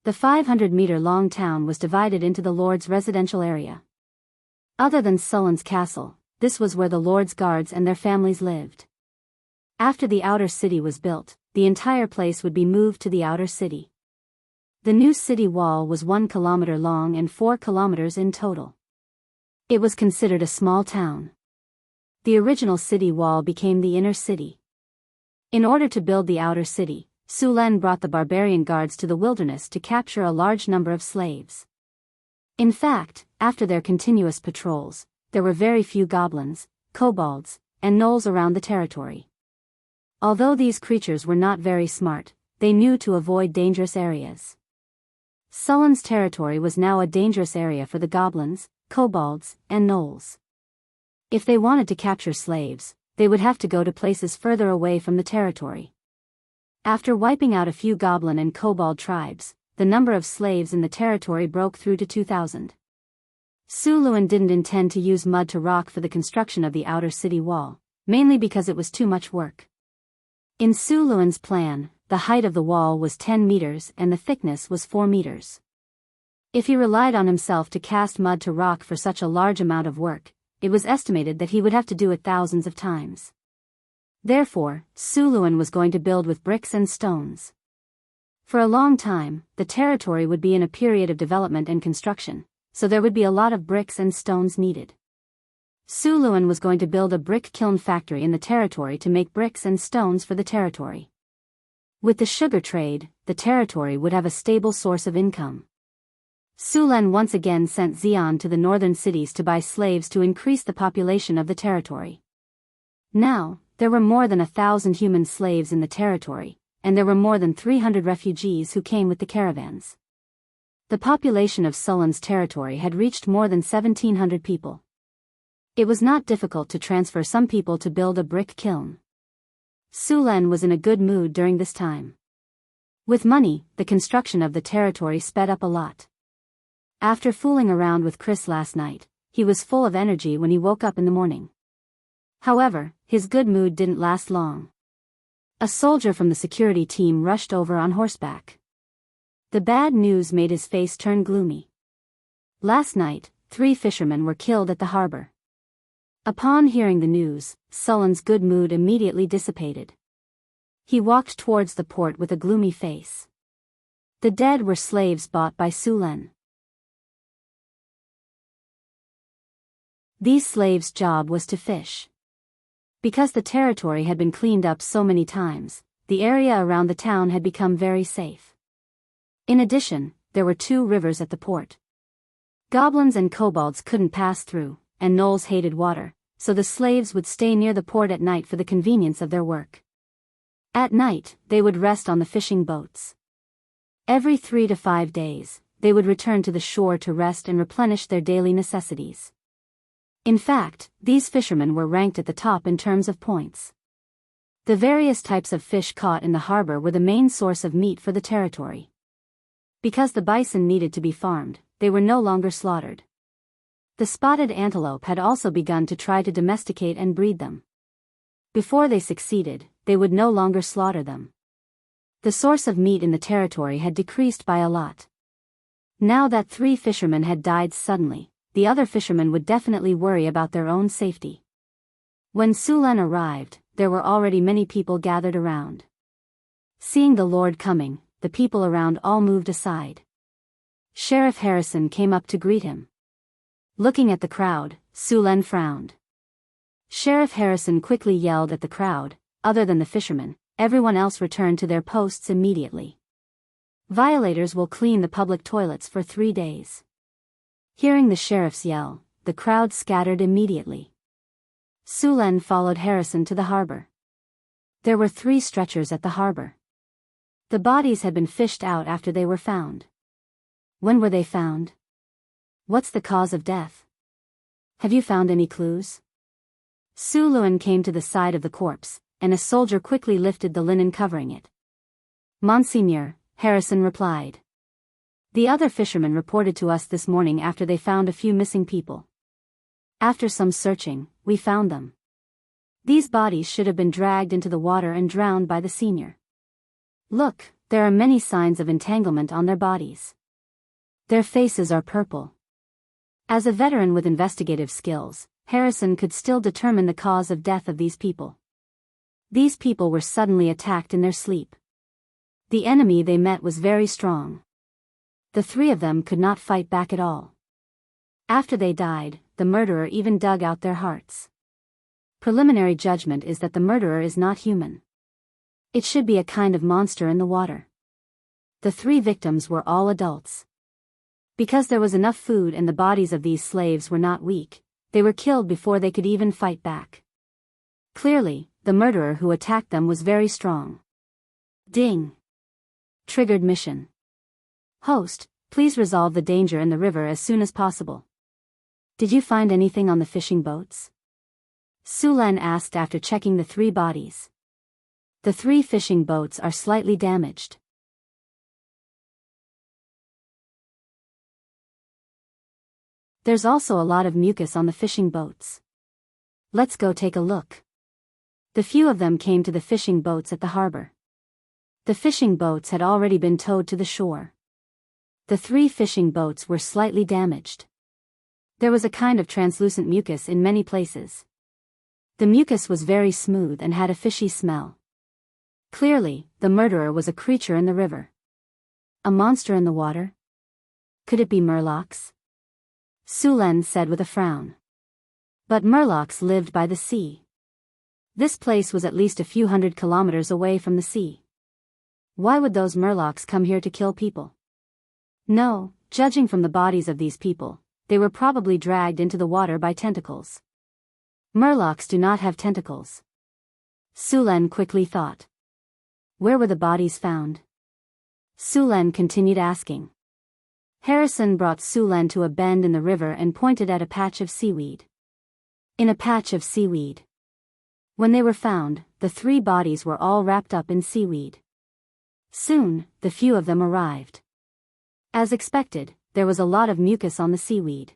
The 500-meter-long town was divided into the Lord's residential area. Other than Sullen's castle, this was where the Lord's guards and their families lived. After the outer city was built, the entire place would be moved to the outer city. The new city wall was 1 kilometer long and 4 kilometers in total. It was considered a small town. The original city wall became the inner city. In order to build the outer city, Su Len brought the barbarian guards to the wilderness to capture a large number of slaves. In fact, after their continuous patrols, there were very few goblins, kobolds, and gnolls around the territory. Although these creatures were not very smart, they knew to avoid dangerous areas. Sullen's territory was now a dangerous area for the goblins, kobolds, and gnolls. If they wanted to capture slaves, they would have to go to places further away from the territory. After wiping out a few goblin and kobold tribes, the number of slaves in the territory broke through to 2,000. Su Len didn't intend to use mud to rock for the construction of the outer city wall, mainly because it was too much work. In Su Len's plan, the height of the wall was 10 meters and the thickness was 4 meters. If he relied on himself to cast mud to rock for such a large amount of work, it was estimated that he would have to do it thousands of times. Therefore, Suluan was going to build with bricks and stones. For a long time, the territory would be in a period of development and construction, so there would be a lot of bricks and stones needed. Suluan was going to build a brick kiln factory in the territory to make bricks and stones for the territory. With the sugar trade, the territory would have a stable source of income. Sulen once again sent Xian to the northern cities to buy slaves to increase the population of the territory. Now, there were more than 1,000 human slaves in the territory, and there were more than 300 refugees who came with the caravans. The population of Sulen's territory had reached more than 1,700 people. It was not difficult to transfer some people to build a brick kiln. Sulen was in a good mood during this time. With money, the construction of the territory sped up a lot. After fooling around with Chris last night, he was full of energy when he woke up in the morning. However, his good mood didn't last long. A soldier from the security team rushed over on horseback. The bad news made his face turn gloomy. Last night, 3 fishermen were killed at the harbor. Upon hearing the news, Sulen's good mood immediately dissipated. He walked towards the port with a gloomy face. The dead were slaves bought by Sulen. These slaves' job was to fish. Because the territory had been cleaned up so many times, the area around the town had become very safe. In addition, there were 2 rivers at the port. Goblins and kobolds couldn't pass through, and gnolls hated water, so the slaves would stay near the port at night for the convenience of their work. At night, they would rest on the fishing boats. Every 3 to 5 days, they would return to the shore to rest and replenish their daily necessities. In fact, these fishermen were ranked at the top in terms of points. The various types of fish caught in the harbor were the main source of meat for the territory. Because the bison needed to be farmed, they were no longer slaughtered. The spotted antelope had also begun to try to domesticate and breed them. Before they succeeded, they would no longer slaughter them. The source of meat in the territory had decreased by a lot. Now that 3 fishermen had died suddenly, the other fishermen would definitely worry about their own safety. When Sulen arrived, there were already many people gathered around. Seeing the Lord coming, the people around all moved aside. Sheriff Harrison came up to greet him. Looking at the crowd, Sulen frowned. Sheriff Harrison quickly yelled at the crowd, "Other than the fishermen, everyone else return to their posts immediately. Violators will clean the public toilets for 3 days." Hearing the sheriff's yell, the crowd scattered immediately. Sulen followed Harrison to the harbor. There were 3 stretchers at the harbor. The bodies had been fished out after they were found. When were they found? What's the cause of death? Have you found any clues? Suluan came to the side of the corpse, and a soldier quickly lifted the linen covering it. "Monsignor," Harrison replied. "The other fishermen reported to us this morning after they found a few missing people. After some searching, we found them. These bodies should have been dragged into the water and drowned by the senior. Look, there are many signs of entanglement on their bodies. Their faces are purple." As a veteran with investigative skills, Harrison could still determine the cause of death of these people. These people were suddenly attacked in their sleep. The enemy they met was very strong. The 3 of them could not fight back at all. After they died, the murderer even dug out their hearts. Preliminary judgment is that the murderer is not human. It should be a kind of monster in the water. The 3 victims were all adults. Because there was enough food and the bodies of these slaves were not weak, they were killed before they could even fight back. Clearly, the murderer who attacked them was very strong. Ding. Triggered mission. Host, please resolve the danger in the river as soon as possible. Did you find anything on the fishing boats? Sulen asked after checking the 3 bodies. The 3 fishing boats are slightly damaged. There's also a lot of mucus on the fishing boats. Let's go take a look. The few of them came to the fishing boats at the harbor. The fishing boats had already been towed to the shore. The 3 fishing boats were slightly damaged. There was a kind of translucent mucus in many places. The mucus was very smooth and had a fishy smell. Clearly, the murderer was a creature in the river. A monster in the water? Could it be murlocs? Sulen said with a frown. But murlocs lived by the sea. This place was at least a few hundred kilometers away from the sea. Why would those murlocs come here to kill people? No, judging from the bodies of these people, they were probably dragged into the water by tentacles. Murlocs do not have tentacles. Sulen quickly thought. Where were the bodies found? Sulen continued asking. Harrison brought Sulen to a bend in the river and pointed at a patch of seaweed. In a patch of seaweed. When they were found, the 3 bodies were all wrapped up in seaweed. Soon, the few of them arrived. As expected, there was a lot of mucus on the seaweed.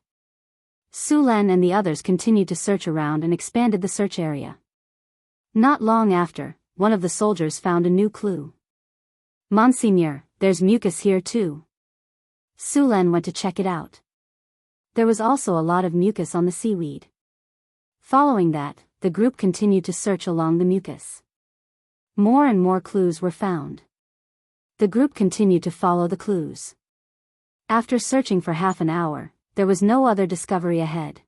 Sulen and the others continued to search around and expanded the search area. Not long after, one of the soldiers found a new clue. Monseigneur, there's mucus here too. Sulen went to check it out. There was also a lot of mucus on the seaweed. Following that, the group continued to search along the mucus. More and more clues were found. The group continued to follow the clues. After searching for half an hour, there was no other discovery ahead.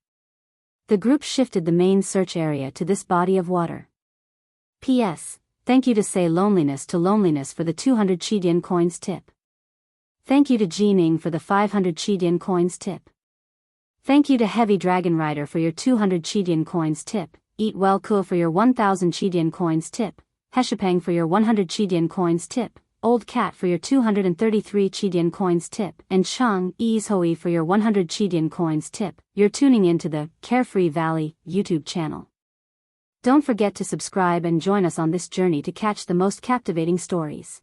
The group shifted the main search area to this body of water. P.S. Thank you to Say Loneliness to Loneliness for the 200 Qidian coins tip. Thank you to Jining for the 500 Qidian coins tip. Thank you to Heavy Dragon Rider for your 200 Qidian coins tip, Eat Well Ku for your 1000 Qidian coins tip, Heshipeng for your 100 Qidian coins tip, Old Cat for your 233 Qidian coins tip, and Chang Eashoi for your 100 Qidian coins tip. You're tuning into the Carefree Valley YouTube channel. Don't forget to subscribe and join us on this journey to catch the most captivating stories.